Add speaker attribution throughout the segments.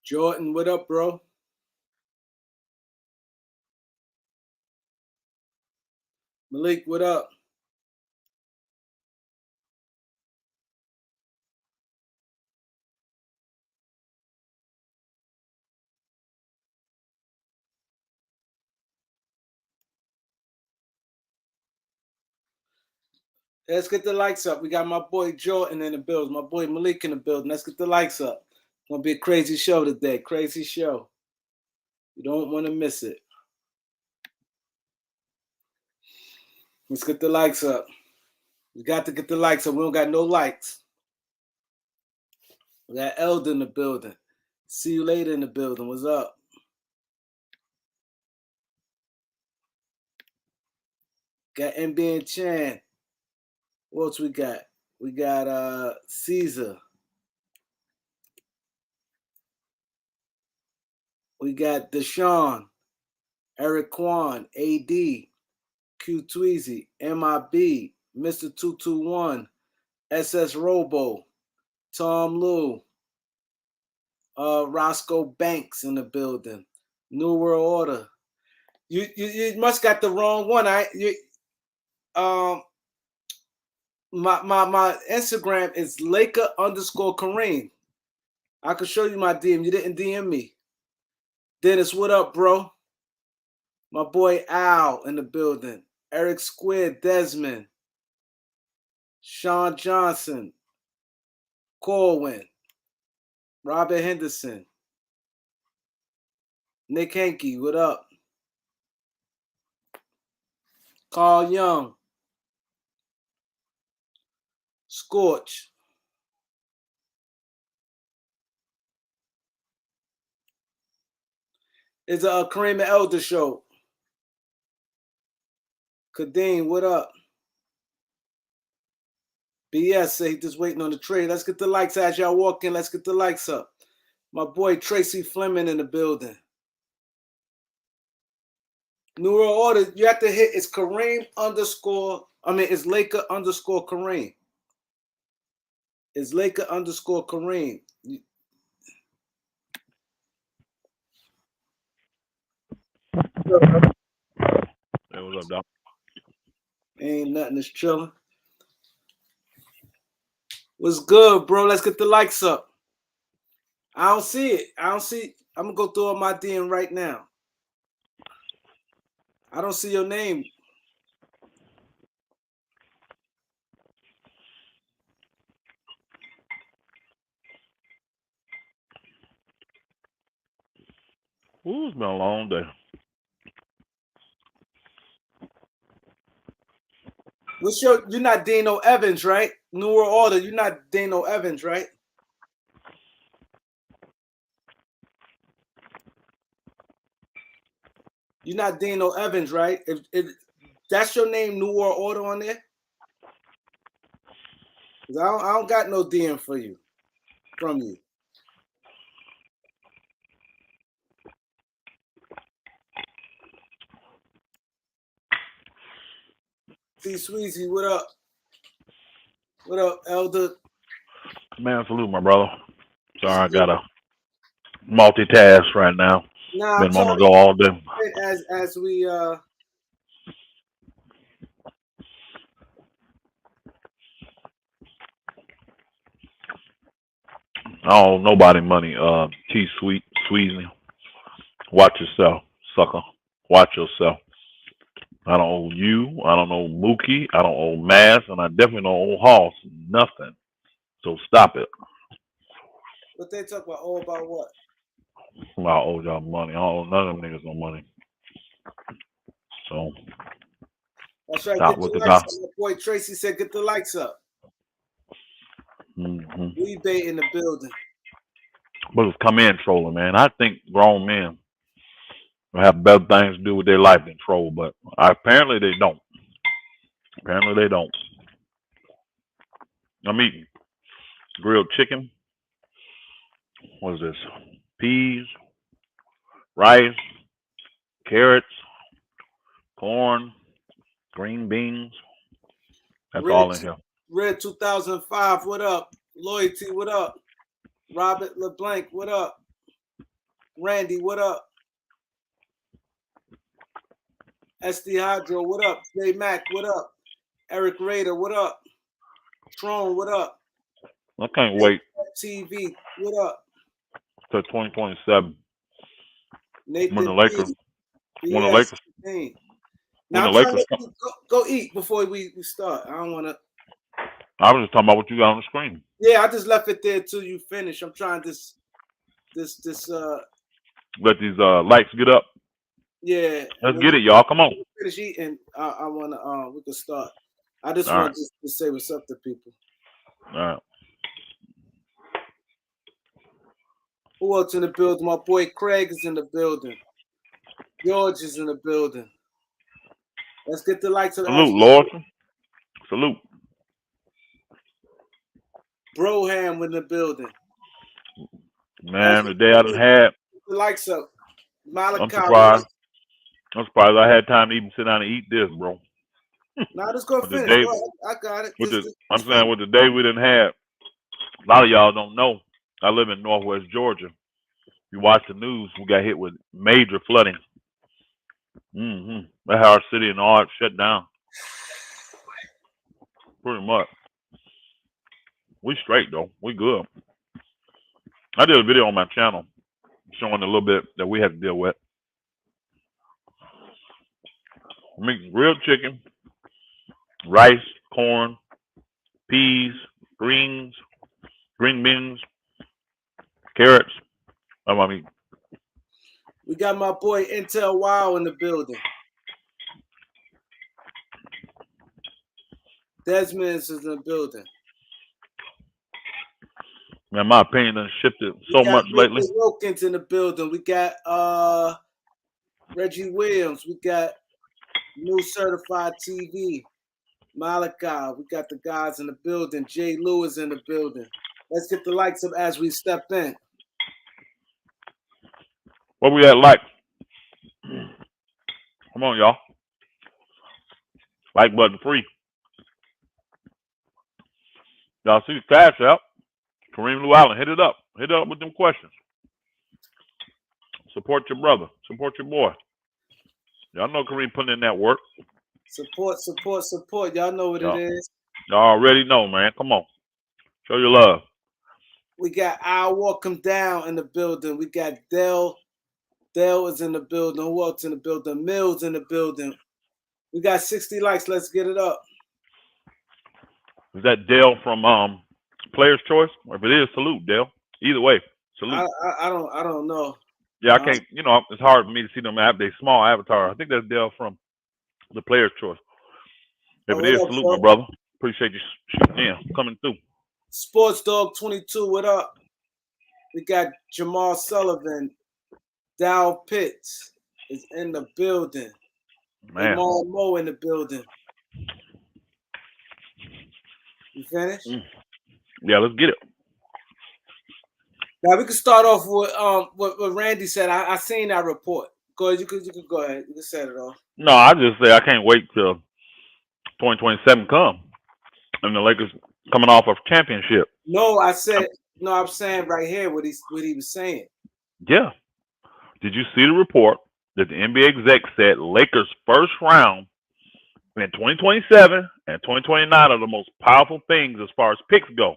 Speaker 1: Jordan, what up, bro? Malik, what up? Let's get the likes up. We got my boy Jordan in the building, my boy Malik in the building. Let's get the likes up. It's gonna be a crazy show today. Crazy show. You don't want to miss it. Let's get the likes up. We got to get the likes up. We don't got no likes. We got Elder in the building. See you later in the building. What's up? Got MB and Chan. What else we got? We got Caesar. We got Deshaun, Eric Kwan, AD, Q Tweezy, MIB, Mr. 221, SS Robo, Tom Lou, Roscoe Banks in the building, New World Order. You must got the wrong one. My Instagram is Laker_Kareem. I could show you my DM. You didn't DM me. Dennis, what up, bro? My boy Al in the building. Eric Square, Desmond, Sean Johnson, Corwin, Robert Henderson, Nick Hankey, what up? Carl Young, Scorch. It's a Kareem and Elder show. Kadeem, what up? BS say he just waiting on the trade. Let's get the likes as y'all walk in. Let's get the likes up. My boy Tracy Fleming in the building. New World Order, you have to hit. It's it's Laker_Kareem. It's Laker_Kareem.
Speaker 2: Hey, what's up, Doc?
Speaker 1: Ain't nothing, it's chilling. What's good, bro? Let's get the likes up. I don't see it. I'm gonna go through all my DM right now. I don't see your name.
Speaker 2: Ooh, it's been a long day.
Speaker 1: You're not Dano Evans, right? New World Order, you're not Dano Evans, right? You're not Dano Evans, right? If that's your name, New World Order on there? I don't got no DM for you, from you. T Sweezy, what up? What up, Elder?
Speaker 2: Man, salute, my brother. Sorry, I gotta multitask right now.
Speaker 1: Nah,
Speaker 2: Been wanting to go all day.
Speaker 1: as we
Speaker 2: I don't owe nobody money. T Sweezy. Watch yourself, sucker. Watch yourself. I don't owe you. I don't owe Mookie. I don't owe Mass, and I definitely don't owe Hoss. Nothing. So stop it.
Speaker 1: what they talk about? Oh, about what?
Speaker 2: I owe y'all money. I don't owe none of them niggas no money. So
Speaker 1: That's right.
Speaker 2: stop
Speaker 1: Get
Speaker 2: with
Speaker 1: the
Speaker 2: the
Speaker 1: likes
Speaker 2: gossip.
Speaker 1: up. My boy Tracy said, "Get the likes up." We bait in the building.
Speaker 2: But it's come in trolling, man. I think grown men will have better things to do with their life than troll, but apparently they don't. Apparently they don't. I'm eating grilled chicken. What is this? Peas, rice, carrots, corn, green beans. That's all in here.
Speaker 1: Red 2005, what up? Loyalty, what up? Robert LeBlanc, what up? Randy, what up? SD Hydro, what up? J Mac, what up? Eric Raider, what up? Tron, what up?
Speaker 2: I can't wait
Speaker 1: TV, what up?
Speaker 2: till 2027
Speaker 1: Nathan
Speaker 2: when the Lakers,
Speaker 1: B,
Speaker 2: when the
Speaker 1: BS,
Speaker 2: Lakers, when
Speaker 1: Now
Speaker 2: the
Speaker 1: I'm trying
Speaker 2: Lakers
Speaker 1: to
Speaker 2: come.
Speaker 1: go eat before we start. I don't want to.
Speaker 2: I was just talking about what you got on the screen.
Speaker 1: Yeah, I just left it there till you finish. I'm trying this.
Speaker 2: Let these lights get up.
Speaker 1: Yeah.
Speaker 2: Let's get it, y'all. Come on.
Speaker 1: Finish eating. I want to. We can start. I just
Speaker 2: All
Speaker 1: want
Speaker 2: right.
Speaker 1: to say what's up to people.
Speaker 2: All right.
Speaker 1: Who else in the building? My boy Craig is in the building. George is in the building. Let's get the lights of the
Speaker 2: Salute, Lord. Salute.
Speaker 1: Broham in the building.
Speaker 2: Man, the day I done had.
Speaker 1: The lights up. Malachi.
Speaker 2: I'm surprised. I'm surprised I had time to even sit down and eat this, bro.
Speaker 1: Now let's go
Speaker 2: With the
Speaker 1: finish.
Speaker 2: day,
Speaker 1: I got it.
Speaker 2: I'm saying with the day we didn't have. A lot of y'all don't know. I live in Northwest Georgia. You watch the news, we got hit with major flooding. That's how our city and all shut down. Pretty much. We straight though. We good. I did a video on my channel showing a little bit that we had to deal with. I mean, grilled chicken, rice, corn, peas, green beans, carrots. I mean,
Speaker 1: we got my boy Intel Wow in the building. Desmond is in the building.
Speaker 2: Man, my opinion has shifted so much lately.
Speaker 1: Wilkins in the building. We got Reggie Williams. We got New Certified TV. Malachi. We got the guys in the building. Jay Lewis in the building. Let's get the lights up as we step in.
Speaker 2: What we at like? Come on, y'all. Like button free. Y'all see the cash out. KAREEMLOUALLEN, hit it up. Hit it up with them questions. Support your brother. Support your boy. Y'all know Kareem putting in that work.
Speaker 1: Support. Y'all know what it is.
Speaker 2: Y'all already know, man. Come on. Show your love.
Speaker 1: We got I'll Walk 'Em Down in the building. We got Dell. Dell is in the building. Who else in the building? Mills in the building. We got 60 likes. Let's get it up.
Speaker 2: Is that Dale from Player's Choice? Or if it is, salute, Dale. Either way, salute.
Speaker 1: I don't know.
Speaker 2: Yeah, I can't. You know, it's hard for me to see them. They small avatar. I think that's Dale from the Player's Choice. If it is, salute, my brother. Appreciate you shooting in, coming through.
Speaker 1: Sports Dog 22. What up? We got Jamal Sullivan. Dow Pitts is in the building.
Speaker 2: Man.
Speaker 1: Jamal Moe in the building. You finished?
Speaker 2: Yeah, let's get it.
Speaker 1: Now we can start off with what Randy said. I seen that report. Go ahead. You could go ahead. You can set it off.
Speaker 2: No, I just say I can't wait till 2027 come and the Lakers coming off of championship.
Speaker 1: No, I'm saying right here what he was saying.
Speaker 2: Yeah. Did you see the report that the NBA exec said Lakers first round in 2027 and 2029 are the most powerful things as far as picks go?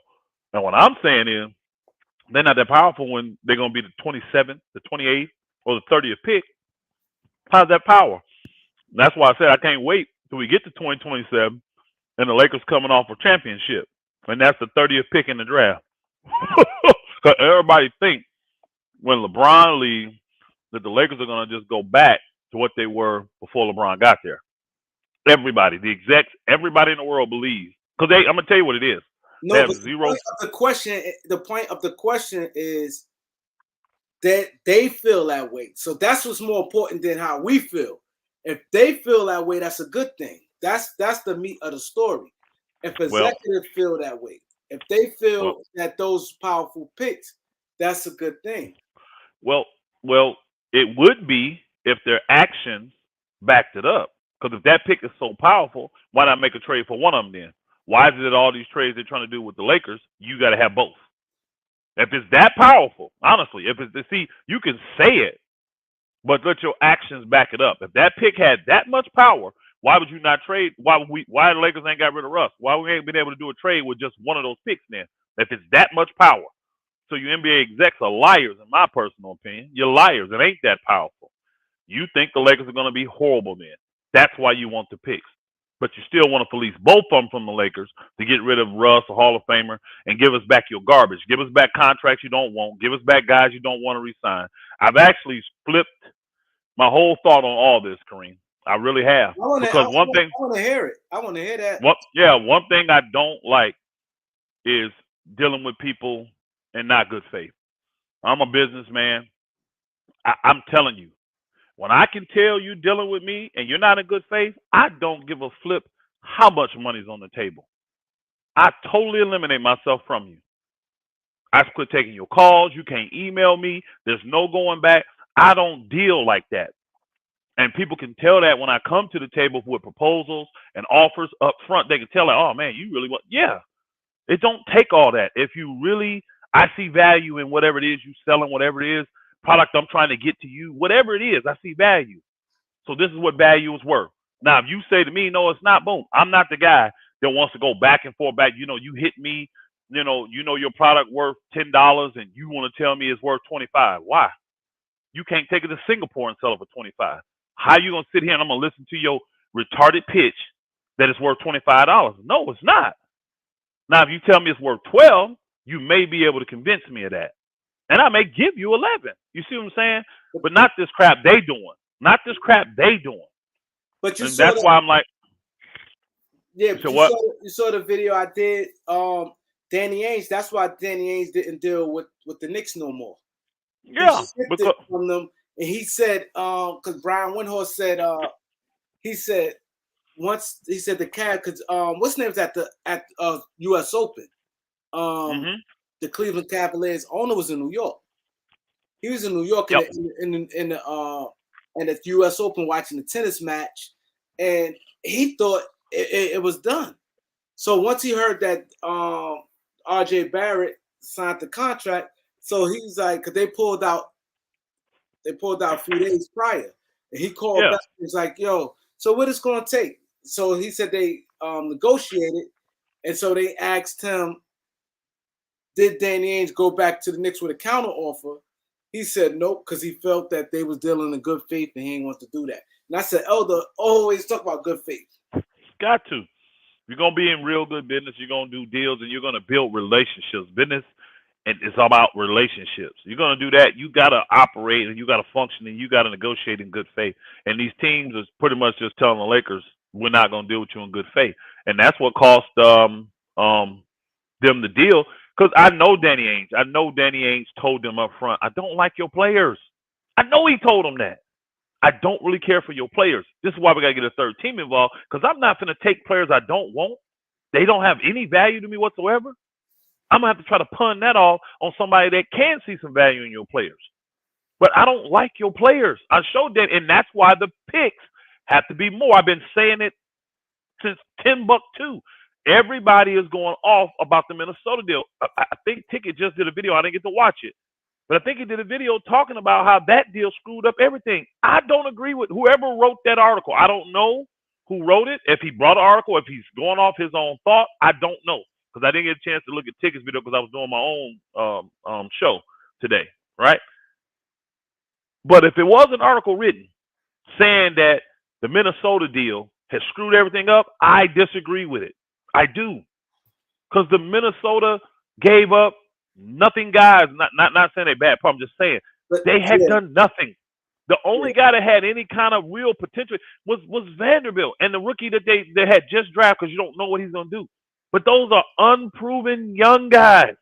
Speaker 2: And what I'm saying is they're not that powerful when they're going to be the 27th, the 28th, or the 30th pick. How's that power? And that's why I said I can't wait till we get to 2027 and the Lakers coming off a championship. And that's the 30th pick in the draft. Because everybody thinks when LeBron leaves that the Lakers are going to just go back to what they were before LeBron got there. Everybody, the execs, everybody in the world believes. Because I'm going to tell you what it is.
Speaker 1: No,
Speaker 2: they have
Speaker 1: but
Speaker 2: zero.
Speaker 1: The point of the question is that they feel that way. So that's what's more important than how we feel. If they feel that way, that's a good thing. That's the meat of the story. If executives feel that way, if they feel that those powerful picks, that's a good thing.
Speaker 2: Well, it would be if their actions backed it up. Because if that pick is so powerful, why not make a trade for one of them then? Why is it that all these trades they're trying to do with the Lakers, you got to have both? If it's that powerful, honestly, if it's see, you can say it, but let your actions back it up. If that pick had that much power, why would you not trade? Why the Lakers ain't got rid of Russ? Why we ain't been able to do a trade with just one of those picks then? If it's that much power. So you NBA execs are liars, in my personal opinion. You're liars. It ain't that powerful. You think the Lakers are going to be horrible then. That's why you want the picks. But you still want to release both of them from the Lakers to get rid of Russ, a Hall of Famer, and give us back your garbage. Give us back contracts you don't want. Give us back guys you don't want to resign. I've actually flipped my whole thought on all this, Kareem. I really have.
Speaker 1: I want to hear it. I want to hear that.
Speaker 2: One thing I don't like is dealing with people in not good faith. I'm a businessman. I'm telling you, when I can tell you dealing with me and you're not in good faith, I don't give a flip how much money's on the table. I totally eliminate myself from you. I quit taking your calls. You can't email me. There's no going back. I don't deal like that. And people can tell that when I come to the table with proposals and offers up front. They can tell like, oh man, you really want, yeah. It don't take all that. If you really, I see value in whatever it is you selling, whatever it is, product I'm trying to get to you, whatever it is, I see value. So this is what value is worth. Now, if you say to me, no, it's not, boom. I'm not the guy that wants to go back and forth back. You know, you hit me, you know your product worth $10 and you want to tell me it's worth 25. Why? You can't take it to Singapore and sell it for 25. How you gonna sit here and I'm gonna listen to your retarded pitch that it's worth $25? No, it's not. Now, if you tell me it's worth 12, you may be able to convince me of that. And I may give you 11. You see what I'm saying? But not this crap they doing. Not this crap they doing.
Speaker 1: But you
Speaker 2: and
Speaker 1: saw
Speaker 2: that's
Speaker 1: that,
Speaker 2: why I'm like,
Speaker 1: yeah, you saw the video I did, Danny Ainge. That's why Danny Ainge didn't deal with the Knicks no more.
Speaker 2: Yeah.
Speaker 1: He shifted from them. And he said, because Brian Windhorst said, he said the Cavs, because what's name's at U.S. Open, the Cleveland Cavaliers owner was in New York. He was in New York in the U.S. Open watching the tennis match, and he thought it was done. So once he heard that R.J. Barrett signed the contract, so he's like, because they pulled out a few days prior, and he called back. He's like, "Yo, so what it's gonna take?" So he said they negotiated, and so they asked him, "Did Danny Ainge go back to the Knicks with a counter offer?" He said nope, because he felt that they was dealing in good faith, and he didn't want to do that. And I said, Elder, always talk about good faith.
Speaker 2: Got to. You're gonna be in real good business. You're gonna do deals, and you're gonna build relationships. Business. And it's all about relationships. You're going to do that. You got to operate and you got to function and you got to negotiate in good faith. And these teams is pretty much just telling the Lakers, we're not going to deal with you in good faith. And that's what cost them the deal. Because I know Danny Ainge. I know Danny Ainge told them up front, I don't like your players. I know he told them that. I don't really care for your players. This is why we got to get a third team involved, because I'm not going to take players I don't want. They don't have any value to me whatsoever. I'm going to have to try to pun that off on somebody that can see some value in your players. But I don't like your players. I showed that, and that's why the picks have to be more. I've been saying it since 10 buck too. Everybody is going off about the Minnesota deal. I think Ticket just did a video. I didn't get to watch it. But I think he did a video talking about how that deal screwed up everything. I don't agree with whoever wrote that article. I don't know who wrote it, if he brought an article, if he's going off his own thought. I don't know. Because I didn't get a chance to look at Ticket's video because I was doing my own show today, right? But if it was an article written saying that the Minnesota deal has screwed everything up, I disagree with it. I do. Because the Minnesota gave up nothing, guys. Not saying they're bad, I'm just saying they had done nothing. The only guy that had any kind of real potential was Vanderbilt and the rookie that they had just drafted, because you don't know what he's going to do. But those are unproven young guys.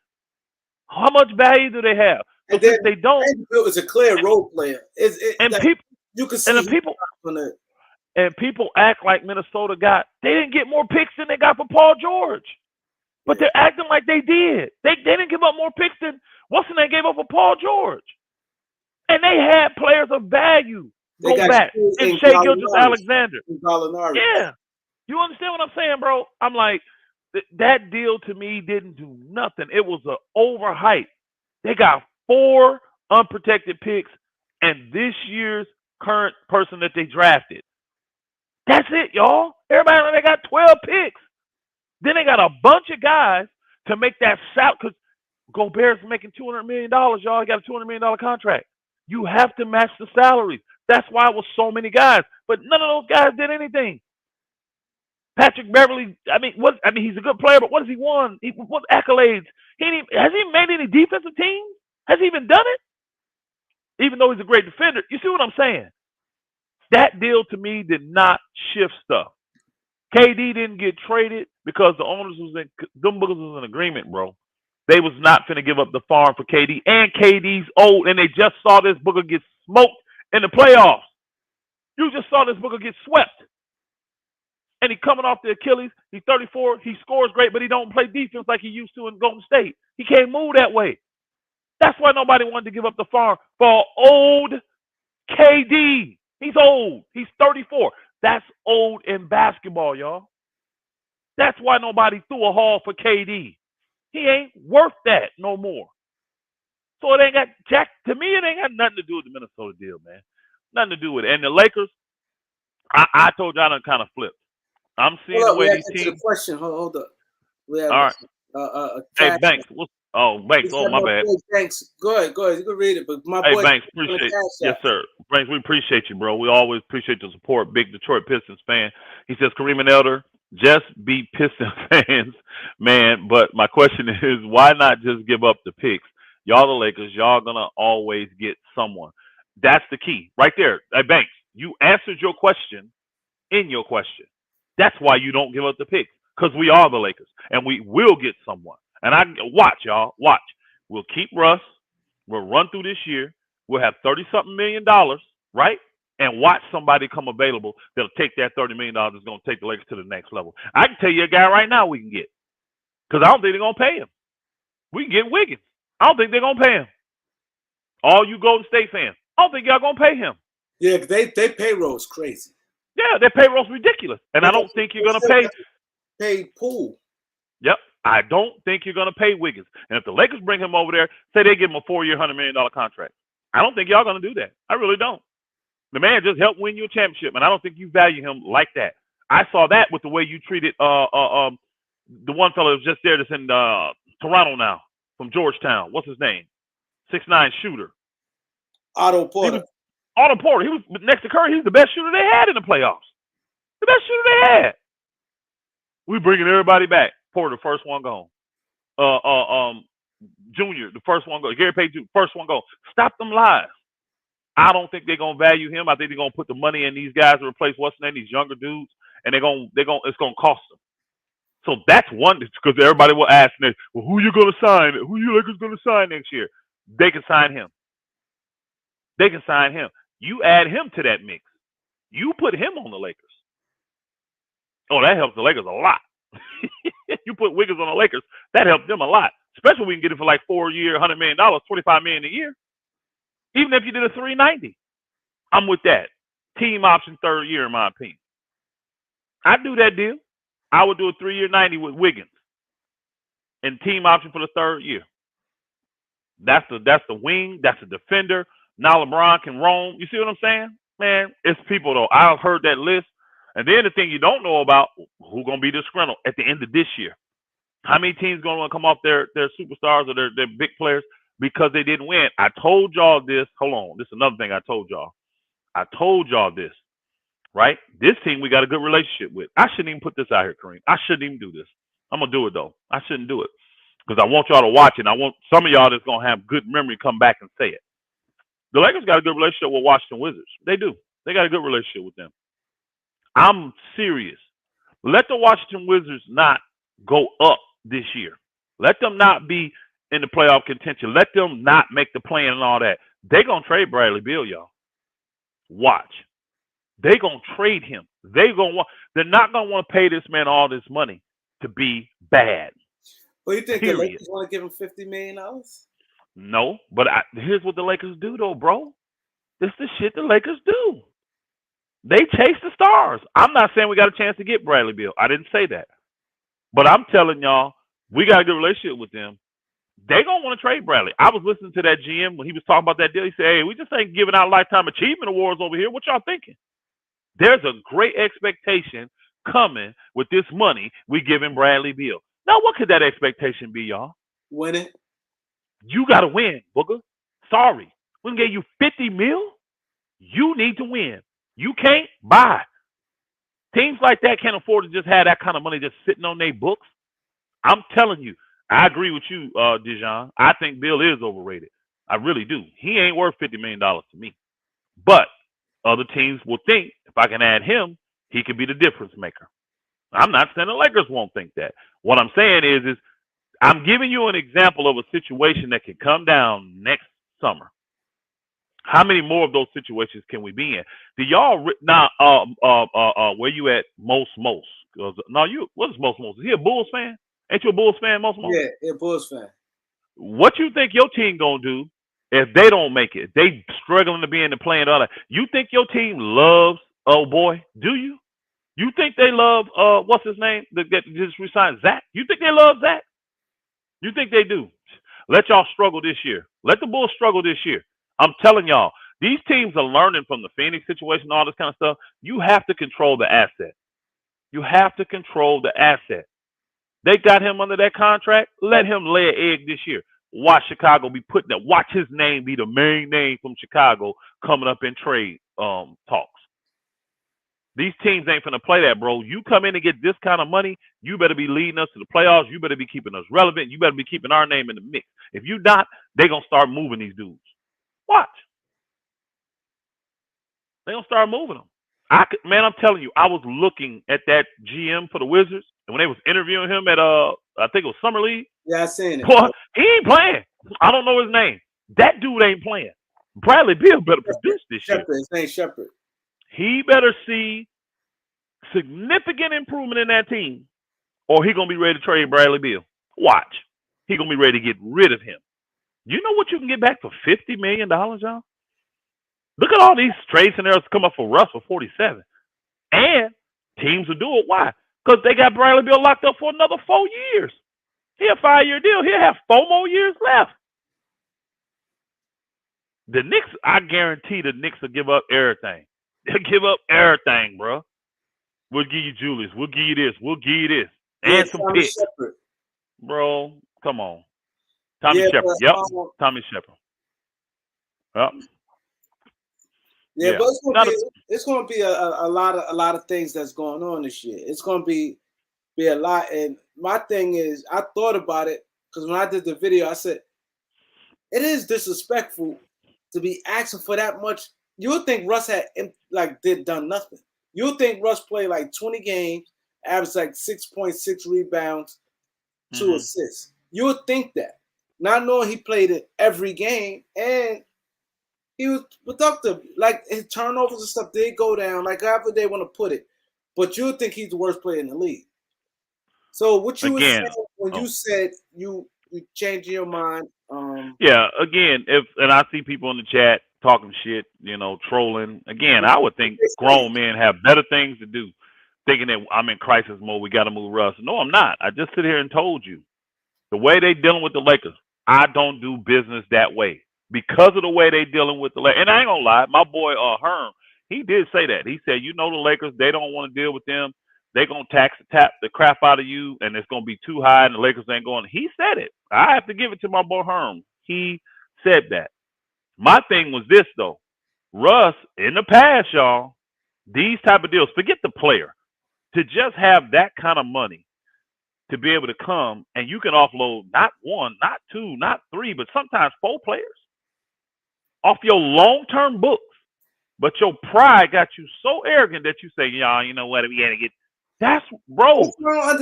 Speaker 2: How much value do they have? So since they don't,
Speaker 1: Vanderbilt is a clear role player. You can see
Speaker 2: people act like Minnesota they didn't get more picks than they got for Paul George. But they're acting like they did. They didn't give up more picks than they gave up for Paul George. And they had players of value go back. And Shea Gilgeous-Alexander. Yeah. You understand what I'm saying, bro? I'm like, that deal to me didn't do nothing. It was an overhype. They got 4 unprotected picks and this year's current person that they drafted. That's it, y'all. Everybody, they got 12 picks. Then they got a bunch of guys to make that shout because Gobert's making $200 million, y'all. He got a $200 million contract. You have to match the salaries. That's why it was so many guys. But none of those guys did anything. Patrick Beverly, he's a good player, but what has he won? What accolades? Has he made any defensive teams? Has he even done it? Even though he's a great defender. You see what I'm saying? That deal to me did not shift stuff. KD didn't get traded because the owners was in agreement, bro. They was not finna give up the farm for KD, and KD's old, and they just saw this Booker get smoked in the playoffs. You just saw this Booker get swept. And he coming off the Achilles. He's 34. He scores great, but he don't play defense like he used to in Golden State. He can't move that way. That's why nobody wanted to give up the farm for old KD. He's old. He's 34. That's old in basketball, y'all. That's why nobody threw a haul for KD. He ain't worth that no more. So it ain't got Jack. To me, it ain't got nothing to do with the Minnesota deal, man. Nothing to do with it. And the Lakers, I told you I done kind of flipped. I'm seeing the way these teams.
Speaker 1: The question. Hold up. We have
Speaker 2: all right. Hey, Banks. Banks. Oh, my bad.
Speaker 1: Banks. Go ahead. You can read it. But my boy.
Speaker 2: Hey, Banks. Appreciate. Yes, sir. Banks, we appreciate you, bro. We always appreciate your support. Big Detroit Pistons fan. He says, Kareem and Elder, just be Pistons fans, man. But my question is, why not just give up the picks? Y'all the Lakers. Y'all gonna always get someone. That's the key right there. Hey, Banks, you answered your question in your question. That's why you don't give up the picks, because we are the Lakers, and we will get someone. And watch, y'all. Watch. We'll keep Russ. We'll run through this year. We'll have $30-something million, right? And watch somebody come available that'll take that $30 million that's going to take the Lakers to the next level. I can tell you a guy right now we can get, because I don't think they're going to pay him. We can get Wiggins. I don't think they're going to pay him. All you Golden State fans, I don't think y'all going to pay him.
Speaker 1: Yeah, they payroll is crazy.
Speaker 2: Yeah, their payroll's ridiculous. And I don't think you're going to
Speaker 1: pay Poole.
Speaker 2: Yep. I don't think you're going to pay Wiggins. And if the Lakers bring him over there, say they give him a 4-year, $100 million contract, I don't think y'all going to do that. I really don't. The man just helped win you a championship, and I don't think you value him like that. I saw that with the way you treated the one fellow that was just there that's in Toronto now, from Georgetown. What's his name? 6'9" shooter.
Speaker 1: Otto Porter.
Speaker 2: He was next to Curry. He's the best shooter they had in the playoffs. The best shooter they had. We bringing everybody back. Porter, the first one gone. Junior, the first one go. Gary Payton, Jr., first one go. Stop them lies. I don't think they're gonna value him. I think they're gonna put the money in these guys to replace what's name, these younger dudes, and it's gonna cost them. So that's one, because everybody will ask me, well, who you gonna sign? Who you Lakers gonna sign next year? They can sign him. They can sign him. You add him to that mix. You put him on the Lakers. Oh, that helps the Lakers a lot. You put Wiggins on the Lakers, that helps them a lot. Especially when we can get it for like 4-year, $100 million, $25 million a year. Even if you did a $390, I'm with that. Team option 3rd year, in my opinion. I'd do that deal. I would do a 3-year $90 with Wiggins, and team option for the 3rd year. That's the wing. That's the defender. Now LeBron can roam. You see what I'm saying? Man, it's people though. I've heard that list. And then the thing you don't know about, who's going to be the scruntle at the end of this year. How many teams going to want to come off their superstars or their big players because they didn't win? I told y'all this. Hold on. This is another thing I told y'all. I told y'all this, right? This team we got a good relationship with. I shouldn't even put this out here, Kareem. I shouldn't even do this. I'm going to do it, though. I shouldn't do it because I want y'all to watch it. And I want some of y'all that's going to have good memory come back and say it. The Lakers got a good relationship with Washington Wizards. They do. They got a good relationship with them. I'm serious. Let the Washington Wizards not go up this year. Let them not be in the playoff contention. Let them not make the plan and all that. They're going to trade Bradley Beal, y'all. Watch. They're going to trade him. They're not going to want to pay this man all this money to be bad.
Speaker 1: Well, you think the Lakers want to give him $50 million?
Speaker 2: No, but here's what the Lakers do, though, bro. This is the shit the Lakers do. They chase the stars. I'm not saying we got a chance to get Bradley Beal. I didn't say that. But I'm telling y'all, we got a good relationship with them. They gonna want to trade Bradley. I was listening to that GM when he was talking about that deal. He said, "Hey, we just ain't giving out lifetime achievement awards over here. What y'all thinking?" There's a great expectation coming with this money we giving Bradley Beal. Now, what could that expectation be, y'all?
Speaker 1: Winning.
Speaker 2: You got to win, Booker. Sorry. We gave you 50 mil. You need to win. You can't buy. Teams like that can't afford to just have that kind of money just sitting on their books. I'm telling you, I agree with you, Dijon. I think Bill is overrated. I really do. He ain't worth $50 million to me. But other teams will think if I can add him, he could be the difference maker. I'm not saying the Lakers won't think that. What I'm saying is I'm giving you an example of a situation that can come down next summer. How many more of those situations can we be in? Do y'all now? Where you at? Most. No, what is most? Is he a Bulls fan? Ain't you a Bulls fan, most?
Speaker 1: Yeah, Bulls fan.
Speaker 2: What you think your team gonna do if they don't make it? They struggling to be in the play and all that. You think your team loves old boy? Do you? You think they love what's his name? That just resigned Zach? You think they love Zach? You think they do? Let y'all struggle this year. Let the Bulls struggle this year. I'm telling y'all, these teams are learning from the Phoenix situation, all this kind of stuff. You have to control the asset. You have to control the asset. They got him under that contract. Let him lay an egg this year. Watch Chicago be putting that. Watch his name be the main name from Chicago coming up in trade talks. These teams ain't finna play that, bro. You come in and get this kind of money, you better be leading us to the playoffs. You better be keeping us relevant. You better be keeping our name in the mix. If you not, they gonna start moving these dudes. Watch. They gonna start moving them. Man, I'm telling you, I was looking at that GM for the Wizards, and when they was interviewing him at I think it was Summer League.
Speaker 1: Yeah, I seen it.
Speaker 2: Boy, he ain't playing. I don't know his name. That dude ain't playing. Bradley Beal better produce this year.
Speaker 1: His name's Shepard.
Speaker 2: He better see significant improvement in that team, or he gonna be ready to trade Bradley Beal. Watch. He gonna be ready to get rid of him. You know what you can get back for $50 million, y'all? Look at all these trade scenarios come up for Russ for 47. And teams will do it. Why? Because they got Bradley Beal locked up for another 4 years. He a 5-year deal. He'll have 4 more years left. The Knicks, I guarantee the Knicks will give up everything. They'll give up everything, bro. We'll give you Julius. We'll give you this. We'll give you this. And some picks. Bro, come on. Tommy Shepard. Yep. Tommy Shepard. Yep.
Speaker 1: Yeah, but it's gonna be a lot of things that's going on this year. It's gonna be a lot. And my thing is, I thought about it because when I did the video, I said it is disrespectful to be asking for that much. You would think Russ had done nothing. You would think Russ played like 20 games, averaged like 6.6 rebounds, 2 assists. You would think that, not knowing he played in every game and he was productive. Like his turnovers and stuff did go down, like however they want to put it. But you would think he's the worst player in the league. So what you were saying when you said you changing your mind?
Speaker 2: Yeah, again, and I see people in the chat talking shit, trolling. Again, I would think grown men have better things to do, thinking that I'm in crisis mode. We got to move Russ. No, I'm not. I just sit here and told you the way they dealing with the Lakers. I don't do business that way because of the way they dealing with the Lakers. And I ain't gonna lie, my boy Herm, he did say that. He said, the Lakers, they don't want to deal with them. They're going to tap the crap out of you, and it's going to be too high, and the Lakers ain't going. He said it. I have to give it to my boy Herm. He said that. My thing was this, though. Russ, in the past, y'all, these type of deals, forget the player, to just have that kind of money to be able to come, and you can offload not 1, not 2, not 3, but sometimes 4 players off your long-term books. But your pride got you so arrogant that you say, y'all, you know what, we got to get. That's, bro,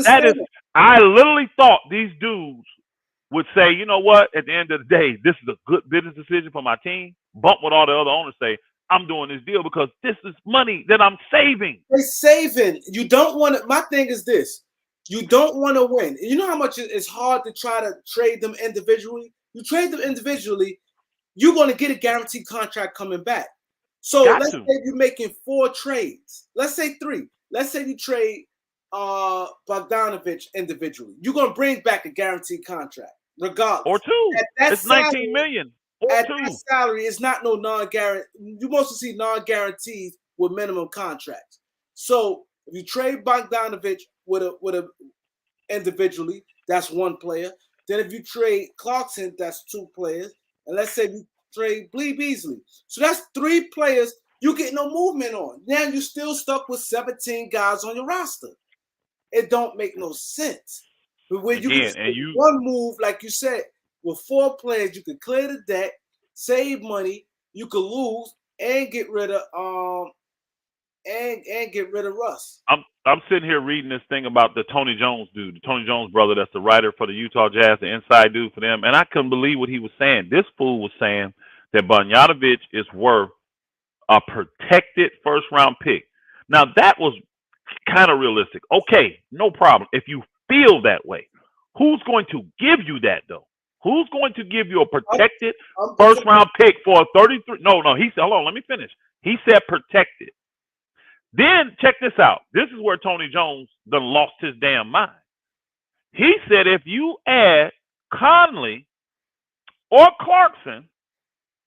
Speaker 2: that is, I literally thought these dudes would say, you know what, at the end of the day, this is a good business decision for my team. Bump what all the other owners say. I'm doing this deal because this is money that I'm saving.
Speaker 1: They're saving. You don't want to, my thing is this. You don't want to win. You know how much it's hard to try to trade them individually? You trade them individually, you're going to get a guaranteed contract coming back. So let's say you're making 4 trades. Let's say 3. Let's say you trade Bogdanovich individually. You're going to bring back a guaranteed contract.
Speaker 2: or
Speaker 1: regardless.
Speaker 2: two.
Speaker 1: At that
Speaker 2: It's
Speaker 1: salary,
Speaker 2: 19 million or
Speaker 1: at
Speaker 2: two.
Speaker 1: that salary, it's not no non-guarantee. You mostly see non-guarantees with minimum contracts. So if you trade Bogdanovich with a individually, that's one player. Then if you trade Clarkson, that's two players. And let's say you trade Beasley. So that's three players you get no movement on. Now you're still stuck with 17 guys on your roster. It don't make no sense. But when you can
Speaker 2: Again,
Speaker 1: just
Speaker 2: and
Speaker 1: make
Speaker 2: you
Speaker 1: one move, like you said, with four players, you can clear the debt, save money, you could lose, and get rid of and get rid of Russ.
Speaker 2: I'm sitting here reading this thing about the Tony Jones dude, the Tony Jones brother that's the writer for the Utah Jazz, the inside dude for them, and I couldn't believe what he was saying. This fool was saying that Bogdanovich is worth a protected first round pick. Now that was kind of realistic. Okay, no problem. If you feel that way, who's going to give you that though? Who's going to give you a protected first round pick for a 33? No, he said, hold on, let me finish. He said protected. Then check this out. This is where Tony Jones done lost his damn mind. He said if you add Conley or Clarkson,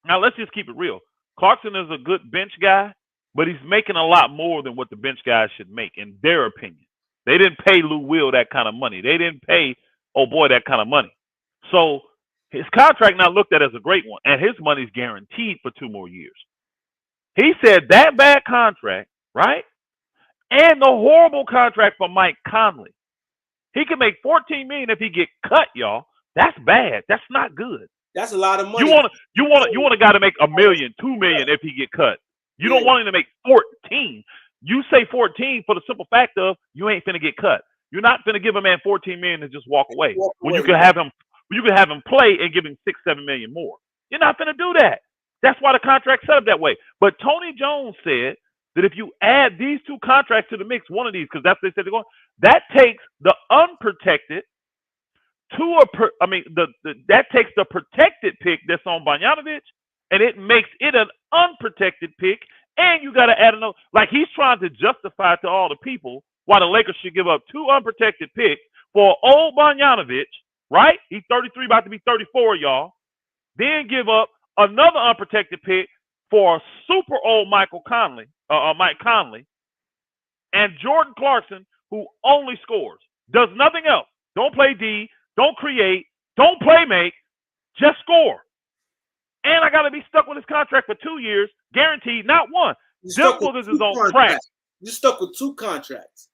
Speaker 2: now let's just keep it real. Clarkson is a good bench guy, but he's making a lot more than what the bench guys should make, in their opinion. They didn't pay Lou Will that kind of money. They didn't pay, oh boy, that kind of money. So his contract not looked at as a great one, and his money's guaranteed for 2 more years. He said that bad contract, right? And the horrible contract for Mike Conley. He can make $14 million if he get cut, y'all. That's bad. That's not good.
Speaker 1: That's a lot of money.
Speaker 2: You want a guy to make $1 million, $2 million if he get cut. You don't want him to make 14. You say 14 for the simple fact of you ain't finna get cut. You're not finna give a man 14 million and just walk away. When you can have him play and give him 6-7 million more. You're not finna do that. That's why the contract's set up that way. But Tony Jones said that if you add these two contracts to the mix, one of these, because that's what they said they're going, that takes the unprotected that takes the protected pick that's on Bogdanovich, and it makes it an unprotected pick, and you got to add another. Like he's trying to justify to all the people why the Lakers should give up 2 unprotected picks for old Bogdanovich, right? He's 33, about to be 34, y'all. Then give up another unprotected pick for a super old Mike Conley, and Jordan Clarkson, who only scores, does nothing else. Don't play D, don't create, don't play make, just score. And I got to be stuck with his contract for 2 years, guaranteed, not one. This is his own track.
Speaker 1: You're stuck with 2 contracts.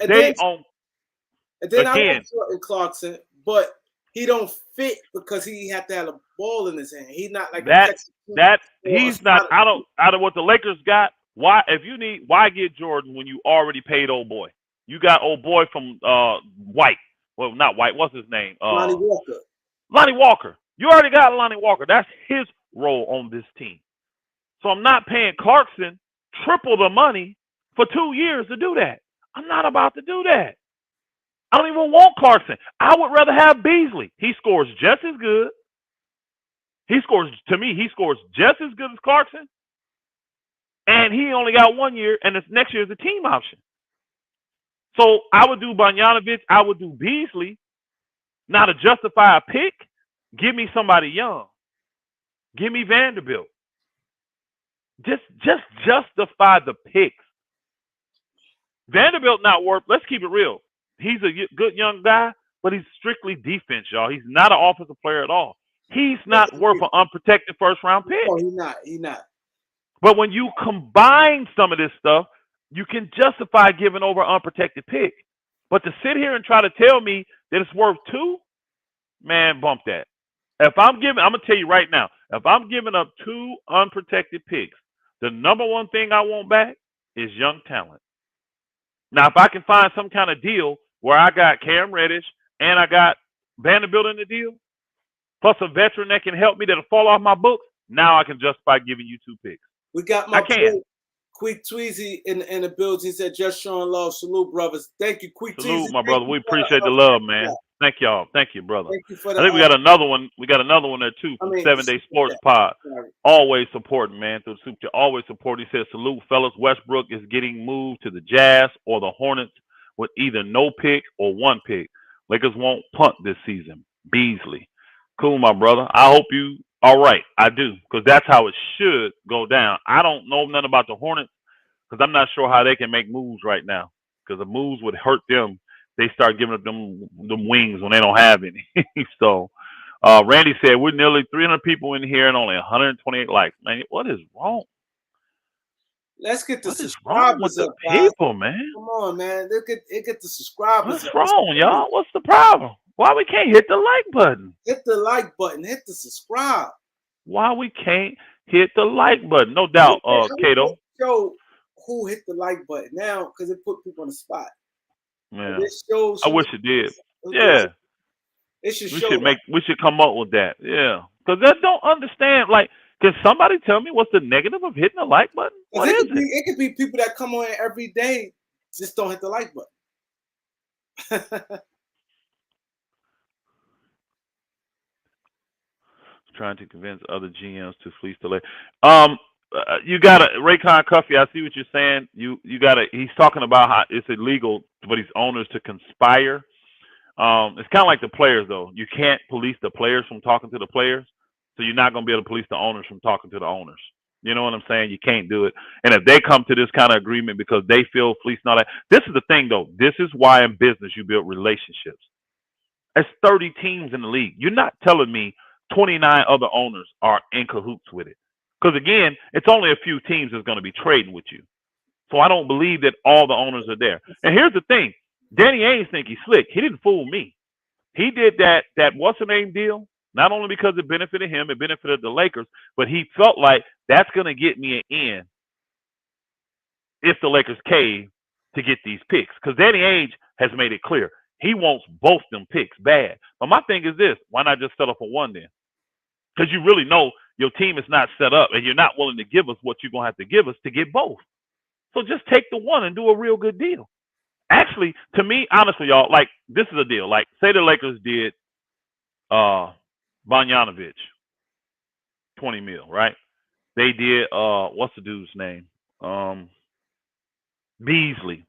Speaker 1: And
Speaker 2: then
Speaker 1: I like Jordan Clarkson, but he don't fit because he had to have a ball in his hand. He's not like
Speaker 2: he's not out of what the Lakers got. Why get Jordan when you already paid old boy? You got old boy from White. Well, not White. What's his name?
Speaker 1: Lonnie Walker.
Speaker 2: Lonnie Walker. You already got Lonnie Walker. That's his role on this team. So I'm not paying Clarkson triple the money for 2 years to do that. I'm not about to do that. I don't even want Clarkson. I would rather have Beasley. He scores just as good. He scores just as good as Clarkson. And he only got 1 year, and this next year is a team option. So I would do Bogdanovich. I would do Beasley. Now to justify a pick, give me somebody young. Give me Vanderbilt. Just justify the picks. Vanderbilt not worth. Let's keep it real. He's a good young guy, but he's strictly defense, y'all. He's not an offensive player at all. He's not worth an unprotected first-round pick.
Speaker 1: No, he's not.
Speaker 2: But when you combine some of this stuff, you can justify giving over an unprotected pick. But to sit here and try to tell me that it's worth 2, man, bump that. I'm going to tell you right now, if I'm giving up 2 unprotected picks, the number one thing I want back is young talent. Now, if I can find some kind of deal where I got Cam Reddish and I got Vanderbilt in the deal, plus a veteran that can help me that'll fall off my books, now I can justify giving you 2 picks.
Speaker 1: We got my Quick Tweezy in the building. He said, just showing love. Salute, brothers. Thank you, Quick Tweezy.
Speaker 2: Salute, my brother. We appreciate the love, man. Thank y'all. Thank you, brother.
Speaker 1: Thank you for
Speaker 2: I think we got another one. We got another one there, too, from 7 Day Sports Pod. Always supporting, man, through the Super Chat. Always supporting. He says, salute, fellas. Westbrook is getting moved to the Jazz or the Hornets with either no pick or 1 pick. Lakers won't punt this season. Beasley. Cool, my brother. I hope you all right. I do, because that's how it should go down. I don't know nothing about the Hornets because I'm not sure how they can make moves right now. Because the moves would hurt them. They start giving up them wings when they don't have any. So, Randy said we're nearly 300 people in here and only 128 likes. Man, what is wrong?
Speaker 1: Let's get the
Speaker 2: What is wrong with
Speaker 1: subscribers
Speaker 2: the
Speaker 1: up, guys.
Speaker 2: people, man?
Speaker 1: Come on, man. Look at get the subscribers
Speaker 2: What's
Speaker 1: up.
Speaker 2: wrong, y'all? What's the problem? Why we can't hit the like button?
Speaker 1: Hit the like button. Hit the subscribe.
Speaker 2: Why we can't hit the like button? No doubt, Kato.
Speaker 1: Show who hit the like button now because it put people on the spot.
Speaker 2: Yeah.
Speaker 1: This shows
Speaker 2: I wish it did. Yeah.
Speaker 1: It should
Speaker 2: We
Speaker 1: show
Speaker 2: should we should come up with that. Yeah. Because they don't understand. Like, can somebody tell me what's the negative of hitting the like button? What is it?
Speaker 1: It could be people that come on every day, just don't hit the like button.
Speaker 2: Trying to convince other GMs to fleece the lake. You got Raycon Cuffy. I see what you're saying. You got he's talking about how it's illegal for these owners to conspire. It's kind of like the players, though. You can't police the players from talking to the players, so you're not going to be able to police the owners from talking to the owners. You know what I'm saying? You can't do it. And if they come to this kind of agreement because they feel fleeced and all that, this is the thing, though. This is why in business you build relationships. There's 30 teams in the league. You're not telling me 29 other owners are in cahoots with it. Because, again, it's only a few teams that's going to be trading with you. So I don't believe that all the owners are there. And here's the thing. Danny Ainge think he's slick. He didn't fool me. He did that what's-the-name deal, not only because it benefited him, it benefited the Lakers, but he felt like that's going to get me an in if the Lakers cave to get these picks. Because Danny Ainge has made it clear. He wants both them picks bad. But my thing is this. Why not just settle for one then? Because you really know your team is not set up and you're not willing to give us what you're going to have to give us to get both. So just take the one and do a real good deal. Actually, to me, honestly, y'all, like, this is a deal. Like, say the Lakers did Bogdanovic, 20 mil, right? They did, what's the dude's name? Beasley.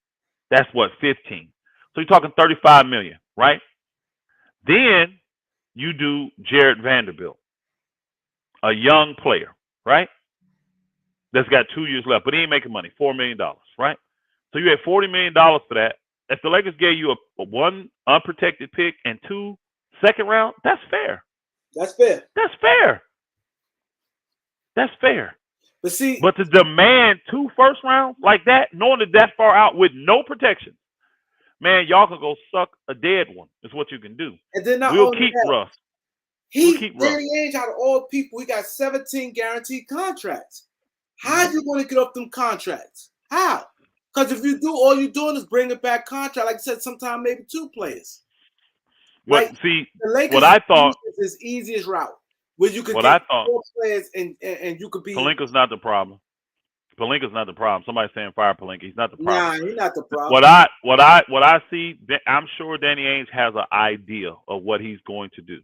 Speaker 2: That's what, 15. So you're talking 35 million, right? Then you do Jared Vanderbilt, a young player, right? That's got 2 years left, but he ain't making money, $4 million, right? So you had $40 million for that. If the Lakers gave you a one unprotected pick and 2 second round, that's fair.
Speaker 1: That's fair.
Speaker 2: That's fair. That's fair.
Speaker 1: But see,
Speaker 2: but to demand 2 first rounds like that, knowing that far out with no protection, man, y'all can go suck a dead one. Is what you can do.
Speaker 1: And then
Speaker 2: we'll keep Russ.
Speaker 1: Danny Ainge out of all people, he got 17 guaranteed contracts. How you going to get off them contracts? How? Because if you do, all you're doing is bringing back contract. Like I said, sometimes maybe 2 players.
Speaker 2: What?
Speaker 1: Like,
Speaker 2: see,
Speaker 1: the Lakers,
Speaker 2: what I thought
Speaker 1: is the easiest route where you could
Speaker 2: what
Speaker 1: get
Speaker 2: I thought,
Speaker 1: 4 players and you could be.
Speaker 2: Pelinka's not the problem. Pelinka's not the problem. Somebody's saying fire Pelinka. He's not the problem.
Speaker 1: Nah, he's not the problem.
Speaker 2: What I see, I'm sure Danny Ainge has an idea of what he's going to do,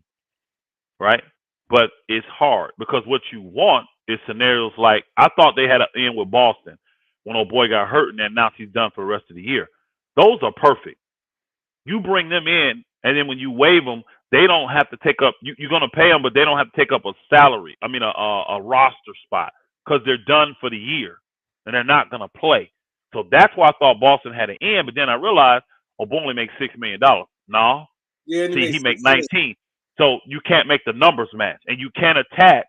Speaker 2: right? But it's hard because what you want is scenarios like I thought they had an end with Boston when old boy got hurt and then now he's done for the rest of the year. Those are perfect. You bring them in, and then when you waive them, they don't have to take up. You're going to pay them, but they don't have to take up a salary. I mean, a roster spot because they're done for the year and they're not going to play. So that's why I thought Boston had an end. But then I realized, boy only makes $6 million. No, see, he make 19. So you can't make the numbers match, and you can't attach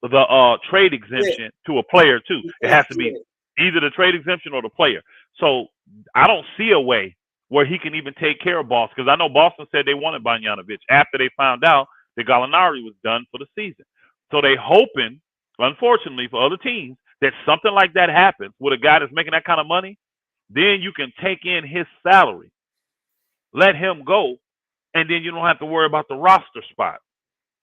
Speaker 2: the trade exemption to a player too. It has to be either the trade exemption or the player. So I don't see a way where he can even take care of Boston, because I know Boston said they wanted Bogdanovic after they found out that Gallinari was done for the season. So they hoping, unfortunately for other teams, that something like that happens with a guy that's making that kind of money. Then you can take in his salary, let him go, and then you don't have to worry about the roster spot.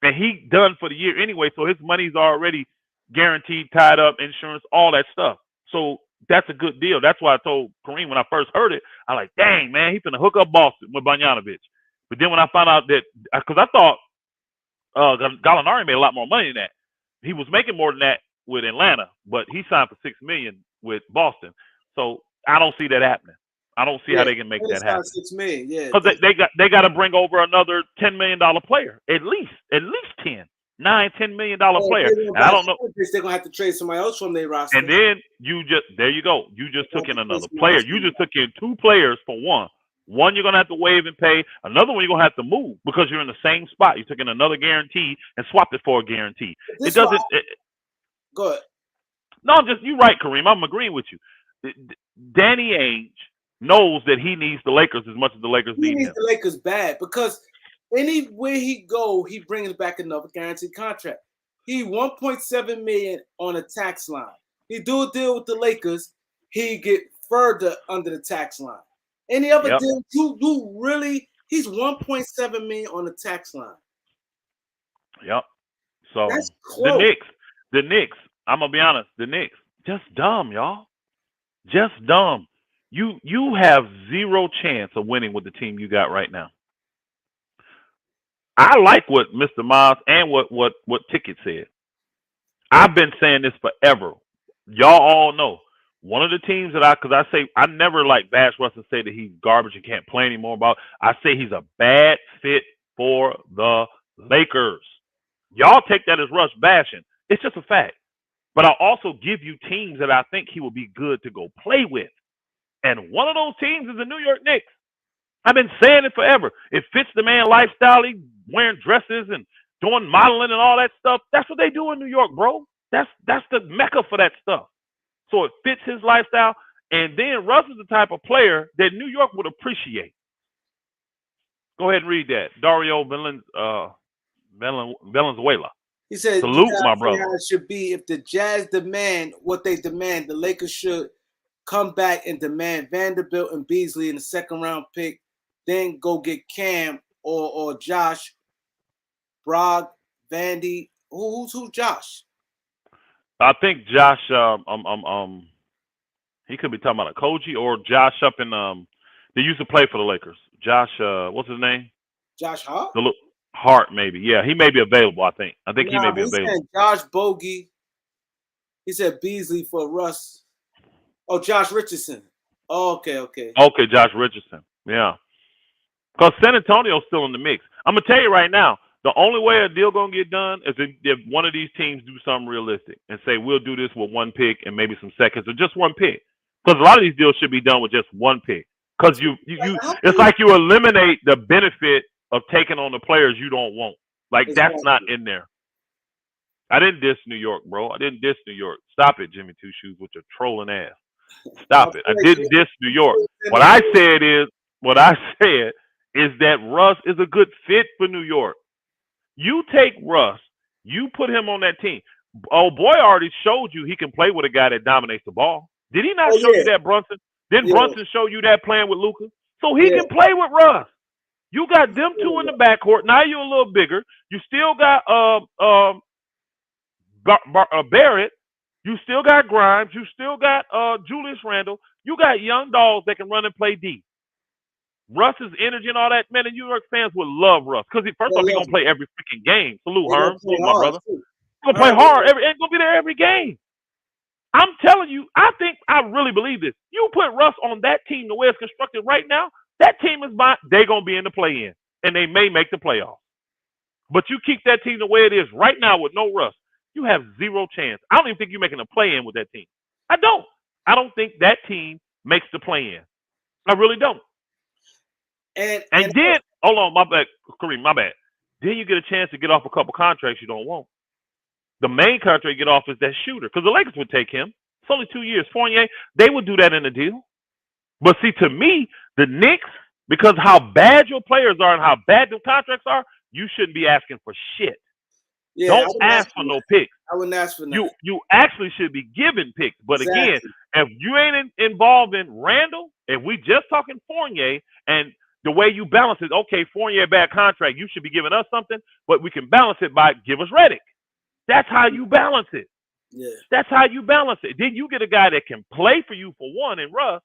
Speaker 2: And he done for the year anyway, so his money's already guaranteed, tied up, insurance, all that stuff. So that's a good deal. That's why I told Kareem when I first heard it, I like, dang, man, he's finna hook up Boston with Bogdanovic. But then when I found out that, because I thought Gallinari made a lot more money than that. He was making more than that with Atlanta, but he signed for $6 million with Boston. So I don't see that happening. I don't see how they can make that happen.
Speaker 1: 6 million, yeah.
Speaker 2: Because they got to bring over another $10 million player, at least 10, $9-10 million player. And I don't know.
Speaker 1: They're gonna have to trade somebody else from their roster.
Speaker 2: And then there you go. You just took in another player. You just took in 2 players for one. One you're gonna have to waive and pay. Another one you're gonna have to move because you're in the same spot. You took in another guarantee and swapped it for a guarantee. It doesn't.
Speaker 1: Go ahead.
Speaker 2: No, you're right, Kareem. I'm agreeing with you. Danny Ainge knows that he needs the Lakers as much as the Lakers need him. He needs
Speaker 1: the Lakers bad because anywhere he go, he brings back another guaranteed contract. He $1.7 million on a tax line. He do a deal with the Lakers, he get further under the tax line. Any other deal, you really, he's $1.7 million on the tax line.
Speaker 2: Yep. So
Speaker 1: that's close.
Speaker 2: The Knicks, I'm gonna be honest, the Knicks, just dumb, y'all. Just dumb. You have zero chance of winning with the team you got right now. I like what Mr. Miles and what Ticket said. I've been saying this forever. Y'all all know. One of the teams that because I say I never like bash Russ and say that he's garbage and can't play anymore about. I say he's a bad fit for the Lakers. Y'all take that as Russ bashing. It's just a fact. But I'll also give you teams that I think he will be good to go play with. And one of those teams is the New York Knicks. I've been saying it forever. It fits the man lifestyle. He wearing dresses and doing modeling and all that stuff. That's what they do in New York, bro. That's the mecca for that stuff. So it fits his lifestyle. And then Russ is the type of player that New York would appreciate. Go ahead and read that. Dario Valenzuela.
Speaker 1: He said,
Speaker 2: salute my brother.
Speaker 1: It should be if the Jazz demand what they demand, the Lakers should come back and demand Vanderbilt and Beasley in the second round pick, then go get Cam or Josh, Brogg, Vandy. Who's Josh?
Speaker 2: I think Josh. He could be talking about a Koji or Josh up in They used to play for the Lakers. Josh. What's his name?
Speaker 1: Josh Hart.
Speaker 2: Hart, maybe. Yeah, he may be available. I think he may be available.
Speaker 1: Josh Bogey. He said Beasley for Russ. Oh, Josh Richardson. Oh, okay.
Speaker 2: Okay, Josh Richardson. Yeah. Because San Antonio's still in the mix. I'm going to tell you right now, the only way a deal going to get done is if one of these teams do something realistic and say, we'll do this with 1 pick and maybe some seconds or just 1 pick. Because a lot of these deals should be done with just 1 pick. Because it's like you eliminate the benefit of taking on the players you don't want. Like, that's not in there. I didn't diss New York, bro. I didn't diss New York. Stop it, Jimmy Two Shoes, with your trolling ass. Stop it. I didn't diss New York. What I said is that Russ is a good fit for New York. You take Russ, you put him on that team. Oh, boy already showed you he can play with a guy that dominates the ball. Did he not show you that, Brunson? Didn't Brunson show you that playing with Luka? So he can play with Russ. You got them two in the backcourt. Now you're a little bigger. You still got Barrett. You still got Grimes. You still got Julius Randle. You got young dogs that can run and play D. Russ's energy and all that, man, the New York fans would love Russ. Because first off, he's going to play every freaking game. Salute, Herm. Salute, my brother. He's going to play hard. He's going to be there every game. I'm telling you, I really believe this. You put Russ on that team the way it's constructed right now, that team they're going to be in the play-in. And they may make the playoffs. But you keep that team the way it is right now with no Russ, you have zero chance. I don't even think you're making a play-in with that team. I don't. I don't think that team makes the play-in. I really don't. And then, hold on, my bad, Kareem, my bad. Then you get a chance to get off a couple contracts you don't want. The main contract you get off is that shooter, because the Lakers would take him. It's only 2 years. Fournier, they would do that in a deal. But see, to me, the Knicks, because how bad your players are and how bad the contracts are, you shouldn't be asking for shit. Yeah, don't ask for no picks.
Speaker 1: I wouldn't ask for nothing.
Speaker 2: You actually should be giving picks. But again, if you ain't involved in Randall, if we just talking Fournier, and the way you balance it, okay, Fournier bad contract, you should be giving us something, but we can balance it by give us Redick. That's how you balance it.
Speaker 1: Yeah.
Speaker 2: That's how you balance it. Then you get a guy that can play for you for one in Russ,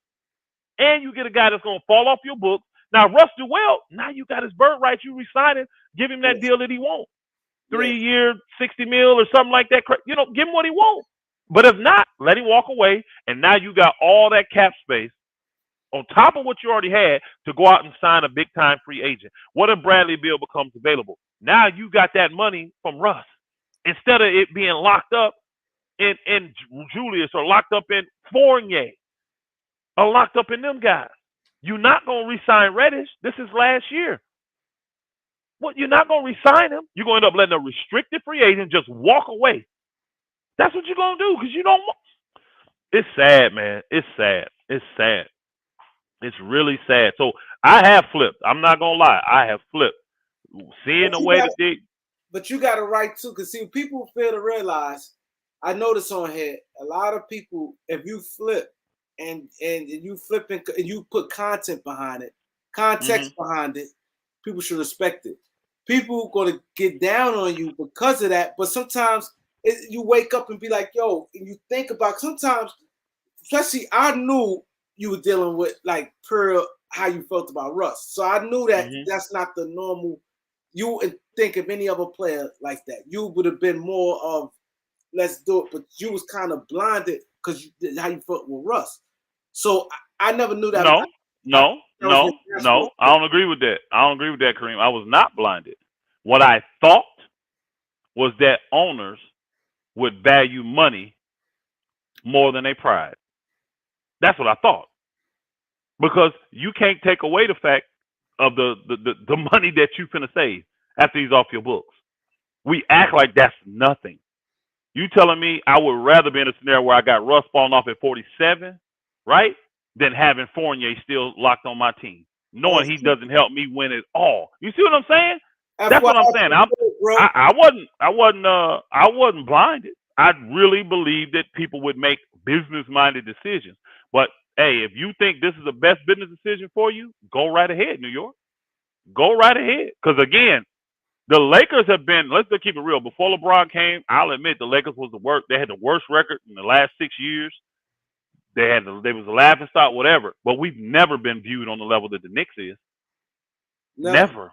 Speaker 2: and you get a guy that's going to fall off your book. Now, Russ do well. Now you got his bird rights. You resign him. Give him that deal that he wants. 3 year, 60 mil or something like that. You know, give him what he wants. But if not, let him walk away. And now you got all that cap space on top of what you already had to go out and sign a big time free agent. What if Bradley Beal becomes available? Now you got that money from Russ instead of it being locked up in Julius or locked up in Fournier or locked up in them guys. You're not going to re-sign Reddish. This is last year. What? You're not going to re-sign him. You're going to end up letting a restricted free agent just walk away. That's what you're going to do because you don't want. It's sad, man. It's sad. It's sad. It's really sad. So I have flipped. I'm not going to lie. I have flipped. Seeing the way that they.
Speaker 1: But you got it right too, because see, people fail to realize. I notice on here a lot of people. If you flip and you flip and you put content behind it, context behind it, people should respect it. People going to get down on you because of that. But sometimes you wake up and be like, yo, and you think about sometimes, especially I knew you were dealing with like per how you felt about Russ. So I knew that that's not the normal. You wouldn't think of any other player like that. You would have been more of let's do it, but you was kind of blinded because how you felt with Russ. So I never knew that.
Speaker 2: No. I don't agree with that. I don't agree with that, Kareem. I was not blinded. What I thought was that owners would value money more than their pride. That's what I thought. Because you can't take away the fact of the money that you finna save after he's off your books. We act like that's nothing. You telling me I would rather be in a scenario where I got Russ falling off at 47, right, than having Fournier still locked on my team, knowing he doesn't help me win at all. You see what I'm saying? That's what I'm saying. I wasn't blinded. I really believe that people would make business-minded decisions. But hey, if you think this is the best business decision for you, go right ahead, New York. Go right ahead. Because again, the Lakers have been, let's just keep it real. Before LeBron came, I'll admit the Lakers was the worst. They had the worst record in the last 6 years. They was a laughing stock, whatever. But we've never been viewed on the level that the Knicks is. Never.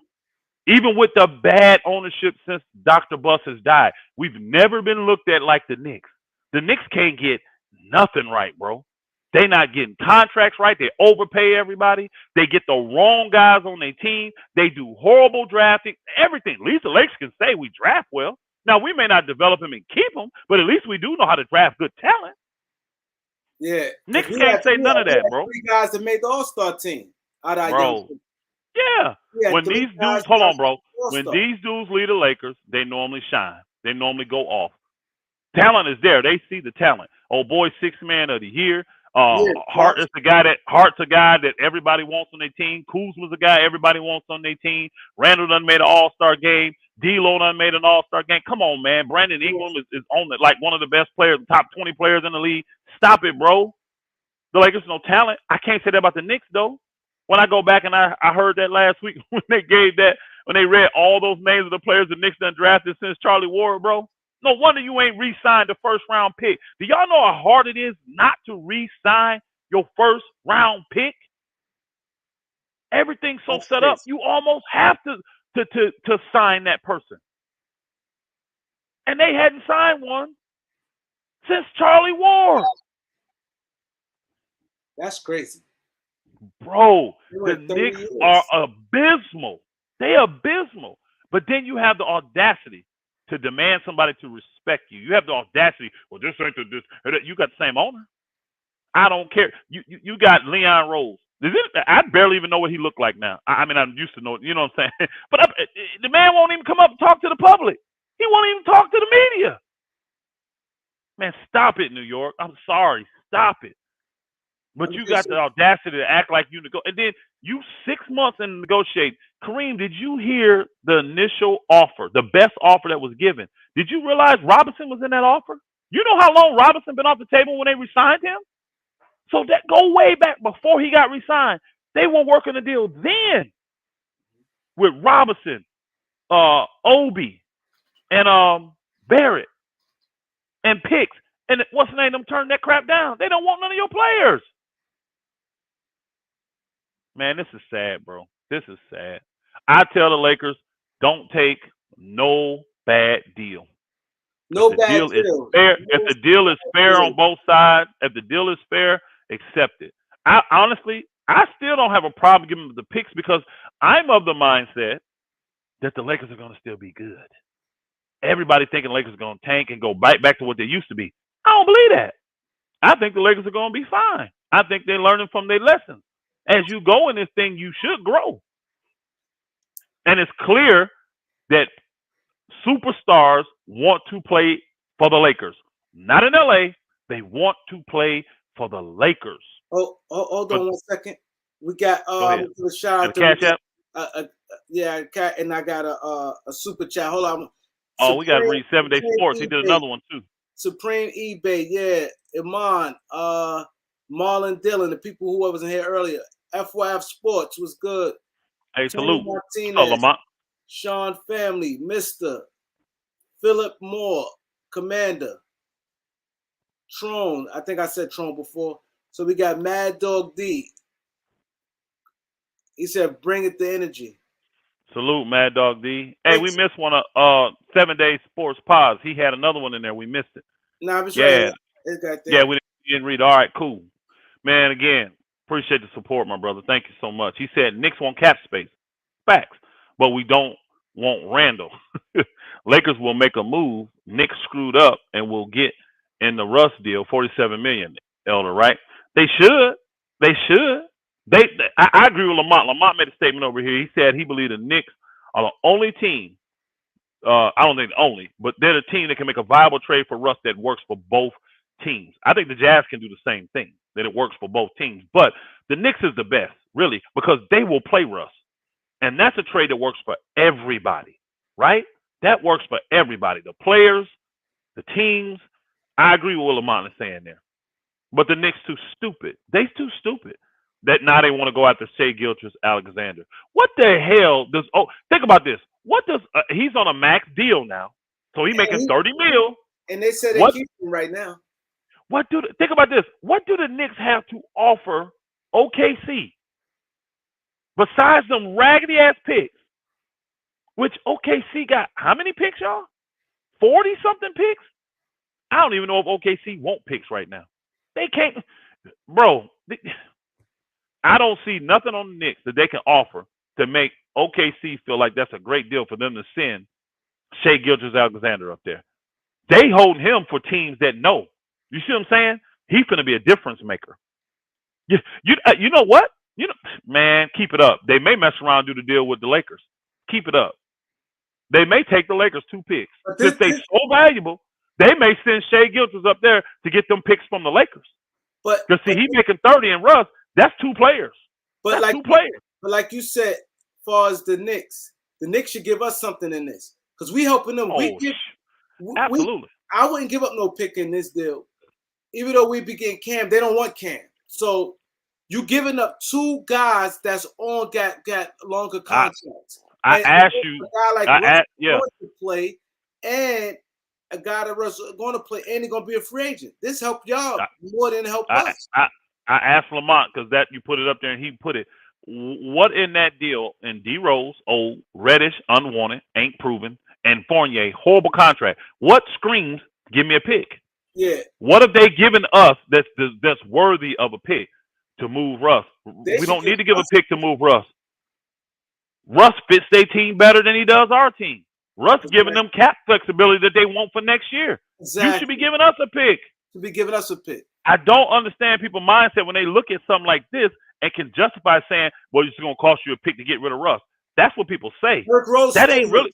Speaker 2: Even with the bad ownership since Dr. Buss has died, we've never been looked at like the Knicks. The Knicks can't get nothing right, bro. They not getting contracts right. They overpay everybody. They get the wrong guys on their team. They do horrible drafting. Everything. At least the Lakers can say we draft well. Now, we may not develop them and keep them, but at least we do know how to draft good talent.
Speaker 1: Yeah.
Speaker 2: Knicks can't say none of that, bro.
Speaker 1: 3 guys that made the All-Star team.
Speaker 2: Bro. Yeah. When these dudes, hold on, bro. When these dudes lead the Lakers, they normally shine. They normally go off. Talent is there. They see the talent. Oh, boy, 6th man of the year. Hart's a guy that everybody wants on their team. Kuzma's a guy everybody wants on their team. Randall done made an All-Star game. D'Lo done made an All-Star game. Come on, man. Brandon Ingram is on it, like one of the best players, top 20 players in the league. Stop it, bro. The Lakers no talent. I can't say that about the Knicks though. When I go back and I heard that last week when they read all those names of the players the Knicks done drafted since Charlie Ward, bro. No wonder you ain't re-signed the first-round pick. Do y'all know how hard it is not to re-sign your first-round pick? Everything's so set up, you almost have to sign that person. And they hadn't signed one since Charlie Ward.
Speaker 1: That's crazy.
Speaker 2: Bro, the Knicks are abysmal. They're abysmal. But then you have the audacity to demand somebody to respect you. You have the audacity. Well, this ain't this. You got the same owner. I don't care. You got Leon Rose. I barely even know what he looked like now. I mean, I'm used to know. You know what I'm saying? But the man won't even come up and talk to the public. He won't even talk to the media. Man, stop it, New York. I'm sorry. Stop it. But you got the audacity to act like you negotiate. And then you 6 months in negotiate. Kareem, did you hear the initial offer, the best offer that was given? Did you realize Robinson was in that offer? You know how long Robinson been off the table when they re-signed him? So that go way back before he got re-signed. They were working the deal then with Robinson, Obi, and Barrett, and Picks. And what's the name? Them turned that crap down. They don't want none of your players. Man, this is sad, bro. This is sad. I tell the Lakers, don't take no bad deal.
Speaker 1: No bad deal.
Speaker 2: If the deal is fair on both sides, if the deal is fair, accept it. I honestly, I still don't have a problem giving them the picks because I'm of the mindset that the Lakers are going to still be good. Everybody thinking Lakers are going to tank and go back to what they used to be. I don't believe that. I think the Lakers are going to be fine. I think they're learning from their lessons. As you go in this thing, you should grow. And it's clear that superstars want to play for the Lakers. Not in LA. They want to play for the Lakers.
Speaker 1: Oh, hold on 1 second. We got
Speaker 2: a
Speaker 1: shout out to
Speaker 2: Cash App.
Speaker 1: Yeah, and I got a super chat. Hold on.
Speaker 2: Oh, we got to read 7 Day Sports. He did another one too.
Speaker 1: Supreme eBay, yeah. Iman, Marlon Dillon, the people who wasn't here earlier. FYF Sports was good.
Speaker 2: Hey,
Speaker 1: Tony
Speaker 2: salute.
Speaker 1: Martinez,
Speaker 2: Lamont.
Speaker 1: Sean Family, Mr. Philip Moore, Commander. Tron, I think I said Tron before. So we got Mad Dog D. He said, "Bring it the energy."
Speaker 2: Salute, Mad Dog D. Hey, we missed one of 7 Day Sports Pods. He had another one in there. We missed it.
Speaker 1: Nah, it's
Speaker 2: yeah.
Speaker 1: Right. It's got that.
Speaker 2: Yeah, we didn't read. All right, cool. Man, again, appreciate the support, my brother. Thank you so much. He said Knicks want cap space. Facts. But we don't want Randall. Lakers will make a move. Knicks screwed up and will get in the Russ deal, $47 million, Elder, right? They should. They should. I agree with Lamont. Lamont made a statement over here. He said he believed the Knicks are the only team. I don't think the only, but they're the team that can make a viable trade for Russ that works for both teams. I think the Jazz can do the same thing, that it works for both teams. But the Knicks is the best, really, because they will play Russ. And that's a trade that works for everybody, right? That works for everybody. The players, the teams. I agree with what Lamont is saying there. But the Knicks too stupid. They too stupid. That now they want to go after Shai Gilgeous-Alexander. What the hell does? Oh, think about this. What does? He's on a max deal now, so he's making $30 million.
Speaker 1: And they said they keep him right now.
Speaker 2: Think about this? What do the Knicks have to offer OKC besides them raggedy ass picks? Which OKC got how many picks, y'all? 40 something picks. I don't even know if OKC want picks right now. They can't, bro. I don't see nothing on the Knicks that they can offer to make OKC feel like that's a great deal for them to send Shai Gilgeous-Alexander up there. They holding him for teams that know. You see what I'm saying? He's going to be a difference maker. You know what? Man, keep it up. They may mess around and do the deal with the Lakers. Keep it up. They may take the Lakers 2 picks. Since they're so valuable, they may send Shai Gilgeous up there to get them picks from the Lakers. Because he's making 30 and Russ. That's 2 players.
Speaker 1: But
Speaker 2: that's 2 players.
Speaker 1: But like you said, as far as the Knicks should give us something in this. Because we helping them.
Speaker 2: Absolutely.
Speaker 1: I wouldn't give up no pick in this deal. Even though we be getting Cam, they don't want Cam. So you giving up 2 guys that's on got longer contracts.
Speaker 2: I asked you.
Speaker 1: A guy like Russ going to play, and a guy that Russ going to play, and he's going to be a free agent. This help y'all more than help us.
Speaker 2: I asked Lamont because that you put it up there and he put it. What in that deal? And D Rose, old, Reddish, unwanted, ain't proven, and Fournier, horrible contract. What screams? Give me a pick.
Speaker 1: Yeah.
Speaker 2: What have they given us that's worthy of a pick to move Russ? We don't need to give a pick to move Russ. Russ fits their team better than he does our team. Russ giving them cap flexibility that they want for next year. Exactly. You should be giving us a pick.
Speaker 1: To be giving us a pick.
Speaker 2: I don't understand people's mindset when they look at something like this and can justify saying, well, it's going to cost you a pick to get rid of Russ. That's what people say. That ain't really.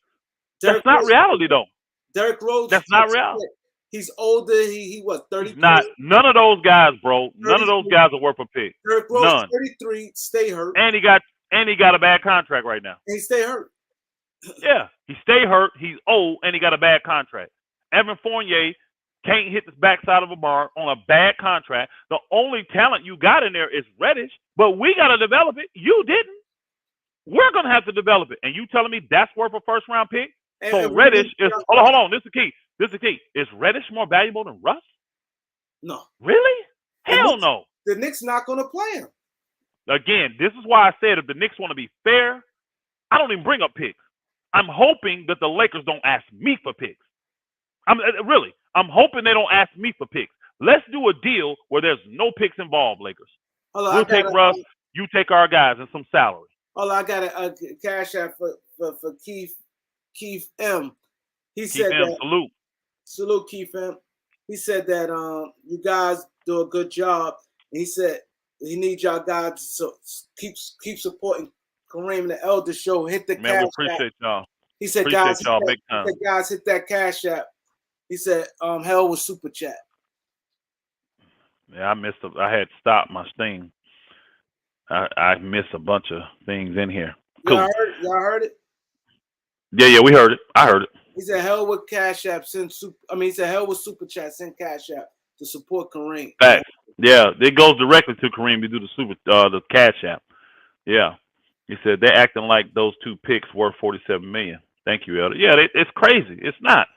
Speaker 2: That's not reality, though.
Speaker 1: Derrick Rose.
Speaker 2: That's not reality.
Speaker 1: He's older. He was 33.
Speaker 2: None of those guys, bro. 33. None of those guys are worth a pick.
Speaker 1: Derrick Rose, none. 33, stay hurt.
Speaker 2: And he got a bad contract right now.
Speaker 1: And he stay hurt.
Speaker 2: Yeah, he stay hurt. He's old, and he got a bad contract. Evan Fournier can't hit the backside of a bar on a bad contract. The only talent you got in there is Reddish, but we got to develop it. You didn't. We're going to have to develop it. And you telling me that's worth a first-round pick? So Reddish is – hold on. This is the key. Is Reddish more valuable than Russ?
Speaker 1: No.
Speaker 2: Really? Hell no.
Speaker 1: The Knicks not going to play him.
Speaker 2: Again, this is why I said if the Knicks want to be fair, I don't even bring up picks. I'm hoping that the Lakers don't ask me for picks. I'm hoping they don't ask me for picks. Let's do a deal where there's no picks involved, Lakers. We'll take Russ. You take our guys and some salary.
Speaker 1: Oh, I got a cash app for Keith M. He
Speaker 2: Keep
Speaker 1: said
Speaker 2: him
Speaker 1: that. Salute Keith M. He said that you guys do a good job. And he said he needs y'all guys to keep supporting Kareem the Elder Show. Hit the
Speaker 2: Man, we
Speaker 1: cash app.
Speaker 2: appreciate y'all.
Speaker 1: He said,
Speaker 2: Appreciate
Speaker 1: guys,
Speaker 2: y'all big time.
Speaker 1: he said, guys, hit that cash app. He said, hell with super chat.
Speaker 2: Yeah, I had stopped my stream. I missed a bunch of things in here. Cool.
Speaker 1: Y'all heard it?
Speaker 2: Yeah, we heard it. I heard it.
Speaker 1: He said, hell with cash app. He said, hell with super chat. Send cash app to support Kareem.
Speaker 2: Facts. Yeah, it goes directly to Kareem to do the cash app. Yeah. He said they're acting like those 2 picks worth $47 million. Thank you, Elder. Yeah, it's crazy. It's not.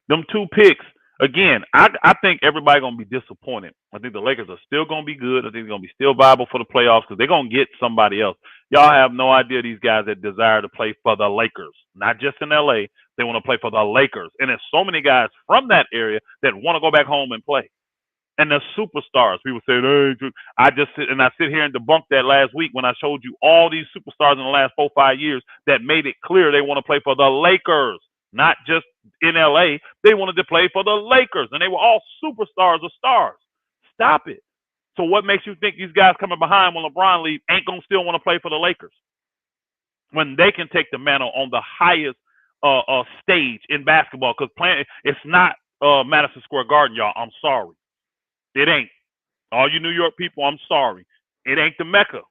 Speaker 2: Them 2 picks, again, I think everybody gonna be disappointed. I think the Lakers are still gonna be good. I think they're gonna be still viable for the playoffs because they're gonna get somebody else. Y'all have no idea these guys that desire to play for the Lakers, not just in LA. They want to play for the Lakers. And there's so many guys from that area that want to go back home and play. And they're superstars. People say, hey, I sit here and debunk that last week when I showed you all these superstars in the last 4 or 5 years that made it clear they want to play for the Lakers, not just in LA. They wanted to play for the Lakers, and they were all superstars or stars. Stop it. So what makes you think these guys coming behind when LeBron leaves ain't gonna still want to play for the Lakers when they can take the mantle on the highest stage in basketball? Because playing, it's not Madison Square Garden, y'all. I'm sorry. It ain't. All you New York people, I'm sorry. It ain't the Mecca.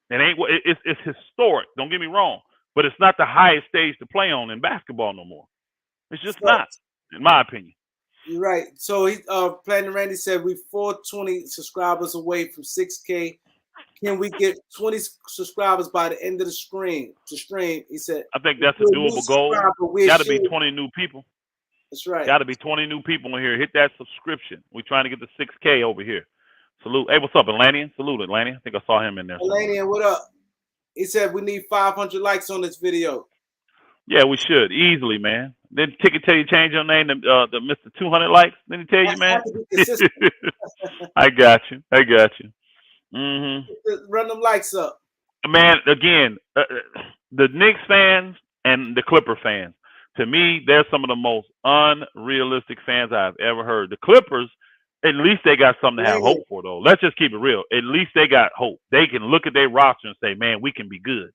Speaker 2: It ain't. It's historic. Don't get me wrong, but it's not the highest stage to play on in basketball no more. It's just not, in my opinion.
Speaker 1: You're right. So he Platinum Randy said we 420 subscribers away from 6K. Can we get 20 subscribers by the end of the stream? He said.
Speaker 2: I think that's a doable goal. Got to be 20 new people.
Speaker 1: That's right.
Speaker 2: Got to be 20 new people in here. Hit that subscription. We're trying to get to 6K over here. Salute. Hey, what's up, Atlantean? Salute, Atlantean. I think I saw him in there.
Speaker 1: Atlantean, what up? He said we need 500 likes on this video.
Speaker 2: Yeah, we should. Easily, man. Didn't Ticket tell you change your name to Mr. 200 likes? Didn't he tell you, man? I got you. Mm-hmm.
Speaker 1: Run them likes up.
Speaker 2: Man, again, the Knicks fans and the Clipper fans, to me, they're some of the most unrealistic fans I've ever heard. The Clippers, at least they got something to have hope for, though. Let's just keep it real. At least they got hope. They can look at their roster and say, man, we can be good.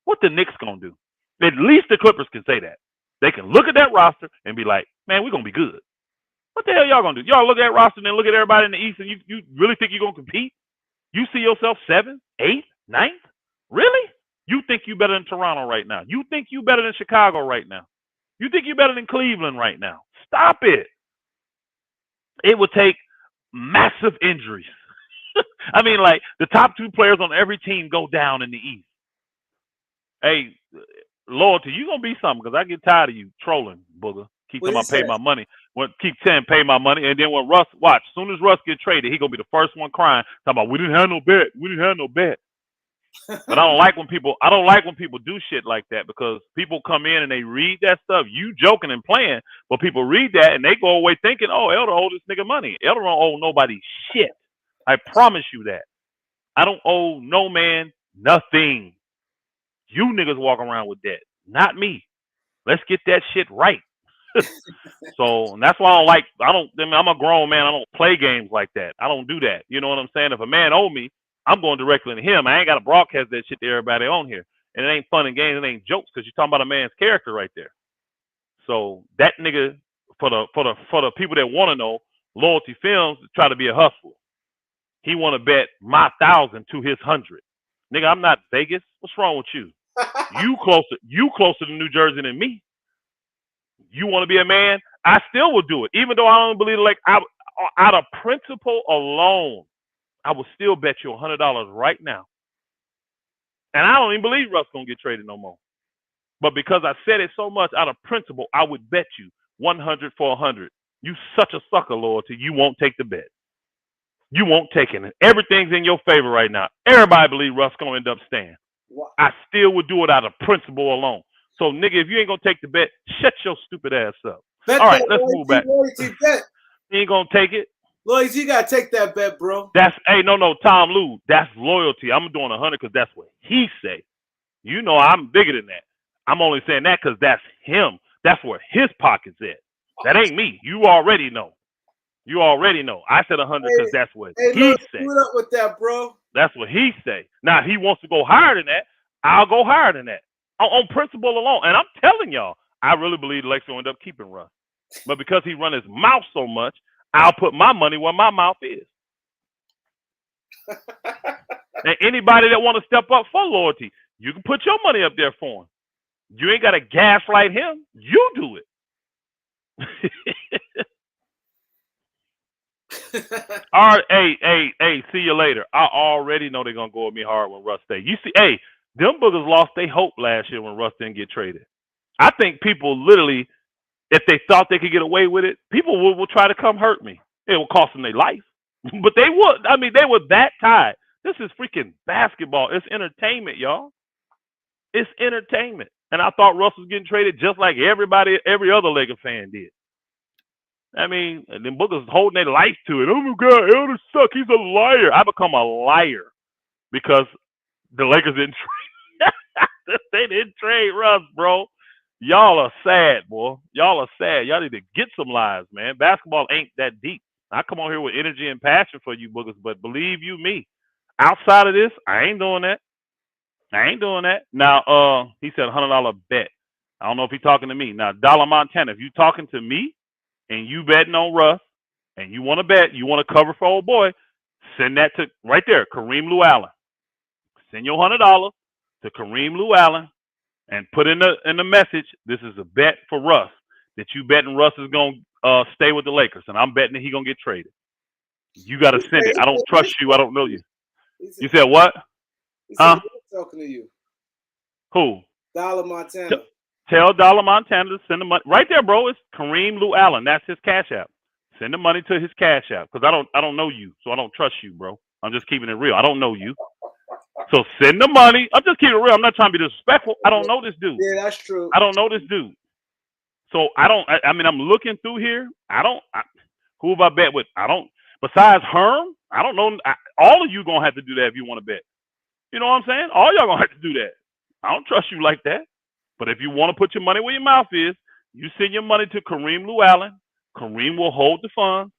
Speaker 2: What the Knicks going to do? At least the Clippers can say that. They can look at that roster and be like, man, we're going to be good. What the hell y'all going to do? Y'all look at that roster and then look at everybody in the East and you really think you're going to compete? You see yourself 7th, 8th, 9th? Really? You think you better than Toronto right now. You think you better than Chicago right now. You think you better than Cleveland right now. Stop it. It would take massive injuries. I mean, like, the top 2 players on every team go down in the East. Hey, loyalty, you going to be something because I get tired of you trolling, booger. Keep talking about pay my money. Keep saying pay my money. And then when Russ, watch, as soon as Russ get traded, he going to be the first one crying, talking about we didn't have no bet. We didn't have no bet. But I don't like when people do shit like that because people come in and they read that stuff. You joking and playing, but people read that and they go away thinking, oh, Elder owe this nigga money. Elder don't owe nobody shit. I promise you that. I don't owe no man nothing. You niggas walk around with debt, not me. Let's get that shit right. So and that's why I'm a grown man. I don't play games like that. I don't do that. You know what I'm saying? If a man owe me, I'm going directly to him. I ain't got to broadcast that shit to everybody on here. And it ain't fun and games. It ain't jokes because you're talking about a man's character right there. So that nigga, for the people that want to know, Loyalty Films try to be a hustler. He want to bet my 1,000 to his 100. Nigga, I'm not Vegas. What's wrong with you? You closer to New Jersey than me. You want to be a man? I still would do it, even though I don't believe it. Like out of principle alone, I would still bet you $100 right now. And I don't even believe Russ gonna get traded no more. But because I said it so much out of principle, I would bet you 100 for 100. You such a sucker, Loyalty. You won't take the bet. You won't take it. Everything's in your favor right now. Everybody believe Russ gonna end up staying. Wow. I still would do it out of principle alone. So, nigga, if you ain't gonna take the bet, shut your stupid ass up. All right, let's move back. You ain't gonna take it.
Speaker 1: Lloyd, you gotta take that bet, bro.
Speaker 2: That's no, Tom Lou. That's loyalty. I'm doing 100 because that's what he say. You know, I'm bigger than that. I'm only saying that because that's him. That's where his pocket's at. That ain't me. You already know. You already know. I said 100 because that's what he
Speaker 1: Lloyd,
Speaker 2: say.
Speaker 1: put up with that, bro.
Speaker 2: That's what he say. Now, if he wants to go higher than that, I'll go higher than that on principle alone. And I'm telling y'all, I really believe the Lakers will end up keeping Russ. But because he run his mouth so much, I'll put my money where my mouth is. And anybody that want to step up for loyalty, you can put your money up there for him. You ain't got to gaslight him. You do it. All right, hey, see you later. I already know they're going to go with me hard when Russ stay. You see, hey, them boogers lost their hope last year when Russ didn't get traded. I think people literally, if they thought they could get away with it, people will try to come hurt me. It will cost them their life. But they would. I mean, they were that tied. This is freaking basketball. It's entertainment, y'all. It's entertainment. And I thought Russ was getting traded just like every other Laker fan did. I mean, and them boogers holding their life to it. Oh my God, Elder suck. He's a liar. I become a liar because the Lakers didn't trade. They didn't trade Russ, bro. Y'all are sad, boy. Y'all are sad. Y'all need to get some lives, man. Basketball ain't that deep. I come on here with energy and passion for you boogers, but believe you me, outside of this, I ain't doing that. I ain't doing that. Now, he said $100 bet. I don't know if he's talking to me. Now, Dollar Montana, if you talking to me and you betting on Russ and you want to bet, you want to cover for old boy, send that to right there, KAREEMLOUALLEN. Send your $100 to KAREEMLOUALLEN and put in the message, this is a bet for Russ, that you betting Russ is going to stay with the Lakers, and I'm betting that he's going to get traded. You got to send it. I don't trust you. I don't know you. You said what?
Speaker 1: Huh? Talking to you.
Speaker 2: Who?
Speaker 1: Dollar Montana.
Speaker 2: Tell Dollar Montana to send the money. Right there, bro. It's KAREEMLOUALLEN. That's his cash app. Send the money to his cash app because I don't know you, so I don't trust you, bro. I'm just keeping it real. I don't know you. So send the money. I'm just keeping it real. I'm not trying to be disrespectful. I don't know this dude.
Speaker 1: Yeah, that's true.
Speaker 2: I don't know this dude. So I mean, I'm looking through here. Who have I bet with? Besides Herm, I don't know. All of you going to have to do that if you want to bet. You know what I'm saying? All y'all going to have to do that. I don't trust you like that. But if you want to put your money where your mouth is, you send your money to KAREEMLOUALLEN. Kareem will hold the funds.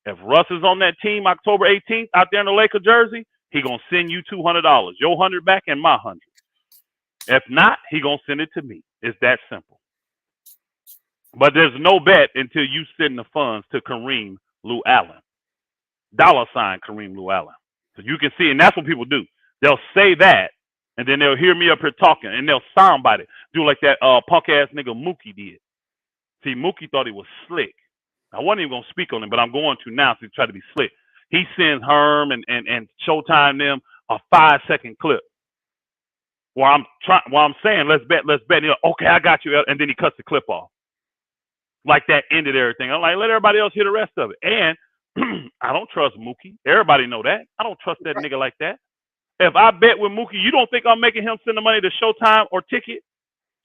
Speaker 2: If Russ is on that team October 18th out there in the Laker jersey, he going to send you $200. Your 100 back and my 100. If not, he going to send it to me. It's that simple. But there's no bet until you send the funds to KAREEMLOUALLEN. $ KAREEMLOUALLEN. So you can see, and that's what people do. They'll say that, and then they'll hear me up here talking, and they'll soundbite it. Do like that punk ass nigga Mookie did. See, Mookie thought he was slick. I wasn't even gonna speak on him, but I'm going to now to try to be slick. He sends Herm and Showtime them a 5-second clip while I'm saying let's bet. And he's like, okay, I got you, and then he cuts the clip off. Like that ended everything. I'm like, let everybody else hear the rest of it. And I don't trust Mookie. Everybody know that. I don't trust that nigga like that. If I bet with Mookie, you don't think I'm making him send the money to Showtime or Ticket?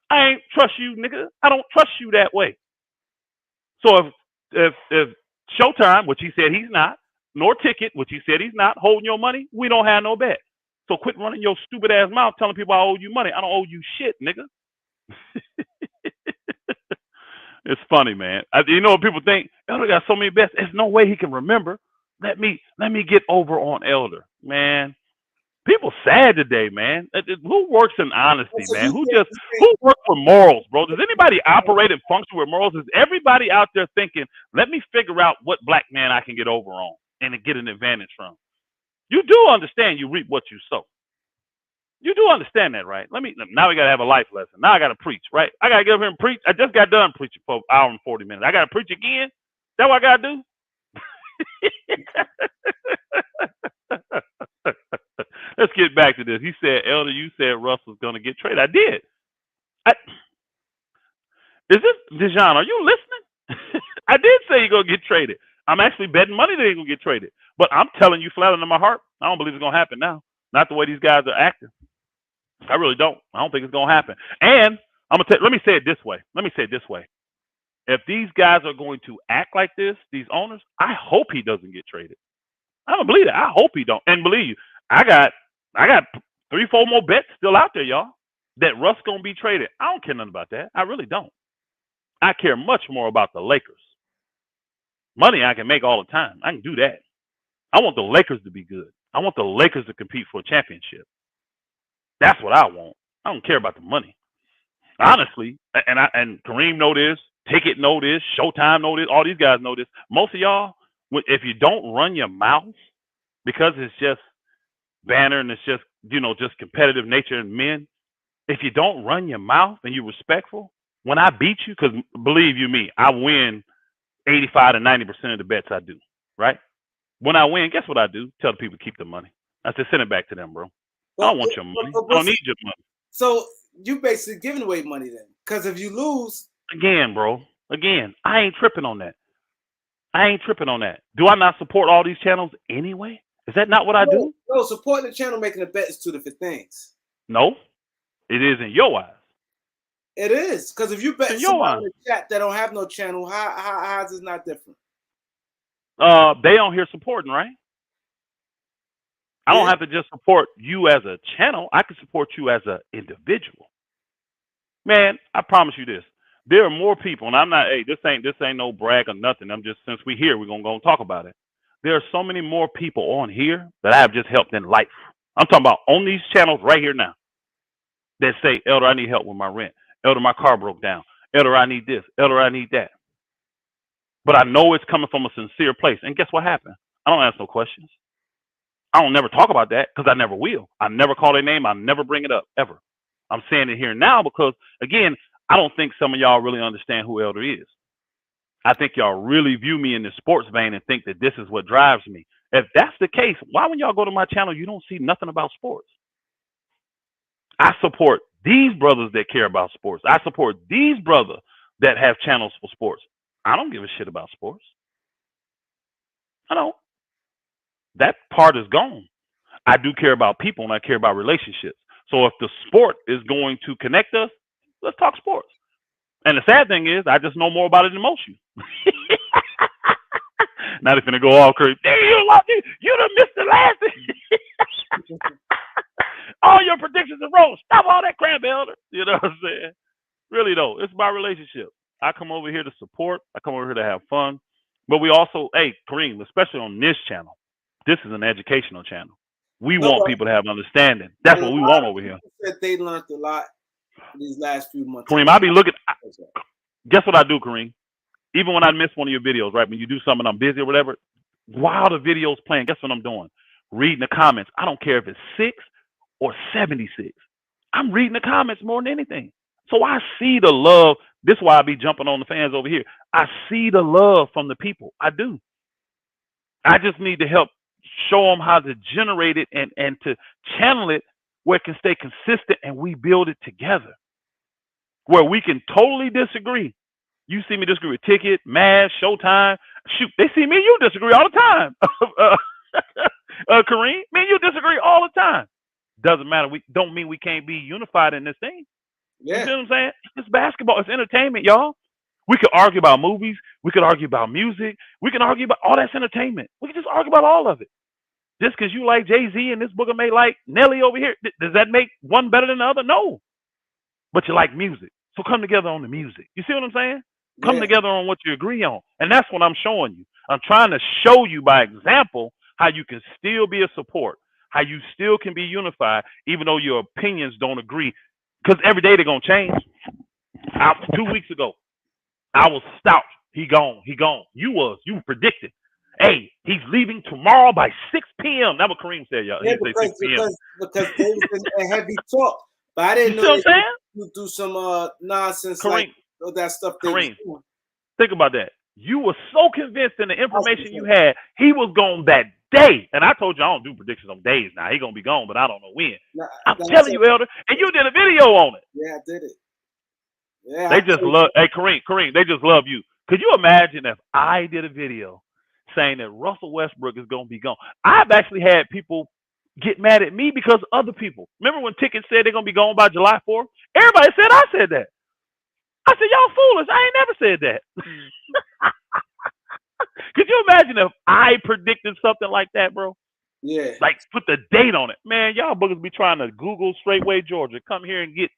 Speaker 2: I ain't trust you, nigga. I don't trust you that way. So if Showtime, which he said he's not, nor Ticket, which he said he's not, holding your money, we don't have no bet. So quit running your stupid ass mouth telling people I owe you money. I don't owe you shit, nigga. It's funny, man. You know what people think? Elder got so many bets. There's no way he can remember. Let me get over on Elder, man. People sad today, man. Who works in honesty, man? Who works for morals, bro? Does anybody operate and function with morals? Is everybody out there thinking, let me figure out what black man I can get over on and to get an advantage from? You do understand you reap what you sow. You do understand that, right? Now we got to have a life lesson. Now I got to preach, right? I got to get up here and preach. I just got done preaching for an hour and 40 minutes. I got to preach again? That what I got to do? Let's get back to this. He said, Elder, you said Russ was going to get traded. I did. Is this, Dijon, are you listening? I did say you're going to get traded. I'm actually betting money that he's going to get traded. But I'm telling you flat under my heart, I don't believe it's going to happen now. Not the way these guys are acting. I really don't. I don't think it's going to happen. And let me say it this way. If these guys are going to act like this, these owners, I hope he doesn't get traded. I don't believe that. I hope he don't. And believe you, I got 3-4 more bets still out there, y'all. That Russ gonna be traded. I don't care nothing about that. I really don't. I care much more about the Lakers. Money I can make all the time. I can do that. I want the Lakers to be good. I want the Lakers to compete for a championship. That's what I want. I don't care about the money. Honestly, and Kareem know this, Ticket know this, Showtime know this, all these guys know this. Most of y'all, if you don't run your mouth, because it's just banter and it's just, just competitive nature in men, if you don't run your mouth and you're respectful, when I beat you, because believe you me, I win 85 to 90% of the bets I do, right? When I win, guess what I do? Tell the people to keep the money. I said, send it back to them, bro. I don't want your money. I don't need your money.
Speaker 1: So you basically giving away money then. Because if you lose.
Speaker 2: Again, bro. Again, I ain't tripping on that. I ain't tripping on that. Do I not support all these channels anyway? Is that not what I do?
Speaker 1: No, supporting the channel, making a bet is two different things.
Speaker 2: No, it is in your eyes.
Speaker 1: It is. Because if you bet somebody in the chat that don't have no channel, how is this not different?
Speaker 2: They on here supporting, right? I don't have to just support you as a channel. I can support you as an individual. Man, I promise you this. There are more people, and I'm not, hey, this ain't no brag or nothing. I'm just, since we're here, we're going to go and talk about it. There are so many more people on here that I have just helped in life. I'm talking about on these channels right here now that say, Elder, I need help with my rent. Elder, my car broke down. Elder, I need this. Elder, I need that. But I know it's coming from a sincere place. And guess what happened? I don't ask no questions. I don't never talk about that because I never will. I never call their name. I never bring it up, ever. I'm saying it here now because, again, I don't think some of y'all really understand who Elder is. I think y'all really view me in the sports vein and think that this is what drives me. If that's the case, why when y'all go to my channel, you don't see nothing about sports? I support these brothers that care about sports. I support these brothers that have channels for sports. I don't give a shit about sports. I don't. That part is gone. I do care about people and I care about relationships. So if the sport is going to connect us, let's talk sports. And the sad thing is, I just know more about it than most of you. Now they're gonna go all crazy. You done missed the last thing. All your predictions are wrong. Stop all that crap, Elder. You know what I'm saying? Really though, it's my relationship. I come over here to support. I come over here to have fun. But we also, hey, Kareem, especially on this channel, this is an educational channel. We want people to have understanding. That's what we want over here.
Speaker 1: Said they learned a lot these last few months.
Speaker 2: Kareem, I be looking. Guess what I do, Kareem? Even when I miss one of your videos, right? When you do something, I'm busy or whatever. While the video's playing, guess what I'm doing? Reading the comments. I don't care if it's 6 or 76. I'm reading the comments more than anything. So I see the love. This is why I be jumping on the fans over here. I see the love from the people. I do. I just need to help show them how to generate it and to channel it where it can stay consistent and we build it together. Where we can totally disagree. You see me disagree with Ticket, Mad, Showtime. Shoot, they see me and you disagree all the time. Kareem, me and you disagree all the time. Doesn't matter. We don't mean we can't be unified in this thing. Yeah. You see what I'm saying? It's basketball. It's entertainment, y'all. We could argue about movies. We could argue about music. We can argue about all that's entertainment. We can just argue about all of it. Just because you like Jay-Z and this booger may like Nelly over here, does that make one better than the other? No. But you like music. So come together on the music. You see what I'm saying? Come together on what you agree on. And that's what I'm showing you. I'm trying to show you by example how you can still be a support, how you still can be unified, even though your opinions don't agree. Because every day they're going to change. 2 weeks ago, I was stout. He gone. He gone. You predicted. Hey, he's leaving tomorrow by 6 p.m. That's what Kareem said, y'all.
Speaker 1: Yeah, because they was in a heavy talk. But I didn't know you do some nonsense like that stuff.
Speaker 2: Kareem, think about that. You were so convinced in the information you had, he was gone that day. And I told you I don't do predictions on days now. He's going to be gone, but I don't know when. I'm telling you, Elder. And you did a video on it.
Speaker 1: Yeah, I did it. Yeah.
Speaker 2: They just love, hey, Kareem, they just love you. Could you imagine if I did a video saying that Russell Westbrook is going to be gone? I've actually had people get mad at me because other people. Remember when Tickets said they're going to be gone by July 4th? Everybody said I said that. I said, y'all foolish. I ain't never said that. Could you imagine if I predicted something like that, bro?
Speaker 1: Yeah.
Speaker 2: Like, put the date on it. Man, y'all boogers be trying to Google Straightway Georgia. Come here and get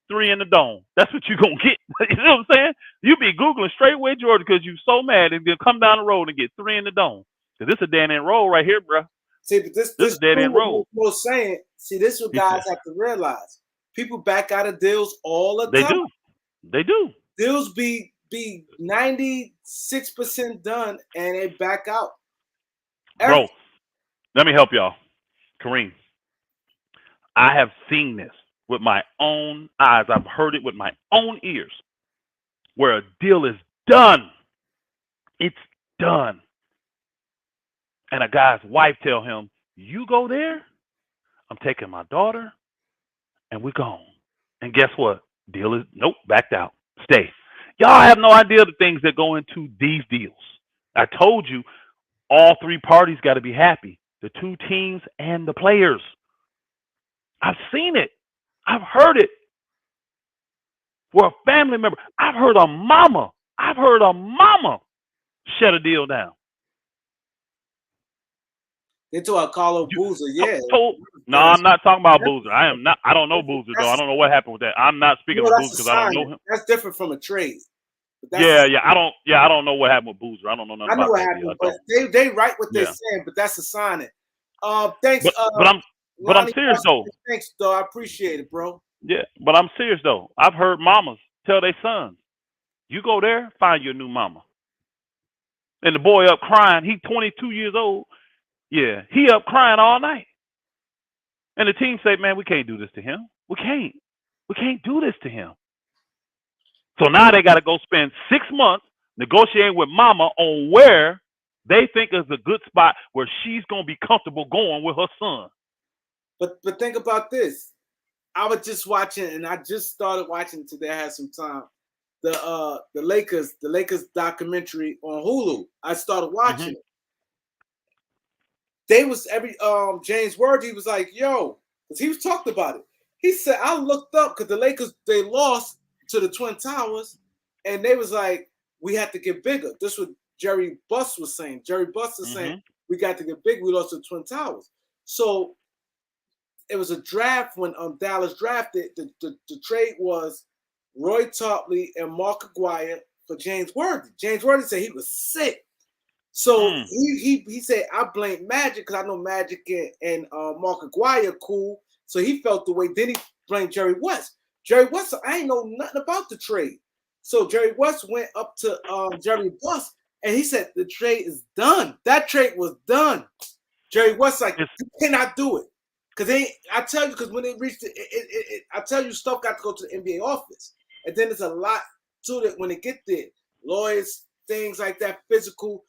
Speaker 2: 3 in the dome. That's what you going to get. You know what I'm saying? You be Googling Straightway Georgia because you so mad and then come down the road and get 3 in the dome. Because this is a dead end roll right here, bro.
Speaker 1: See, but this
Speaker 2: is dead end roll.
Speaker 1: What saying. See, this is what guys have to realize. People back out of deals all the time.
Speaker 2: They do.
Speaker 1: Deals be 96% done and they back out.
Speaker 2: Bro, let me help y'all. Kareem, I have seen this with my own eyes. I've heard it with my own ears where a deal is done. It's done. And a guy's wife tell him, you go there, I'm taking my daughter, and we're gone. And guess what? Deal is, nope, backed out. Stay. Y'all have no idea the things that go into these deals. I told you, all 3 parties got to be happy. The 2 teams and the players. I've seen it. I've heard it. For a family member. I've heard a mama shut a deal down.
Speaker 1: They talk Carlo Boozer, yeah.
Speaker 2: No, I'm not talking about Boozer. I don't know Boozer, though. I don't know what happened with that. I'm not speaking of Boozer because I don't know him.
Speaker 1: That's different from a trade.
Speaker 2: Yeah. I don't know what happened with Boozer. I don't know nothing about that. I know what happened,
Speaker 1: but they write what they're saying, but that's a signing. Thanks.
Speaker 2: But I'm serious though.
Speaker 1: Thanks, though. I appreciate it, bro.
Speaker 2: Yeah, but I'm serious though. I've heard mamas tell their sons, "You go there, find your new mama." And the boy up crying. He's 22 years old. Yeah, he up crying all night. And the team say, "Man, we can't do this to him. We can't do this to him." So now they got to go spend 6 months negotiating with mama on where they think is a good spot where she's gonna be comfortable going with her son.
Speaker 1: But think about this. I was just watching, and I just started watching today. I had some time. The Lakers documentary on Hulu. I started watching it. They was James Worthy was like, yo, because he was talked about it. He said, I looked up because the Lakers, they lost to the Twin Towers, and they was like, we had to get bigger. This is what Jerry Buss was saying. Jerry Buss was saying, we got to get big. We lost to the Twin Towers. So it was a draft when Dallas drafted. The trade was Roy Tarpley and Mark Aguirre for James Worthy. James Worthy said he was sick. So he said, I blame Magic because I know Magic and Mark Aguirre are cool. So he felt the way. Then he blamed Jerry West. Jerry West, I ain't know nothing about the trade. So Jerry West went up to Jerry Buss and he said the trade is done. That trade was done. Jerry West like, you cannot do it. Because I tell you, because when it reached I tell you, stuff got to go to the NBA office. And then there's a lot to it when it get there. Lawyers, things like that, physical.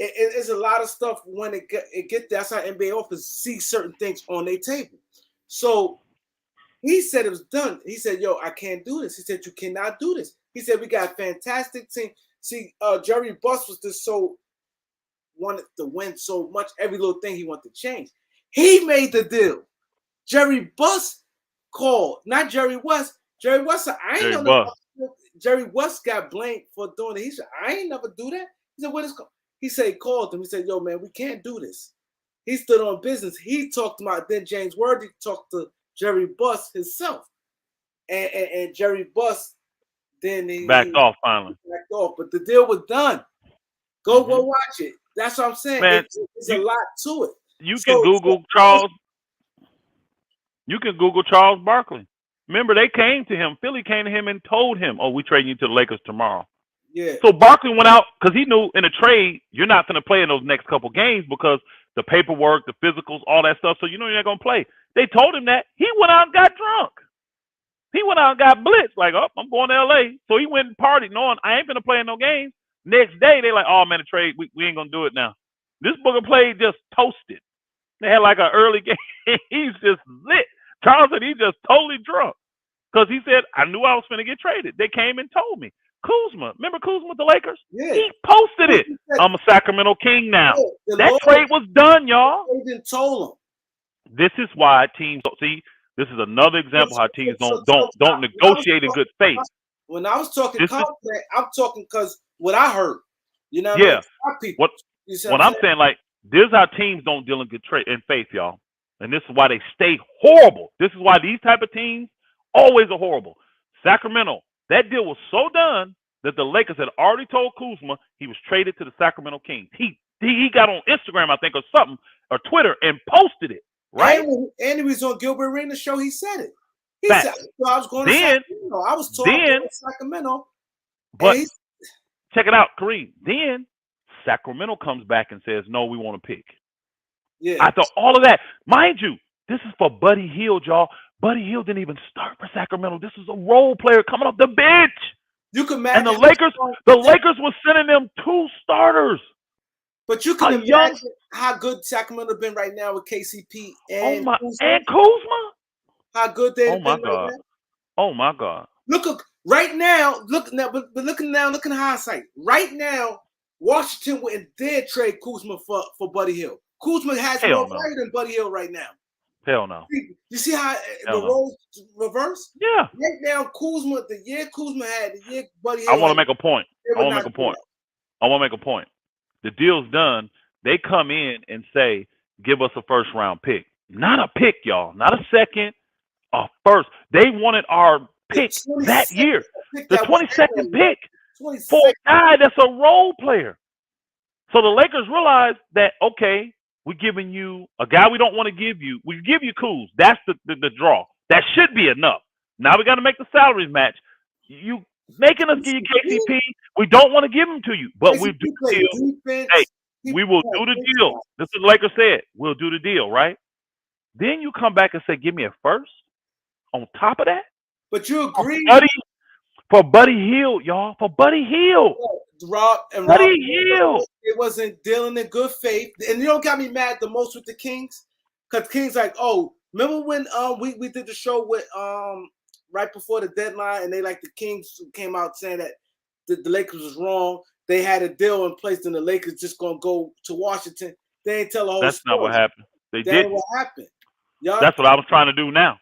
Speaker 1: It's a lot of stuff when it get there. That's how NBA office see certain things on their table. So he said it was done. He said, yo, I can't do this. He said, you cannot do this. He said, we got a fantastic team. See, Jerry Buss was just wanted to win so much. Every little thing he wanted to change. He made the deal. Jerry Buss called, not Jerry West. Jerry West said, I ain't never. Jerry West got blamed for doing it. He said, I ain't never do that. He said, what is called? He said, he called him. He said, yo, man, we can't do this. He stood on business. He talked about, then James Worthy talked to Jerry Buss himself. And Jerry Buss, then he
Speaker 2: backed off finally.
Speaker 1: Backed off, but the deal was done. Go watch it. That's what I'm saying.
Speaker 2: Man,
Speaker 1: it's a lot to it.
Speaker 2: You can Google Charles. You can Google Charles Barkley. Remember, they came to him. Philly came to him and told him, "Oh, we trading you to the Lakers tomorrow."
Speaker 1: Yeah.
Speaker 2: So Barkley went out because he knew in a trade you're not going to play in those next couple games because the paperwork, the physicals, all that stuff. So you know you're not going to play. They told him that. He went out and got drunk. He went out and got blitzed. Like, oh, I'm going to L.A. So he went and partied, knowing I ain't going to play in no games. Next day, they like, oh man, the trade, we ain't going to do it now. This booger played just toasted. They had like an early game. He's just lit. Charles said he's just totally drunk because he said, I knew I was going to get traded. They came and told me. Kuzma, remember Kuzma with the Lakers?
Speaker 1: Yeah.
Speaker 2: He posted it. I'm a Sacramento King now. Yeah, that trade was done, y'all.
Speaker 1: They even told him.
Speaker 2: This is why teams don't see. This is another example how teams don't negotiate in good faith.
Speaker 1: when I was talking
Speaker 2: This is,
Speaker 1: confident, I'm talking because what I heard. You know what I mean? People. You see
Speaker 2: what I'm saying, like, this is how teams don't deal in good in faith, y'all. And this is why they stay horrible. This is why these type of teams always are horrible. Sacramento, that deal was so done that the Lakers had already told Kuzma he was traded to the Sacramento Kings. He got on Instagram, I think, or something, or Twitter, and posted it, right?
Speaker 1: And he was on Gilbert Arenas' show. He said it. He said, I was going to Sacramento. I was told I was going to Sacramento.
Speaker 2: But check it out, Kareem. Then Sacramento comes back and says, no, we want to pick.
Speaker 1: Yeah.
Speaker 2: After all of that, mind you, this is for Buddy Hield, y'all. Buddy Hield didn't even start for Sacramento. This is a role player coming off the bench.
Speaker 1: You can imagine.
Speaker 2: And the Lakers were sending them 2 starters.
Speaker 1: But you can imagine how good Sacramento have been right now with KCP and
Speaker 2: Kuzma.
Speaker 1: How good they've been right now.
Speaker 2: Oh my God.
Speaker 1: Look right now, look in hindsight. Right now, Washington went and did trade Kuzma for Buddy Hield. Kuzma has more value than Buddy Hield right now.
Speaker 2: Hell no.
Speaker 1: You see how the roles reverse?
Speaker 2: Yeah.
Speaker 1: Right now, Kuzma, the year Kuzma had, the year Buddy Hield.
Speaker 2: I want to make a point. The deal's done. They come in and say, give us a first-round pick. Not a pick, y'all. Not a second, a first. They wanted our pick that year. The 22nd pick for a guy that's a role player. So the Lakers realized that, okay, we're giving you a guy we don't want to give you. We give you Kuz. That's the draw. That should be enough. Now we got to make the salaries match. You making us give you KCP. We don't want to give him to you, but we'll do the deal. Hey, we will do the deal. This is what the Lakers said. We'll do the deal, right? Then you come back and say, give me a first on top of that.
Speaker 1: But you agree.
Speaker 2: For Buddy Hield, y'all. For Buddy Hield. Buddy Hield.
Speaker 1: It wasn't dealing in good faith. And you know got me mad the most with the Kings? Because Kings like, oh, remember when we did the show with right before the deadline and the Kings came out saying that the Lakers was wrong. They had a deal in place and the Lakers just gonna go to Washington. They ain't tell the whole
Speaker 2: That's
Speaker 1: story.
Speaker 2: Not what happened. They didn't.
Speaker 1: What happened. Y'all,
Speaker 2: that's what I was trying to do now.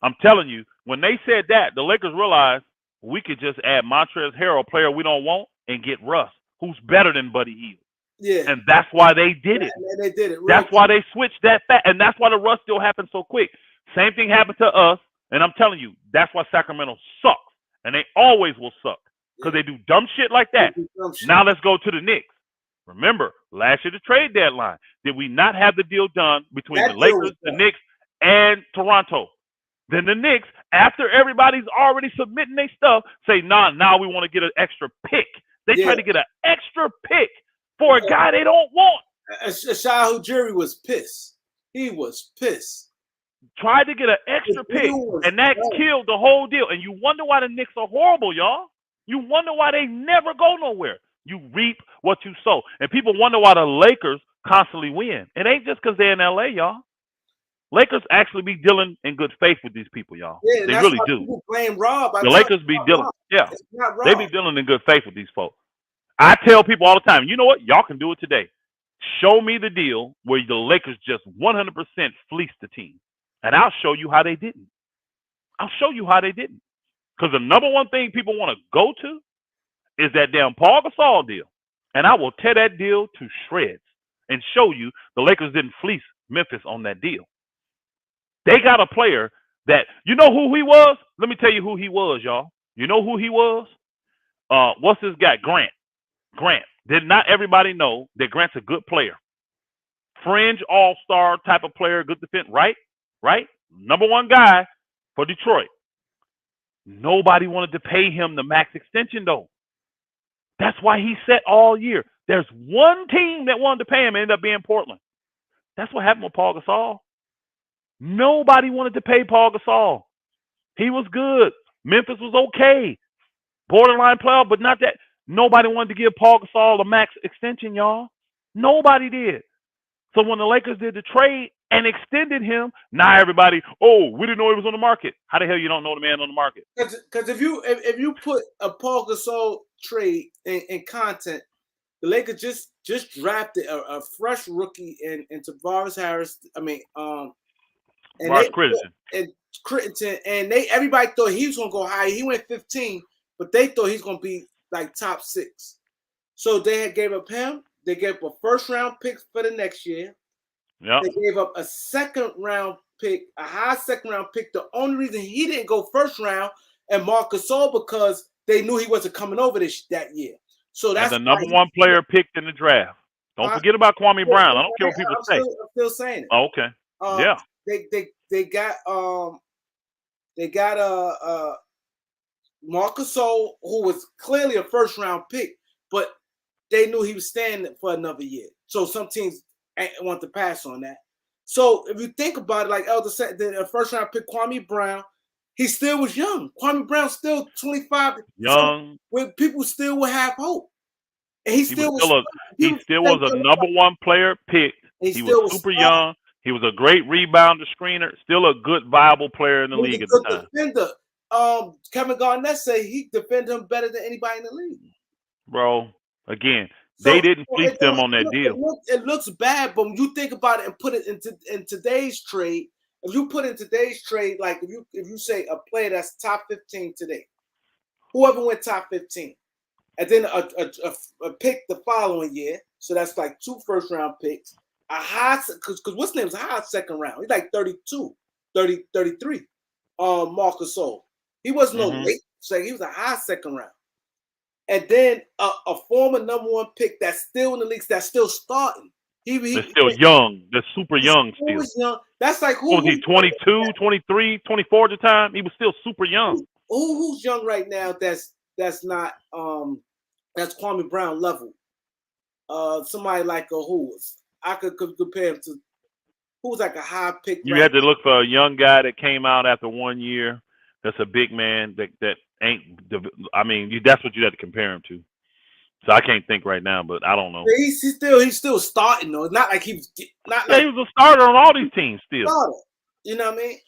Speaker 2: I'm telling you, when they said that, the Lakers realized we could just add Montrezl Harrell, a player we don't want, and get Russ, who's better than Buddy Hield.
Speaker 1: Yeah.
Speaker 2: And that's why they did it.
Speaker 1: They did it.
Speaker 2: That's why they switched that fast. And that's why the Russ deal happened so quick. Same thing happened to us. And I'm telling you, that's why Sacramento sucks. And they always will suck. Because they do dumb shit like that. Now let's go to the Knicks. Remember, last year the trade deadline, did we not have the deal done between the Lakers, the Knicks, and Toronto? Then the Knicks, after everybody's already submitting their stuff, say, nah, now we want to get an extra pick. They try to get an extra pick for a guy they don't want.
Speaker 1: Shai Ujiri was pissed. He was pissed.
Speaker 2: Tried to get an extra pick, and that killed the whole deal. And you wonder why the Knicks are horrible, y'all. You wonder why they never go nowhere. You reap what you sow. And people wonder why the Lakers constantly win. It ain't just because they're in L.A., y'all. Lakers actually be dealing in good faith with these people, y'all.
Speaker 1: Yeah,
Speaker 2: they really do.
Speaker 1: Blame Rob.
Speaker 2: The Lakers be dealing. Yeah, they be dealing in good faith with these folks. I tell people all the time, you know what? Y'all can do it today. Show me the deal where the Lakers just 100% fleeced the team. And I'll show you how they didn't. I'll show you how they didn't. Because the number one thing people want to go to is that damn Paul Gasol deal. And I will tear that deal to shreds and show you the Lakers didn't fleece Memphis on that deal. They got a player that, you know who he was? Let me tell you who he was, y'all. You know who he was? What's this guy? Grant. Did not everybody know that Grant's a good player? Fringe all-star type of player, good defense, right? Right? Number one guy for Detroit. Nobody wanted to pay him the max extension, though. That's why he set all year. There's one team that wanted to pay him and ended up being Portland. That's what happened with Paul Gasol. Nobody wanted to pay Paul Gasol. He was good. Memphis was okay. Borderline playoff, but not that. Nobody wanted to give Paul Gasol a max extension, y'all. Nobody did. So when the Lakers did the trade and extended him, now everybody, oh, we didn't know he was on the market. How the hell you don't know the man on the market?
Speaker 1: Because if you put a Paul Gasol trade in content, the Lakers just drafted a fresh rookie in Tavares Harris. And Crittenton, and everybody thought he was gonna go high. He went 15. but they thought he's gonna be like top 6. So they had gave up him. They gave up a first-round pick for the next year.
Speaker 2: Yeah.
Speaker 1: They gave up a second-round pick, a high second-round pick. The only reason he didn't go first round and Marc Gasol because they knew he wasn't coming over that year. So that's
Speaker 2: and the number 1 player picked in the draft. Don't forget about Kwame Brown. I don't care what people say.
Speaker 1: I'm still saying it.
Speaker 2: Oh, okay. Yeah.
Speaker 1: They got Marc Gasol, who was clearly a first-round pick, but they knew he was staying for another year. So some teams want to pass on that. So if you think about it, like Elder said, the first-round pick, Kwame Brown, he still was young. Kwame Brown still 25.
Speaker 2: Young.
Speaker 1: So when people still would have hope. And he still was
Speaker 2: a number 1 player pick. He was super young. He was a great rebounder, screener. Still a good, viable player in the league at the time.
Speaker 1: Defender. Kevin Garnett said he defended him better than anybody in the league.
Speaker 2: Bro, again, they didn't fleece them on that deal.
Speaker 1: It looks bad, but when you think about it and put it in today's trade, if you put in today's trade, like if you say a player that's top 15 today, whoever went top 15, and then a pick the following year, so that's like 2 first-round picks, a high, because what's his name's a high second round. He's like 32, 33. Marc Gasol. He wasn't no late, so he was a high second round. And then a former number 1 pick that's still in the league, that's still starting. They're
Speaker 2: still young. They're super young still.
Speaker 1: Young. That's like
Speaker 2: who was he, 22, 23, 24 at the time? He was still super young.
Speaker 1: Who's young right now that's not that's Kwame Brown level? Somebody like I could compare him to who's like a high pick.
Speaker 2: You had to look for a young guy that came out after 1 year. That's a big man that ain't. I mean, that's what you had to compare him to. So I can't think right now, but I don't know.
Speaker 1: He's still starting though. It's not like he was
Speaker 2: he was a starter on all these teams still.
Speaker 1: Starter. You know what I mean?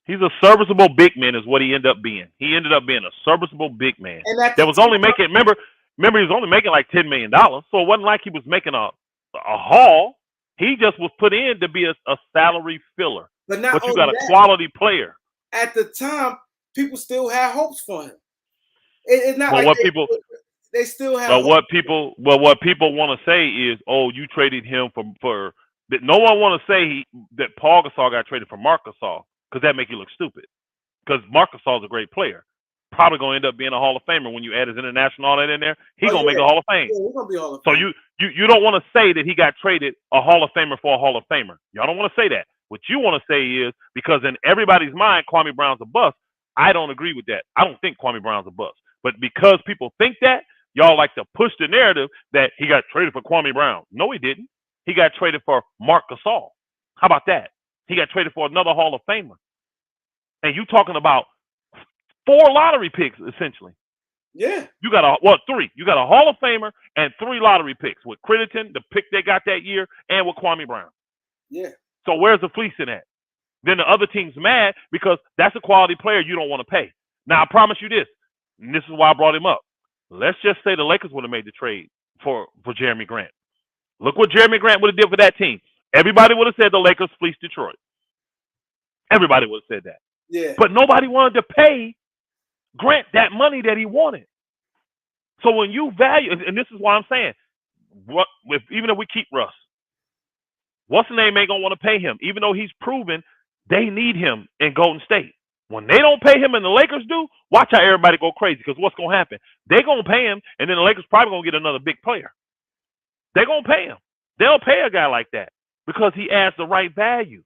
Speaker 2: He's a serviceable big man is what he ended up being. He ended up being a serviceable big man that was only making. Remember, he was only making like $10 million. So it wasn't like he was making a haul. He just was put in to be a salary filler. But you got a quality player.
Speaker 1: At the time, people still had hopes for him. It's not like they still have.
Speaker 2: But what people want to say is, oh, you traded him for. No one want to say that Paul Gasol got traded for Marc Gasol because that make you look stupid. Because Marc Gasol is a great player, probably gonna end up being a Hall of Famer when you add his international all that in there. He's gonna make a Hall of Fame.
Speaker 1: Yeah, he's gonna be a Hall of
Speaker 2: Fame. So you don't want to say that he got traded a Hall of Famer for a Hall of Famer. Y'all don't want to say that. What you want to say is because in everybody's mind, Kwame Brown's a bust. I don't agree with that. I don't think Kwame Brown's a bust. But because people think that, y'all like to push the narrative that he got traded for Kwame Brown. No, he didn't. He got traded for Marc Gasol. How about that? He got traded for another Hall of Famer. And you talking about 4 lottery picks, essentially.
Speaker 1: Yeah.
Speaker 2: You got 3. You got a Hall of Famer and 3 lottery picks with Critterton, the pick they got that year, and with Kwame Brown.
Speaker 1: Yeah.
Speaker 2: So where's the fleecing at? Then the other team's mad because that's a quality player you don't want to pay. Now, I promise you this, and this is why I brought him up. Let's just say the Lakers would have made the trade for Jeremy Grant. Look what Jeremy Grant would have did for that team. Everybody would have said the Lakers fleeced Detroit. Everybody would have said that.
Speaker 1: Yeah.
Speaker 2: But nobody wanted to pay Grant that money that he wanted. So when you value, and this is why I'm saying, even if we keep Russ, what's the name ain't gonna want to pay him, even though he's proven they need him in Golden State. When they don't pay him and the Lakers do, watch how everybody go crazy. Because what's gonna happen? They're gonna pay him, and then the Lakers probably gonna get another big player. They're gonna pay him. They'll pay a guy like that because he adds the right value.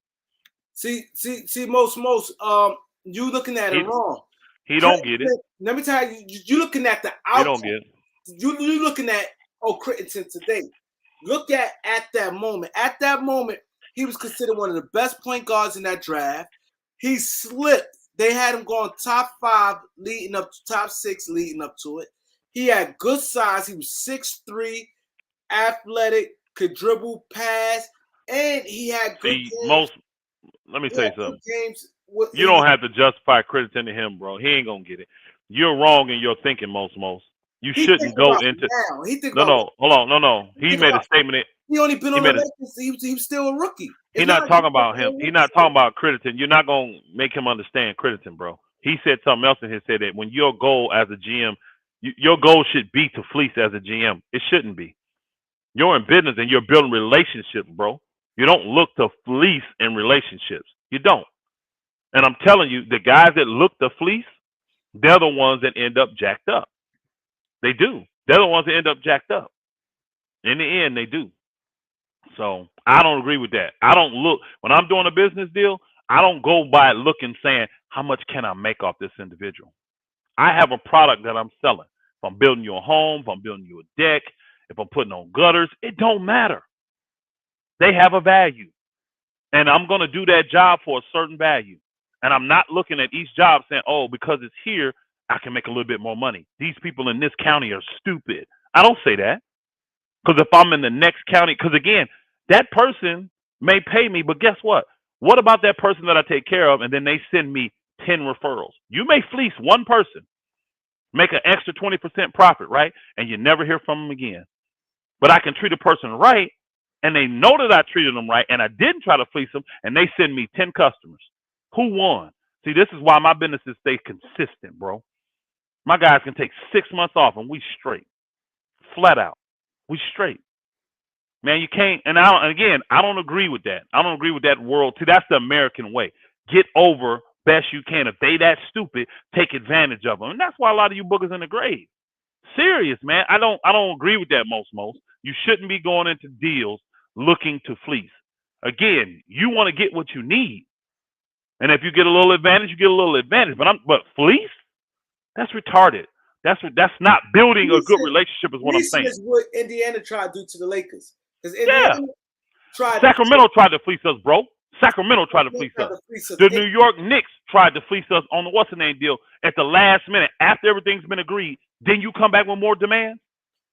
Speaker 1: See, most you looking at it wrong.
Speaker 2: He don't get it.
Speaker 1: Let me tell you, you looking at the outside.
Speaker 2: He don't get it.
Speaker 1: You looking at Crittenton today. Look at that moment. At that moment, he was considered one of the best point guards in that draft. He slipped. They had him going top 5, leading up to top 6, leading up to it. He had good size. He was 6'3", athletic, could dribble, pass, and he had good games.
Speaker 2: Let me say something. You don't have to justify Crittenton to him, bro. He ain't gonna get it. You're wrong in your thinking, most. You shouldn't go into. No. He made a statement.
Speaker 1: He only been on the Lakers. He was still a rookie.
Speaker 2: He's not talking about him. He's not talking about Crittenton. You're not gonna make him understand Crittenton, bro. he said something else, and he said that when your goal as a GM, your goal should be to fleece as a GM. It shouldn't be. You're in business and you're building relationships, bro. You don't look to fleece in relationships. You don't. And I'm telling you, the guys that look to fleece, they're the ones that end up jacked up. They do. They're the ones that end up jacked up. In the end, they do. So I don't agree with that. I don't look when I'm doing a business deal. I don't go by looking saying how much can I make off this individual. I have a product that I'm selling. If I'm building you a home, if I'm building you a deck, if I'm putting on gutters, it don't matter. They have a value, and I'm going to do that job for a certain value. And I'm not looking at each job saying, oh, because it's here, I can make a little bit more money. These people in this county are stupid. I don't say that. Because if I'm in the next county, because again, that person may pay me, but guess what? What about that person that I take care of and then they send me 10 referrals? You may fleece one person, make an extra 20% profit, right? And you never hear from them again. But I can treat a person right, and they know that I treated them right, and I didn't try to fleece them, and they send me 10 customers. Who won? See, this is why my businesses stay consistent, bro. My guys can take 6 months off, and we straight. Flat out. We straight. Man, you can't, and again, I don't agree with that. I don't agree with that world. See, that's the American way. Get over best you can. If they that stupid, take advantage of them. And that's why a lot of you bookers in the grave. Serious, man. I don't agree with that most. You shouldn't be going into deals looking to fleece. Again, you want to get what you need. And if you get a little advantage, you get a little advantage. But fleece? That's retarded. That's not building a good relationship is what I'm saying.
Speaker 1: Is what Indiana tried to do to the Lakers.
Speaker 2: Yeah. Sacramento tried to fleece us, bro. Sacramento tried to fleece us. The New York Knicks tried to fleece us on the what's-the-name deal at the last minute after everything's been agreed. Then you come back with more demand?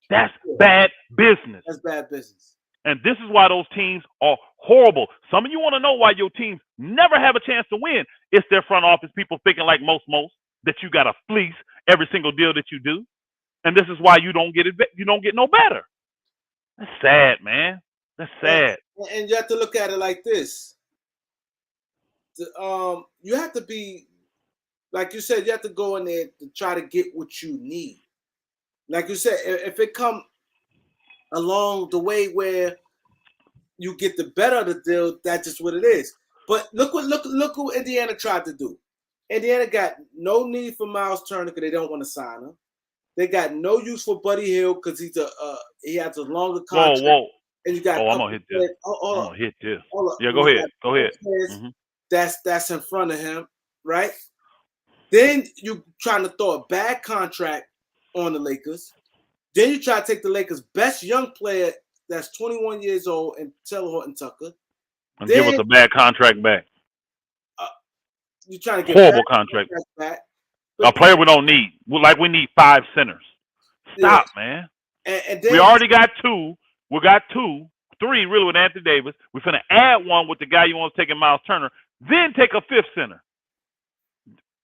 Speaker 2: That's bad business.
Speaker 1: That's bad business.
Speaker 2: And this is why those teams are horrible. Some of you want to know why your teams never have a chance to win. It's their front office people thinking like most, that you got to fleece every single deal that you do. And this is why you don't get it. You don't get no better. That's sad, man. That's sad.
Speaker 1: And you have to look at it like this. You have to be, like you said, you have to go in there to try to get what you need. Like you said, if it come along the way where you get the better of the deal, that's just what it is. But look what Indiana tried to do. Indiana got no need for Miles Turner because they don't want to sign him. They got no use for Buddy Hield because he has a longer contract.
Speaker 2: Whoa.
Speaker 1: And you got
Speaker 2: I'm gonna hit this. I'm gonna hit this. Yeah, go ahead. Mm-hmm.
Speaker 1: That's in front of him, right? Then you trying to throw a bad contract on the Lakers. Then you try to take the Lakers' best young player that's 21 years old and Taylor Horton Tucker.
Speaker 2: And then, give us a bad contract back.
Speaker 1: You're trying to get
Speaker 2: horrible contract back. A player we don't need. We need 5 centers. Stop, man.
Speaker 1: And then,
Speaker 2: we already got 2. We got 2, 3 really with Anthony Davis. We're finna add 1 with the guy you want to take in Miles Turner. Then take a 5th center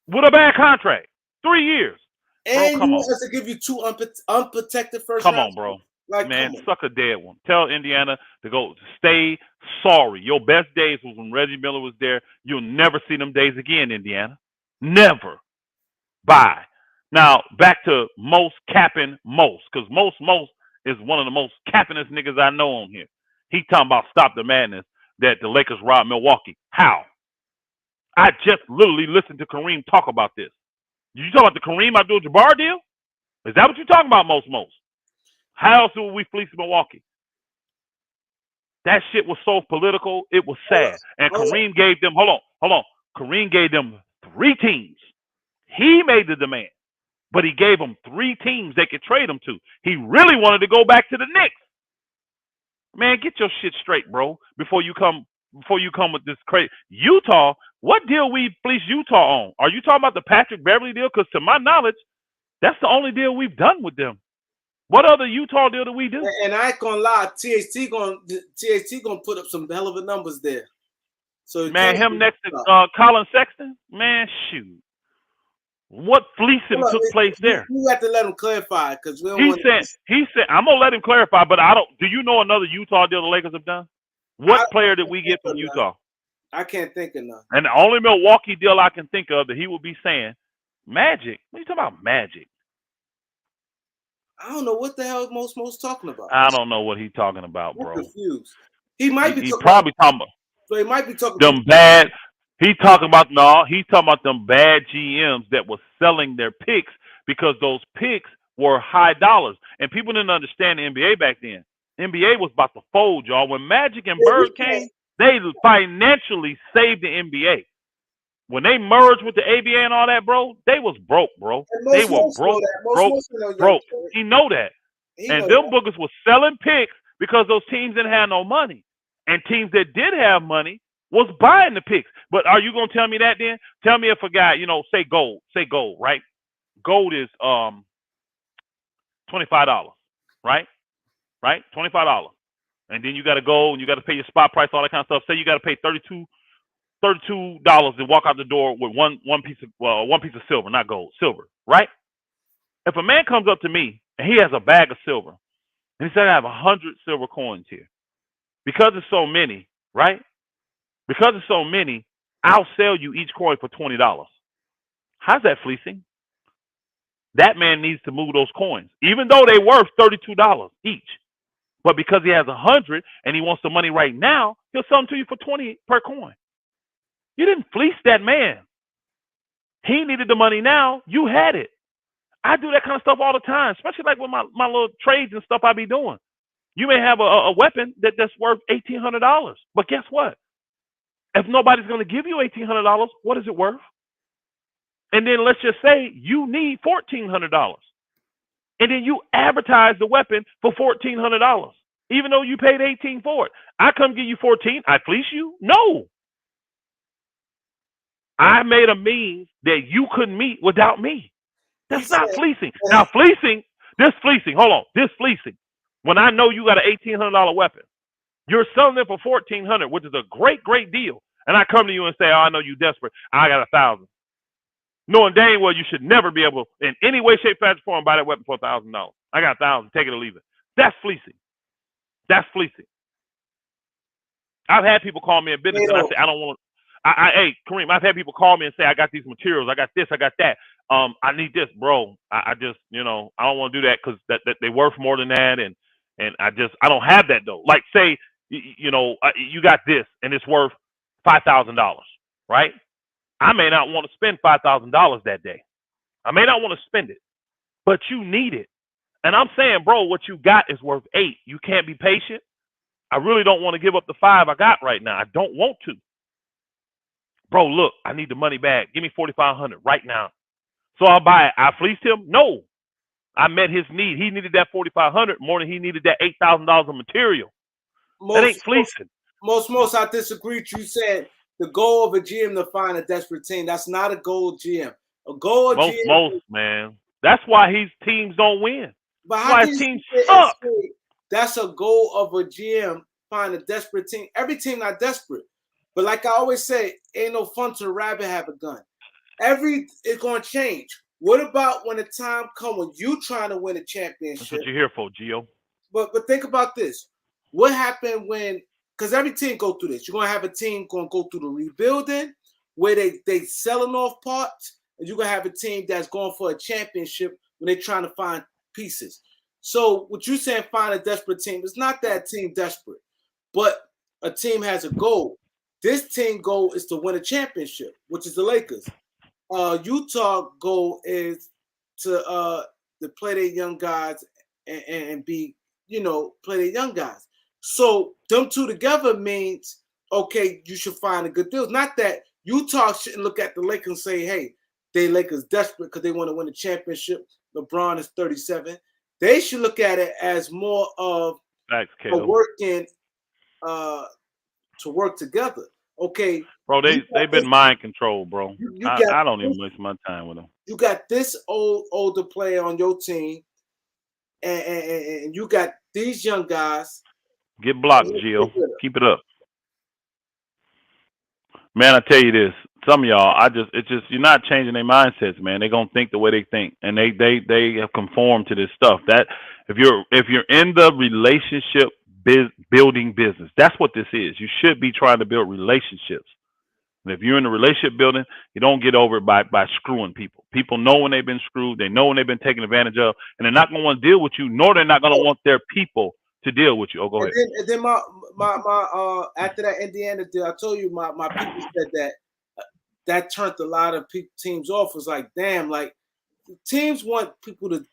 Speaker 2: with a bad contract. 3 years.
Speaker 1: And
Speaker 2: bro,
Speaker 1: he has to give you 2 unprotected first.
Speaker 2: Come on, bro. Man, suck a dead one. Tell Indiana to go stay sorry. Your best days was when Reggie Miller was there. You'll never see them days again, Indiana. Never. Bye. Now, back to most capping most, because most is one of the most cappingest niggas I know on here. He talking about stop the madness that the Lakers robbed Milwaukee. How? I just literally listened to Kareem talk about this. You talking about the Kareem Abdul-Jabbar deal? Is that what you're talking about, most? How else would we fleece Milwaukee? That shit was so political, it was sad. And Kareem gave them, hold on. Kareem gave them 3 teams. He made the demand, but he gave them 3 teams they could trade him to. He really wanted to go back to the Knicks. Man, get your shit straight, bro, before you come with this crazy. Utah, what deal we fleece Utah on? Are you talking about the Patrick Beverly deal? Because to my knowledge, that's the only deal we've done with them. What other Utah deal do we do?
Speaker 1: And I ain't gonna lie, THT gonna put up some hell of a numbers there. So
Speaker 2: man, him next to Colin Sexton, man, shoot. What fleecing took place there?
Speaker 1: You have to let him clarify because we don't
Speaker 2: he said I'm gonna let him clarify, but I don't. Do you know another Utah deal the Lakers have done? What player did we get from Utah?
Speaker 1: I can't think of none.
Speaker 2: And the only Milwaukee deal I can think of that he would be saying, Magic. What are you talking about, Magic?
Speaker 1: I don't know what the hell most talking about.
Speaker 2: I don't know what he's talking about,
Speaker 1: I'm
Speaker 2: bro.
Speaker 1: confused. He might be
Speaker 2: He
Speaker 1: talking
Speaker 2: probably talking about
Speaker 1: so he might be talking
Speaker 2: them
Speaker 1: to
Speaker 2: bad. He's talking about them bad GMs that was selling their picks because those picks were high dollars, and people didn't understand the NBA back then. NBA was about to fold, y'all. When Magic and Bird came, they financially saved the NBA. When they merged with the ABA and all that, bro, they was broke, bro. They were broke. He know that. And them boogers was selling picks because those teams didn't have no money. And teams that did have money was buying the picks. But are you gonna tell me that then? Tell me if a guy, say gold, right? Gold is $25, right? Right? $25. And then you gotta go and you gotta pay your spot price, all that kind of stuff. Say you gotta pay $32 and walk out the door with one piece of silver, not gold, silver, right? If a man comes up to me and he has a bag of silver, and he said, I have 100 silver coins here. Because it's so many, right? Because it's so many, I'll sell you each coin for $20. How's that fleecing? That man needs to move those coins, even though they're worth $32 each. But because he has 100 and he wants the money right now, he'll sell them to you for $20 per coin. You didn't fleece that man. He needed the money now. You had it. I do that kind of stuff all the time, especially like with my little trades and stuff I be doing. You may have a weapon that's worth $1,800, but guess what? If nobody's going to give you $1,800, what is it worth? And then let's just say you need $1,400, and then you advertise the weapon for $1,400, even though you paid $18 for it. I come give you $14. I fleece you? No. I made a means that you couldn't meet without me. That's not fleecing. Now, this fleecing, when I know you got an $1,800 weapon, you're selling it for $1,400, which is a great, great deal. And I come to you and say, oh, I know you're desperate. I got 1,000. Knowing dang well you should never be able, in any way, shape, fashion, form, buy that weapon for $1,000. I got 1,000. Take it or leave it. That's fleecing. That's fleecing. I've had people call me in business and I say, I don't want to. Hey, Kareem, I've had people call me and say, I got these materials, I got this, I got that. I need this, bro. I just, I don't want to do that because that they worth more than that, and I don't have that though. Like say, you got this and it's worth $5,000, right? I may not want to spend $5,000 that day. I may not want to spend it, but you need it. And I'm saying, bro, what you got is worth $8. You can't be patient. I really don't want to give up the $5 I got right now. I don't want to. Bro, look, I need the money back. Give me $4,500 right now. So I'll buy it. I fleeced him? No. I met his need. He needed that $4,500 more than he needed that $8,000 of material. That ain't fleecing.
Speaker 1: Most, I disagree with you. You said the goal of a GM to find a desperate team. That's not a goal GM. A goal of GM.
Speaker 2: Most, man. That's why his teams don't win.
Speaker 1: But
Speaker 2: how his teams suck.
Speaker 1: That's a goal of a GM, find a desperate team. Every team not desperate. But like I always say, ain't no fun to a rabbit have a gun. It's going to change. What about when the time comes when you trying to win a championship?
Speaker 2: That's what you're here for, Gio.
Speaker 1: But think about this. What happened when, because every team go through this. You're going to have a team going to go through the rebuilding where they selling off parts, and you're going to have a team that's going for a championship when they're trying to find pieces. So what you saying, find a desperate team, it's not that team desperate, but a team has a goal. This team goal is to win a championship, which is the Lakers. Utah goal is to play their young guys and be, play their young guys. So them two together means, okay, you should find a good deal. Not that Utah shouldn't look at the Lakers and say, hey, they Lakers desperate because they want to win a championship. LeBron is 37. They should look at it as more of working to work together. Okay,
Speaker 2: bro, they've been mind controlled, bro. I don't even waste my time with them.
Speaker 1: You got this older player on your team, and you got these young guys.
Speaker 2: Get blocked, Gio. Keep it up, man. I tell you this, some of y'all, it's just you're not changing their mindsets, man. They're gonna think the way they think, and they have conformed to this stuff. That if you're in the relationship building business, that's what this is. You should be trying to build relationships. And if you're in a relationship building, you don't get over it by screwing people. People know when they've been screwed. They know when they've been taken advantage of, and they're not going to want to deal with you, nor they're not going to want their people to deal with you. Oh, go ahead.
Speaker 1: And then my after that Indiana deal, I told you my people said that that turned a lot of teams off. It was like, damn, like teams want people to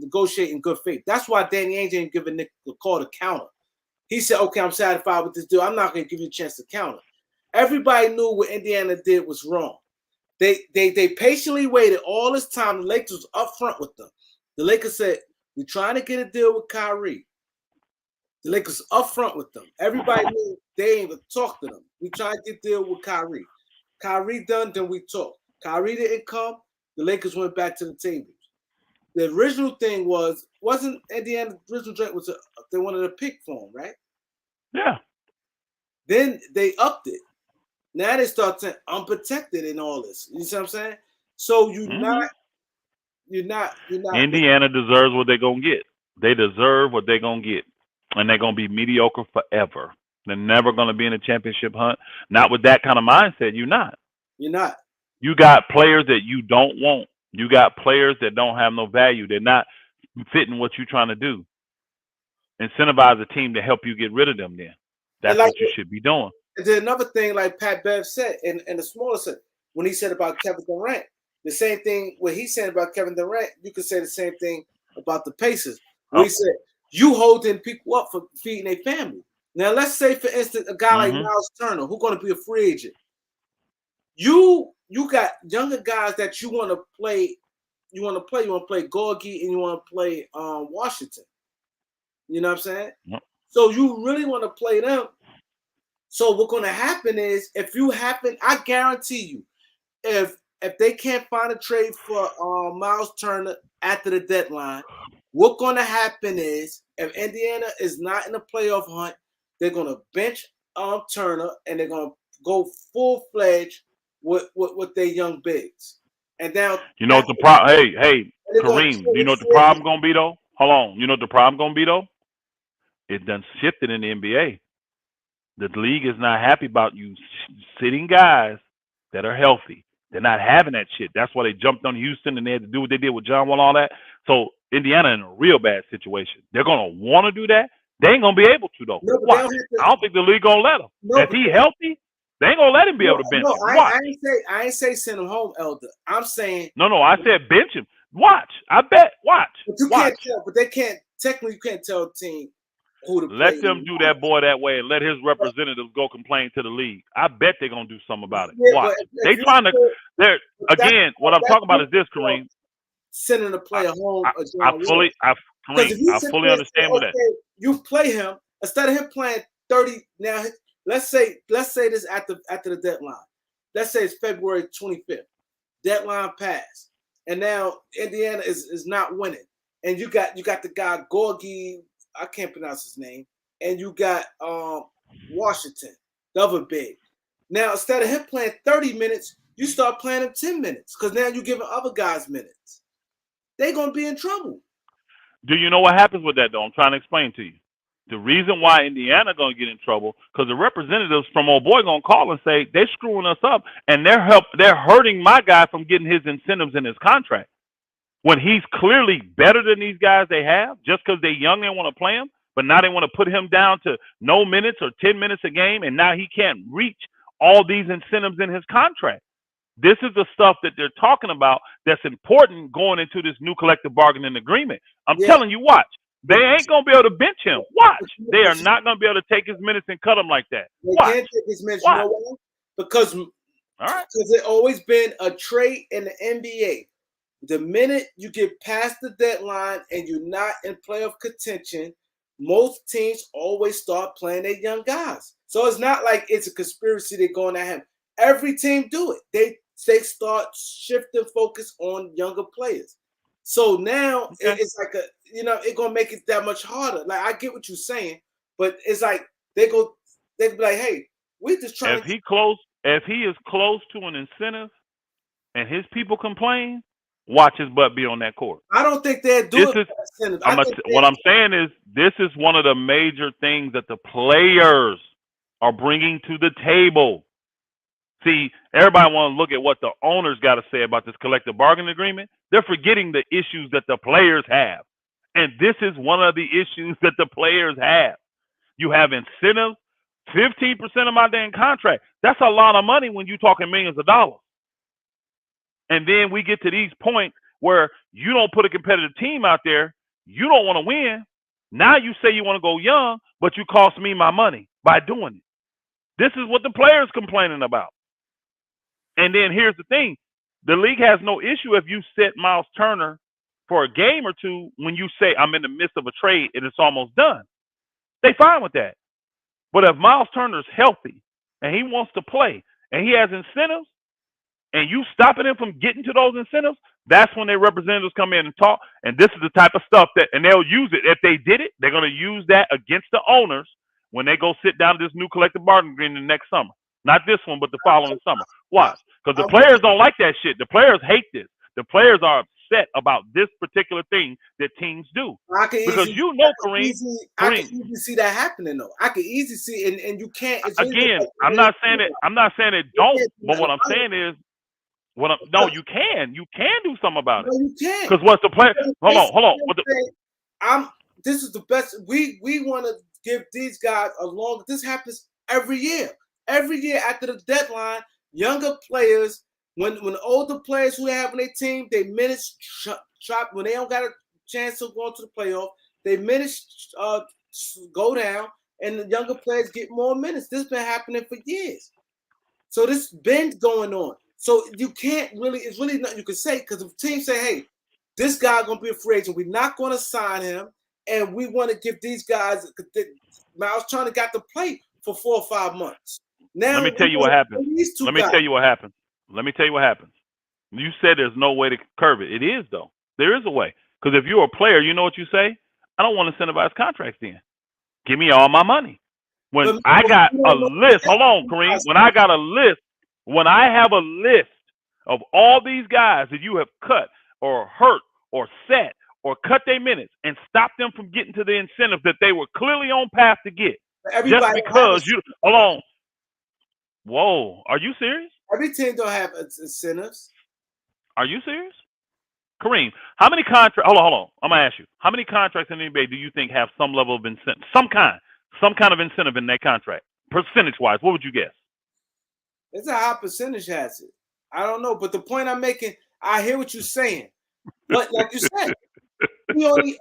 Speaker 1: negotiate in good faith. That's why Danny Ainge didn't give a Nick a call to counter. He said, okay, I'm satisfied with this deal. I'm not going to give you a chance to counter. Everybody knew what Indiana did was wrong. They patiently waited all this time. The Lakers was up front with them. The Lakers said, we're trying to get a deal with Kyrie. The Lakers up front with them. Everybody knew they ain't even talk to them. We trying to get a deal with Kyrie. Kyrie done, then we talk. Kyrie didn't come. The Lakers went back to the table. The original thing wasn't Indiana's original drink was they wanted a pick for him, right?
Speaker 2: Yeah.
Speaker 1: Then they upped it. Now they start saying unprotected and all this. You see what I'm saying? So you're not.
Speaker 2: Indiana deserves what they're gonna get. They deserve what they're gonna get, and they're gonna be mediocre forever. They're never gonna be in a championship hunt. Not with that kind of mindset. You're not.
Speaker 1: You're not.
Speaker 2: You got players that you don't want. You got players that don't have no value. They're not fitting what you're trying to do. Incentivize a team to help you get rid of them. Then that's what you should be doing.
Speaker 1: And then another thing, like Pat Bev said, in the smaller sense, when he said about Kevin Durant, the same thing what he said about Kevin Durant, you could say the same thing about the Pacers. Where he said, you holding people up for feeding their family. Now, let's say, for instance, a guy like Miles Turner, who's going to be a free agent. You got younger guys that you want to play. You want to play Gorgie and you want to play Washington. You know what I'm saying?
Speaker 2: Yep.
Speaker 1: So you really want to play them. So what's going to happen is, I guarantee you, if they can't find a trade for Miles Turner after the deadline, what's going to happen is, if Indiana is not in the playoff hunt, they're going to bench Turner and they're going to go full-fledged with their young bigs. And now,
Speaker 2: you know what the problem? Hey, Kareem, you know what the problem gonna be though? Hold on, you know what the problem gonna be though? It done shifted in the NBA. The league is not happy about you sitting guys that are healthy. They're not having that shit. That's why they jumped on Houston and they had to do what they did with John Wall and all that. So Indiana in a real bad situation. They're gonna want to do that. They ain't gonna be able to though.
Speaker 1: No,
Speaker 2: Why? I don't think the league gonna let them.
Speaker 1: No,
Speaker 2: if he healthy, they ain't gonna let him be able to bench him.
Speaker 1: I ain't say send him home, Elder. I'm saying
Speaker 2: no. I said bench him. Watch. I bet. Watch.
Speaker 1: But you can't tell. But they can't. Technically, you can't tell the team who to play.
Speaker 2: Let them do that boy that way and let his representatives go complain to the league. I bet they're gonna do something about it.
Speaker 1: Yeah,
Speaker 2: watch. They trying to. They're again. What I'm talking about is this, Kareem.
Speaker 1: Sending a player home.
Speaker 2: I fully understand with that.
Speaker 1: You play him instead of him playing 30 now. Let's say this after the deadline. Let's say it's February 25th. Deadline passed, and now Indiana is not winning. And you got the guy Gorgie, I can't pronounce his name, and you got Washington, the other big. Now instead of him playing 30 minutes, you start playing him 10 minutes because now you're giving other guys minutes. They're gonna be in trouble.
Speaker 2: Do you know what happens with that though? I'm trying to explain to you. The reason why Indiana gonna get in trouble because the representatives from old boy gonna call and say they're screwing us up and they're hurting my guy from getting his incentives in his contract when he's clearly better than these guys they have just because they're young and want to play him, but now they want to put him down to no minutes or 10 minutes a game, and now he can't reach all these incentives in his contract. This is the stuff that they're talking about that's important going into this new collective bargaining agreement. I'm telling you, watch. They ain't going to be able to bench him. Watch. They are not going to be able to take his minutes and cut him like that.
Speaker 1: They can't take his minutes. You know why? Because there's always been a trait in the NBA. The minute you get past the deadline and you're not in playoff contention, most teams always start playing their young guys. So it's not like it's a conspiracy they're going at him. Every team do it. They start shifting focus on younger players. So now it's like it's gonna make it that much harder. Like I get what you're saying, but it's like they be like, hey, we just trying.
Speaker 2: If he is close to an incentive, and his people complain, watch his butt be on that court.
Speaker 1: I don't think they're doing incentive.
Speaker 2: What I'm saying is this is one of the major things that the players are bringing to the table. See, everybody want to look at what the owners got to say about this collective bargaining agreement. They're forgetting the issues that the players have. And this is one of the issues that the players have. You have incentives, 15% of my damn contract. That's a lot of money when you're talking millions of dollars. And then we get to these points where you don't put a competitive team out there. You don't want to win. Now you say you want to go young, but you cost me my money by doing it. This is what the players complaining about. And then here's the thing. The league has no issue if you set Miles Turner for a game or two when you say I'm in the midst of a trade and it's almost done. They fine with that. But if Miles Turner's healthy and he wants to play and he has incentives and you stopping him from getting to those incentives, that's when their representatives come in and talk. And this is the type of stuff that, and they'll use it. If they did it, they're going to use that against the owners when they go sit down to this new collective bargaining agreement next summer. Not this one, but the following summer. Watch. Because the players don't like that shit. The players hate this. The players are upset about this particular thing that teams do. Because you know, Kareem.
Speaker 1: I can easily see that happening, though. I can easily see it, and you can't.
Speaker 2: Again, I'm not saying it don't, but what I'm saying is, no, you can. You can do something about it.
Speaker 1: No, you can.
Speaker 2: Because what's the player? Hold on.
Speaker 1: This is the best. We want to give these guys a long. This happens every year. Every year after the deadline, younger players, when older players who have on their team, they minutes chop when they don't got a chance to go into the playoff, they minutes go down, and the younger players get more minutes. This has been happening for years. So this been going on. So you can't really, it's really nothing you can say, because if teams say, hey, this guy gonna be a free agent, we're not gonna sign him, and we want to give these guys. Miles Turner got to play for 4 or 5 months. Now,
Speaker 2: let me tell you what happened. Let me tell you what happened. You said there's no way to curb it. It is, though. There is a way. Because if you're a player, you know what you say? I don't want to incentivize contracts then. Give me all my money. When I got a list, hold on, Kareem. When I have a list of all these guys that you have cut or hurt or set or cut their minutes and stop them from getting to the incentive that they were clearly on path to get. Just because you, hold on. Whoa, are you serious?
Speaker 1: Every team don't have incentives. Are
Speaker 2: you serious? Kareem, how many contracts? Hold on. I'm gonna ask you. How many contracts in the NBA do you think have some level of incentive, some kind of incentive in their contract, percentage-wise? What would you guess?
Speaker 1: It's a high percentage has it. I don't know, but the point I'm making, I hear what you're saying, but like you said, he only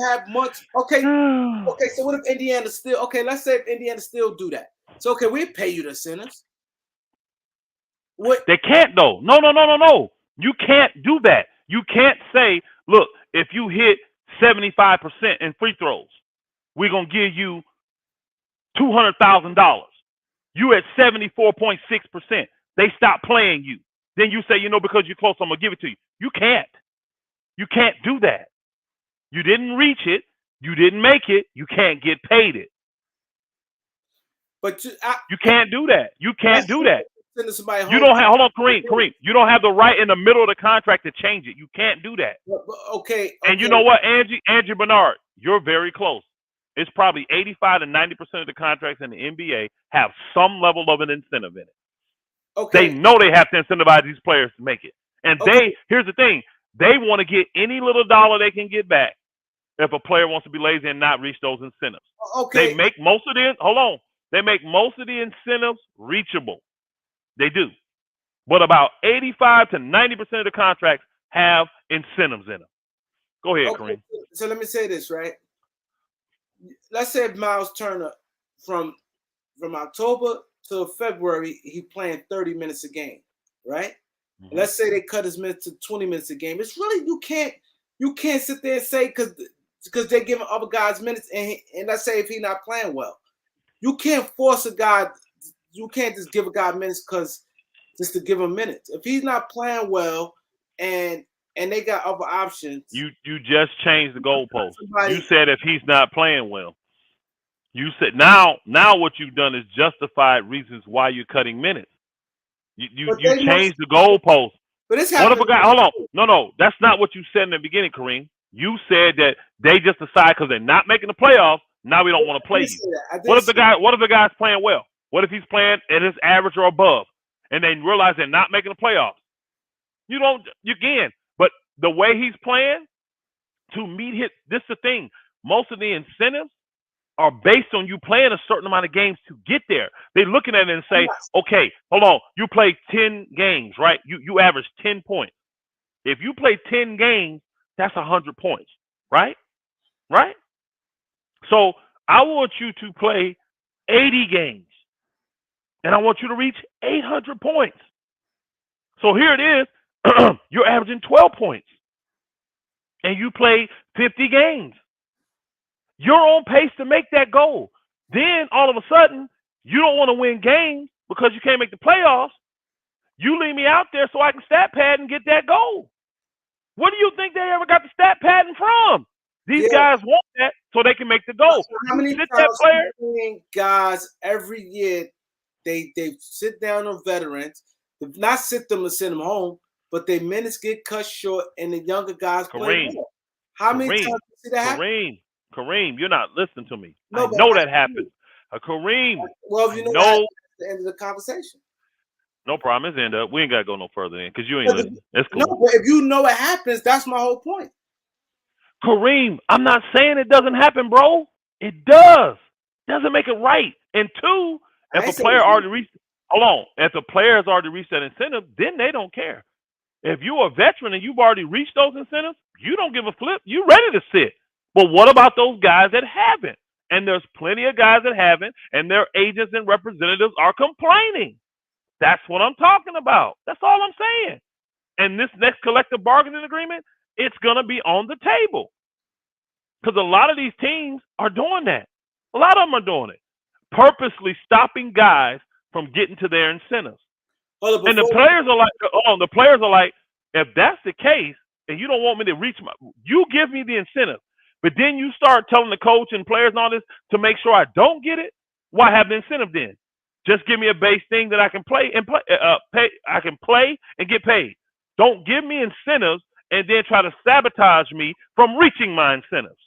Speaker 1: have months. Okay. So what if Indiana still? Okay, let's say if Indiana still do that. So okay, we pay you the incentives. What?
Speaker 2: They can't though. No. You can't do that. You can't say, look, if you hit 75% in free throws, we're gonna give you $200,000. You at 74.6%. They stop playing you. Then you say, because you're close, I'm gonna give it to you. You can't. You can't do that. You didn't reach it. You didn't make it. You can't get paid it.
Speaker 1: But
Speaker 2: you can't do that. You can't do that.
Speaker 1: You
Speaker 2: don't have. Hold on, Kareem. You don't have the right in the middle of the contract to change it. You can't do that.
Speaker 1: Okay.
Speaker 2: And you know what, Angie Bernard, you're very close. It's probably 85 to 90% of the contracts in the NBA have some level of an incentive in it.
Speaker 1: Okay.
Speaker 2: They know they have to incentivize these players to make it. And here's the thing. They want to get any little dollar they can get back if a player wants to be lazy and not reach those incentives.
Speaker 1: Okay.
Speaker 2: They make most of the incentives reachable. They do. But about 85 to 90% of the contracts have incentives in them. Go ahead, Kareem.
Speaker 1: So let me say this, right? Let's say Miles Turner from October to February, he playing 30 minutes a game, right? Mm-hmm. Let's say they cut his minutes to 20 minutes a game. It's really, you can't sit there and say because they're giving other guys minutes, and let's say if he's not playing well, you can't force a guy. You can't just give a guy minutes just to give him minutes. If he's not playing well and they got other options.
Speaker 2: You just changed the goalpost. You said if he's not playing well. You said now what you've done is justified reasons why you're cutting minutes. You changed the goalpost.
Speaker 1: But it's
Speaker 2: what if a guy? Hold on. No, that's not what you said in the beginning, Kareem. You said that they just decide because they're not making the playoffs. Now we don't want to play you. What if the guy's playing well? What if he's playing at his average or above? and they realize they're not making the playoffs. You can. But the way he's playing to meet this is the thing. Most of the incentives are based on you playing a certain amount of games to get there. They're looking at it and say, okay, hold on, you play 10 games, right? You average 10 points. If you play 10 games, that's 100 points, right? Right? So I want you to play 80 games, and I want you to reach 800 points. So here it is, you're averaging 12 points, and you play 50 games. You're on pace to make that goal. Then all of a sudden, you don't want to win games because you can't make the playoffs. You leave me out there so I can stat pad and get that goal. What do you think they ever got the stat padding from? These guys want that so they can make the goal.
Speaker 1: How many times guys every year they sit down on veterans, not sit them and send them home, but their minutes get cut short and the younger guys play more. How many times you see that happen?
Speaker 2: Kareem, you're not listening to me. No, I know that happens. Kareem.
Speaker 1: Well, you know that's the end of the conversation.
Speaker 2: No problem. It's end up. We ain't got to go no further in because you ain't listening. It's cool.
Speaker 1: No, but if you know it happens, that's my whole point.
Speaker 2: Kareem, I'm not saying it doesn't happen, bro. It does. Doesn't make it right. And two, if a player already reached, if the player has already reached that incentive, then they don't care. If you're a veteran and you've already reached those incentives, you don't give a flip. You're ready to sit. But what about those guys that haven't? And there's plenty of guys that haven't, and their agents and representatives are complaining. That's what I'm talking about. That's all I'm saying. And this next collective bargaining agreement, it's going to be on the table. Because a lot of these teams are doing that. A lot of them are doing it. Purposely stopping guys from getting to their incentives. And the players are like, if that's the case, and you don't want me to reach you give me the incentive. But then you start telling the coach and players and all this to make sure I don't get it. Why have the incentive then? Just give me a base thing that I can play and pay. I can play and get paid. Don't give me incentives and then try to sabotage me from reaching my incentives.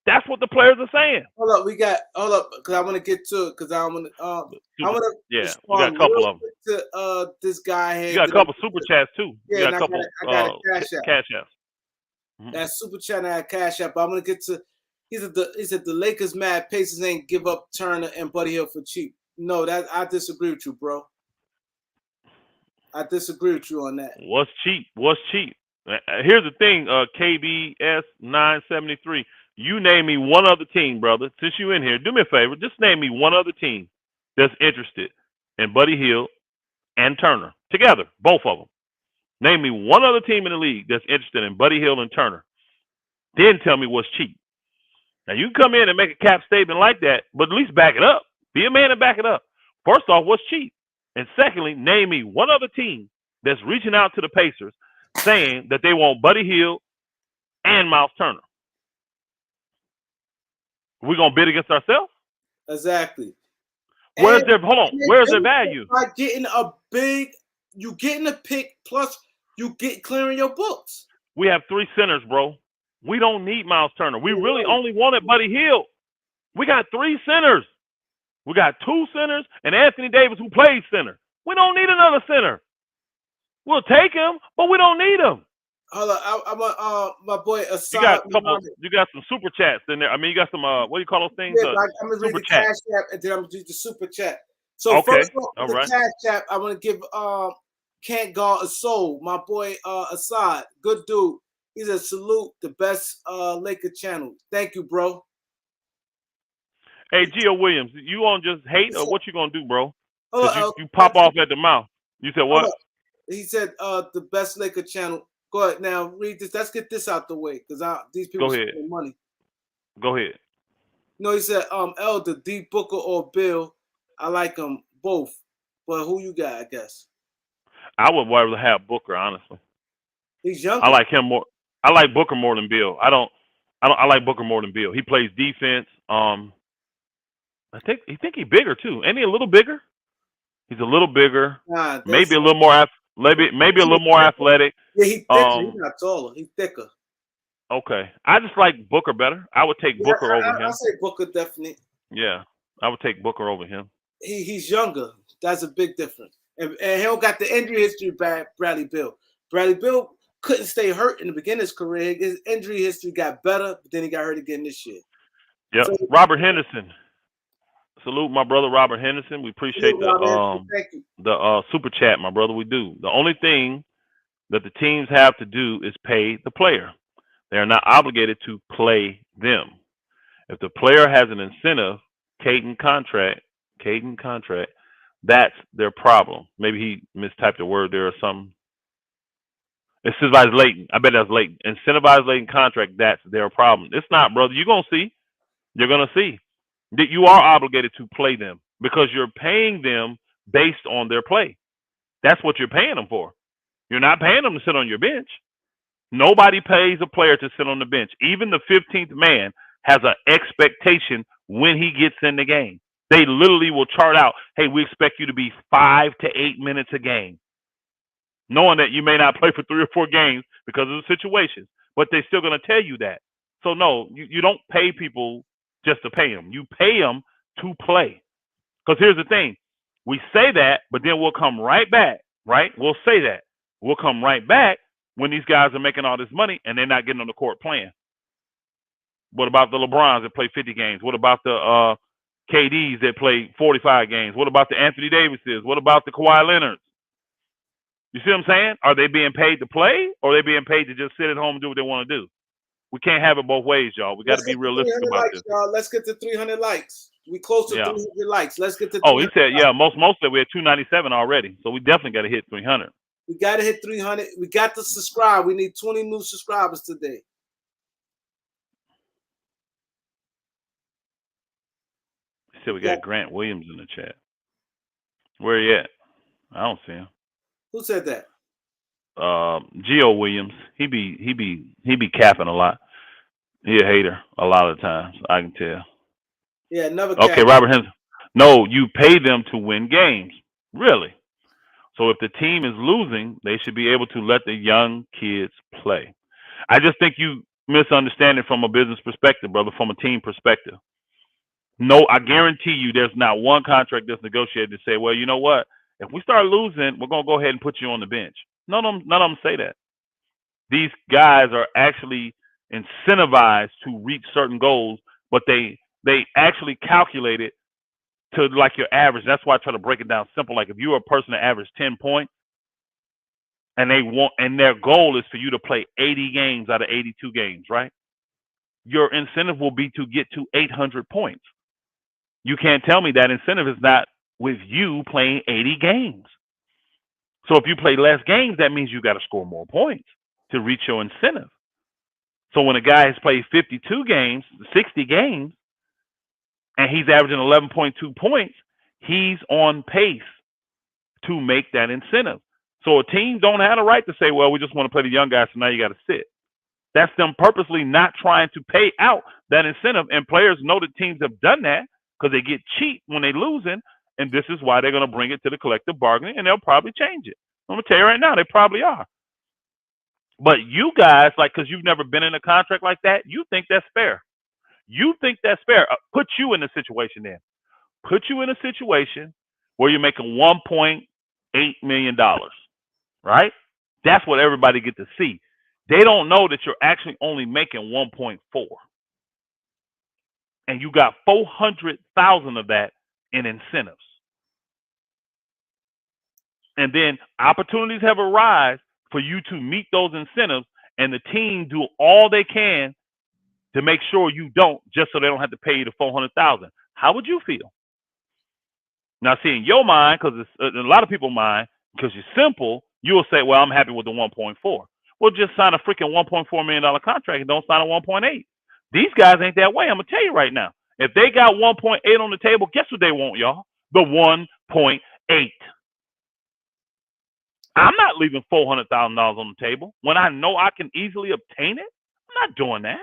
Speaker 2: That's what the players are saying.
Speaker 1: Hold up, because I want to get to it because I want to.
Speaker 2: We got a couple of them.
Speaker 1: To this guy here.
Speaker 2: You got a couple super chats too.
Speaker 1: Yeah,
Speaker 2: you got a couple.
Speaker 1: I got a cash app.
Speaker 2: Mm-hmm.
Speaker 1: That super chat and that cash app. I'm gonna get to. He said the Lakers mad Pacers ain't give up Turner and Buddy Hield for cheap. No, that I disagree with you, bro. I disagree with you on that.
Speaker 2: What's cheap? What's cheap? Here's the thing, KBS 973. You name me one other team, brother. Since you in here, do me a favor. Just name me one other team that's interested in Buddy Hield and Turner together, both of them. Name me one other team in the league that's interested in Buddy Hield and Turner. Then tell me what's cheap. Now, you can come in and make a cap statement like that, but at least back it up. Be a man and back it up. First off, what's cheap? And secondly, name me one other team that's reaching out to the Pacers saying that they want Buddy Hield and Miles Turner. We're going to bid against ourselves?
Speaker 1: Exactly.
Speaker 2: Where's their value?
Speaker 1: By getting you getting a pick plus you get clearing your books.
Speaker 2: We have 3 centers, bro. We don't need Miles Turner. We really only wanted Buddy Hield. We got 3 centers. We got 2 centers and Anthony Davis who plays center. We don't need another center. We'll take him, but we don't need him.
Speaker 1: Hold on, I'm my boy Assad.
Speaker 2: You got some super chats in there. I mean, you got some what do you call those things?
Speaker 1: Yeah, I'm gonna read the cash app and then I'm gonna do the super chat. So first of all, the cash app, I want to give Can't Guard a Soul, my boy Assad, good dude. He's a salute, the best Laker channel. Thank you, bro.
Speaker 2: Hey, Gio Williams, you on just hate or what you gonna do, bro? You pop off at the mouth. You said what?
Speaker 1: He said the best Laker channel. Go ahead now. Read this. Let's get this out the way because these people spend money.
Speaker 2: Go ahead.
Speaker 1: No, he said Elder, D Booker or Bill. I like them both, but who you got? I guess
Speaker 2: I would rather have Booker, honestly.
Speaker 1: He's young.
Speaker 2: I like him more. I like Booker more than Bill. I like Booker more than Bill. He plays defense. I think he's bigger too. Ain't he a little bigger? He's a little bigger. Maybe a little more. Maybe a little more athletic.
Speaker 1: Yeah, he's thicker. He's not taller. He's thicker.
Speaker 2: Okay, I just like Booker better. I would take Booker over him.
Speaker 1: I say Booker definitely.
Speaker 2: Yeah, I would take Booker over him.
Speaker 1: He's younger. That's a big difference. And he don't got the injury history Bradley Beal. Bradley Beal couldn't stay hurt in the beginning of his career. His injury history got better, but then he got hurt again this year.
Speaker 2: Yep.
Speaker 1: So,
Speaker 2: Robert Henderson. Salute my brother Robert Henderson. We appreciate the super chat, my brother. We do. The only thing that the teams have to do is pay the player. They are not obligated to play them. If the player has an incentive, Caden contract, that's their problem. Maybe he mistyped a word there or something. Incentivized latent. I bet that's latent. Incentivized latent contract, that's their problem. It's not, brother. You're going to see. You're going to see that you are obligated to play them because you're paying them based on their play. That's what you're paying them for. You're not paying them to sit on your bench. Nobody pays a player to sit on the bench. Even the 15th man has an expectation when he gets in the game. They literally will chart out, hey, we expect you to be 5 to 8 minutes a game, knowing that you may not play for 3 or 4 games because of the situation, but they're still going to tell you that. So, no, you don't pay people just to pay them. You pay them to play. Because here's the thing. We say that, but then we'll come right back, right? We'll say that. We'll come right back when these guys are making all this money and they're not getting on the court playing. What about the LeBrons that play 50 games? What about the KDs that play 45 games? What about the Anthony Davises? What about the Kawhi Leonards? You see what I'm saying? Are they being paid to play or are they being paid to just sit at home and do what they want to do? We can't have it both ways, y'all. We got to be realistic about
Speaker 1: likes,
Speaker 2: this.
Speaker 1: Y'all. Let's get to 300 likes. We close to 300 likes. Let's get to
Speaker 2: 300. Oh, he said, yeah, most of we had 297 already. So we definitely got to hit 300.
Speaker 1: We got to hit 300. We got to subscribe. We need 20 new subscribers today.
Speaker 2: He said we got Grant Williams in the chat. Where he at? I don't see him.
Speaker 1: Who said that?
Speaker 2: Geo Williams. He be capping a lot. He a hater a lot of the times. I can tell.
Speaker 1: Yeah, never.
Speaker 2: Okay, Robert Henderson. No, you pay them to win games. Really. So if the team is losing, they should be able to let the young kids play. I just think you misunderstand it from a business perspective, brother, from a team perspective. No, I guarantee you there's not one contract that's negotiated to say, well, you know what? If we start losing, we're going to go ahead and put you on the bench. None of them say that. These guys are actually incentivized to reach certain goals, but they actually calculate it to like your average. That's why I try to break it down simple. Like if you're a person that averages 10 points and their goal is for you to play 80 games out of 82 games, right? Your incentive will be to get to 800 points. You can't tell me that incentive is not with you playing 80 games. So if you play less games, that means you got to score more points to reach your incentive. So when a guy has played 52 games, 60 games, and he's averaging 11.2 points, he's on pace to make that incentive. So a team don't have the right to say, well, we just want to play the young guys, so now you got to sit. That's them purposely not trying to pay out that incentive. And players know that teams have done that because they get cheap when they're losing, and this is why they're going to bring it to the collective bargaining, and they'll probably change it. I'm going to tell you right now, they probably are. But you guys, like, because you've never been in a contract like that, you think that's fair. You think that's fair. Put you in a situation then. Put you in a situation where you're making $1.8 million, right? That's what everybody get to see. They don't know that you're actually only making 1.4. And you got 400,000 of that in incentives. And then opportunities have arisen for you to meet those incentives, and the team do all they can to make sure you don't, just so they don't have to pay you the 400,000. How would you feel? Now, see, in your mind, because in a lot of people's mind, because you're simple, you will say, well, I'm happy with the 1.4. Well, just sign a freaking $1.4 million contract and don't sign a 1.8. These guys ain't that way. I'm going to tell you right now. If they got 1.8 on the table, guess what they want, y'all? The 1.8. I'm not leaving $400,000 on the table when I know I can easily obtain it. I'm not doing that.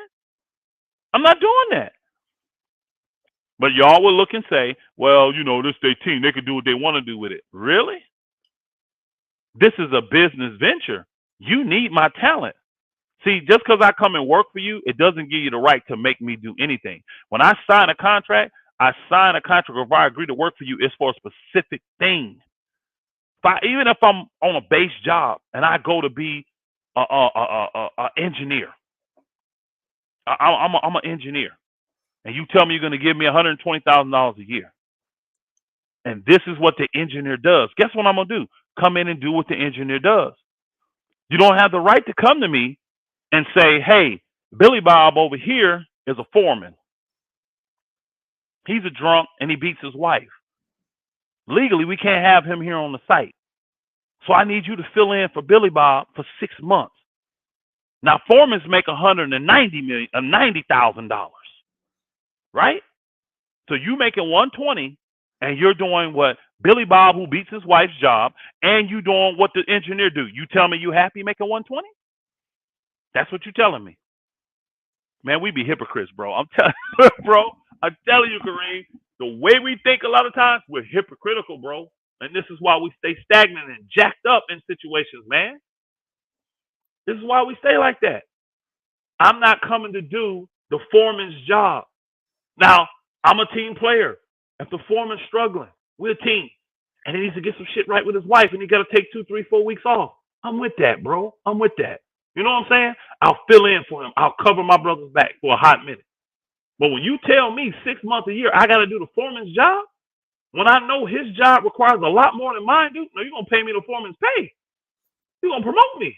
Speaker 2: I'm not doing that. But y'all will look and say, well, you know, this is their team. They can do what they want to do with it. Really? This is a business venture. You need my talent. See, just because I come and work for you, it doesn't give you the right to make me do anything. When I sign a contract, I sign a contract where I agree to work for you. It's for a specific thing. Even if I'm on a base job and I go to be a engineer, I'm an engineer, and you tell me you're going to give me $120,000 a year, and this is what the engineer does. Guess what I'm going to do? Come in and do what the engineer does. You don't have the right to come to me and say, hey, Billy Bob over here is a foreman. He's a drunk and he beats his wife. Legally, we can't have him here on the site. So I need you to fill in for Billy Bob for 6 months. Now, foremans make $90,000, right? So you making 120, and you're doing what Billy Bob, who beats his wife's job, and you doing what the engineer do. You tell me you happy making 120? That's what you're telling me. Man, we be hypocrites, bro. I'm telling you, bro. I'm telling you, Kareem, the way we think a lot of times, we're hypocritical, bro. And this is why we stay stagnant and jacked up in situations, man. This is why we stay like that. I'm not coming to do the foreman's job. Now, I'm a team player. If the foreman's struggling, we're a team. And he needs to get some shit right with his wife, and he got to take 2, 3, 4 weeks off. I'm with that, bro. I'm with that. You know what I'm saying? I'll fill in for him. I'll cover my brother's back for a hot minute. But when you tell me 6 months a year I got to do the foreman's job, when I know his job requires a lot more than mine do, no, you're going to pay me the foreman's pay. You're going to promote me.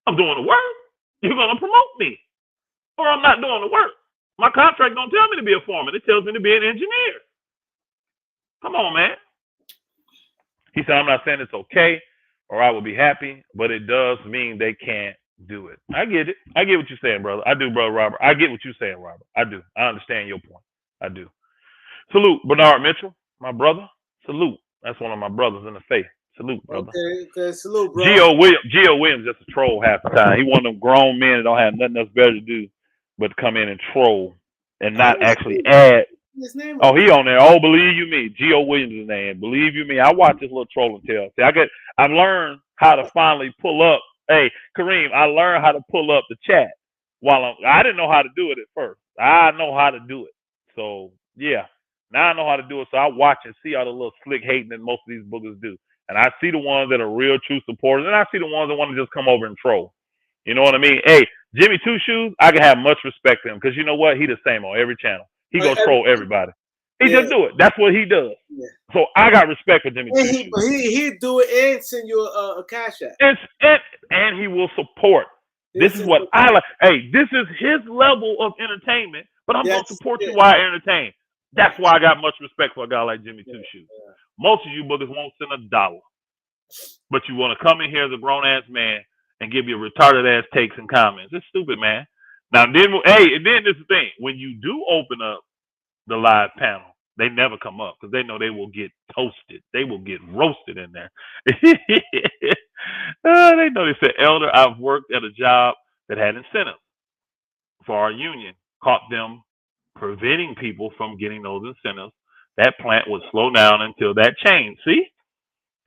Speaker 2: I'm doing the work. You're going to promote me. Or I'm not doing the work. My contract don't tell me to be a foreman. It tells me to be an engineer. Come on, man. He said, I'm not saying it's okay or I will be happy, but it does mean they can't do it. I get it. I get what you're saying, brother. I do, brother Robert. I get what you're saying, Robert. I do. I understand your point. I do. Salute, Bernard Mitchell, my brother. Salute. That's one of my brothers in the faith. Salute, brother.
Speaker 1: Okay. Salute, bro.
Speaker 2: Gio Williams just a troll half the time. He one of them grown men that don't have nothing else better to do but come in and troll and not actually add.
Speaker 1: His name
Speaker 2: He on there. Oh, believe you me. Gio Williams' name. Believe you me. I watch this little troll and tell. See, I've learned how to finally pull up. Hey, Kareem, I learned how to pull up the chat I didn't know how to do it at first. I know how to do it. So yeah. Now I know how to do it. So I watch and see all the little slick hating that most of these boogers do. And I see the ones that are real true supporters, and I see the ones that want to just come over and troll. You know what I mean? Hey, Jimmy Two Shoes, I can have much respect for him because you know what? He the same on every channel. He gonna troll everybody. He just do it. That's what he does. Yeah. So I got respect for Jimmy Two Shoes.
Speaker 1: He do it and send you a cash app.
Speaker 2: And he will support. This is what I like. Hey, this is his level of entertainment, but I'm gonna support you while I entertain. That's why I got much respect for a guy like Jimmy Two Shoes. Yeah. Most of you boogers won't send $1, but you want to come in here as a grown ass man and give your retarded ass takes and comments. It's stupid, man. Now then, and then this is the thing: when you do open up the live panel, they never come up because they know they will get toasted. They will get roasted in there. They know. They said, Elder, I've worked at a job that had incentives for our union, caught them preventing people from getting those incentives. That plant would slow down until that changed. See?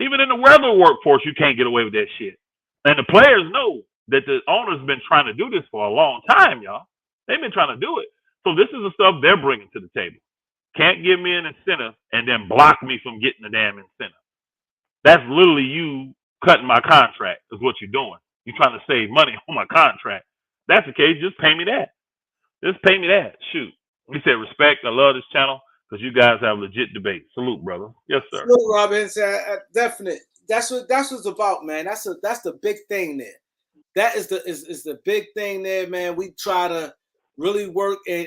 Speaker 2: Even in the weather workforce, you can't get away with that shit. And the players know that the owner's been trying to do this for a long time, y'all. They've been trying to do it. So this is the stuff they're bringing to the table. Can't give me an incentive and then block me from getting the damn incentive. That's literally you cutting my contract is what you're doing. You're trying to save money on my contract. That's the case. Just pay me that. Just pay me that. Shoot. He said, respect. I love this channel because you guys have legit debate. Salute, brother. Yes, sir.
Speaker 1: Salute, Robin. Definite. That's what it's about, man. That's the big thing there. That is the big thing there, man. We try to really work and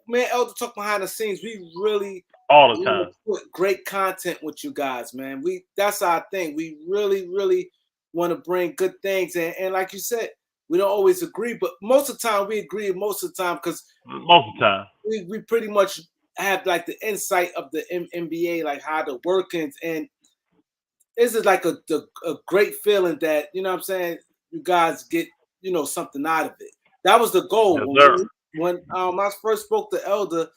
Speaker 1: man, Elder talk behind the scenes. We really
Speaker 2: all the time
Speaker 1: put great content with you guys, man. That's our thing. We really want to bring good things, and like you said, we don't always agree, but most of the time we agree. Most of the time, because
Speaker 2: most of the time
Speaker 1: we pretty much have like the insight of the NBA, like how the workings, and this is like a great feeling that, you know what I'm saying, you guys get, something out of it. That was the goal.
Speaker 2: Yes,
Speaker 1: when I first spoke to Elder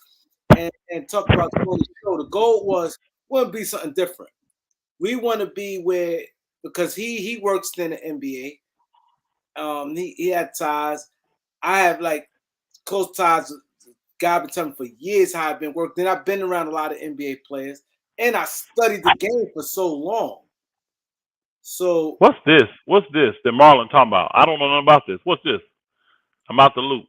Speaker 1: and talked about the show, the goal was we want to be something different. We want to be where, because he works in the NBA. He had ties. I have like close ties. God been telling me for years how I've been working. Then I've been around a lot of NBA players, and I studied the game for so long. So
Speaker 2: What's this? What's this that Marlon talking about? I don't know nothing about this. What's this? I'm out the loop.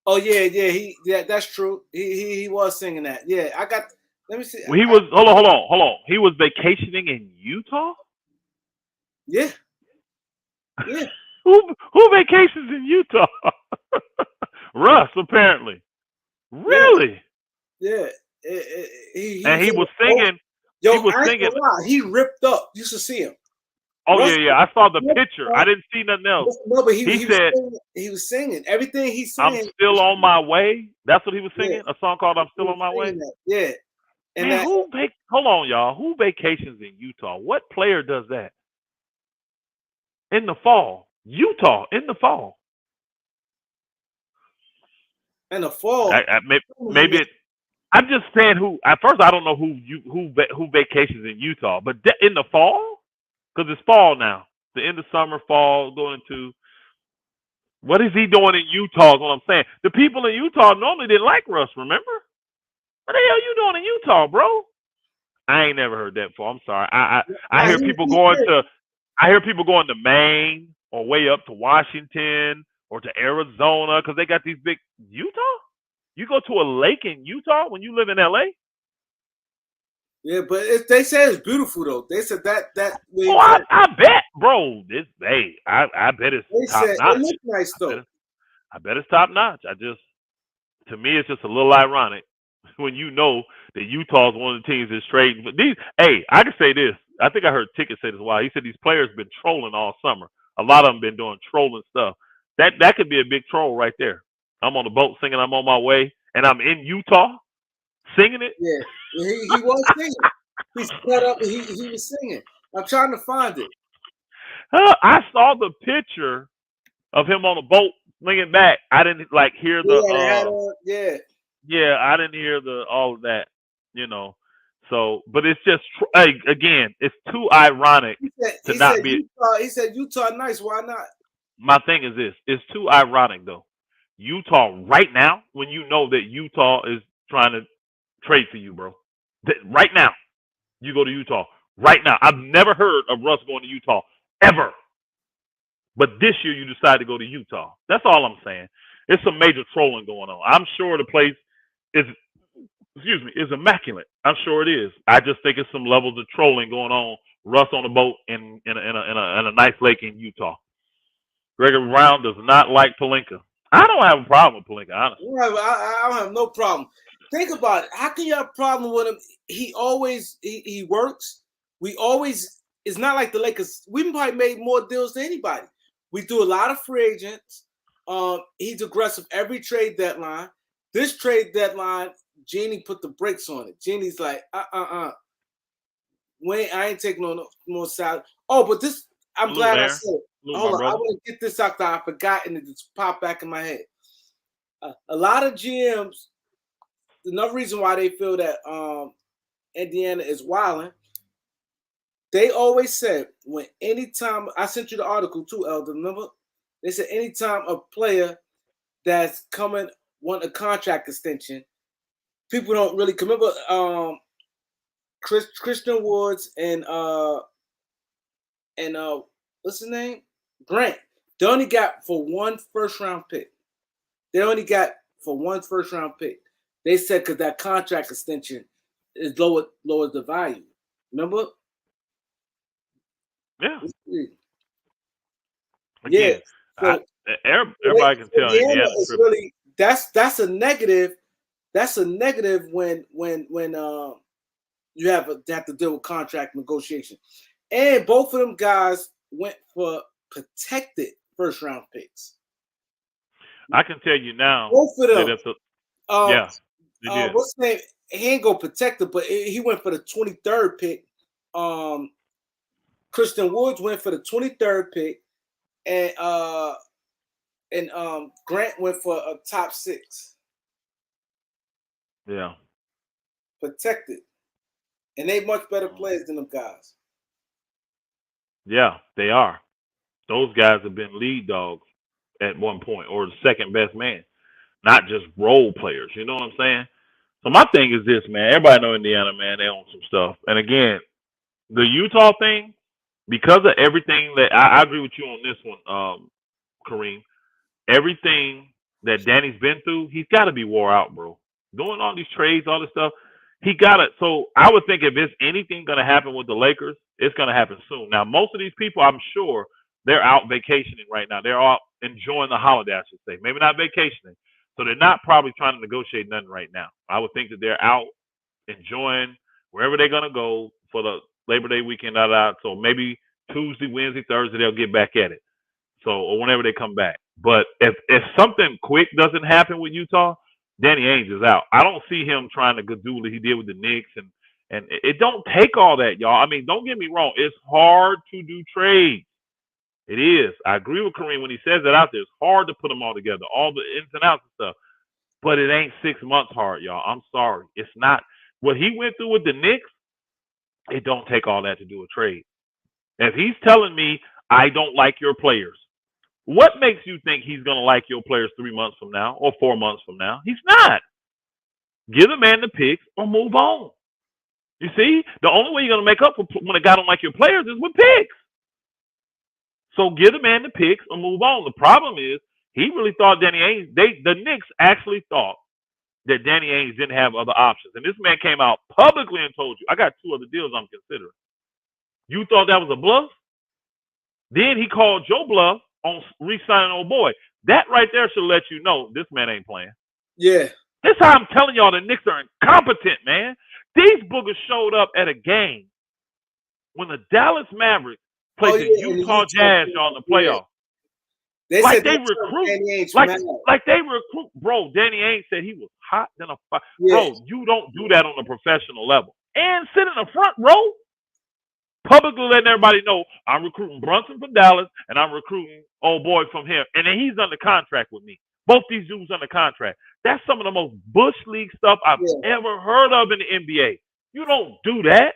Speaker 1: oh yeah, that's true. He was singing that. Yeah, I got. Let me see.
Speaker 2: Well, he was hold on. He was vacationing in Utah.
Speaker 1: Yeah, yeah,
Speaker 2: Who vacations in Utah? Russ, apparently.
Speaker 1: yeah,
Speaker 2: Really?
Speaker 1: yeah. He
Speaker 2: And
Speaker 1: was
Speaker 2: he
Speaker 1: singing.
Speaker 2: was
Speaker 1: Oh,
Speaker 2: singing.
Speaker 1: yo,
Speaker 2: He was
Speaker 1: I ain't
Speaker 2: singing.
Speaker 1: gonna lie. He ripped up. You should see him.
Speaker 2: Oh
Speaker 1: Russ
Speaker 2: yeah. I saw the
Speaker 1: ripped
Speaker 2: picture. I
Speaker 1: up.
Speaker 2: didn't see nothing else.
Speaker 1: No, but
Speaker 2: He
Speaker 1: he was
Speaker 2: said,
Speaker 1: singing. He was singing everything he's
Speaker 2: "I'm
Speaker 1: saying.
Speaker 2: still on my way." That's what he was
Speaker 1: Yeah,
Speaker 2: singing. A song called "I'm
Speaker 1: he
Speaker 2: Still
Speaker 1: was
Speaker 2: on My Way."
Speaker 1: singing that. Yeah, and
Speaker 2: Man,
Speaker 1: that.
Speaker 2: hold on, y'all. Who vacations in Utah? What player does that in the fall? Utah in the fall.
Speaker 1: And the fall.
Speaker 2: Maybe I'm just saying who. At first, I don't know who vacations in Utah, but in the fall, because it's fall now. The end of summer, fall, going into what is he doing in Utah? Is what I'm saying. The people in Utah normally didn't like Russ. Remember? What the hell you doing in Utah, bro? I ain't never heard that before. I'm sorry. I
Speaker 1: Nah,
Speaker 2: hear people going
Speaker 1: did.
Speaker 2: to Maine or way up to Washington or to Arizona because they got these big Utah. You go to a lake in Utah when you live in LA?
Speaker 1: Yeah, but they said it's beautiful though. They said that where he
Speaker 2: Oh,
Speaker 1: was at,
Speaker 2: I bet, bro. I bet it's
Speaker 1: they
Speaker 2: top
Speaker 1: said it
Speaker 2: notch.
Speaker 1: looked nice though.
Speaker 2: I bet it's top notch. To me, it's just a little ironic when you know that Utah's one of the teams that's trading. But hey, I can say this. I think I heard Ticket say this a while. He said these players been trolling all summer. A lot of them been doing trolling stuff. That could be a big troll right there. I'm on the boat singing "I'm on my way," and I'm in Utah singing it.
Speaker 1: Yeah, he was singing. He's cut up. He was singing. I'm trying to find it.
Speaker 2: I saw the picture of him on a boat swinging back. I didn't like hear the
Speaker 1: Yeah, they had yeah.
Speaker 2: yeah, I didn't hear the all of that, you know. So, but it's just hey, again, it's too ironic to
Speaker 1: He
Speaker 2: not
Speaker 1: said
Speaker 2: be.
Speaker 1: Utah. He said Utah nice. Why not?
Speaker 2: My thing is this: it's too ironic though. Utah right now, when you know that Utah is trying to trade for you, bro. Right now, you go to Utah. Right now, I've never heard of Russ going to Utah ever. But this year, you decide to go to Utah. That's all I'm saying. It's some major trolling going on. I'm sure the place is is immaculate. I'm sure it is. I just think it's some levels of trolling going on. Russ on a boat in a nice lake in Utah. Gregory Brown does not like Pelinka. I don't have a problem with Pelinka, honestly.
Speaker 1: I don't have no problem. Think about it. How can you have a problem with him? He always he works. We always. It's not like the Lakers. We probably made more deals than anybody. We do a lot of free agents. He's aggressive every trade deadline. This trade deadline, Jeannie put the brakes on it. Jeannie's like, Wayne, I ain't taking no more salary. Oh, but this, I'm
Speaker 2: Salute,
Speaker 1: glad I
Speaker 2: Aaron.
Speaker 1: said it.
Speaker 2: Salute,
Speaker 1: Hold
Speaker 2: my
Speaker 1: on, I
Speaker 2: brother.
Speaker 1: want to get this out there. I forgot, and it just popped back in my head. A lot of GMs, another reason why they feel that Indiana is wilding, they always said when anytime I sent you the article too, Elder, remember? They said anytime a player that's coming want a contract extension, people don't really remember Christian Woods and what's his name? Grant. They only got for one first round pick. They only got for one first round pick. They said because that contract extension is lowers the value. Remember?
Speaker 2: Yeah.
Speaker 1: Yeah.
Speaker 2: Again,
Speaker 1: So
Speaker 2: everybody can tell
Speaker 1: Indiana
Speaker 2: Indiana's
Speaker 1: is
Speaker 2: tripping.
Speaker 1: really that's a negative. That's a negative when you have to deal with contract negotiation. And both of them guys went for protected first round picks.
Speaker 2: I can tell you now
Speaker 1: Both of
Speaker 2: that
Speaker 1: them.
Speaker 2: if the yeah, they did.
Speaker 1: What's his name? He ain't go protected, but he went for the 23rd pick. Christian Woods went for the 23rd pick, and Grant went for a top 6.
Speaker 2: Yeah.
Speaker 1: Protected. And they much better players than them guys.
Speaker 2: Yeah, they are. Those guys have been lead dogs at one point or the second best man, not just role players. You know what I'm saying? So my thing is this, man. Everybody know Indiana, man. They own some stuff. And again, the Utah thing. because of everything that I agree with you on this one, Kareem. Everything that Danny's been through, he's got to be wore out, bro. Doing all these trades, all this stuff, he got it. So I would think if there's anything going to happen with the Lakers, it's going to happen soon. Now, most of these people, I'm sure, they're out vacationing right now. They're all enjoying the holiday, I should say. Maybe not vacationing. So they're not probably trying to negotiate nothing right now. I would think that they're out enjoying wherever they're going to go for the Labor Day weekend. So maybe Tuesday, Wednesday, Thursday, they'll get back at it. So, or whenever they come back. But if something quick doesn't happen with Utah, Danny Ainge is out. I don't see him trying to do what he did with the Knicks, and it don't take all that, y'all. I mean, don't get me wrong. It's hard to do trades. It is. I agree with Kareem when he says that out there. It's hard to put them all together, all the ins and outs and stuff. But it ain't 6 months hard, y'all. I'm sorry. It's not. What he went through with the Knicks, it don't take all that to do a trade. If he's telling me I don't like your players, what makes you think he's going to like your players 3 months from now or 4 months from now? He's not. Give the man the picks or move on. You see, the only way you're going to make up for when a guy don't like your players is with picks. So give the man the picks or move on. The problem is he really thought Danny Ainge, the Knicks actually thought that Danny Ainge didn't have other options. And this man came out publicly and told you, I got 2 other deals I'm considering. You thought that was a bluff? Then he called Joe bluff on re-signing old boy. That right there should let you know this man ain't playing.
Speaker 1: Yeah.
Speaker 2: This is how I'm telling y'all the Knicks are incompetent, man. These boogers showed up at a game when the Dallas Mavericks played the Utah Jazz, y'all, in the playoffs.
Speaker 1: They
Speaker 2: like
Speaker 1: said
Speaker 2: they recruit, like they recruit, bro. Danny Ainge said he was hot than a fire. Yeah. Bro, you don't do that on a professional level. And sit in the front row, publicly letting everybody know I'm recruiting Brunson from Dallas and I'm recruiting old boy from here. And then he's under contract with me. Both these dudes under contract. That's some of the most Bush League stuff I've ever heard of in the NBA. You don't do that.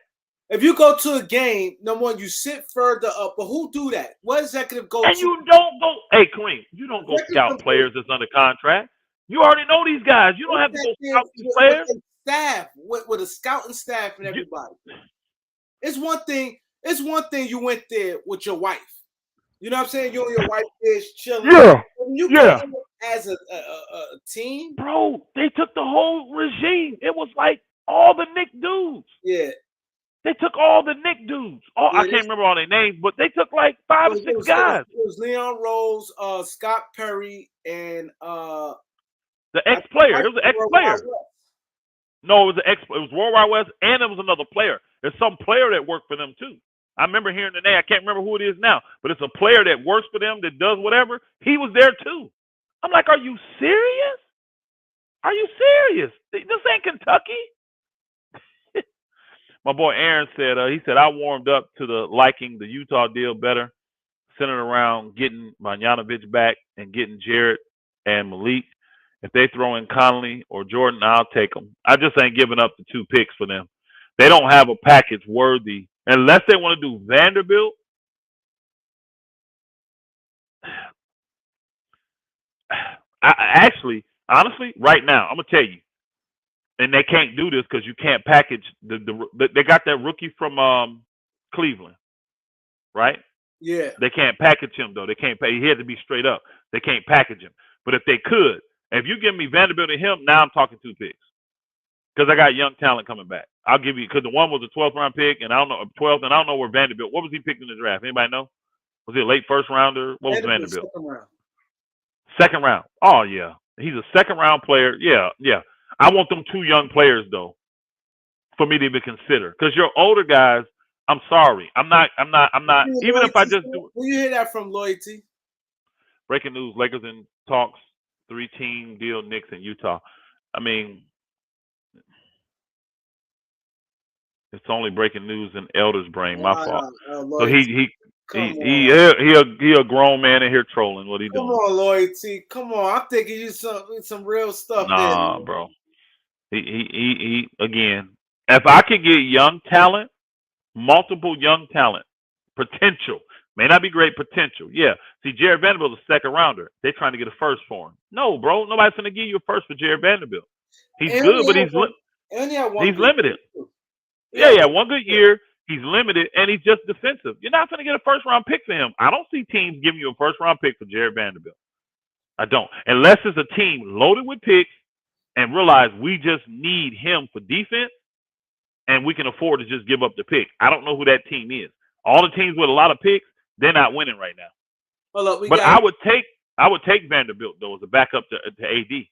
Speaker 1: If you go to a game, number one, you sit further up. But who do that? What executive go
Speaker 2: and
Speaker 1: to?
Speaker 2: You don't go. Hey, Kareem, you don't go scout players that's under contract. You already know these guys. You don't have to go scout these players.
Speaker 1: With staff, with a scouting staff and everybody. It's one thing. It's one thing you went there with your wife. You know what I'm saying? You and your wife is chilling.
Speaker 2: Yeah.
Speaker 1: When you go as a team,
Speaker 2: bro, they took the whole regime. It was like all the Knicks dudes.
Speaker 1: Yeah.
Speaker 2: They took all the Knicks dudes. I can't remember all their names, but they took like 5 or 6 guys.
Speaker 1: It was Leon Rose, Scott Perry, and
Speaker 2: the ex-player. It was an ex-player. No, it was it was World Wide West, and it was another player. There's some player that worked for them too. I remember hearing the name. I can't remember who it is now, but it's a player that works for them that does whatever. He was there too. I'm like, are you serious? Are you serious? This ain't Kentucky. My boy Aaron said, he said, I warmed up to liking the Utah deal better, centered around getting Bogdanovic back and getting Jarrett and Malik. If they throw in Conley or Jordan, I'll take them. I just ain't giving up the 2 picks for them. They don't have a package worthy. Unless they want to do Vanderbilt. Honestly, right now, I'm going to tell you. And they can't do this because you can't package they got that rookie from Cleveland, right?
Speaker 1: Yeah.
Speaker 2: They can't package him though. They can't pay. He had to be straight up. They can't package him. But if they could, if you give me Vanderbilt and him, now I'm talking 2 picks because I got young talent coming back. I'll give you because the one was a 12th round pick, and I don't know 12th, and I don't know where Vanderbilt. What was he picked in the draft? Anybody know? Was he a late first rounder? What was Vanderbilt? Second round. Oh yeah, he's a second round player. Yeah. I want them 2 young players though, for me to even consider. Because your older guys, I'm sorry, I'm not. Even if I just do.
Speaker 1: Will you hear that from Loyalty?
Speaker 2: Breaking news: Lakers in talks, 3-team deal. Knicks in Utah. I mean, it's only breaking news in Elder's brain. My fault. So he a grown man in here trolling. What he doing?
Speaker 1: Come on, Loyalty. Come on. I'm thinking you some real stuff.
Speaker 2: Nah, there, bro. He again. If I could get young talent, multiple young talent, potential, may not be great potential. Yeah. See, Jared Vanderbilt is a second rounder. They're trying to get a first for him. No, bro. Nobody's going to give you a first for Jared He's good, but he's limited. Yeah, one good year. He's limited, and he's just defensive. You're not going to get a first-round pick for him. I don't see teams giving you a first-round pick for Jared Vanderbilt. I don't. Unless it's a team loaded with picks and realize we just need him for defense and we can afford to just give up the pick. I don't know who that team is. All the teams with a lot of picks, they're not winning right now.
Speaker 1: Hold up,
Speaker 2: but I would take Vanderbilt, though, as a backup to AD.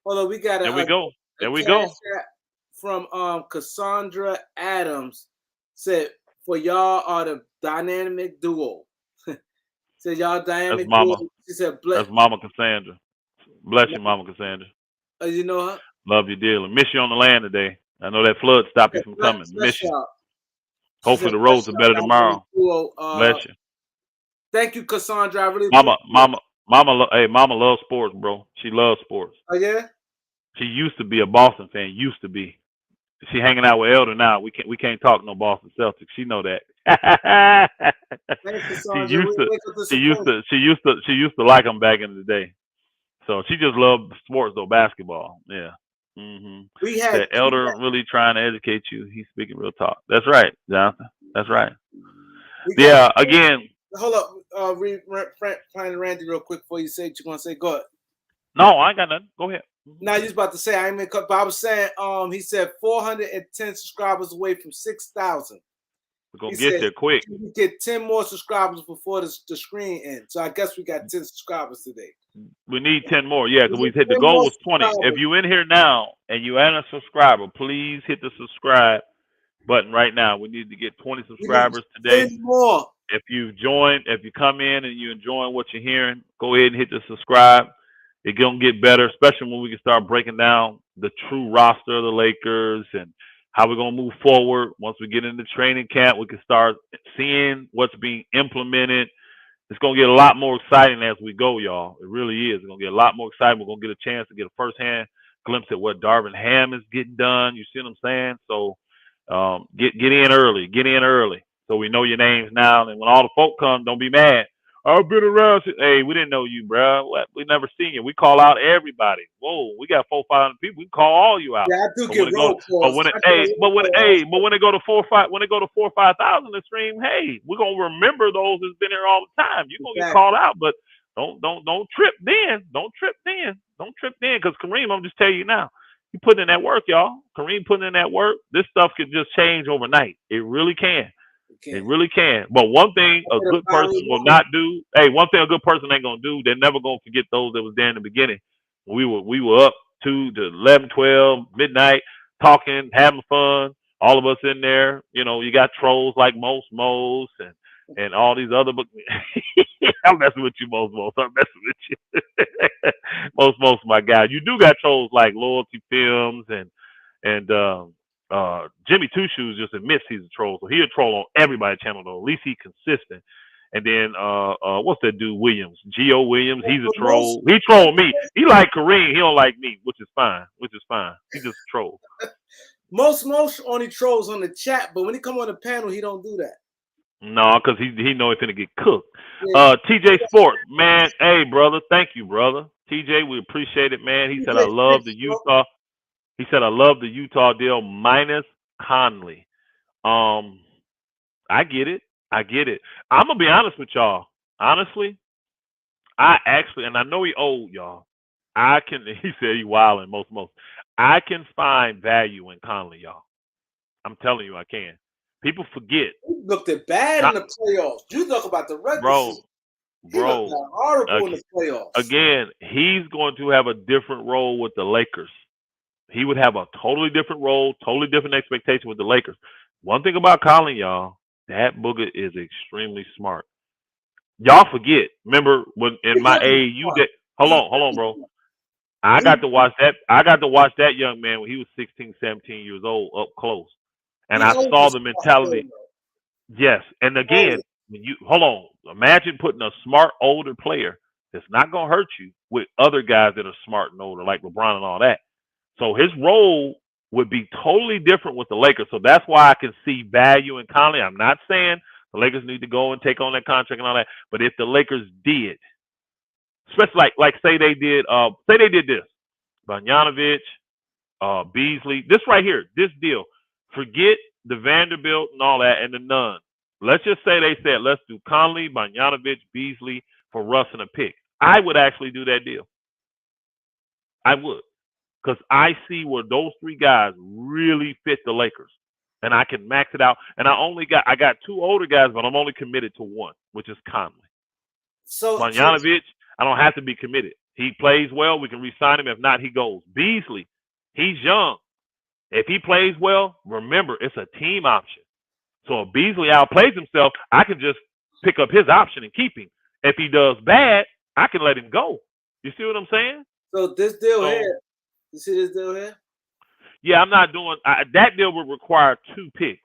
Speaker 1: Hold on, we got
Speaker 2: There we go. There we go.
Speaker 1: From Cassandra Adams said, "For y'all are the dynamic duo." Said y'all dynamic duo. She said,
Speaker 2: "That's Mama Cassandra. Bless you, Mama Cassandra.
Speaker 1: You know her.
Speaker 2: Love you dearly. Miss you on the land today. I know that flood stopped you from coming. Miss you. Hopefully the roads are better tomorrow. Bless you.
Speaker 1: Thank you, Cassandra. I really
Speaker 2: Mama loves sports, bro. She loves sports.
Speaker 1: Oh yeah.
Speaker 2: She used to be a Boston fan. Used to be. She hanging out with Elder now. We can't talk no Boston Celtics. She know that. She used to like them back in the day. So she just loved sports though, basketball. Yeah.
Speaker 1: We had
Speaker 2: Elder really trying to educate you. He's speaking real talk. That's right, Jonathan. That's right. Yeah. Again.
Speaker 1: Hold up, find Randy real quick before you say what you're gonna say. Go ahead.
Speaker 2: No, I ain't got nothing. Go ahead.
Speaker 1: Now you was about to say I ain't mean cut, but I was saying he said 410 subscribers away from 6,000.
Speaker 2: We're gonna get there quick.
Speaker 1: We get 10 more subscribers before the screen ends. So I guess we got 10 subscribers today.
Speaker 2: We need 10 more, yeah, because we hit the goal was 20. If you in here now and you ain't a subscriber, please hit the subscribe button right now. We need to get 20 subscribers today.
Speaker 1: 10 more.
Speaker 2: If you come in and you're enjoying what you're hearing, go ahead and hit the subscribe. It's gonna get better, especially when we can start breaking down the true roster of the Lakers and how we're gonna move forward. Once we get into training camp, we can start seeing what's being implemented. It's gonna get a lot more exciting as we go, y'all. It really is. It's gonna get a lot more exciting. We're gonna get a chance to get a first-hand glimpse at what Darvin Ham is getting done. You see what I'm saying? So get in early. Get in early. So we know your names now. And when all the folk come, don't be mad. I've been around. Hey, we didn't know you, bro. We never seen you. We call out everybody. Whoa, we got 400-500 people. We can call all you out.
Speaker 1: Yeah, I do get roll calls.
Speaker 2: But when it go to 4 or 5,000 to stream, hey, we're gonna remember those that's been here all the time. You're gonna get called out, but don't trip then. Don't trip then. Because Kareem, I'm just telling you now, you putting in that work, y'all. Kareem putting in that work. This stuff could just change overnight. It really can. It really can. But one thing a good person will not do, one thing a good person ain't going to do, they're never going to forget those that was there in the beginning. We were up 2 to 11, 12, midnight, talking, having fun. All of us in there. You know, you got trolls like Most and all these other books. I'm messing with you, Most. I'm messing with you. Most, my guy. You do got trolls like Loyalty Films and Jimmy Two Shoes just admits he's a troll, so he a troll on everybody's channel though. At least he's consistent. And then what's that dude Williams? Geo Williams, he's a troll. He trolled me. He like Kareem, he don't like me, which is fine. He's just a troll.
Speaker 1: Most only trolls on the chat, but when he come on the panel, he don't do that.
Speaker 2: No, because he know he's gonna get cooked. Yeah. TJ Sports, man. Hey brother, thank you, brother. TJ, we appreciate it, man. He said I love the Utah. He said, I love the Utah deal minus Conley. I get it. I'm going to be honest with y'all. Honestly, and I know he old, y'all. He said he wilding most. I can find value in Conley, y'all. I'm telling you, I can. People forget.
Speaker 1: You looked at bad in the playoffs. You talk about the regular season.
Speaker 2: Bro.
Speaker 1: Horrible in the playoffs.
Speaker 2: Again, he's going to have a different role with the Lakers. He would have a totally different role, totally different expectation with the Lakers. One thing about Colin, y'all, that booger is extremely smart. Y'all forget. Remember when in my AAU day? Hold on, bro. I got to watch that young man when he was 16, 17 years old up close. And I saw the mentality. Yes. And again, hold on. Imagine putting a smart older player that's not gonna hurt you with other guys that are smart and older, like LeBron and all that. So his role would be totally different with the Lakers. So that's why I can see value in Conley. I'm not saying the Lakers need to go and take on that contract and all that. But if the Lakers did, especially like say they did this, Bogdanovic, Beasley, this right here, this deal. Forget the Vanderbilt and all that, and the none. Let's just say they said, let's do Conley, Bogdanovich, Beasley for Russ and a pick. I would actually do that deal. I would. Because I see where those three guys really fit the Lakers. And I can max it out. And I got two older guys, but I'm only committed to one, which is Conley.
Speaker 1: So
Speaker 2: Bogdanovich, I don't have to be committed. He plays well, we can re-sign him. If not, he goes. Beasley, he's young. If he plays well, remember, it's a team option. So if Beasley outplays himself, I can just pick up his option and keep him. If he does bad, I can let him go. You see what I'm saying?
Speaker 1: So this deal here, you see this deal here?
Speaker 2: Yeah, I'm not doing that deal would require 2 picks.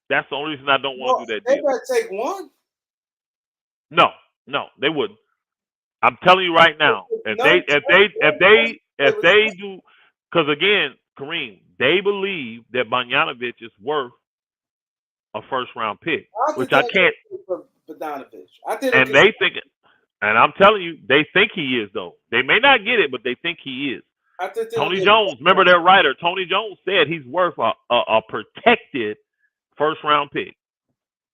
Speaker 2: That's the only reason I don't want to do that deal.
Speaker 1: They better take one.
Speaker 2: No, they wouldn't. I'm telling you right now, if they do, because again, Kareem, they believe that Bogdanovich is worth a first-round pick, which I can't. And they think, and I'm telling you, they think he is though. They may not get it, but they think he is. Tony Jones, remember their writer, Tony Jones said he's worth a protected first-round pick.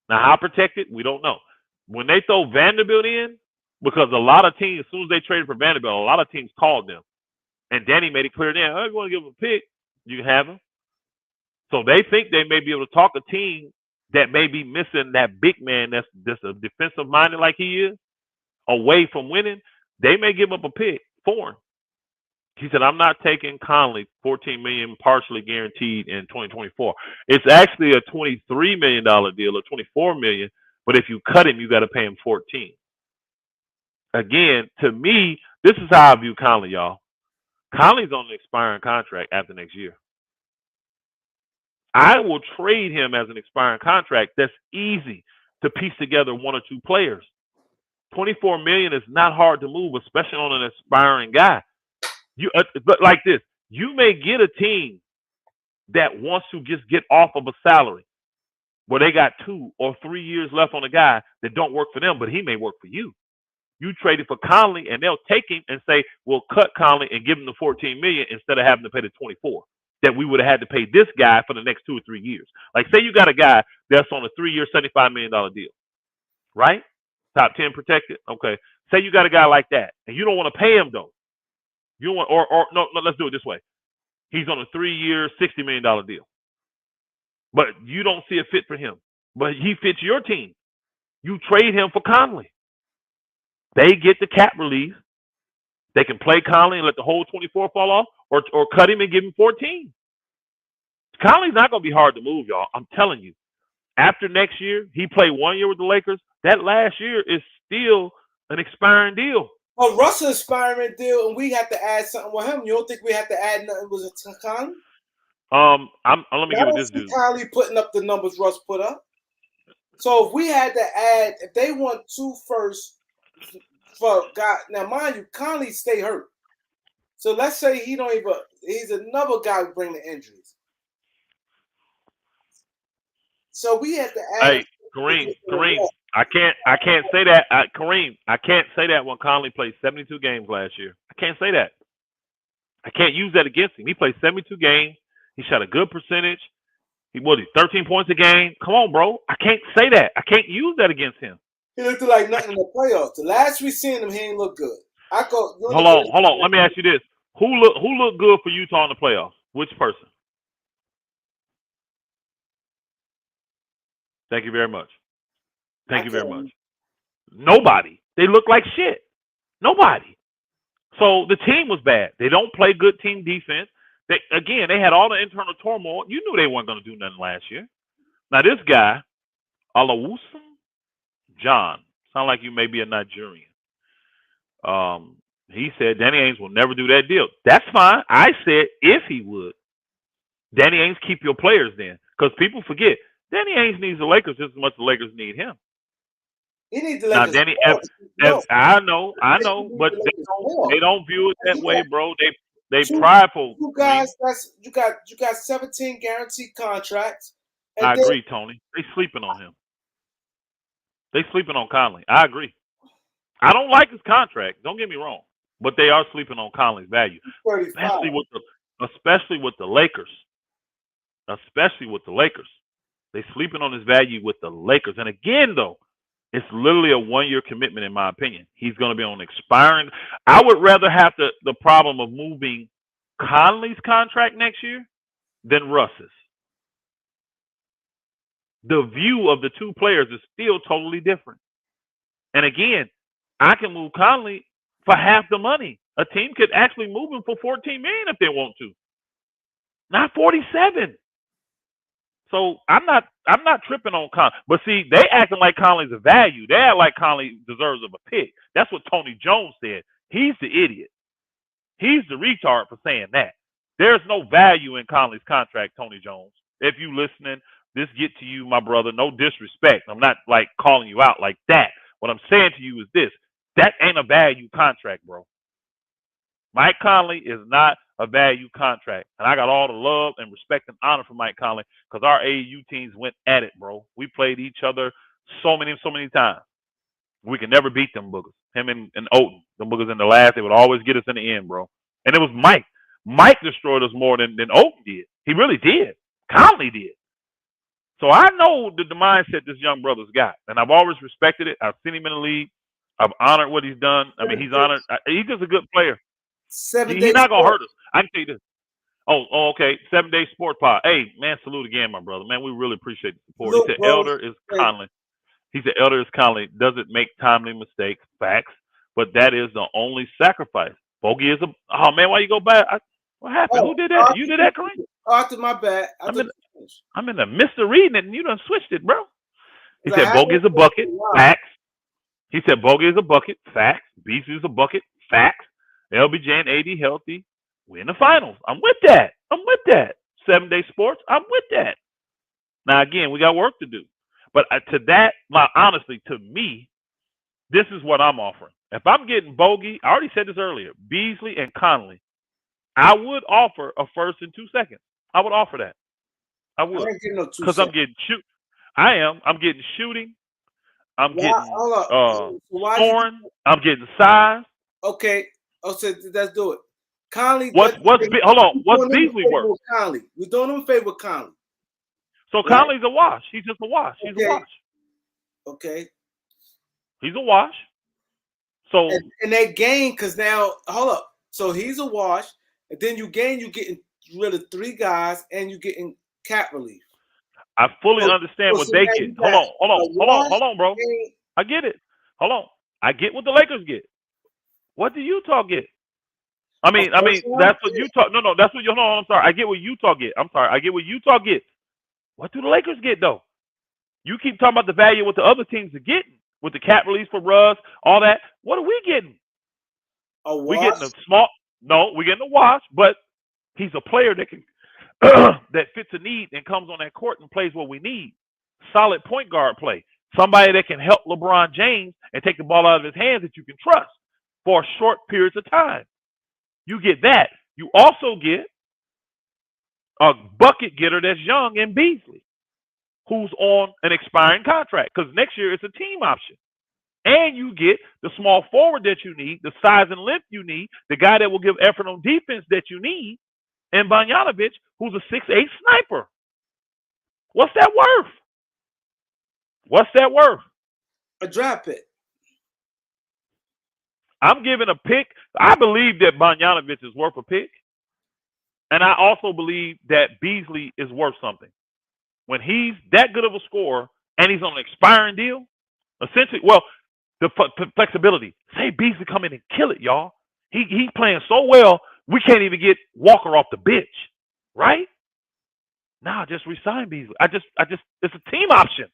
Speaker 2: Now, how protected? We don't know. When they throw Vanderbilt in, because a lot of teams, as soon as they traded for Vanderbilt, a lot of teams called them. And Danny made it clear then, oh, you want to give him a pick, you can have him. So they think they may be able to talk a team that may be missing that big man that's a defensive minded like he is, away from winning. They may give up a pick for him. He said, I'm not taking Conley, $14 million partially guaranteed in 2024. It's actually a $23 million deal, or $24 million, but if you cut him, you got to pay him 14. Again, to me, this is how I view Conley, y'all. Conley's on an expiring contract after next year. I will trade him as an expiring contract. That's easy to piece together 1 or 2 players. $24 million is not hard to move, especially on an expiring guy. But like this, you may get a team that wants to just get off of a salary where they got 2 or 3 years left on a guy that don't work for them, but he may work for you. You traded for Conley, and they'll take him and say, we'll cut Conley and give him the $14 million instead of having to pay the 24 that we would have had to pay this guy for the next 2 or 3 years. Like, say you got a guy that's on a 3-year, $75 million deal, right? Top 10 protected. Okay. Say you got a guy like that, and you don't want to pay him though. You don't want, or no, let's do it this way. He's on a 3-year, $60 million deal, but you don't see a fit for him, but he fits your team. You trade him for Conley. They get the cap relief. They can play Conley and let the whole 24 fall off, or cut him and give him 14. Conley's not going to be hard to move, y'all. I'm telling you. After next year, he played 1 year with the Lakers. That last year is still an expiring deal.
Speaker 1: Well, Russell expiring deal, and we have to add something with him. You don't think we have to add nothing with Conley?
Speaker 2: Let me give it this dude.
Speaker 1: Conley putting up the numbers Russ put up. So if we had to add, if they want 2 firsts for God, now mind you, Conley stay hurt. So let's say he's another guy who bring the injuries. So we have to add.
Speaker 2: Hey, Kareem, I can't say that. Kareem, I can't say that when Conley played 72 games last year. I can't say that. I can't use that against him. He played 72 games. He shot a good percentage. He 13 points a game. Come on, bro. I can't say that. I can't use that against him.
Speaker 1: He looked like nothing in the playoffs. The last we seen him, he ain't look good.
Speaker 2: Hold on. Let me ask you this: Who looked good for Utah in the playoffs? Which person? Thank you very much. Nobody. They look like shit. Nobody. So the team was bad. They don't play good team defense. They had all the internal turmoil. You knew they weren't going to do nothing last year. Now this guy, Alawusa John, sound like you may be a Nigerian. He said Danny Ainge will never do that deal. That's fine. I said if he would. Danny Ainge, keep your players then. Because people forget, Danny Ainge needs the Lakers just as much as the Lakers need him.
Speaker 1: He needs the Lakers.
Speaker 2: I know, but they don't view it that way, bro. They prideful.
Speaker 1: You guys, you got 17 guaranteed contracts.
Speaker 2: I agree, Tony. They sleeping on him. They sleeping on Conley. I agree. I don't like his contract. Don't get me wrong, but they are sleeping on Conley's value, especially with the Lakers. They sleeping on his value with the Lakers. And again, though, it's literally a 1-year commitment, in my opinion. He's going to be on expiring. I would rather have the problem of moving Conley's contract next year than Russ's. The view of the two players is still totally different. And again, I can move Conley for half the money. A team could actually move him for $14 million if they want to, not 47. So I'm not tripping on Conley. But see, they acting like Conley's a value. They act like Conley deserves of a pick. That's what Tony Jones said. He's the idiot. He's the retard for saying that. There's no value in Conley's contract, Tony Jones. If you listening, this get to you, my brother. No disrespect. I'm not like calling you out like that. What I'm saying to you is this. That ain't a value contract, bro. Mike Conley is not a value contract. And I got all the love and respect and honor for Mike Conley because our AAU teams went at it, bro. We played each other so many times. We could never beat them boogers. Him and Oten. Them boogers in the last, they would always get us in the end, bro. And it was Mike. Mike destroyed us more than Oten did. He really did. Conley did. So I know the mindset this young brother's got. And I've always respected it. I've seen him in the league. I've honored what he's done. I mean, he's honored. He's just a good player.
Speaker 1: 7 days.
Speaker 2: He's not going to hurt us. I can tell you this. Oh, okay. 7 Day Sport Pod. Hey, man, salute again, my brother. Man, we really appreciate the support.
Speaker 1: Look,
Speaker 2: he said,
Speaker 1: bro,
Speaker 2: Elder is Conley. He said, Elder is Conley. Doesn't make timely mistakes. Facts. But that is the only sacrifice. Bogey is a... Oh, man, why you go back? What happened? Who did that? You did that, Kareem?
Speaker 1: Arthur, my bad.
Speaker 2: I'm in the midst of reading it, and you done switched it, bro. He said, Bogey is a bucket. Facts. He said, Bogey is a bucket. Facts. Beasley is a bucket. Facts. LBJ and AD healthy. We're in the finals. I'm with that. 7 Day Sports. I'm with that. Now, again, we got work to do. But to that, honestly, to me, this is what I'm offering. If I'm getting Bogey, I already said this earlier, Beasley and Conley, I would offer a first and 2 seconds. I would offer that. I would. Because I'm getting shoot. I am. I'm getting shooting. I'm getting scoring. I'm getting size.
Speaker 1: Okay. So let's do it. Conley.
Speaker 2: What's Beasley worth?
Speaker 1: Conley. We're doing him a favor with Conley.
Speaker 2: So right. Conley's a wash. He's just a wash. He's a wash.
Speaker 1: Okay.
Speaker 2: He's a wash. So
Speaker 1: and they gain because now hold up. So he's a wash, and then you gain. You getting rid of 3 guys, and you getting cap relief.
Speaker 2: I fully understand what they get. Hold on, bro. I get it. Hold on. I get what the Lakers get. What do Utah get? I mean, that's what Utah. No, that's what you. No, I'm sorry. I get what Utah get. I'm sorry. I get what Utah get. What do the Lakers get though? You keep talking about the value of what the other teams are getting with the cap release for Russ, all that. What are we getting?
Speaker 1: A wash?
Speaker 2: We getting a small. No, we're getting a wash, but he's a player that can that fits a need and comes on that court and plays what we need. Solid point guard play. Somebody that can help LeBron James and take the ball out of his hands that you can trust for short periods of time. You get that. You also get a bucket getter that's young in Beasley, who's on an expiring contract because next year it's a team option. And you get the small forward that you need, the size and length you need, the guy that will give effort on defense that you need, and Bogdanovic, who's a 6'8" sniper. What's that worth? What's that worth?
Speaker 1: A draft pick.
Speaker 2: I'm giving a pick. I believe that Bogdanovic is worth a pick. And I also believe that Beasley is worth something. When he's that good of a scorer and he's on an expiring deal, essentially, well, the flexibility. Say Beasley come in and kill it, y'all. He's playing so well, we can't even get Walker off the bench, right? Nah, just resign Beasley. I just, it's a team option.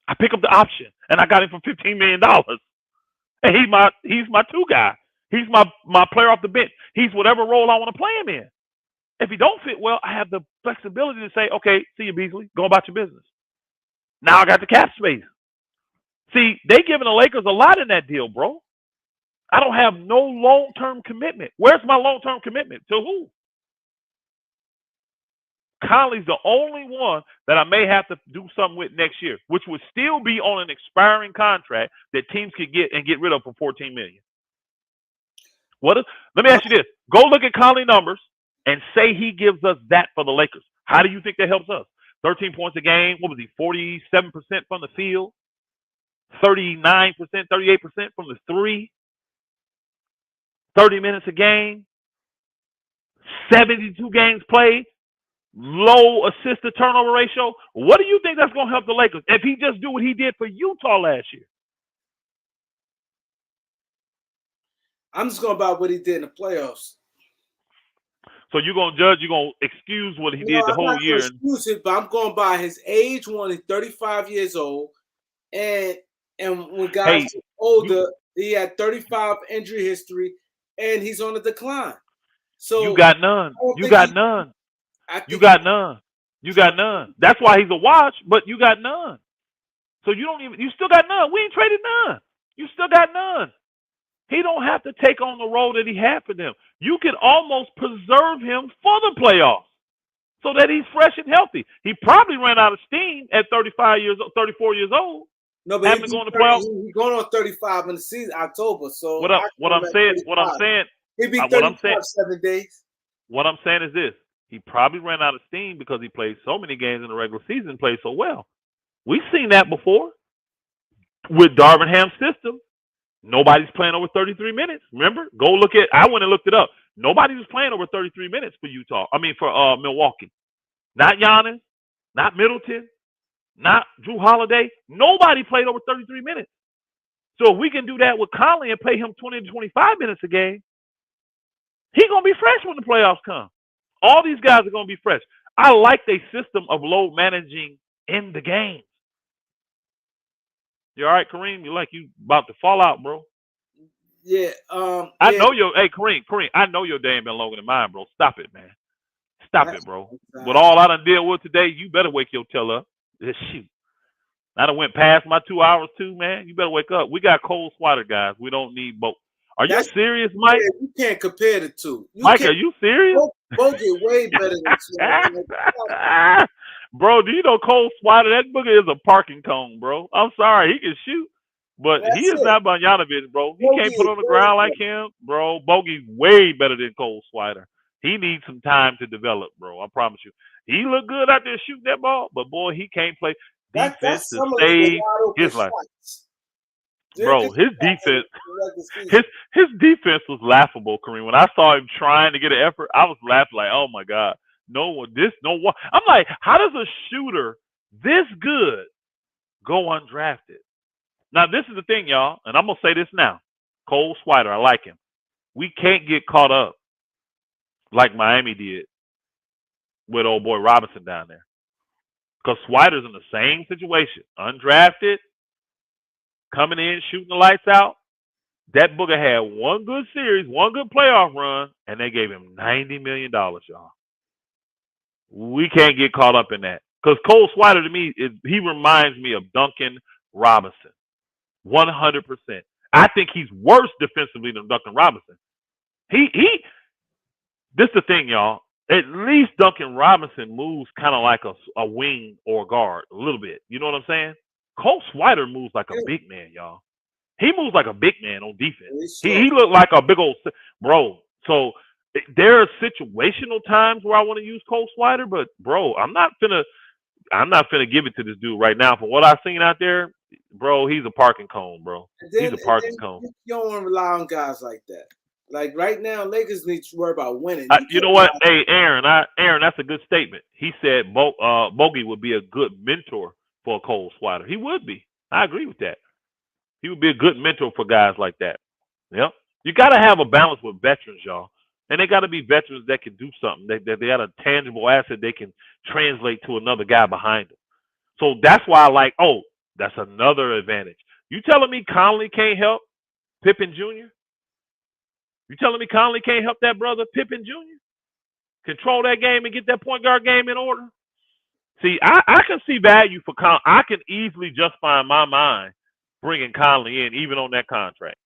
Speaker 2: I pick up the option, and I got him for $15 million. And he's my 2 guy. He's my player off the bench. He's whatever role I want to play him in. If he don't fit well, I have the flexibility to say, okay, see you, Beasley. Go about your business. Now I got the cap space. See, they giving the Lakers a lot in that deal, bro. I don't have no long-term commitment. Where's my long-term commitment? To who? Conley's the only one that I may have to do something with next year, which would still be on an expiring contract that teams could get and get rid of for $14 million. Let me ask you this. Go look at Conley numbers and say he gives us that for the Lakers. How do you think that helps us? 13 points a game. What was he? 47% from the field, 39%, 38% from the three, 30 minutes a game, 72 games played, low assist to turnover ratio. What do you think that's going to help the Lakers if he just do what he did for Utah last year?
Speaker 1: I'm just going about what he did in the playoffs.
Speaker 2: So you're going to judge, you're going to excuse what he did the whole year.
Speaker 1: Excuse it, but I'm going by his age. One, he's 35 years old. And when guys get older, he had 35 injury history, and he's on a decline. So
Speaker 2: you got none. You got none. You got none. You got none. That's why he's a watch, but you got none. So you still got none. We ain't traded none. You still got none. He don't have to take on the role that he had for them. You can almost preserve him for the playoffs so that he's fresh and healthy. He probably ran out of steam at 34 years old.
Speaker 1: No, but he's going to playoffs. He's going on 35 in the season, October. So
Speaker 2: what I'm saying,
Speaker 1: he'd be 35 7 days.
Speaker 2: What I'm saying is this: he probably ran out of steam because he played so many games in the regular season, and played so well. We've seen that before with Darvinham's system. Nobody's playing over 33 minutes. Remember? Go look at. I went and looked it up. Nobody was playing over 33 minutes for for Milwaukee. Not Giannis, not Middleton, not Drew Holiday. Nobody played over 33 minutes. So if we can do that with Conley and play him 20 to 25 minutes a game, he's going to be fresh when the playoffs come. All these guys are going to be fresh. I like their system of load managing in the game. You all right, Kareem? You about to fall out, bro?
Speaker 1: Yeah.
Speaker 2: I know your. Hey, Kareem. I know your day ain't been longer than mine, bro. Stop it, man. Stop it, bro. With all I done deal with today, you better wake your tail up. Shoot. I done went past my 2 hours too, man. You better wake up. We got cold sweater guys. We don't need both. Are you serious, Mike?
Speaker 1: Yeah, you can't compare the two.
Speaker 2: Mike, are you serious?
Speaker 1: Both get way better than sweater.
Speaker 2: Bro, do you know Cole Swider? That booger is a parking cone, bro. I'm sorry, he can shoot, but he is not Bogdanovich, bro. He can't put on the ground like him, bro. Bogey's way better than Cole Swider. He needs some time to develop, bro. I promise you. He look good out there shooting that ball, but boy, he can't play defense to save his life. Bro, his defense was laughable, Kareem. When I saw him trying to get an effort, I was laughing like, oh my God. No one. I'm like, how does a shooter this good go undrafted? Now, this is the thing, y'all, and I'm going to say this now. Cole Swider, I like him. We can't get caught up like Miami did with old boy Robinson down there. Because Swider's in the same situation. Undrafted, coming in, shooting the lights out. That booger had one good series, one good playoff run, and they gave him $90 million, y'all. We can't get caught up in that. Because Cole Swider, to me, he reminds me of Duncan Robinson. 100%. I think he's worse defensively than Duncan Robinson. This is the thing, y'all. At least Duncan Robinson moves kind of like a wing or a guard a little bit. You know what I'm saying? Cole Swider moves like a big man, y'all. He moves like a big man on defense. He looked like a big old bro. So there are situational times where I want to use Cole Swider, but bro, I'm not finna give it to this dude right now. From what I've seen out there, bro, he's a parking cone, bro. He's a parking cone.
Speaker 1: You don't want to rely on guys like that. Like right now, Lakers need to worry about winning.
Speaker 2: You know what? Hey, Aaron, that's a good statement. He said Bogey would be a good mentor for a Cole Swider. He would be. I agree with that. He would be a good mentor for guys like that. Yep. You got to have a balance with veterans, y'all. And they got to be veterans that can do something. They got a tangible asset they can translate to another guy behind them. So that's why I like, that's another advantage. You telling me Conley can't help Pippen Jr.? You telling me Conley can't help that brother Pippen Jr.? Control that game and get that point guard game in order? See, I can see value for Conley. I can easily justify in my mind bringing Conley in, even on that contract.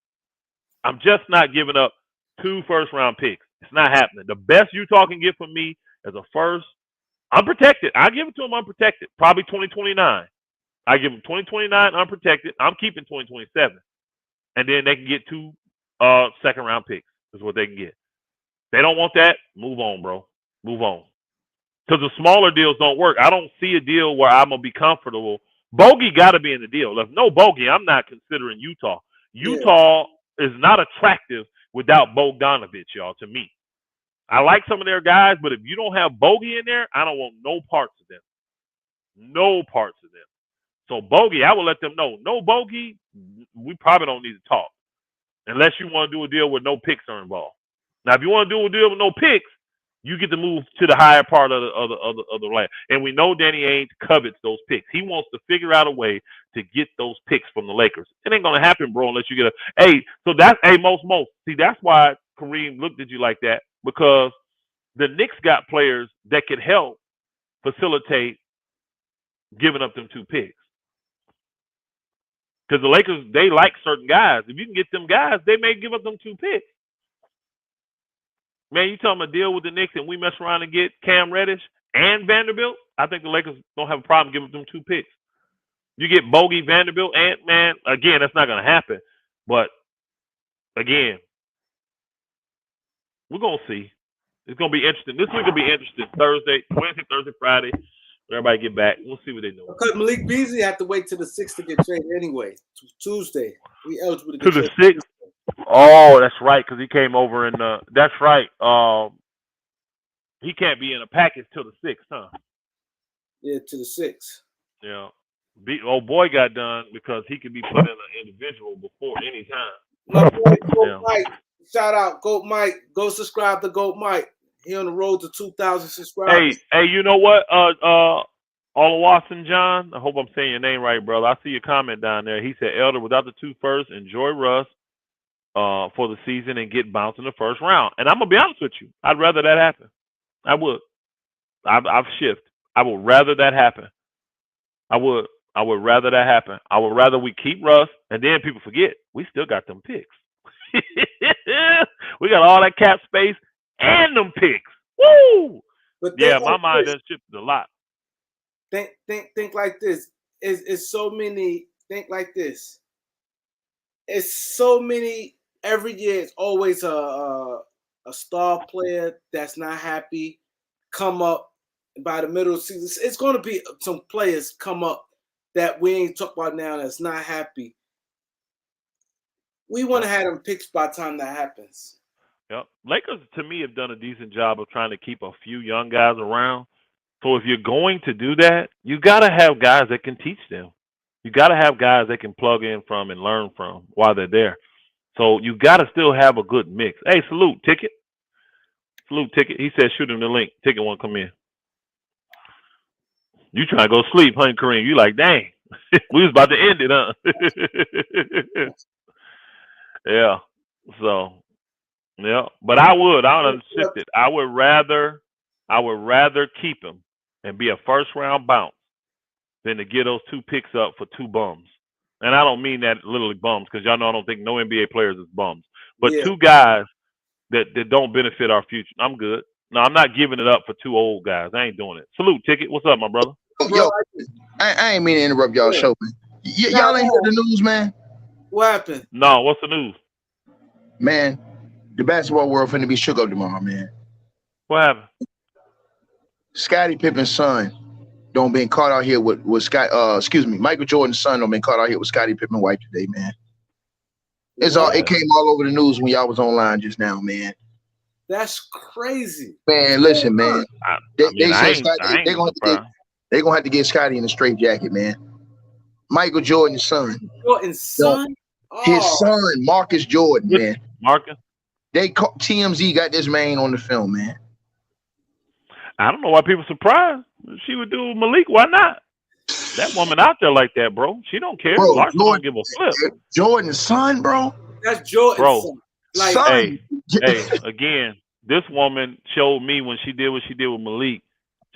Speaker 2: I'm just not giving up 2 first-round picks. It's not happening. The best Utah can get from me is a first, unprotected. I give it to him unprotected, probably 2029. I give him 2029 unprotected. I'm keeping 2027. And then they can get 2 second-round picks is what they can get. They don't want that, move on, bro. Move on. because the smaller deals don't work. I don't see a deal where I'm gonna be comfortable. Bogey got to be in the deal. If no Bogey, I'm not considering Utah.
Speaker 1: Yeah.
Speaker 2: Utah is not attractive without Bogdanovich, y'all. To me, I like some of their guys, but if you don't have Bogey in there, I don't want no parts of them. No parts of them. So Bogey, I will let them know. No Bogey, we probably don't need to talk unless you want to do a deal where no picks are involved. Now, if you want to do a deal with no picks, you get to move to the higher part of the land. And we know Danny Ainge covets those picks. He wants to figure out a way to get those picks from the Lakers. It ain't gonna happen, bro, unless you get so that's most. See, that's why Kareem looked at you like that, because the Knicks got players that could help facilitate giving up them 2 picks. Because the Lakers, they like certain guys. If you can get them guys, they may give up them 2 picks. Man, you tell them a deal with the Knicks and we mess around and get Cam Reddish and Vanderbilt, I think the Lakers don't have a problem giving them 2 picks. You get Bogey, Vanderbilt, and, man, again, that's not going to happen. But, again, we're going to see. It's going to be interesting. This week will be interesting. Wednesday, Thursday, Friday. Everybody get back. We'll see what they do.
Speaker 1: Because Malik Beasley had to wait till the 6th to get traded anyway. Tuesday. We eligible to
Speaker 2: To
Speaker 1: get
Speaker 2: the 6th? Oh, that's right, because he came over and that's right. He can't be in a package till the 6th, huh?
Speaker 1: Yeah, to the 6th.
Speaker 2: Yeah. Old boy got done because he could be put in an individual before any time.
Speaker 1: My boy, Goat Mike. Shout out, Goat Mike. Go subscribe to Goat Mike. He on the road to 2,000 subscribers.
Speaker 2: Hey, you know what? Olawasson John, I hope I'm saying your name right, brother. I see your comment down there. He said, Elder, without the 2 firsts, enjoy Russ for the season and get bounced in the first round. And I'm going to be honest with you. I'd rather that happen. I would. I've shifted. I would rather that happen. I would rather that happen. I would rather we keep Russ, and then people forget we still got them picks. We got all that cap space and them picks. Woo!
Speaker 1: But
Speaker 2: yeah, my mind has shifted a lot.
Speaker 1: Think like this. It's so many. Think like this. It's so many. Every year, it's always a star player that's not happy come up by the middle of the season. It's going to be some players come up that we ain't talk about now that's not happy. We want to have them picks by the time that happens.
Speaker 2: Yep. Lakers, to me, have done a decent job of trying to keep a few young guys around. So if you're going to do that, you got to have guys that can teach them. You got to have guys that can plug in from and learn from while they're there. So you got to still have a good mix. Hey, salute, Ticket. Salute, Ticket. He said shoot him the link. Ticket won't come in. You trying to go sleep, huh, Kareem? You like, dang. We was about to end it, huh? Yeah. So, yeah. But I would unshift it. I would rather keep him and be a first round bounce than to get those 2 picks up for 2 bums. And I don't mean that literally bums, because y'all know I don't think no NBA players is bums. But 2 guys that don't benefit our future. I'm good. No, I'm not giving it up for 2 old guys. I ain't doing it. Salute, Ticket. What's up, my brother?
Speaker 3: Yo, I ain't mean to interrupt y'all show, man. Y'all ain't heard the news, man?
Speaker 1: What happened?
Speaker 2: No, what's the news?
Speaker 3: Man, the basketball world finna be shook up tomorrow, man.
Speaker 2: What happened?
Speaker 3: Scottie Pippen's son don't been caught out here with Michael Jordan's son don't been caught out here with Scottie Pippen's wife today, man. It came all over the news when y'all was online just now, man.
Speaker 1: That's crazy.
Speaker 3: Man, listen, man. They're gonna have to get Scottie in a straight jacket, man. Michael Jordan's son.
Speaker 1: Jordan's son?
Speaker 3: His son, Marcus Jordan, man.
Speaker 2: Marcus?
Speaker 3: TMZ got this man on the film, man.
Speaker 2: I don't know why people surprised. She would do Malik. Why not? That woman out there like that, bro. She don't care.
Speaker 3: Bro,
Speaker 2: Larson don't give a flip.
Speaker 3: Jordan's son, bro.
Speaker 1: That's Jordan's son. Like,
Speaker 2: hey, again, this woman showed me when she did what she did with Malik.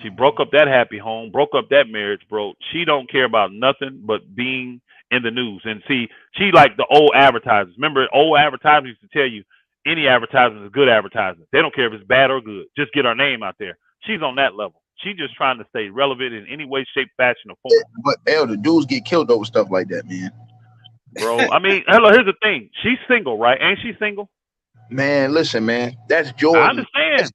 Speaker 2: She broke up that happy home, broke up that marriage, bro. She don't care about nothing but being in the news. And see, she like the old advertisers. Remember, old advertisers used to tell you any advertisement is good advertisement. They don't care if it's bad or good. Just get our name out there. She's on that level. She's just trying to stay relevant in any way, shape, fashion, or form.
Speaker 3: But Elder, dudes get killed over stuff like that, man.
Speaker 2: Bro, I mean, hello, here's the thing. She's single, right? Ain't she single?
Speaker 3: Man, listen, man. That's Jordan.
Speaker 2: I understand.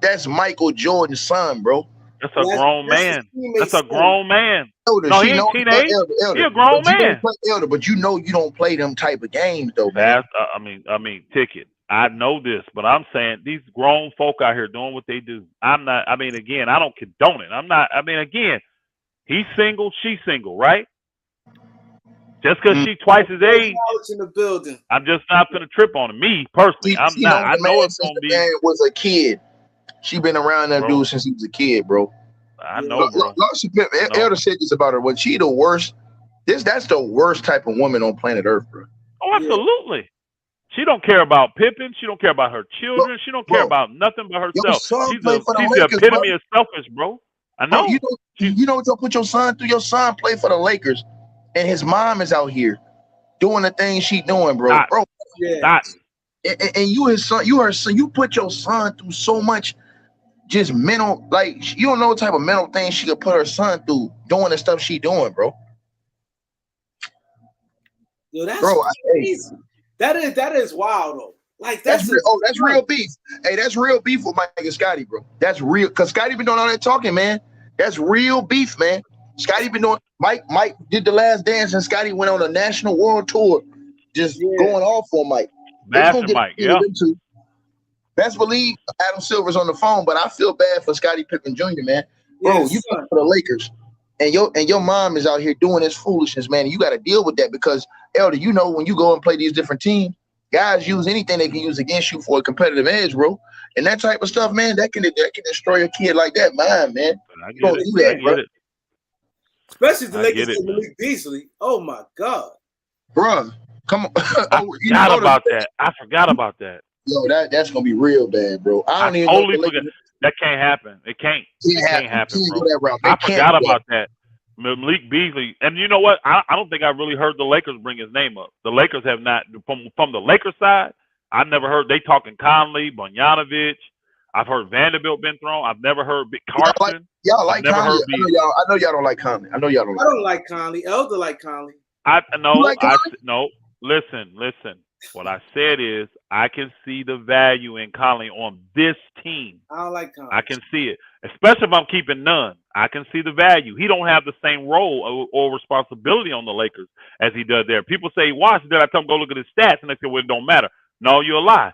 Speaker 3: That's Michael Jordan's son, bro.
Speaker 2: That's a grown man. That's a grown man.
Speaker 3: Elder,
Speaker 2: No, he
Speaker 3: she
Speaker 2: ain't
Speaker 3: know
Speaker 2: teenage.
Speaker 3: elder,
Speaker 2: He a grown
Speaker 3: but you
Speaker 2: man.
Speaker 3: don't play elder, but you know you don't play them type of games though, man.
Speaker 2: That's I mean, ticket. I know this, but I'm saying these grown folk out here doing what they do. I'm not. I mean, again, I don't condone it. I'm not. I mean, again, he's single, she's single, right? Just because she's twice his age,
Speaker 1: in the building.
Speaker 2: I'm just not gonna trip on him. Me personally, I'm
Speaker 3: She
Speaker 2: not.
Speaker 3: knows
Speaker 2: I
Speaker 3: the
Speaker 2: know
Speaker 3: man
Speaker 2: it's
Speaker 3: since
Speaker 2: gonna
Speaker 3: the
Speaker 2: be.
Speaker 3: man was a kid. She been around that dude since he was a kid, bro.
Speaker 2: I know, bro.
Speaker 3: Elder said this about her. When she the worst, that's the worst type of woman on planet Earth, bro.
Speaker 2: Oh, absolutely. She don't care about Pippen. She don't care about her children. She don't care about nothing but herself. She's the epitome of selfish, bro. I know.
Speaker 3: Bro, you know what you'll put your son through? Your son play for the Lakers, and his mom is out here doing the things she doing, bro.
Speaker 1: Yeah.
Speaker 3: And you his son, you her son, you put your son through so much just mental, like you don't know what type of mental thing she could put her son through doing the stuff she doing, bro.
Speaker 1: Yo, that's crazy. That is wild though. Like that's
Speaker 3: real beef. Hey, that's real beef with Mike and Scotty, bro. That's real, cause Scotty been doing all that talking, man. That's real beef, man. Scotty been doing. Mike did the last dance, and Scotty went on a national world tour, just going off on Mike.
Speaker 2: Mike, yeah.
Speaker 3: Best believe Adam Silver's on the phone, but I feel bad for Scottie Pippen Jr., man. Bro, you play for the Lakers, and your mom is out here doing this foolishness, man. And you got to deal with that because, Elder, you know when you go and play these different teams, guys use anything they can use against you for a competitive edge, bro. And that type of stuff, man, that can destroy a kid like that, man.
Speaker 2: I get it. I get it.
Speaker 1: Especially the Lakers and Malik Beasley. Oh my God,
Speaker 3: bro, come on.
Speaker 2: I forgot about that. I forgot about that.
Speaker 3: Yo, that's gonna be real bad, bro. I
Speaker 2: totally forgot. That can't happen. It can't happen, bro. I forgot about that. Malik Beasley, and you know what? I don't think I really heard the Lakers bring his name up. The Lakers have not, from the Lakers side. I've never heard they talking Conley, Bogdanovich. I've heard Vanderbilt been thrown. I've never heard Carson.
Speaker 3: Y'all like Conley. I know y'all don't like Conley. I
Speaker 1: don't like Conley. Elder like Conley.
Speaker 2: No. Listen. What I said is I can see the value in Conley on this team.
Speaker 1: I don't like Conley.
Speaker 2: I can see it, especially if I'm keeping none. I can see the value. He don't have the same role or responsibility on the Lakers as he does there. People say, "Watch." Then I tell them go look at his stats, and they say, "Well, it don't matter." No, you're a lie.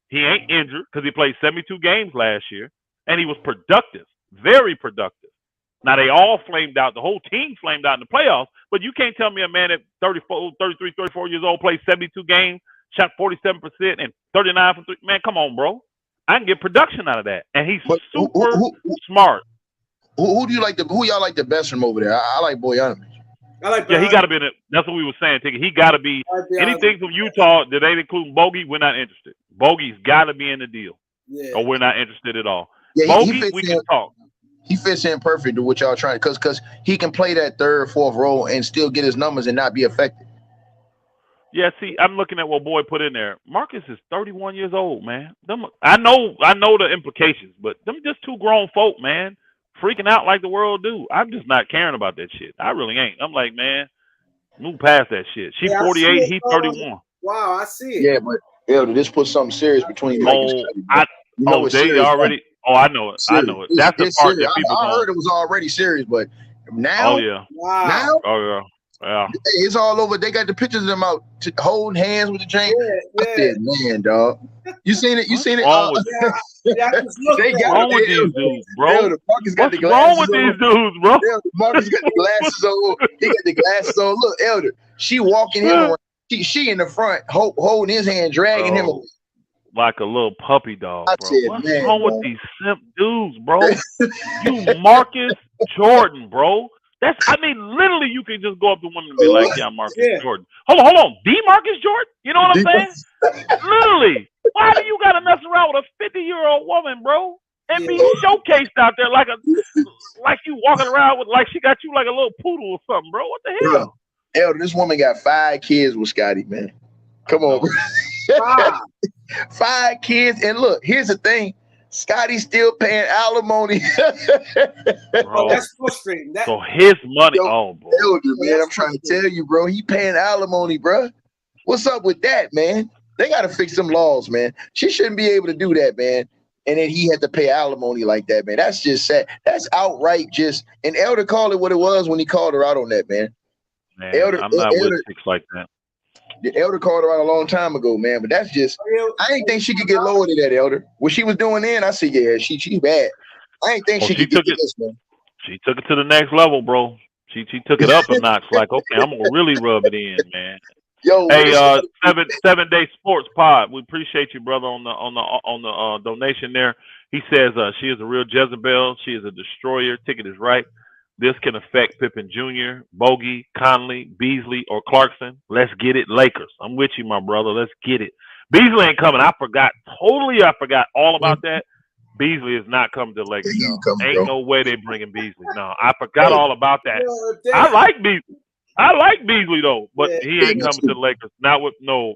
Speaker 2: He ain't injured because he played 72 games last year, and he was productive, very productive. Now, they all flamed out. The whole team flamed out in the playoffs, but you can't tell me a man at 34 years old played 72 games, shot 47% and 39 from three. Man, come on, bro. I can get production out of that. And he's super smart.
Speaker 3: Who do you like? Who y'all like the best from over there? I like Bogdanovich.
Speaker 2: He got to be in it. That's what we were saying, Ticket. He got to be anything from Utah that ain't including Bogey. We're not interested. Bogey's got to be in the deal, or we're not interested at all.
Speaker 3: Yeah,
Speaker 2: Bogey, we can talk.
Speaker 3: He fits in perfect to what y'all trying, because he can play that third, fourth role and still get his numbers and not be affected.
Speaker 2: Yeah, see, I'm looking at what Boy put in there. Marcus is 31 years old, man. I know the implications, but them just two grown folk, man, freaking out like the world do. I'm just not caring about that shit. I really ain't. I'm like, man, move past that shit. She's 48, he's 31.
Speaker 1: Wow, I see it.
Speaker 3: Yeah, but Elder, this puts something serious between Mike and Scotty.
Speaker 2: They already. Oh, I know it. I know it. That's the part that people.
Speaker 3: I heard it was already serious, but now.
Speaker 2: Oh yeah.
Speaker 1: Wow.
Speaker 3: Now.
Speaker 2: Oh yeah.
Speaker 3: It's all over. They got the pictures of them out holding hands with the chain.
Speaker 1: Yeah.
Speaker 3: I said, man, dog. You seen it? You seen it?
Speaker 2: Wrong with these dudes, bro? What's wrong with these dudes, bro?
Speaker 3: Marcus got the glasses on. He got the glasses on. Look, Elder. She walking him around. She in the front, holding his hand, dragging him away.
Speaker 2: Like a little puppy dog, bro. What's wrong with these simp dudes, bro? You Marcus Jordan, bro. Literally, you can just go up to one and be like, "Yeah, Marcus Jordan." Hold on, Marcus Jordan. You know what I'm saying? Literally, why do you gotta mess around with a 50-year-old woman, bro? And be showcased out there like you walking around with she got you like a little poodle or something, bro? What the hell?
Speaker 3: Elder, this woman got 5 kids with Scotty, man. Come on, bro. 5 kids, and look, here's the thing: Scotty's still paying alimony.
Speaker 1: Bro, that's frustrating.
Speaker 2: So his money, bro.
Speaker 3: Elder, man, I'm trying to tell you, bro. He paying alimony, bro. What's up with that, man? They gotta fix some laws, man. She shouldn't be able to do that, man. and then he had to pay alimony like that, man. That's just sad. That's outright just. And Elder called it what it was when he called her out on that, man.
Speaker 2: Man, I'm not with chicks like that.
Speaker 3: The Elder called her out a long time ago, man. But that's just. I didn't think she could get lower than that, Elder. What she was doing then, I said, yeah, she's bad. I didn't think she could get to this, man.
Speaker 2: She took it to the next level, bro. She took it up a notch. Like, okay, I'm gonna really rub it in, man.
Speaker 3: Yo,
Speaker 2: hey, 7-Day Sports Pod. We appreciate you, brother, on the donation there. He says she is a real Jezebel. She is a destroyer. Ticket is right. This can affect Pippen Jr., Bogey, Conley, Beasley, or Clarkson. Let's get it, Lakers. I'm with you, my brother. Let's get it. Beasley ain't coming. I forgot all about that. Beasley is not coming to the Lakers. Ain't no way they bringing Beasley. No, I forgot all about that. I like Beasley. I like Beasley though, but he ain't coming to the Lakers. Not with no.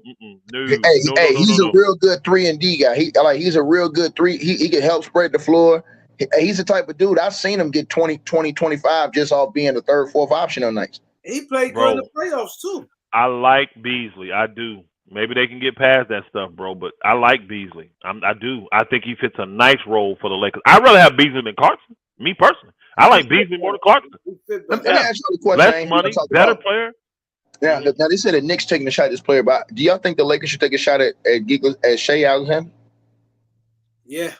Speaker 3: He's a real good 3-and-D guy. He's a real good 3. He can help spread the floor. He's the type of dude I've seen him get 20, 25 just off being the 3rd, 4th option on nights.
Speaker 1: He played good in the playoffs too.
Speaker 2: I like Beasley. I do. Maybe they can get past that stuff, bro. But I like Beasley. I do. I think he fits a nice role for the Lakers. I'd rather have Beasley than Clarkson. Me personally, I like Beasley more than Clarkson.
Speaker 3: Let me ask you a question.
Speaker 2: Less money, better player.
Speaker 3: Yeah. Now they said the Knicks taking a shot at this player, but do y'all think the Lakers should take a shot at Shai Alexander?
Speaker 1: Yeah.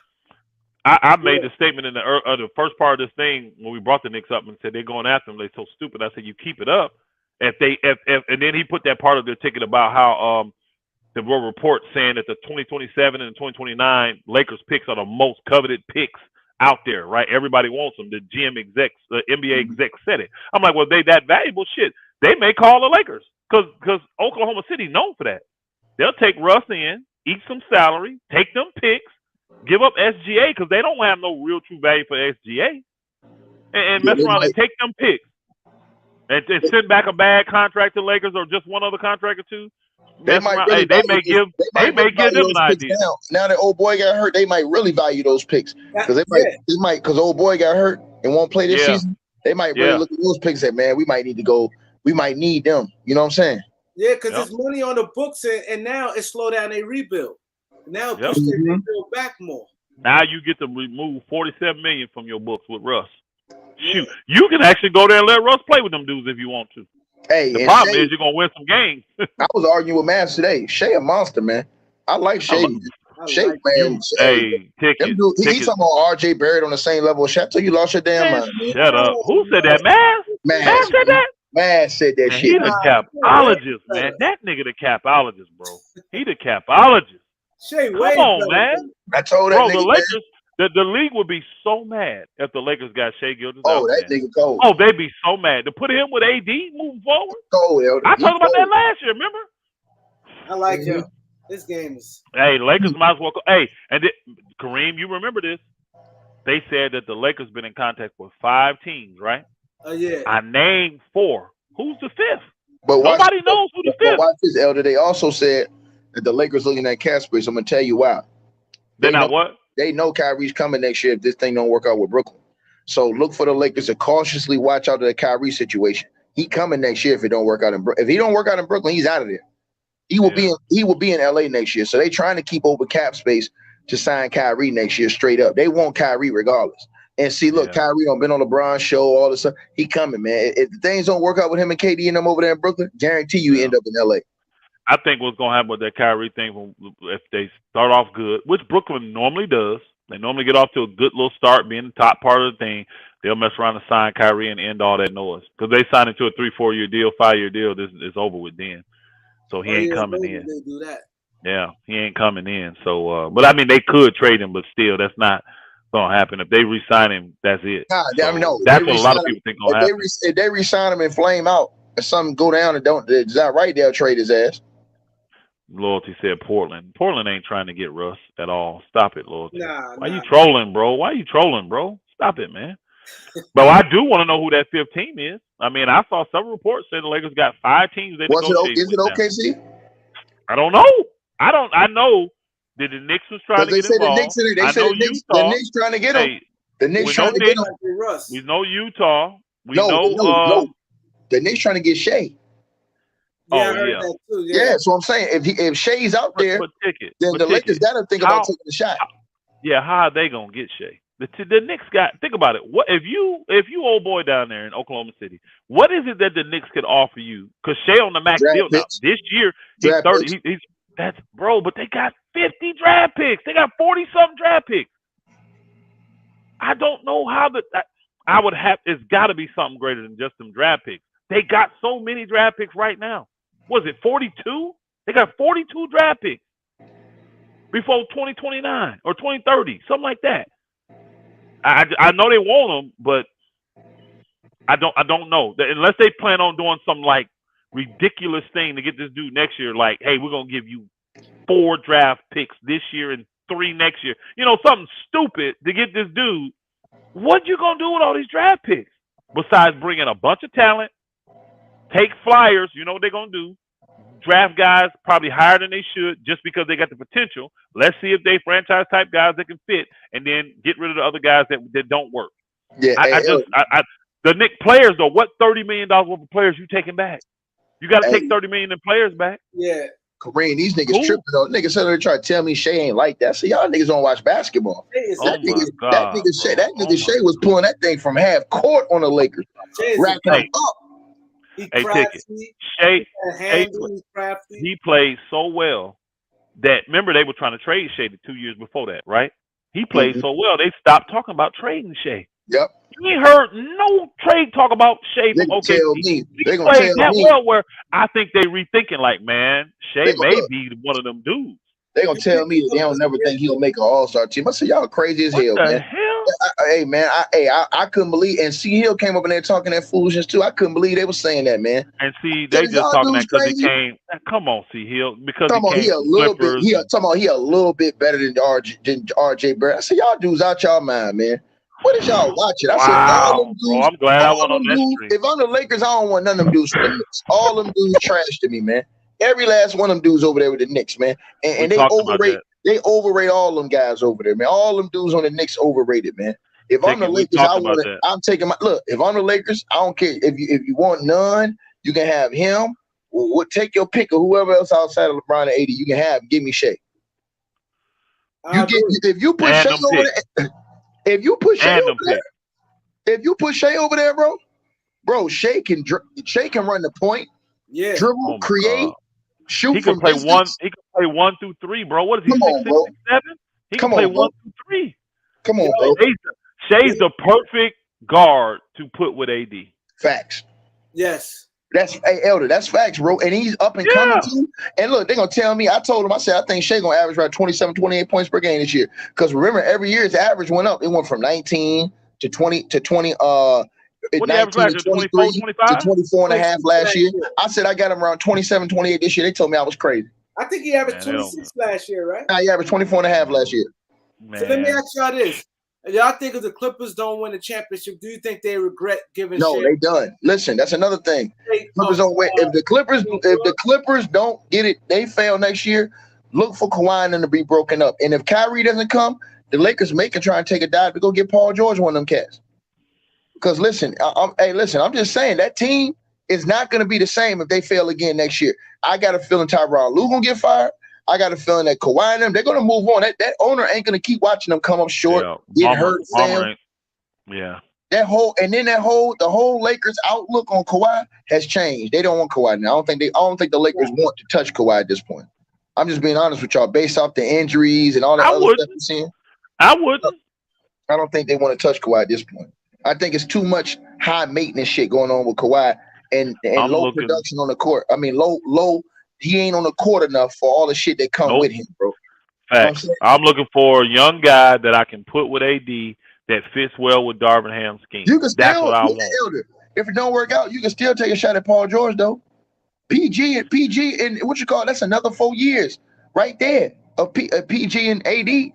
Speaker 2: I made the statement in the first part of this thing when we brought the Knicks up and said they're going after them. They're so stupid. I said you keep it up. And then he put that part of their ticket about how there were reports saying that the 2027 and the 2029 Lakers picks are the most coveted picks out there, right? Everybody wants them. The GM execs, the NBA execs said it. I'm like, well, they that valuable shit. They may call the Lakers because Oklahoma City known for that. They'll take Russ in, eat some salary, take them picks, give up SGA because they don't have no real true value for SGA, and mess around and take them picks. And send back a bad contract to Lakers or just one other contract or two. They may give them an idea.
Speaker 3: Now that old boy got hurt, they might really value those picks because because old boy got hurt and won't play this season. They might really look at those picks and say, man, we might need to go. We might need them. You know what I'm saying?
Speaker 1: Yeah, because there's money on the books and now it slowed down a rebuild. Now it pushed their rebuild back more.
Speaker 2: Now you get to remove $47 million from your books with Russ. Shoot, you can actually go there and let Russ play with them dudes if you want to.
Speaker 3: Hey,
Speaker 2: the problem is you're gonna win some games.
Speaker 3: I was arguing with Mavs today. Shai a monster, man. I like Shai. Shai, man.
Speaker 2: Hey,
Speaker 3: he's talking about RJ Barrett on the same level. Shai, till you lost your damn mind. Man.
Speaker 2: Shut up. Who said that? Mavs said that.
Speaker 3: Mavs said that shit.
Speaker 2: He the capologist, man. That nigga the capologist, bro. He the capologist.
Speaker 1: Shai,
Speaker 2: come on, man.
Speaker 3: I told that
Speaker 2: bro,
Speaker 3: nigga,
Speaker 2: the Lakers. The league would be so mad if the Lakers got Shai Gilgeous.
Speaker 3: Oh, that nigga cold.
Speaker 2: Oh, they'd be so mad. To put him with AD moving forward.
Speaker 3: Cold, Elder.
Speaker 2: I talked about that last year, remember?
Speaker 1: I like him. This game is.
Speaker 2: Hey, Lakers might as well go. Hey, and Kareem, you remember this? They said that the Lakers been in contact with 5 teams, right?
Speaker 1: Oh, yeah.
Speaker 2: I named 4. Who's the 5th?
Speaker 3: But
Speaker 2: nobody knows who the 5th.
Speaker 3: Watch this, Elder. They also said that the Lakers looking at cap space. I'm gonna tell you why.
Speaker 2: They're not what?
Speaker 3: They know Kyrie's coming next year if this thing don't work out with Brooklyn. So look for the Lakers to cautiously watch out of the Kyrie situation. He coming next year if it don't work out in Brooklyn. If he don't work out in Brooklyn, he's out of there. He will be in LA next year. So they trying to keep open cap space to sign Kyrie next year straight up. They want Kyrie regardless. And see, look, Kyrie been on LeBron show, all this stuff. He coming, man. If things don't work out with him and KD and them over there in Brooklyn, guarantee you end up in LA.
Speaker 2: I think what's going to happen with that Kyrie thing, if they start off good, which Brooklyn normally does, they normally get off to a good little start, being the top part of the thing. They'll mess around and sign Kyrie and end all that noise. Because they signed into a 3-4 year deal, 5-year deal. This is over with then. So he ain't coming in.
Speaker 1: They do that.
Speaker 2: Yeah, he ain't coming in. So, but I mean, they could trade him, but still, that's not going to happen. If they re-sign him, that's it.
Speaker 3: Nah,
Speaker 2: so
Speaker 3: I mean, no,
Speaker 2: that's what a lot of people think going to happen.
Speaker 3: If they re-sign him and flame out, if something go down and it's not right, they'll trade his ass.
Speaker 2: Loyalty said Portland. Portland ain't trying to get Russ at all. Stop it, Loyalty. Why you trolling, bro? Why you trolling, bro? Stop it, man. But I do want to know who that 5th team is. I mean, I saw several reports saying the Lakers got 5 teams they negotiated.
Speaker 3: Is it OKC?
Speaker 2: I don't know. I know that the Knicks was trying to get involved.
Speaker 3: They said the Knicks trying to get him.
Speaker 2: Hey,
Speaker 3: the Knicks trying to get him.
Speaker 2: We know Utah.
Speaker 3: No. The Knicks trying to get Shai.
Speaker 1: Yeah,
Speaker 3: so I'm saying if Shai's out there, then the Lakers got to think about taking the shot.
Speaker 2: Yeah, how are they gonna get Shea? The Knicks got. Think about it. What if you old boy down there in Oklahoma City? What is it that the Knicks could offer you? Because Shea on the max
Speaker 3: Draft
Speaker 2: deal now.
Speaker 3: picks.
Speaker 2: This year he's
Speaker 3: Draft
Speaker 2: 30.
Speaker 3: picks.
Speaker 2: He's that's bro. But they got 50 draft picks. They got 40 something draft picks. I don't know how I would have. It's got to be something greater than just them draft picks. They got so many draft picks right now. Was it 42? They got 42 draft picks before 2029 or 2030, something like that. I know they want them, but I don't know. Unless they plan on doing some like ridiculous thing to get this dude next year, like, hey, we're gonna give you 4 draft picks this year and 3 next year. You know, something stupid to get this dude. What you gonna do with all these draft picks besides bringing a bunch of talent, take flyers? You know what they're gonna do? Draft guys probably higher than they should just because they got the potential. Let's see if they franchise type guys that can fit, and then get rid of the other guys that don't work.
Speaker 3: Yeah,
Speaker 2: The Knicks players though. What $30 million worth of players you taking back? You got to take $30 million in players back.
Speaker 1: Yeah.
Speaker 3: Kareem, these niggas tripping though. Niggas said they try to tell me Shea ain't like that. So y'all niggas don't watch basketball.
Speaker 1: That
Speaker 3: nigga Shea was pulling that thing from half court on the Lakers, racking them up.
Speaker 1: He
Speaker 2: crafty. Shea, he played so well that remember they were trying to trade Shea the 2 years before that, right? He played so well they stopped talking about trading Shea.
Speaker 3: Yep.
Speaker 2: You ain't heard no trade talk about Shea from OKC. He played that well where I think they rethinking like, man, Shea may be one of them dudes.
Speaker 3: They gonna tell me that they don't never think he'll make an all-star team. I said, y'all crazy as hell, man. I couldn't believe, and C Hill came up in there talking that foolishness too. I couldn't believe they were saying that, man.
Speaker 2: And see, they just talking that because he came. Come on, C Hill, because
Speaker 3: he a little bit. He a little bit better than RJ Barrett. I said, y'all dudes out y'all mind, man. What is y'all watching? I said, all them dudes.
Speaker 2: Bro, I'm glad I went on that stream.
Speaker 3: If I'm the Lakers, I don't want none of them dudes from the Knicks. All them dudes trash to me, man. Every last one of them dudes over there with the Knicks, man. And they overrate all them guys over there, man. All them dudes on the Knicks overrated, man. If I'm the Lakers, I'm taking my look. If I'm the Lakers, I don't care. If you want none, you can have him. We'll take your pick of whoever else outside of LeBron and AD. You can have. Give me Shea. If you put Shea over there. If you put Shea over there, bro, Shea can run the point, dribble, create, shoot.
Speaker 2: He can play distance. He can play 1 through 3, bro. What is he? 6'6", 6'7"? He can play 1 through 3.
Speaker 3: Come on, bro.
Speaker 2: Shay's the perfect guard to put with AD.
Speaker 3: Facts.
Speaker 1: Yes.
Speaker 3: That's Elder. That's facts, bro. And he's up and coming too. And look, they're gonna tell me. I told him. I said I think Shea gonna average around 27, 28 points per game this year. Because remember, every year his average went up. It went from 19 to 20 to 20. 19 to 23 to 24 and a half last year. I said I got him around 27, 28 this year. They told me I was crazy.
Speaker 1: I think he averaged 26 last year, right?
Speaker 3: Nah, he averaged 24 and a half last year.
Speaker 1: Man. So let me ask y'all this. Y'all think if the Clippers don't win the championship, do you think they regret giving
Speaker 3: No, they done. Listen, that's another thing. Clippers don't win. If the Clippers don't get it, they fail next year, look for Kawhi and them to be broken up. And if Kyrie doesn't come, the Lakers may try and take a dive to go get Paul George one of them cats. Because listen, I'm just saying that team is not going to be the same if they fail again next year. I got a feeling Tyronn Lue gonna get fired. I got a feeling that Kawhi and them, they're going to move on. That owner ain't going to keep watching them come up short, get hurt, fail.
Speaker 2: Yeah.
Speaker 3: The whole Lakers outlook on Kawhi has changed. They don't want Kawhi now. I don't think the Lakers want to touch Kawhi at this point. I'm just being honest with y'all, based off the injuries and all that other stuff you're seeing.
Speaker 2: I wouldn't.
Speaker 3: I don't think they want to touch Kawhi at this point. I think it's too much high maintenance shit going on with Kawhi and low production on the court. I mean, low. He ain't on the court enough for all the shit that come with him, bro.
Speaker 2: Facts. You know I'm looking for a young guy that I can put with AD that fits well with Darvin Ham's scheme. That's what I want.
Speaker 3: Elder. If it don't work out, you can still take a shot at Paul George, though. PG and what you call it, that's another 4 years right there of PG and AD.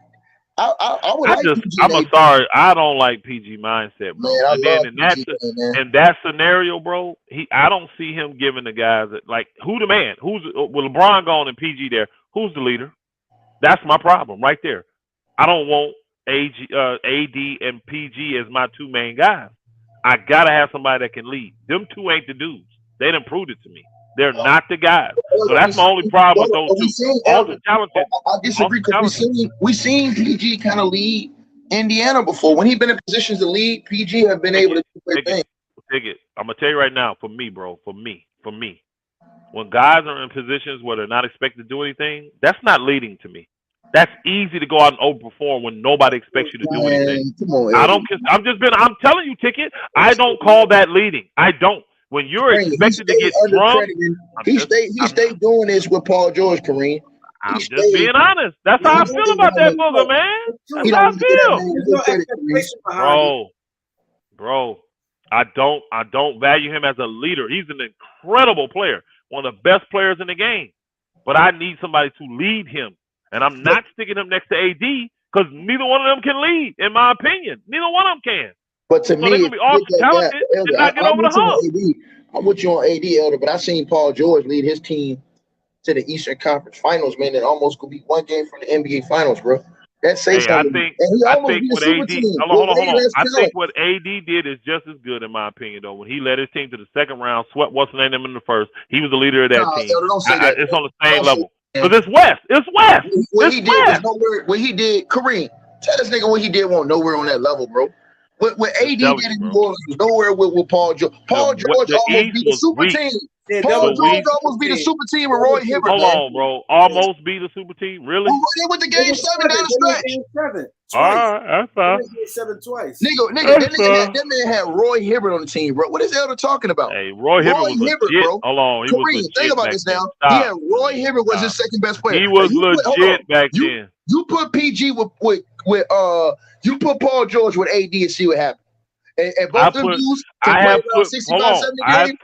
Speaker 2: I'm sorry. I don't like PG mindset, bro.
Speaker 3: Man,
Speaker 2: and then in that scenario, bro, I don't see him giving the guys like who the man, with LeBron gone and PG there, who's the leader? That's my problem right there. I don't want AD and PG as my 2 main guys. I gotta have somebody that can lead. Them 2 ain't the dudes. They done proved it to me. They're not the guys. So that's my only problem with those two. All the talented.
Speaker 3: I disagree because we seen PG kind of lead Indiana before. When he been in positions to lead, PG have been able to do their thing.
Speaker 2: Take it. I'm gonna tell you right now, for me, bro, for me, when guys are in positions where they're not expected to do anything, that's not leading to me. That's easy to go out and overperform when nobody expects you to do anything.
Speaker 3: Come on,
Speaker 2: I'm telling you, Ticket, I don't call that leading. I don't. When you're expected to get sprung,
Speaker 3: he stayed doing this with Paul George, Kareem.
Speaker 2: I'm just being honest. That's how I feel about that booger, man. That's how I feel. Bro, I don't value him as a leader. He's an incredible player, one of the best players in the game. But I need somebody to lead him. And I'm not sticking him next to AD because neither one of them can lead, in my opinion. Neither one of them can.
Speaker 3: But to me,
Speaker 2: they're going to be awesome talented and not get over the hump.
Speaker 3: I'm with you on AD, Elder, but I seen Paul George lead his team to the Eastern Conference Finals, man, and almost could be one game from the NBA Finals, bro. That says something.
Speaker 2: I think what AD did is just as good, in my opinion, though. When he led his team to the second round, swept what's the name of them in the first, he was the leader of that team.
Speaker 3: Don't say that.
Speaker 2: It's on the same level. Because it's West. It's West.
Speaker 3: What he did was nowhere. What he did, Kareem, tell this nigga what he did won't nowhere on that level, bro. What AD did in New Orleans was nowhere with Paul George. Paul George almost beat the super team. Paul George almost beat the super team with Roy Hibbert.
Speaker 2: Hold on, bro. Almost beat the super team? Really?
Speaker 3: They went to game 7 down the stretch.
Speaker 2: All right, that's fine.
Speaker 1: Game 7 twice.
Speaker 3: Nigga, that man had Roy Hibbert on the team, bro. What is Elder talking about?
Speaker 2: Hey, Roy Hibbert was legit.
Speaker 3: Bro.
Speaker 2: Hold on.
Speaker 3: Kareem, think about this now. Yeah, Roy Hibbert was his second best player.
Speaker 2: He was legit back then.
Speaker 3: You put PG with you put Paul George with AD and see what happens. And both them dudes can play around 65, 70 games.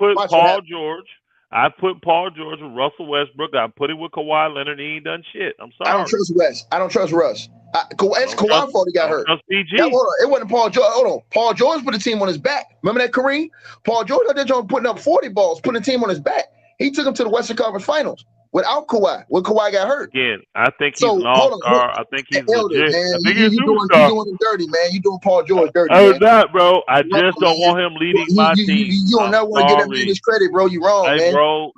Speaker 2: I put Paul George with Russell Westbrook. I put him with Kawhi Leonard. He ain't done shit. I'm sorry.
Speaker 3: I don't trust West. I don't trust Russ. It's Kawhi's fault he got hurt.
Speaker 2: PG.
Speaker 3: Now, hold on. It wasn't Paul George. Hold on. Paul George put the team on his back. Remember that, Kareem? Paul George out there putting up 40 balls, putting the team on his back. He took him to the Western Conference Finals without Kawhi. When Kawhi got hurt.
Speaker 2: Again, I think he's an all-star. I think he's legit.
Speaker 3: Man,
Speaker 2: I think he's a superstar.
Speaker 3: You doing him dirty, man. You doing Paul George dirty,
Speaker 2: man. Not, bro. I just don't want him leading my team.
Speaker 3: You don't never want to get that man his credit, bro. You wrong, man.
Speaker 2: Bro.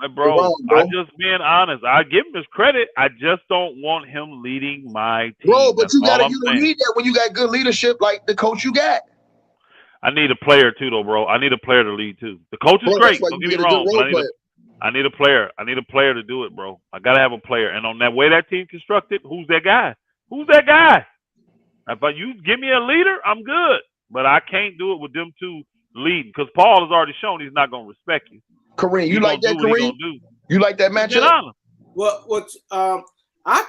Speaker 2: I'm just being honest. I give him his credit. I just don't want him leading my team.
Speaker 3: Bro, but you need that when you got good leadership like the coach you got.
Speaker 2: I need a player too, though, bro. I need a player to lead too. The coach is great. Don't get me wrong. I need a player. I need a player to do it, bro. I gotta have a player. And on that way that team constructed, who's that guy? Who's that guy? If you give me a leader, I'm good. But I can't do it with them two leading because Paul has already shown he's not gonna respect you.
Speaker 3: Kareem, you like that, Kareem? You like that matchup?
Speaker 1: Well,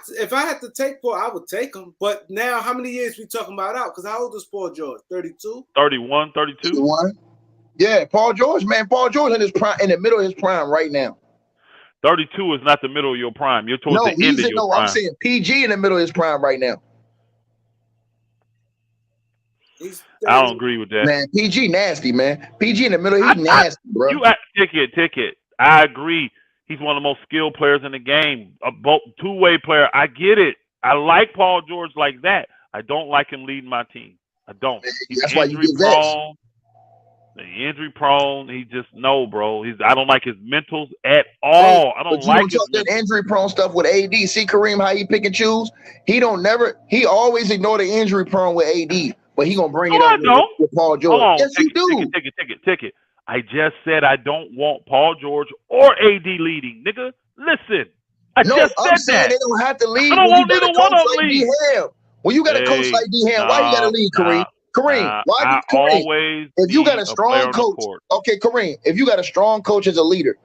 Speaker 1: if I had to take Paul, I would take him. But now, how many years we talking about out? Because how old is Paul George? 32?
Speaker 2: 31, 32.
Speaker 3: 31. Yeah, Paul George, man. Paul George in his prime, in the middle of his prime right now.
Speaker 2: 32 is not the middle of your prime. You're towards the end of your prime.
Speaker 3: I'm saying PG in the middle of his prime right now.
Speaker 2: I don't agree with that.
Speaker 3: Man, PG nasty, man. PG in the middle, he's nasty, bro.
Speaker 2: Ticket. I agree. He's one of the most skilled players in the game. A two-way player. I get it. I like Paul George like that. I don't like him leading my team. I don't.
Speaker 3: That's why you get vexed.
Speaker 2: Injury prone. He just bro. I don't like his mentals at all. I don't like his
Speaker 3: that injury prone stuff with AD. See Kareem how he pick and choose. He always ignore the injury prone with AD, but he gonna bring it up with Paul George. Yes, you do.
Speaker 2: Ticket. I just said I don't want Paul George or AD leading, nigga. Listen, I just said that.
Speaker 3: They don't have to lead.
Speaker 2: I don't want neither one of them lead.
Speaker 3: When you got a coach like D-Ham, why you got to lead, Kareem? Kareem, if you got a strong coach, okay, Kareem, if you got a strong coach as a leader,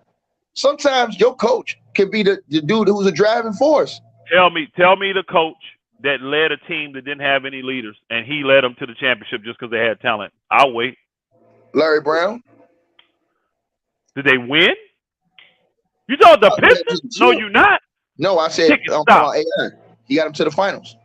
Speaker 3: sometimes your coach can be the dude who's a driving force.
Speaker 2: Tell me the coach that led a team that didn't have any leaders and he led them to the championship just because they had talent. I'll wait.
Speaker 3: Larry Brown.
Speaker 2: Did they win? You talking the Pistons? No, you're not.
Speaker 3: No, I said
Speaker 2: stop.
Speaker 3: AI. He got them to the finals.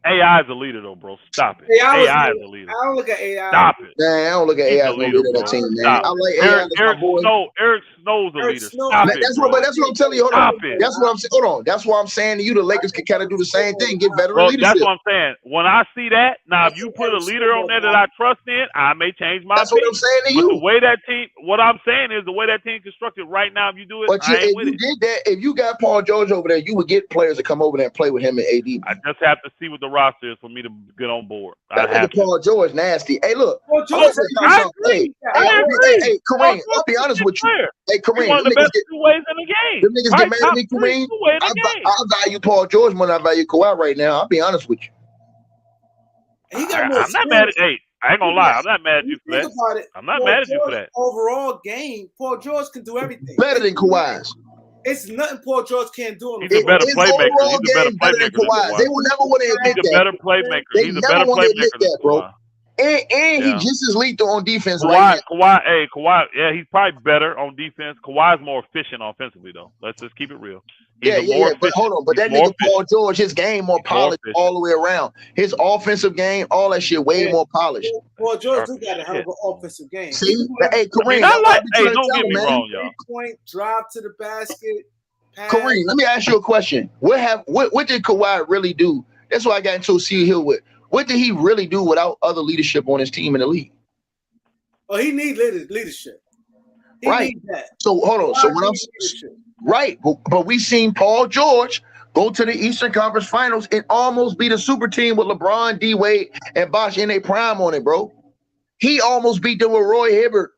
Speaker 2: AI is a leader though, bro. Stop it.
Speaker 1: Hey,
Speaker 2: AI is a leader.
Speaker 1: I don't look at AI.
Speaker 2: Stop it.
Speaker 3: Man, I don't look at
Speaker 2: He's
Speaker 3: AI
Speaker 2: a
Speaker 3: as no
Speaker 2: leader,
Speaker 3: leader of that
Speaker 2: bro.
Speaker 3: team, man.
Speaker 2: Stop.
Speaker 3: I like AI.
Speaker 2: Eric,
Speaker 3: That's my boy.
Speaker 2: Eric Snow's a
Speaker 1: Eric
Speaker 2: leader.
Speaker 1: Snow-
Speaker 2: Stop
Speaker 3: Man,
Speaker 2: it,
Speaker 3: that's
Speaker 2: bro.
Speaker 3: what I'm telling you. Hold on.
Speaker 2: Stop it.
Speaker 3: That's what I'm saying. Hold on. That's why I'm saying to you, the Lakers can kind of do the same thing, get veteran
Speaker 2: Well,
Speaker 3: leadership.
Speaker 2: that's what I'm saying. When I see that, now if you put a leader on there that I trust in, I may change my
Speaker 3: That's what
Speaker 2: opinion.
Speaker 3: I'm saying to
Speaker 2: But the
Speaker 3: you.
Speaker 2: way that team, what I'm saying is the way that team constructed right now, if you do it,
Speaker 3: But
Speaker 2: I
Speaker 3: if
Speaker 2: ain't with
Speaker 3: you
Speaker 2: it.
Speaker 3: did that, if you got Paul George over there, you would get players to come over there and play with him and AD.
Speaker 2: I just have to see what the roster is for me to get on board.
Speaker 3: That
Speaker 2: I have
Speaker 3: nigga
Speaker 2: to.
Speaker 3: Paul George nasty. Hey, look.
Speaker 1: Paul
Speaker 3: I'm
Speaker 1: George,
Speaker 3: gonna tell you
Speaker 2: I
Speaker 3: something.
Speaker 2: agree.
Speaker 3: Hey,
Speaker 2: I agree.
Speaker 3: hey, Kareem, I'll be honest with you. Hey,
Speaker 2: He's
Speaker 3: Kareem,
Speaker 2: one of
Speaker 3: them
Speaker 2: the best
Speaker 3: niggas get,
Speaker 2: two-ways in the game.
Speaker 3: them niggas
Speaker 2: Right,
Speaker 3: get mad
Speaker 2: top
Speaker 3: at me,
Speaker 2: three
Speaker 3: Kareem.
Speaker 2: two-way in the game.
Speaker 3: I value Paul George more than I value Kawhi right now. I'll be honest with you.
Speaker 1: he got more
Speaker 2: I'm not mad at.
Speaker 1: experience.
Speaker 2: Hey, I ain't gonna lie. I'm not mad at you for
Speaker 1: Think
Speaker 2: that.
Speaker 1: about it.
Speaker 2: I'm not
Speaker 1: Paul
Speaker 2: mad at you for
Speaker 1: George
Speaker 2: that.
Speaker 1: Overall game, Paul George can do everything.
Speaker 3: Better than Kawhi's.
Speaker 1: It's nothing Paul George can't do. On
Speaker 2: He's a better
Speaker 3: His
Speaker 2: playmaker.
Speaker 3: overall
Speaker 2: He's a better
Speaker 3: game better than
Speaker 2: playmaker than
Speaker 3: Kawhi's. They
Speaker 2: Kawhi.
Speaker 3: will never want to admit
Speaker 2: He's a
Speaker 3: that.
Speaker 2: better playmaker.
Speaker 3: They
Speaker 2: He's a
Speaker 3: never
Speaker 2: better
Speaker 3: want to admit
Speaker 2: playmaker than
Speaker 3: that, bro.
Speaker 2: Kawhi.
Speaker 3: And
Speaker 2: Yeah.
Speaker 3: he just as lethal on defense right now.
Speaker 2: Kawhi, yeah, he's probably better on defense. Kawhi's more efficient offensively, though. Let's just keep it real. He's
Speaker 3: Yeah. But hold on. But that nigga Paul George, his game more polished all the way around. His offensive game, all that shit, way more polished.
Speaker 1: Paul George do got a hell of an offensive game.
Speaker 3: See, hey Kareem,
Speaker 2: don't get me wrong, y'all.
Speaker 1: 3-point drive to the basket. Pass.
Speaker 3: Kareem, let me ask you a question. What did Kawhi really do? That's why I got into C Hill with. What did he really do without other leadership on his team in the league?
Speaker 1: Oh, he needs leadership. He
Speaker 3: right.
Speaker 1: Needs that.
Speaker 3: So hold on. So when I'm right, but we seen Paul George go to the Eastern Conference Finals and almost beat a super team with LeBron, D Wade, and Bosh in their prime on it, bro. He almost beat them with Roy Hibbert.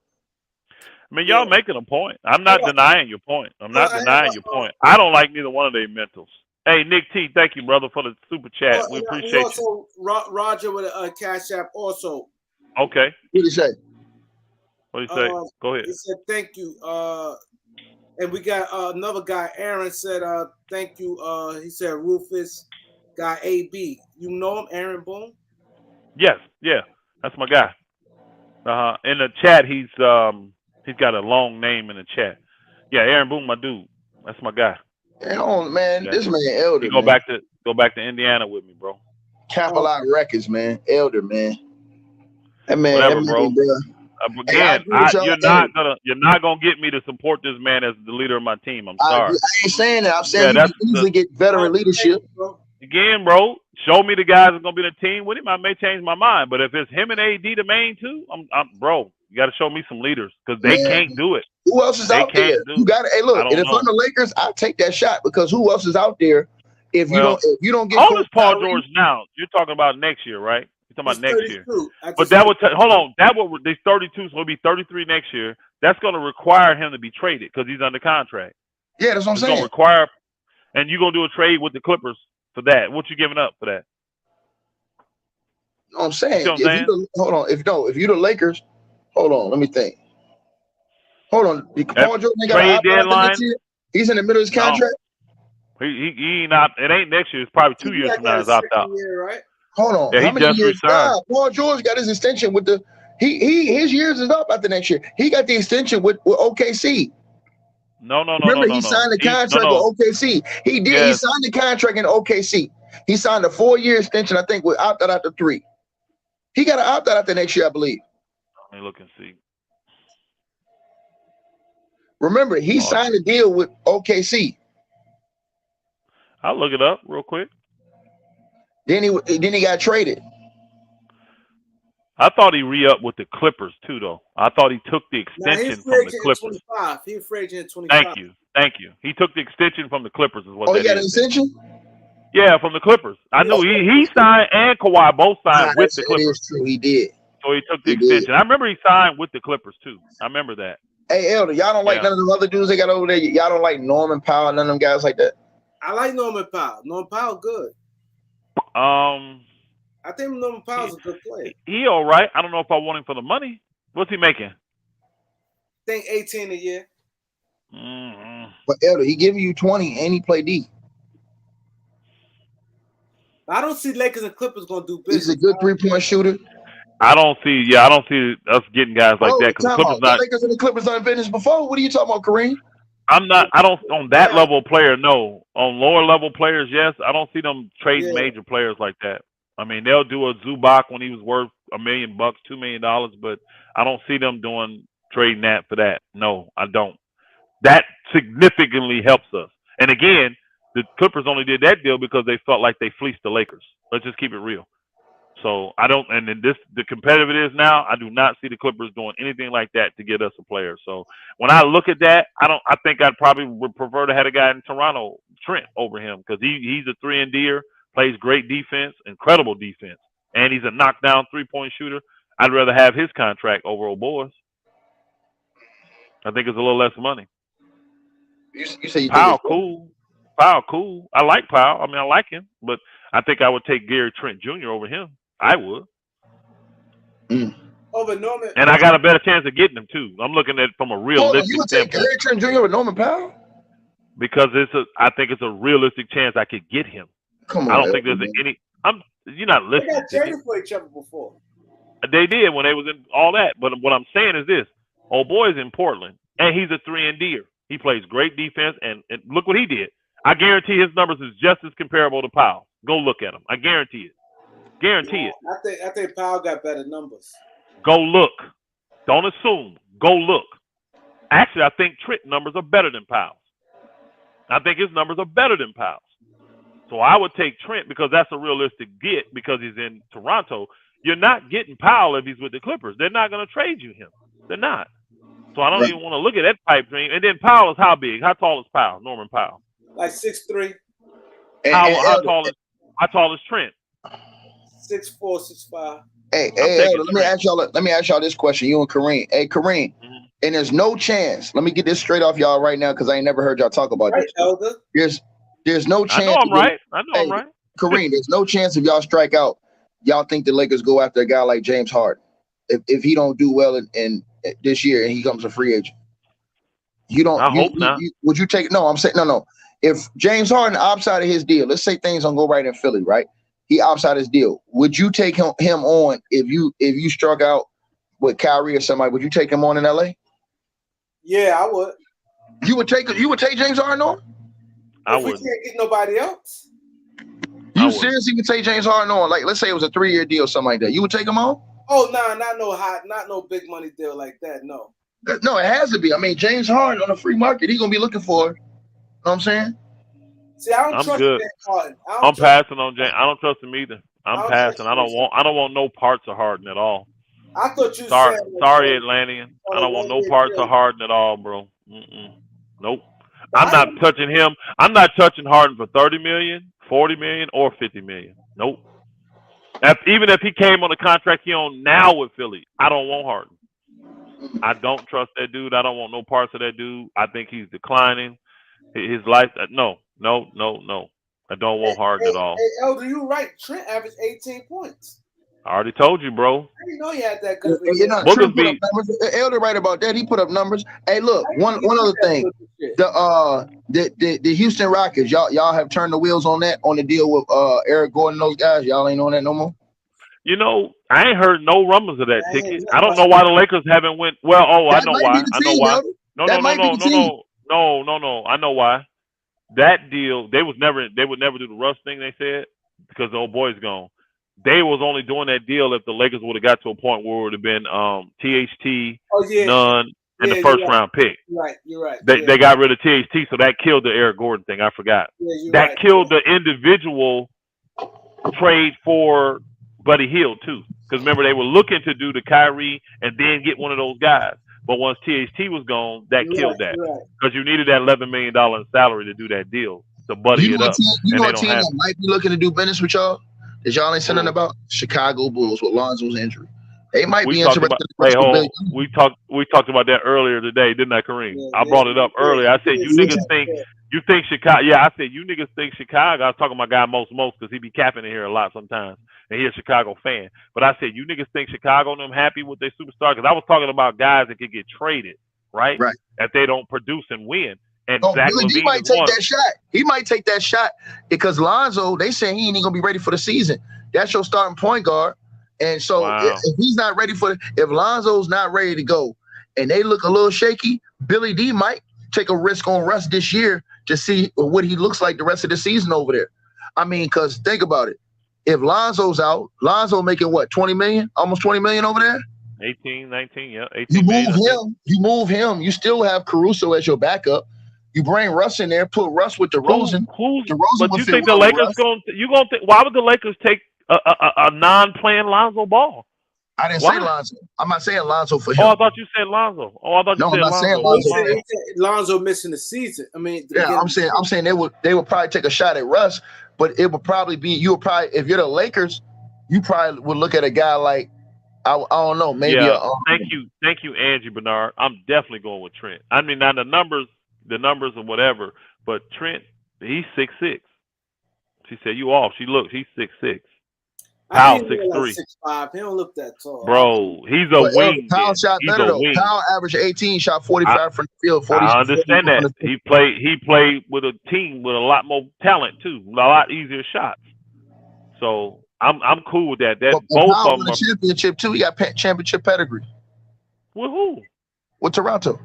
Speaker 2: I mean, y'all making a point. I'm not denying your point. I'm not denying your point. I don't like neither one of their mentals. Hey, Nick T, thank you, brother, for the super chat. We appreciate you.
Speaker 1: Also, Roger with a Cash App also.
Speaker 2: Okay.
Speaker 3: What did he say?
Speaker 2: What did he say? Go ahead.
Speaker 1: He said, thank you. And we got another guy, Aaron, said, thank you. He said, Rufus, guy AB. You know him, Aaron Boone?
Speaker 2: Yes, yeah. That's my guy. In the chat, he's got a long name in the chat. Yeah, Aaron Boone, my dude. That's my guy.
Speaker 3: Man, this man Elder.
Speaker 2: You go back to Indiana with me, bro.
Speaker 3: Capitol Records, man. Elder, man. That man,
Speaker 2: whatever,
Speaker 3: that
Speaker 2: bro.
Speaker 3: Man, bro.
Speaker 2: Again, you're not gonna get me to support this man as the leader of my team. I'm sorry.
Speaker 3: I ain't saying that. I'm saying you can easily get veteran leadership.
Speaker 2: Again, bro, show me the guys that's gonna be in the team with him. I may change my mind, but if it's him and AD the main two, I'm bro. You got to show me some leaders because they can't do it.
Speaker 3: Who else is out there? You got to. Hey, look. And if I'm the Lakers, I'll take that shot because who else is out there? If you don't get.
Speaker 2: How old is Paul George now? You're talking about next year, right? You're talking about next year. But that would hold on. That would they're 32, so he'll be 33 next year. That's going to require him to be traded because he's under contract.
Speaker 3: Yeah, that's what I'm saying.
Speaker 2: It's going to require, and you're going to do a trade with the Clippers for that. What you giving up for that?
Speaker 3: You know what I'm saying.
Speaker 2: You know
Speaker 3: hold on. If you're the Lakers. Hold on, let me think. Hold on. Paul George ain't got
Speaker 2: trade deadline.
Speaker 3: He's in the middle of his contract.
Speaker 2: He not. It ain't next year. It's probably 2 years from now. He's opt out.
Speaker 1: Right?
Speaker 3: Hold on.
Speaker 2: Yeah,
Speaker 3: How many years?
Speaker 2: Paul
Speaker 3: George got his extension with the. His years is up after next year. He got the extension with OKC.
Speaker 2: No.
Speaker 3: Remember, he signed the contract with OKC. He did. Yes. He signed the contract in OKC. He signed a 4-year extension. I think with opt out after 3. He got an opt out after next year, I believe.
Speaker 2: Let me look and see.
Speaker 3: Remember, he signed a deal with OKC.
Speaker 2: I'll look it up real quick.
Speaker 3: Then he got traded.
Speaker 2: I thought he re-upped with the Clippers too, though. I thought he took the extension from the Clippers.
Speaker 1: He free agent at 25.
Speaker 2: Thank you. He took the extension from the Clippers. Is what?
Speaker 3: Oh, he got an extension?
Speaker 2: Yeah, from the Clippers. I knew he signed and Kawhi both signed with the Clippers.
Speaker 3: It is true. He did.
Speaker 2: So he took the extension. I remember he signed with the Clippers too. I remember that.
Speaker 3: Hey, Elder, y'all don't like none of them other dudes they got over there? Y'all don't like Norman Powell, none of them guys like that?
Speaker 1: I like Norman Powell. Norman Powell good. I think Norman Powell's a good player.
Speaker 2: He all right. I don't know if I want him for the money. What's he making?
Speaker 1: I think 18 a year.
Speaker 3: But Elder, he giving you 20 and he play D.
Speaker 1: I don't see Lakers and Clippers gonna do business.
Speaker 3: He's a good 3-point shooter.
Speaker 2: I don't see us getting guys like that because Clippers
Speaker 3: the Lakers and the Clippers done business before. What are you talking about, Kareem?
Speaker 2: I don't on that level player, no. On lower level players, yes. I don't see them trading major players like that. I mean, they'll do a Zubac when he was worth $1 million, $2 million, but I don't see them doing trading that for that. No, I don't. That significantly helps us. And again, the Clippers only did that deal because they felt like they fleeced the Lakers. Let's just keep it real. So I don't, and then the competitive it is now, I do not see the Clippers doing anything like that to get us a player. So when I look at that, I think I'd probably would prefer to have a guy in Toronto, Trent, over him, because he's a 3-and-D'er, plays great defense, incredible defense, and he's a knockdown 3-point shooter. I'd rather have his contract over old boys. I think it's a little less money.
Speaker 3: You say you
Speaker 2: Powell,
Speaker 3: think
Speaker 2: cool. Powell, cool. I like Powell. I mean, I like him, but I think I would take Gary Trent Jr. over him. I would.
Speaker 1: Over Norman.
Speaker 2: And I got a better chance of getting him too. I'm looking at it from a realistic
Speaker 3: you would take
Speaker 2: standpoint.
Speaker 3: Gary Trent Jr. with Norman Powell?
Speaker 2: Because I think it's a realistic chance I could get him.
Speaker 3: Come on.
Speaker 2: I don't think there's any. You're not
Speaker 1: They
Speaker 2: listening.
Speaker 1: got traded for each other before.
Speaker 2: They did when they was in all that. But what I'm saying is this: old boy's in Portland, and he's a 3-and-D'er. He plays great defense, and look what he did. I guarantee his numbers is just as comparable to Powell. Go look at him. I guarantee it. Guarantee it.
Speaker 1: I think Powell got better numbers.
Speaker 2: Go look. Don't assume. Go look. Actually, I think Trent numbers are better than Powell's. I think his numbers are better than Powell's. So I would take Trent because that's a realistic get because he's in Toronto. You're not getting Powell if he's with the Clippers. They're not going to trade you him. They're not. So I don't even want to look at that pipe dream. And then Powell is how big? How tall is Powell? Norman Powell.
Speaker 1: Like 6'3".
Speaker 2: How tall is Trent?
Speaker 1: 6'4", 6'5".
Speaker 3: Hey, Elder, let me ask y'all this question. You and Kareem. Hey, Kareem. And there's no chance. Let me get this straight off y'all right now because I ain't never heard y'all talk about this.
Speaker 1: Elder.
Speaker 3: There's no chance.
Speaker 2: I know I'm right. I'm right.
Speaker 3: Kareem, there's no chance if y'all strike out, y'all think the Lakers go after a guy like James Harden if he don't do well in this year and he comes a free agent. You don't.
Speaker 2: I hope not.
Speaker 3: Would you take? No, I'm saying no. If James Harden opts out of his deal, let's say things don't go right in Philly, right? He opts out his deal. Would you take him on if you struck out with Kyrie or somebody? Would you take him on in LA?
Speaker 1: Yeah, I would.
Speaker 3: You would take James Harden on?
Speaker 2: I
Speaker 1: would.
Speaker 2: would.
Speaker 1: We can't get nobody else.
Speaker 3: You seriously would take James Harden on? Like, let's say it was a 3-year deal, something like that. You would take him on?
Speaker 1: Oh, nah, not no big money deal like that. No.
Speaker 3: No, it has to be. I mean, James Harden on the free market, he's gonna be looking for it. You know what I'm saying?
Speaker 1: See, I don't trust
Speaker 2: good.
Speaker 1: James Harden.
Speaker 2: I'm passing on James. I don't trust him either. I'm passing. I don't want no parts of Harden at all.
Speaker 1: I thought you
Speaker 2: said. Sorry,
Speaker 1: like,
Speaker 2: Atlantean. I don't want no parts of Harden at all, bro. Nope. I'm not touching him. I'm not touching Harden for 30 million, 40 million, or 50 million. Nope. Even if he came on the contract he on now with Philly, I don't want Harden. I don't trust that dude. I don't want no parts of that dude. I think he's declining. His life. No. I don't want Harden at all.
Speaker 1: Hey, Elder, you right. Trent averaged 18 points.
Speaker 2: I already told you, bro.
Speaker 1: I didn't know you had that good.
Speaker 3: Elder right about that. He put up numbers. Hey, look, one other thing. The Houston Rockets, y'all have turned the wheels on the deal with Eric Gordon and those guys. Y'all ain't on that no more.
Speaker 2: You know, I ain't heard no rumors of that ticket. I don't know why the Lakers haven't went. Well, I know why. No. I know why. That deal, they would never do the Russ thing. They said because the old boy's gone. They was only doing that deal if the Lakers would have got to a point where it would have been THT, Nunn, and the first round pick.
Speaker 1: You're right.
Speaker 2: They got rid of THT, so that killed the Eric Gordon thing. I forgot. That killed the individual trade for Buddy Hield too. Because remember, they were looking to do the Kyrie and then get one of those guys. But once THT was gone, that killed that. Because you needed that $11 million in salary to do that deal to buddy it up.
Speaker 3: You know a team that might be looking to do business with y'all? That y'all ain't saying about Chicago Bulls with Lonzo's injury. They might be interested.
Speaker 2: We talked about that earlier today, didn't I, Kareem? I brought it up earlier. I said you niggas think Chicago. Yeah, I said you niggas think Chicago. I was talking about guy most because he be capping in here a lot sometimes, and he's a Chicago fan. But I said you niggas think Chicago and them happy with their superstar because I was talking about guys that could get traded, right? If they don't produce and win. And
Speaker 3: he might take that shot. He might take that shot because Lonzo, they say he ain't even gonna be ready for the season. That's your starting point guard. And so if he's not ready if Lonzo's not ready to go and they look a little shaky, Billy D might take a risk on Russ this year to see what he looks like the rest of the season over there. I mean, because think about it. if Lonzo's out, Lonzo making what, 20 million? Almost 20 million over there?
Speaker 2: 18, 19, yeah. 18
Speaker 3: You
Speaker 2: million,
Speaker 3: move him. You still have Caruso as your backup. You bring Russ in there, put Russ with DeRozan.
Speaker 2: But you think the Lakers why would the Lakers take a non-playing Lonzo Ball?
Speaker 3: I didn't say Lonzo. I'm not saying Lonzo for him.
Speaker 2: Oh, I thought you said Lonzo. Oh, I thought you said
Speaker 3: I'm not saying Lonzo.
Speaker 1: Lonzo missing the season. I mean,
Speaker 3: yeah, I'm saying they would probably take a shot at Russ, but it would probably be if you're the Lakers, you probably would look at a guy like I don't know, maybe.
Speaker 2: Yeah, thank you, Angie Bernard. I'm definitely going with Trent. I mean, now the numbers or whatever, but Trent, he's 6'6". She said you off. He's 6'6". Powell 6'3".
Speaker 1: 6'5". He don't look that tall.
Speaker 2: Bro, he's a wing.
Speaker 3: Powell shot better though. Powell averaged 18, shot 45 from the field. 40.
Speaker 2: I understand that. He played with a team with a lot more talent too, a lot easier shots. So I'm cool with that. That both of them
Speaker 3: are championship too. He got championship pedigree.
Speaker 2: With who?
Speaker 3: With Toronto.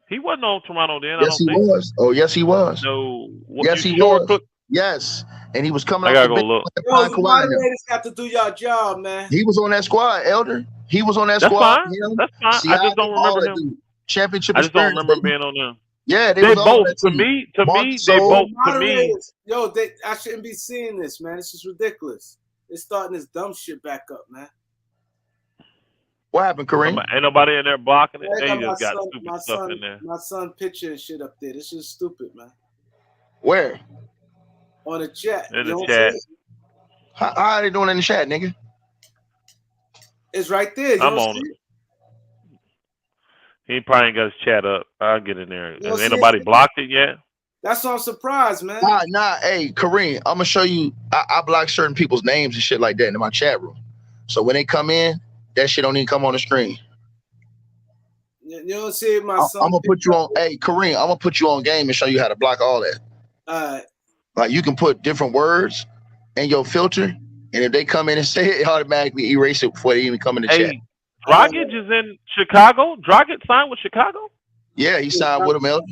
Speaker 2: He wasn't on Toronto then.
Speaker 3: Yes, he was. Oh, yes, he was.
Speaker 2: No.
Speaker 3: Yes, he was. Yes, and he was coming.
Speaker 2: I gotta go look.
Speaker 1: The moderators have to do your job, man.
Speaker 3: He was on that squad, Elder. He was on that
Speaker 2: squad.
Speaker 3: Fine.
Speaker 2: That's fine. I just don't remember him.
Speaker 3: Championship.
Speaker 2: I just don't remember being on them.
Speaker 3: Yeah,
Speaker 2: they both. To me, they both. To me,
Speaker 1: yo, I shouldn't be seeing this, man. This is ridiculous. They're starting this dumb shit back up, man.
Speaker 3: What happened, Kareem?
Speaker 2: Ain't nobody in there blocking it. They just got
Speaker 1: son,
Speaker 2: stupid stuff in there.
Speaker 1: My son picture and shit up there. This is stupid, man.
Speaker 3: Where?
Speaker 1: On the chat.
Speaker 2: In the chat.
Speaker 3: How are they doing in the chat, nigga?
Speaker 1: It's right there.
Speaker 2: I'm on it. He probably ain't got his chat up. I'll get in there. Ain't nobody blocked it yet?
Speaker 1: That's why I'm surprised, man.
Speaker 3: Nah. Hey, Kareem, I'm gonna show you. I block certain people's names and shit like that in my chat room. So when they come in, that shit don't even come on the screen.
Speaker 1: You don't see my son.
Speaker 3: I'm gonna put you on. Hey, Kareem, I'm gonna put you on game and show you how to block all that.
Speaker 1: All right.
Speaker 3: Like you can put different words in your filter, and if they come in and say it, automatically erase it before they even come in the chat.
Speaker 2: Dragic is in Chicago. Dragic signed with Chicago.
Speaker 3: Yeah, he signed with them, Elder.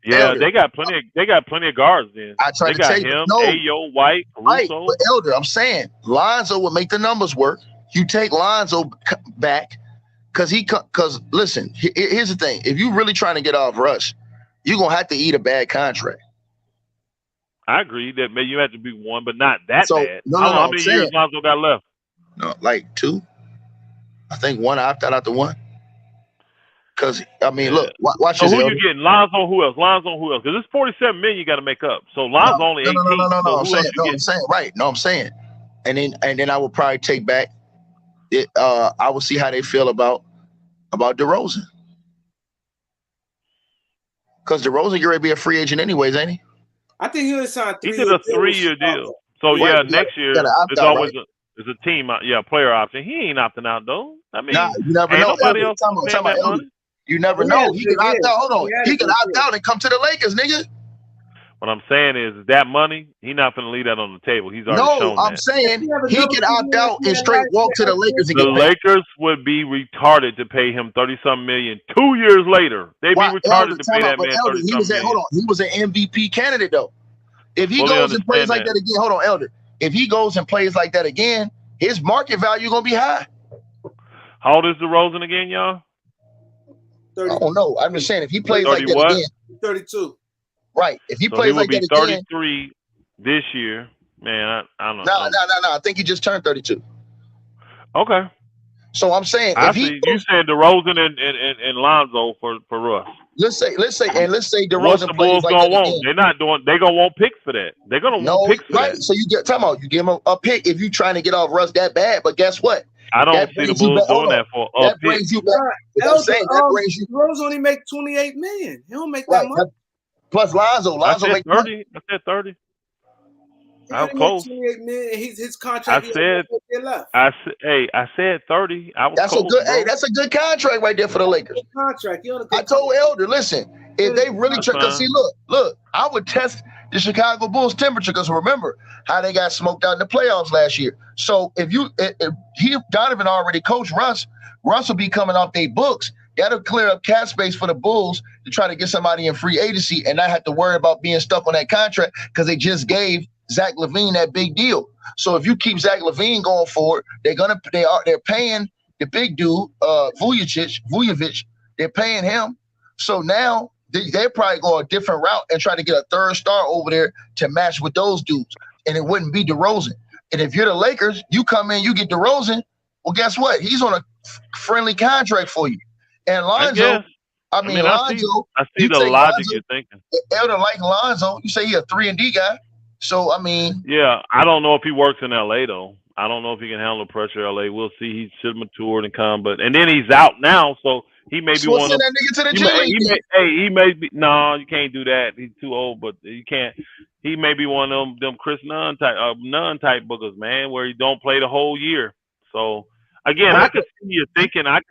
Speaker 2: Yeah,
Speaker 3: Elder.
Speaker 2: they got plenty of guards then.
Speaker 3: I tried to tell you,
Speaker 2: him, Ayo, White, Caruso.
Speaker 3: Right, but Elder, I'm saying Lonzo would make the numbers work. You take Lonzo back because listen, here's the thing: if you really trying to get off Russ, you're gonna have to eat a bad contract.
Speaker 2: I agree that maybe you have to be one, but not that bad.
Speaker 3: No,
Speaker 2: how many years Lonzo got left?
Speaker 3: No, like 2. I think 1 opted out the 1. Because I mean, look, watch this.
Speaker 2: So who you getting? Lonzo, who else? Because it's 47 million you got to make up. So Lonzo only 18.
Speaker 3: No. I'm saying right. No, I'm saying, and then I would probably take back it. I will see how they feel about DeRozan. Because DeRozan, you're ready to be a free agent anyways, ain't he?
Speaker 1: I think he was signed 3
Speaker 2: years. He did a 3-year deal. So next year it's always a team, player option. He ain't opting out though. I mean,
Speaker 3: you never know.
Speaker 2: Nobody else
Speaker 3: you never know. He can opt out. Hold on, he can opt out and come to the Lakers, nigga.
Speaker 2: What I'm saying is that money, he's not going to leave that on the table. He's already shown that.
Speaker 3: No, I'm saying he can opt out and straight walk to the Lakers. And
Speaker 2: the Lakers would be retarded to pay him $30-some million 2 years later. They'd be retarded to pay that man $30-some million.
Speaker 3: Hold on, he was an MVP candidate though. If he goes and plays like that again, hold on, Elder. If he goes and plays like that again, his market value gonna be high.
Speaker 2: How old is DeRozan again, y'all?
Speaker 3: 30. I don't know. I'm just saying if he plays like that again,
Speaker 1: 32.
Speaker 3: Right. If he plays like that again,
Speaker 2: 33 this year, man. I don't know.
Speaker 3: No. I think he just turned 32.
Speaker 2: Okay.
Speaker 3: So I'm saying
Speaker 2: you said DeRozan and Lonzo for Russ.
Speaker 3: Let's say DeRozan
Speaker 2: What's the Bulls
Speaker 3: plays like
Speaker 2: gonna
Speaker 3: that
Speaker 2: want?
Speaker 3: again.
Speaker 2: They're not doing. They're gonna want picks for that. They're gonna want picks for that.
Speaker 3: So you give him a pick if you're trying to get off Russ that bad. But guess what?
Speaker 2: I don't see the Bulls doing that for a pick.
Speaker 3: Brings you back. I'm saying that brings you.
Speaker 1: DeRozan only make $28 million. He don't make that much.
Speaker 3: Plus Lonzo
Speaker 2: make 30. I said 30. I'm close.
Speaker 1: His contract.
Speaker 2: I said 30.
Speaker 3: That's a good. Hey, that's a good contract right there for the Lakers.
Speaker 1: Good contract.
Speaker 3: I told Elder, listen, if they really try, because see, look, I would test the Chicago Bulls temperature because remember how they got smoked out in the playoffs last year. So if Donovan already coached Russ will be coming off their books. That'll clear up cap space for the Bulls to try to get somebody in free agency and not have to worry about being stuck on that contract because they just gave Zach LaVine that big deal. So if you keep Zach LaVine going forward, they're paying the big dude, Vujovic. They're paying him. So now they're probably going a different route and try to get a third star over there to match with those dudes. And it wouldn't be DeRozan. And if you're the Lakers, you come in, you get DeRozan. Well, guess what? He's on a friendly contract for you. And Lonzo, Lonzo,
Speaker 2: I see the logic you're thinking.
Speaker 3: Elder like Lonzo, you say he's a 3-and-D guy. So, I mean.
Speaker 2: Yeah, I don't know if he works in L.A., though. I don't know if he can handle the pressure in L.A. We'll see. He should mature and come. And then he's out now, so he may be one of
Speaker 3: that nigga to the G League.
Speaker 2: He may be. No, you can't do that. He's too old, but you can't. He may be one of them Chris Nunn type boogers, man, where he don't play the whole year. So, again, I can see you thinking. I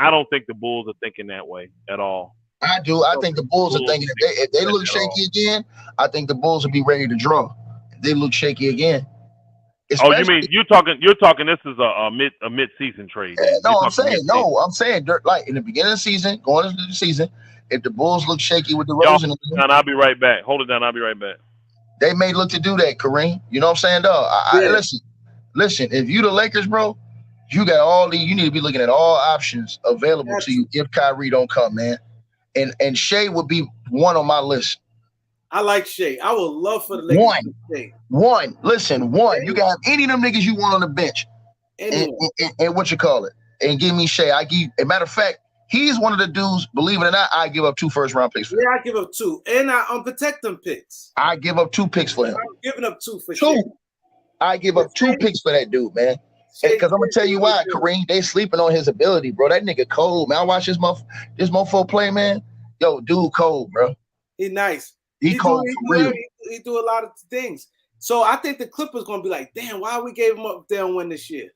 Speaker 2: don't think the Bulls are thinking that way at all.
Speaker 3: I do. I think the Bulls are thinking if they look shaky again, I think the Bulls will be ready to draw. If they look shaky again.
Speaker 2: Oh, you mean you're talking? This is a mid-season trade.
Speaker 3: No, I'm saying like in the beginning of the season, going into the season, if the Bulls look shaky with DeRozan,
Speaker 2: I'll be right back. Hold it down. I'll be right back.
Speaker 3: They may look to do that, Kareem. You know what I'm saying, dog? Listen. If you the Lakers, bro, you got you need to be looking at all options available to you if Kyrie don't come, man. And Shea would be one on my list.
Speaker 1: I like Shea. I would love for the Lakers to stay.
Speaker 3: One. Listen, one. You can have any of them niggas you want on the bench. And what you call it. And give me Shea. A matter of fact, he's one of the dudes, believe it or not, I give up 2 first-round picks for him.
Speaker 1: Yeah, I give up 2. And I protect them picks.
Speaker 3: I give up 2 picks for him.
Speaker 1: I'm giving up 2 for Shea.
Speaker 3: I give up 2 picks for that dude, man. Because I'm going to tell you why, Kareem. They sleeping on his ability, bro. That nigga cold, man. I watch this mofo play, man. Yo, dude cold, bro.
Speaker 1: He nice.
Speaker 3: He cold for real.
Speaker 1: He do a lot of things. So I think the Clippers going to be like, damn, why we gave him up if they don't win this year?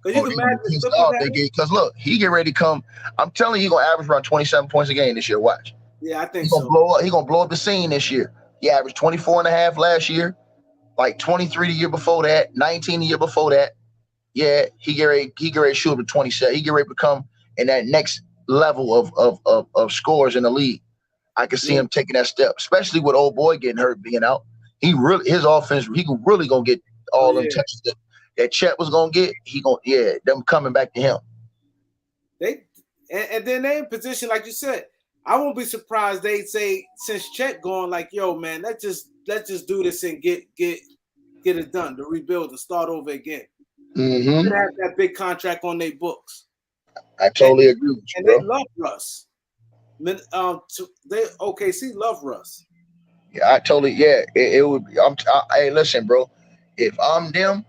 Speaker 1: Because you can imagine.
Speaker 3: Because look, he get ready to come. I'm telling you, he's going to average around 27 points a game this year. Watch.
Speaker 1: Yeah, I think
Speaker 3: he's going to blow up the scene this year. He averaged 24.5 last year, like 23 the year before that, 19 the year before that. Yeah, he get ready to shoot up to 27. He get ready to become in that next level of scores in the league. I can see him taking that step, especially with old boy getting hurt, being out. His offense, he really gonna get all them touches that Chet was gonna get. Them coming back to him.
Speaker 1: And then they in position, like you said. I won't be surprised they say since Chet going, like, yo, man, let's just do this and get it done, to rebuild and start over again.
Speaker 3: Mm-hmm.
Speaker 1: They have that big contract on their books.
Speaker 3: I totally agree with you,
Speaker 1: and
Speaker 3: bro.
Speaker 1: They love Russ. OKC love Russ.
Speaker 3: Yeah, I totally. Yeah, it would be. Hey, listen, bro. If I'm them,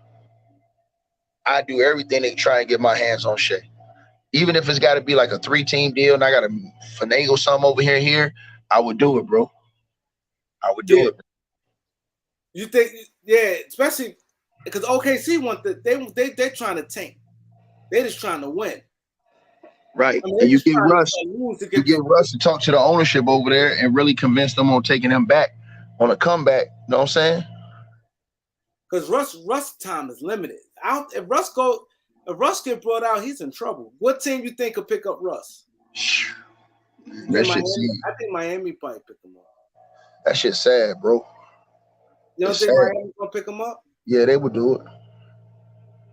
Speaker 3: I do everything to try and get my hands on Shea. Even if it's got to be like a 3-team deal and I got to finagle something over here, I would do it, bro. I would do it.
Speaker 1: You think? Yeah, especially because OKC they're trying to tank. They're just trying to win.
Speaker 3: Right. I mean, and you get Russ to talk to the ownership over there and really convince them on taking him back on a comeback. You know what I'm saying?
Speaker 1: Because Russ time is limited. If Russ get brought out, he's in trouble. What team you think could pick up Russ? I think Miami probably pick him up.
Speaker 3: That shit's sad, bro.
Speaker 1: You don't think Miami's gonna pick him up?
Speaker 3: Yeah, they would do it.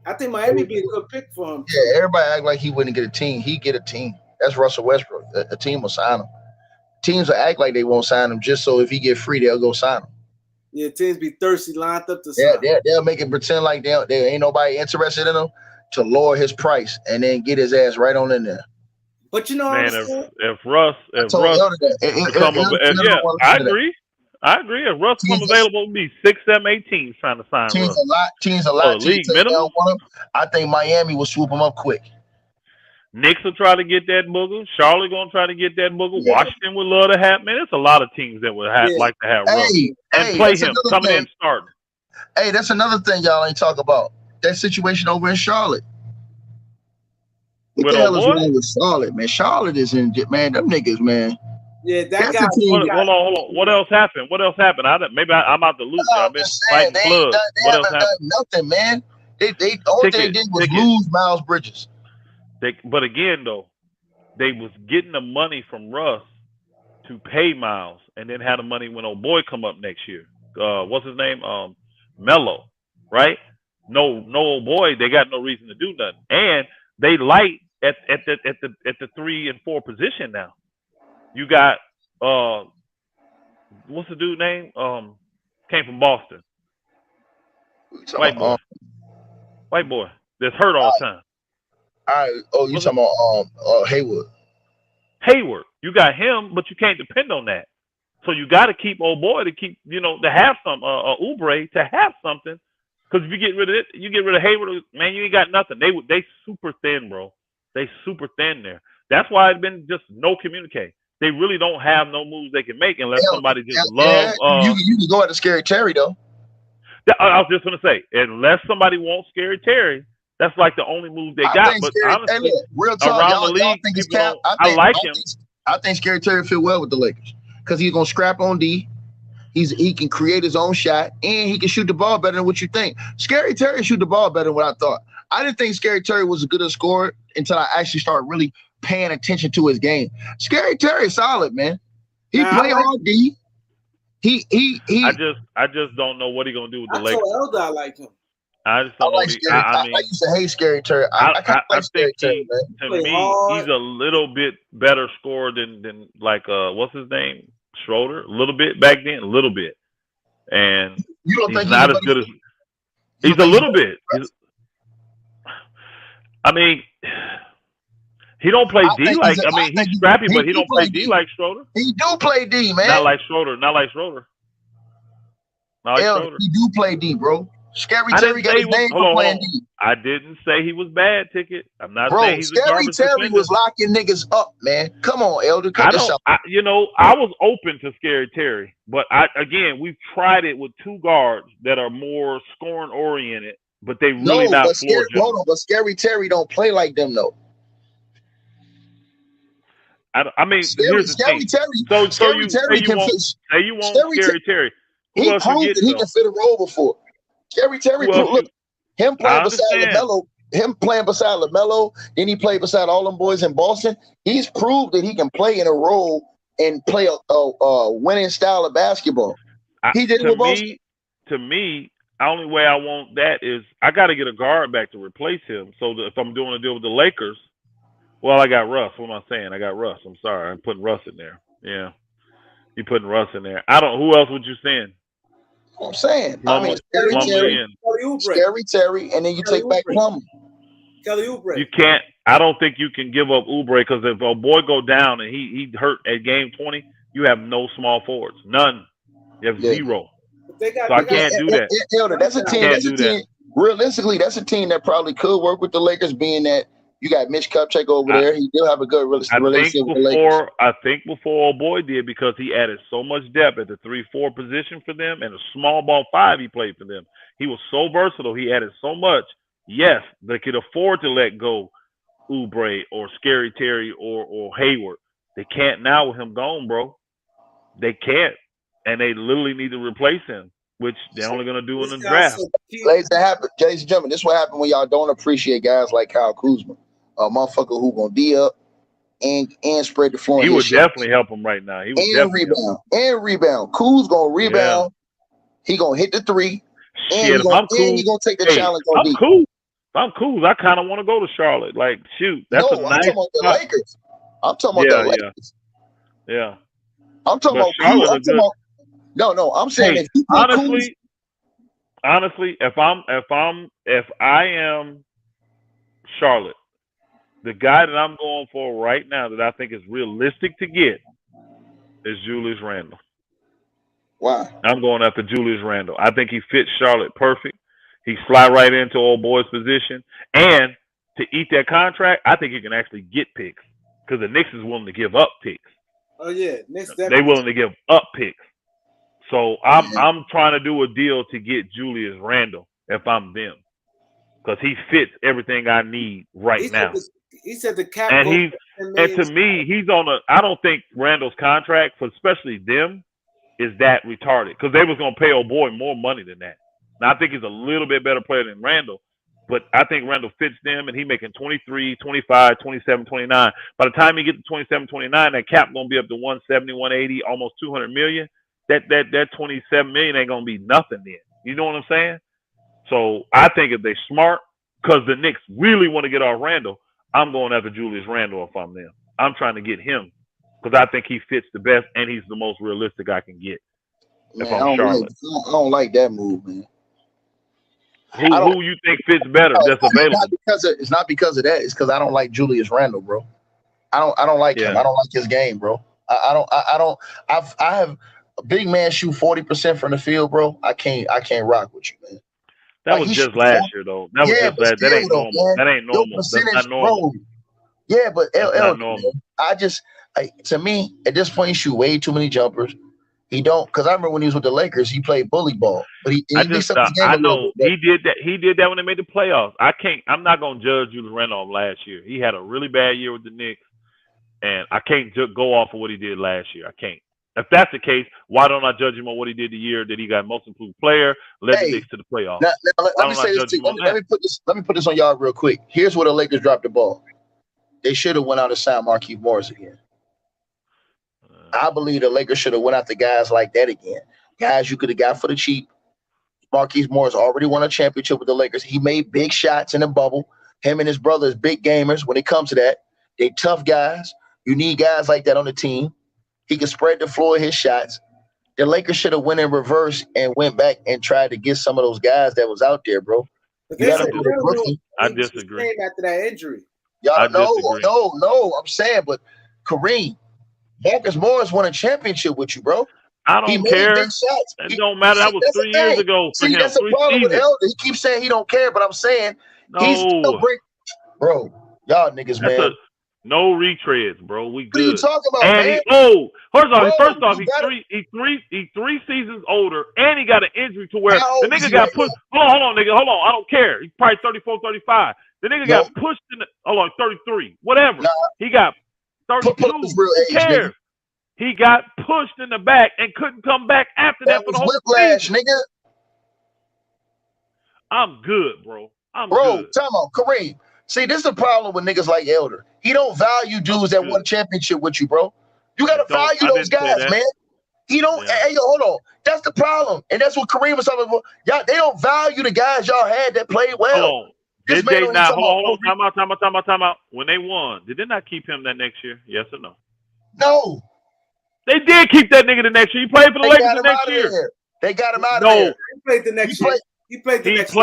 Speaker 1: I think Miami be a good pick for him.
Speaker 3: Yeah, everybody act like he wouldn't get a team. He get a team. That's Russell Westbrook. A team will sign him. Teams will act like they won't sign him just so if he get free, they'll go sign him.
Speaker 1: Yeah, teams be thirsty, lined up to sign.
Speaker 3: Yeah, they'll make it pretend like there ain't nobody interested in him to lower his price and then get his ass right on in there.
Speaker 1: But you know,
Speaker 2: man, if Russ, I agree. If Russ comes available, it'll be 6, 7, 8 teams trying to sign
Speaker 3: teams
Speaker 2: Russ.
Speaker 3: Teams a lot.
Speaker 2: League minimum.
Speaker 3: I think Miami will swoop him up quick.
Speaker 2: Knicks will try to get that booger. Charlotte gonna try to get that booger. Yeah. Washington would love to have. Man, there's a lot of teams that would like to have Russ and play him coming in starting.
Speaker 3: Hey, that's another thing y'all ain't talk about. That situation over in Charlotte. What the hell is wrong with Charlotte, man? Charlotte is in, man. Them niggas, man.
Speaker 1: Yeah, that guy.
Speaker 2: Hold on. What else happened? I'm out the loop. I've been fighting floods. What else happened?
Speaker 3: Nothing, man. All they did was lose Miles Bridges.
Speaker 2: But again, though, they was getting the money from Russ to pay Miles, and then had the money when old boy come up next year. what's his name? Melo, right? No old boy. They got no reason to do nothing, and they light at the 3 and 4 position now. You got what's the dude name? Came from Boston. White boy. White boy. That's hurt all the time.
Speaker 3: You talking about Hayward?
Speaker 2: Hayward. You got him, but you can't depend on that. So you got to keep old boy to keep, to have some Oubre to have something. Because if you get rid of it, you get rid of Hayward, man, you ain't got nothing. They super thin, bro. They super thin there. That's why it's been just no communicate. They really don't have no moves they can make unless somebody just loves.
Speaker 3: You can go at the Scary Terry though.
Speaker 2: I was just gonna say, unless somebody wants Scary Terry, that's like the only move they got. But honestly,
Speaker 3: real talk,
Speaker 2: around the league,
Speaker 3: think
Speaker 2: I like him.
Speaker 3: I think Scary Terry fit well with the Lakers because he's gonna scrap on D. He can create his own shot and he can shoot the ball better than what you think. Scary Terry shoot the ball better than what I thought. I didn't think Scary Terry was as good a scorer until I actually started really paying attention to his game. Scary Terry is solid, man. He play hard D. He.
Speaker 2: I just don't know what he's gonna do with the Lakers.
Speaker 1: I told Elder I like him.
Speaker 2: I just don't know.
Speaker 3: I used to hate Scary Terry. I
Speaker 2: think
Speaker 3: Terry,
Speaker 2: to me, he's a little bit better scorer than like what's his name? Schroeder. A little bit back then, a little bit. And
Speaker 3: you don't
Speaker 2: he's
Speaker 3: think
Speaker 2: not as good as he's a little bit. I mean, he don't play D like. I mean, he's scrappy, but he don't play D like Schroeder.
Speaker 3: He do play D, man.
Speaker 2: Not like Schroeder. Not like Schroeder.
Speaker 3: He do play D, bro. Scary Terry got his name for playing D.
Speaker 2: I didn't say he was bad, Ticket. I'm not saying he's a garbage
Speaker 3: Scary Terry
Speaker 2: defender.
Speaker 3: was locking niggas up, man. Come on, Elder.
Speaker 2: I was open to Scary Terry, but we've tried it with two guards that are more scoring oriented, but they really not floor general.
Speaker 3: But Scary Terry don't play like them though.
Speaker 2: I mean, here's the thing.
Speaker 3: Scary Terry can fit.
Speaker 2: Say you want Scary Terry.
Speaker 3: He proved that he can fit a role before. Scary Terry, him playing beside LaMelo, him playing beside LaMelo, then he played beside all them boys in Boston. He's proved that he can play in a role and play a winning style of basketball. He did it with Boston.
Speaker 2: To me, the only way I want that is I got to get a guard back to replace him. So if I'm doing a deal with the Lakers, well, I got Russ. What am I saying? I got Russ. I'm sorry. I'm putting Russ in there. Yeah. You putting Russ in there. Who else would you send?
Speaker 3: I'm saying. Scary Terry, and then you take back Plummer.
Speaker 1: Kelly Oubre.
Speaker 2: You can't. I don't think you can give up Oubre because if a boy go down and he hurt at game 20, you have no small forwards. None. You have zero. I can't do that.
Speaker 3: Elder, that's a team. Realistically, that's a team that probably could work with the Lakers, being that you got Mitch Kupchak over there. He do have a good relationship with the Lakers. I
Speaker 2: think before old boy did, because he added so much depth at the 3-4 position for them and a small ball 5 he played for them. He was so versatile. He added so much. Yes, they could afford to let go Oubre or Scary Terry or Hayward. They can't now with him gone, bro. They can't. And they literally need to replace him, which they're only going to do in the draft.
Speaker 3: Ladies and gentlemen, this is what happens when y'all don't appreciate guys like Kyle Kuzma. A motherfucker who gonna D up and spread the floor.
Speaker 2: He would definitely help him right now. He would
Speaker 3: rebound. Kuz gonna rebound. Yeah. He gonna hit the 3. And he gonna take the challenge on D.
Speaker 2: I'm cool. I kind of want to go to Charlotte. Like, shoot, that's
Speaker 3: I'm talking about the Lakers. I'm talking about the Lakers.
Speaker 2: Yeah.
Speaker 3: I'm talking about Kuz. No. I'm saying if you
Speaker 2: honestly, if I am Charlotte, the guy that I'm going for right now that I think is realistic to get is Julius Randle.
Speaker 3: Why?
Speaker 2: I'm going after Julius Randle. I think he fits Charlotte perfect. He slide right into old boy's position. And to eat that contract, I think he can actually get picks because the Knicks is willing to give up picks.
Speaker 1: Oh, yeah. Knicks
Speaker 2: they're willing to give up picks. So I'm trying to do a deal to get Julius Randle if I'm them because he fits everything I need right now.
Speaker 1: He said the cap.
Speaker 2: And to me, he's on a. I don't think Randall's contract, for especially them, is that retarded because they was gonna pay old boy more money than that. Now I think he's a little bit better player than Randall, but I think Randall fits them, and he making 23, 25, 27, 29. By the time he gets to 27, 29, that cap gonna be up to 170, 180, almost 200 million. that 27 million ain't gonna be nothing then. You know what I'm saying? So I think if they smart, because the Knicks really want to get off Randall, I'm going after Julius Randle if I'm them. I'm trying to get him because I think he fits the best and he's the most realistic I can get.
Speaker 3: Man,
Speaker 2: if I'm Charlotte,
Speaker 3: I don't like that move, man.
Speaker 2: Who you think fits better? That's available.
Speaker 3: It's not because of that. It's because I don't like Julius Randle, bro. I don't like him. I don't like his game, bro. I have a big man shoot 40% from the field, bro. I can't rock with you, man.
Speaker 2: That was just last year, though. That was just last. That ain't normal.
Speaker 3: Man,
Speaker 2: that ain't normal. That's not normal.
Speaker 3: Bro. Yeah, but
Speaker 2: not normal.
Speaker 3: To me, at this point, he shoot way too many jumpers. He don't, because I remember when he was with the Lakers, he played bully ball. But he mixed up his game
Speaker 2: I
Speaker 3: a little
Speaker 2: know
Speaker 3: bit.
Speaker 2: he did that. He did that when they made the playoffs. I'm not gonna judge Julius Randle last year. He had a really bad year with the Knicks, and I can't just go off of what he did last year. I can't. If that's the case, why don't I judge him on what he did the year that he got most improved player, led the Knicks to the playoffs?
Speaker 3: Now, let me say this to you. Let me put this on y'all real quick. Here's where the Lakers dropped the ball. They should have went out and signed Markieff Morris again. I believe the Lakers should have went after guys like that again. Guys you could have got for the cheap. Markieff Morris already won a championship with the Lakers. He made big shots in the bubble. Him and his brothers, big gamers. When it comes to that, they tough guys. You need guys like that on the team. He can spread the floor of his shots. The Lakers should have went in reverse and went back and tried to get some of those guys that was out there, bro.
Speaker 2: I disagree.
Speaker 1: After that injury.
Speaker 3: Y'all no. I'm saying, but Kareem, Marcus Morris won a championship with you, bro.
Speaker 2: I don't care. It don't matter. That was 3 years ago for him.
Speaker 3: That's a problem with Elder. He keeps saying he don't care, but I'm saying he's still bro. Y'all niggas, man.
Speaker 2: No retreads, bro. We good.
Speaker 3: What are you talking about, man?
Speaker 2: First off, he's 3 seasons older, and he got an injury to where the nigga got pushed. Hold on, nigga. Hold on. I don't care. He's probably 34, 35. The nigga got pushed in the 33. Whatever. He got 32. Who cares? He got pushed in the back and couldn't come back after that for the whole season.
Speaker 3: Nigga.
Speaker 2: I'm good, bro.
Speaker 3: Bro, tell him, Kareem. See, this is the problem with niggas like Elder. He don't value dudes that won championship with you, bro. You gotta value those guys, man. He don't. Yeah. Hey, yo, hold on. That's the problem, and that's what Kareem was talking about. Y'all, they don't value the guys y'all had that played well.
Speaker 2: Hold on. Did they not? Hold on. Time out. When they won, did they not keep him that next year? Yes or no?
Speaker 3: No.
Speaker 2: They did keep that nigga the next year. He played for the Lakers the next year.
Speaker 3: They got him out of there.
Speaker 1: He played the next year. He played the next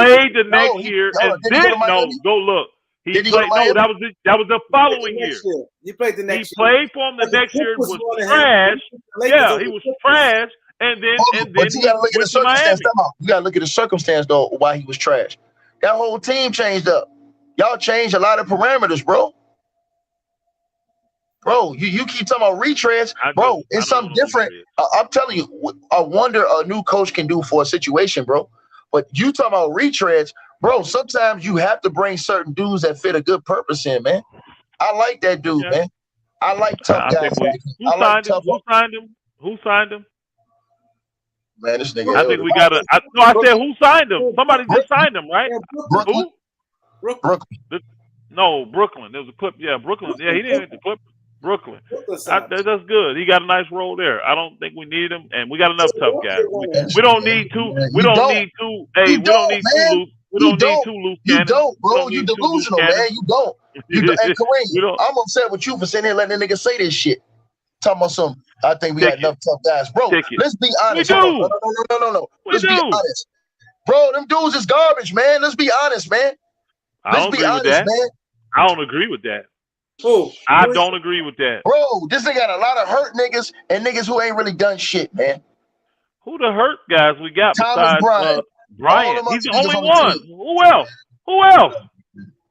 Speaker 2: year and then go look. He played. No, that was the following year.
Speaker 1: He played the next year.
Speaker 2: He played for him the next year. It was trash. Yeah, he was trash. And then
Speaker 3: but you gotta look at the circumstance. You gotta look at the circumstance though why he was trash. That whole team changed up. Y'all changed a lot of parameters, bro. Bro, you keep talking about retreads, bro. It's something different. I'm telling you, I wonder a new coach can do for a situation, bro. But you talking about retreads, bro. Sometimes you have to bring certain dudes that fit a good purpose in, man. I like that dude, man. I like tough guys.
Speaker 2: Who signed him?
Speaker 3: Man, this nigga.
Speaker 2: I think we gotta. I said who signed him? Somebody just signed him, right?
Speaker 3: Brooklyn.
Speaker 2: Brooklyn. No, Brooklyn. There was a clip. Yeah, Brooklyn. Yeah, he didn't hit the clip. Brooklyn. That's good. He got a nice role there. I don't think we need him, and we got enough tough guys. We don't need two. We don't need two. Hey, we don't need two loose. We don't need two loose cannons.
Speaker 3: You don't, bro. You delusional, man. You don't. Hey, Kareem, I'm upset with you for sitting here letting that nigga say this shit. Talking about some. I think we got enough tough guys, bro. Let's be honest. No. Let's be honest, bro. Them dudes is garbage, man. Let's be honest, man. Let's be honest, man.
Speaker 2: I don't agree with that. I don't agree with that.
Speaker 3: Bro, this nigga got a lot of hurt niggas and niggas who ain't really done shit, man.
Speaker 2: Who the hurt guys we got
Speaker 3: Thomas
Speaker 2: besides Brian? He's the only one. Who else?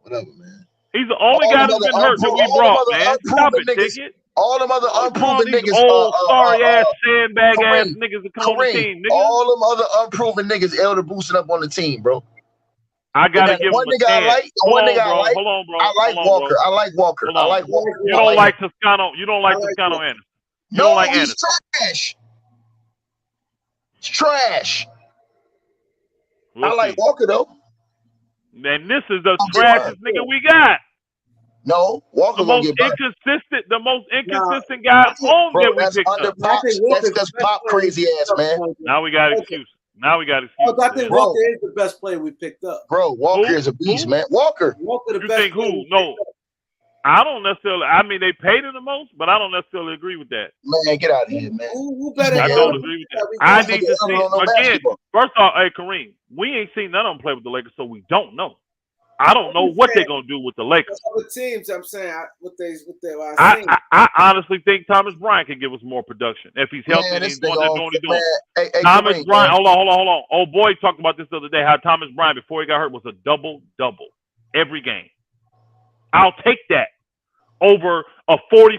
Speaker 3: Whatever, man.
Speaker 2: He's the only guy that's been hurt that we brought, man. Stop it, Ticket.
Speaker 3: All them other unproven niggas.
Speaker 2: Old, sorry-ass, sandbag-ass niggas that come on the team, nigga.
Speaker 3: All them other unproven niggas Elder boosting up on the team, bro.
Speaker 2: I gotta give him a chance.
Speaker 3: Hold on, bro. I like Walker. I like Walker.
Speaker 2: You don't like Toscano. You don't like Toscano Anderson. You don't like Anderson.
Speaker 3: Trash. It's trash. I like Walker though.
Speaker 2: Man, this is the trashiest nigga we got.
Speaker 3: No, Walker
Speaker 2: The
Speaker 3: gonna
Speaker 2: most
Speaker 3: get by.
Speaker 2: inconsistent guy on
Speaker 3: Bro,
Speaker 2: there we
Speaker 3: that's
Speaker 2: picked
Speaker 3: under
Speaker 2: up.
Speaker 3: Pop. That's because Pop crazy ass, man.
Speaker 2: Now we got excuses.
Speaker 1: I think Walker is the best player we picked up.
Speaker 3: Bro, Walker is a beast, man. Walker
Speaker 1: the
Speaker 2: You
Speaker 1: best
Speaker 2: think
Speaker 1: player
Speaker 2: who?
Speaker 1: we
Speaker 2: No.
Speaker 1: picked up.
Speaker 2: I don't necessarily. I mean, they paid him the most, but I don't necessarily agree with that.
Speaker 3: Man, get out of here, man.
Speaker 1: Who better?
Speaker 2: I don't agree with that. I need to see it. Again, first off, hey, Kareem, we ain't seen none of them play with the Lakers, so we don't know. I don't know what they're going to do with the Lakers.
Speaker 1: Other teams, I'm saying, I
Speaker 2: honestly think Thomas Bryant can give us more production if he's healthy and he's doing what he's doing.
Speaker 3: Hey,
Speaker 2: Thomas
Speaker 3: Kareem,
Speaker 2: Bryant, hold on. Old boy talked about this the other day, how Thomas Bryant, before he got hurt, was a double-double every game. I'll take that over a 40%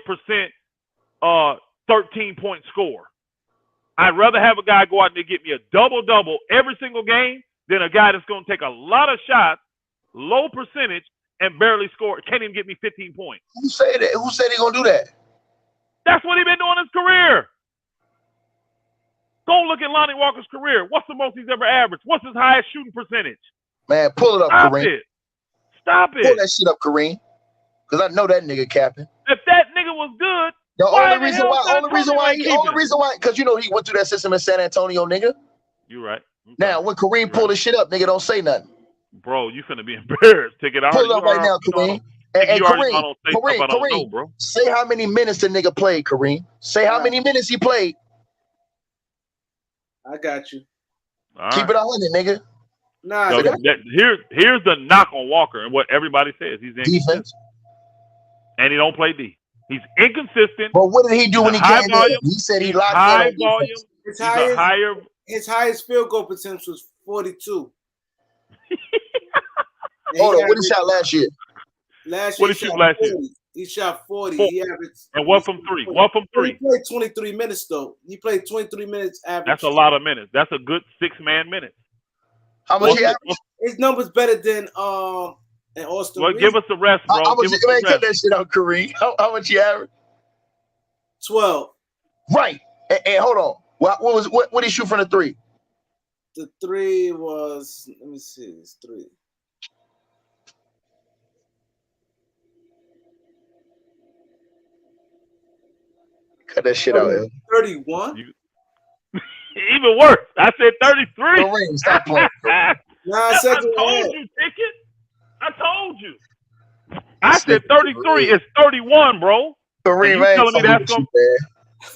Speaker 2: 13-point score. I'd rather have a guy go out and get me a double-double every single game than a guy that's going to take a lot of shots, low percentage, and barely score. Can't even get me 15 points.
Speaker 3: Who said that? Who said he gonna do that?
Speaker 2: That's what he been doing his career. Go look at Lonnie Walker's career. What's the most he's ever averaged? What's his highest shooting percentage?
Speaker 3: Man, pull it up,
Speaker 2: Stop
Speaker 3: Kareem.
Speaker 2: Stop it.
Speaker 3: Pull that shit up, Kareem. Because I know that nigga capping.
Speaker 2: If that nigga was good,
Speaker 3: the only reason why, because you know he went through that system in San Antonio, nigga.
Speaker 2: You right. Okay.
Speaker 3: Now when Kareem pull this shit up, nigga, don't say nothing.
Speaker 2: Bro, you finna be embarrassed. Take it out.
Speaker 3: Pull it up right now, Kareem. And Kareem,
Speaker 2: bro.
Speaker 3: Say how many minutes the nigga played, Kareem. Say how many minutes he played.
Speaker 1: I got you.
Speaker 3: Keep it 100, nigga.
Speaker 1: Nah,
Speaker 2: yo, here's the knock on Walker and what everybody says. He's
Speaker 3: defense.
Speaker 2: And he don't play D. He's inconsistent.
Speaker 3: But what did he do when he came in? He said he locked
Speaker 2: high
Speaker 3: in
Speaker 2: volume.
Speaker 1: His highest field goal potential was 42.
Speaker 3: Hold on, what did he shot last year?
Speaker 2: What did he shoot last year?
Speaker 1: He shot 40. He averaged.
Speaker 2: And one from three.
Speaker 1: He played 23 minutes though. He played 23 minutes average.
Speaker 2: That's a lot of minutes. That's a good 6-man minute.
Speaker 3: How much he averaged?
Speaker 1: His numbers better than Austin.
Speaker 2: Well, give us the rest, bro.
Speaker 3: Cut that shit out, Kareem. How much he averaged?
Speaker 1: 12.
Speaker 3: Right. And hold on. What did he shoot from the three?
Speaker 1: The three was, let me see, it's 3.
Speaker 3: Cut that shit out, yo.
Speaker 1: 31?
Speaker 2: Even worse. I said 33.
Speaker 3: Kareem, stop playing.
Speaker 1: 9 seconds.
Speaker 2: I told you, Ticket. I told you. I said 33. It's 31, bro.
Speaker 3: Kareem,
Speaker 2: you telling me that's going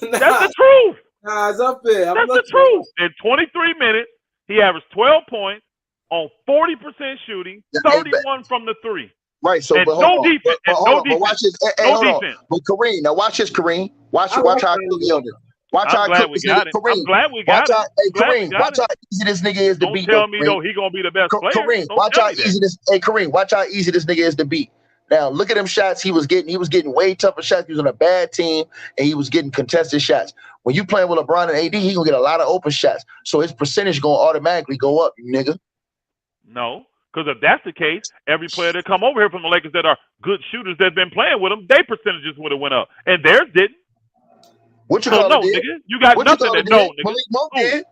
Speaker 2: That's the truth.
Speaker 1: Nah, it's up there.
Speaker 2: That's the truth. In 23 minutes, he averaged 12 points on 40% shooting, 31 from the three.
Speaker 3: Right. So, but
Speaker 2: no defense.
Speaker 3: But watch this. No defense. But Kareem, now watch this, Kareem. Watch how I cook yelled it. Watch how I cook this nigga. Kareem.
Speaker 2: I'm glad we got it.
Speaker 3: Hey, Kareem, watch how easy this nigga is to beat.
Speaker 2: Don't tell me though he gonna be the best player.
Speaker 3: Kareem, watch how easy this. Hey, Kareem, watch how easy this nigga is to beat. Now look at them shots he was getting. He was getting way tougher shots. He was on a bad team and he was getting contested shots. When you playing with LeBron and AD, he gonna get a lot of open shots. So his percentage gonna automatically go up, nigga.
Speaker 2: No, because if that's the case, every player that come over here from the Lakers that are good shooters that've been playing with them, their percentages would have went up, and theirs didn't.
Speaker 3: What you call it?
Speaker 2: Nigga, you got nothing to know, nigga.
Speaker 3: Malik Monk did.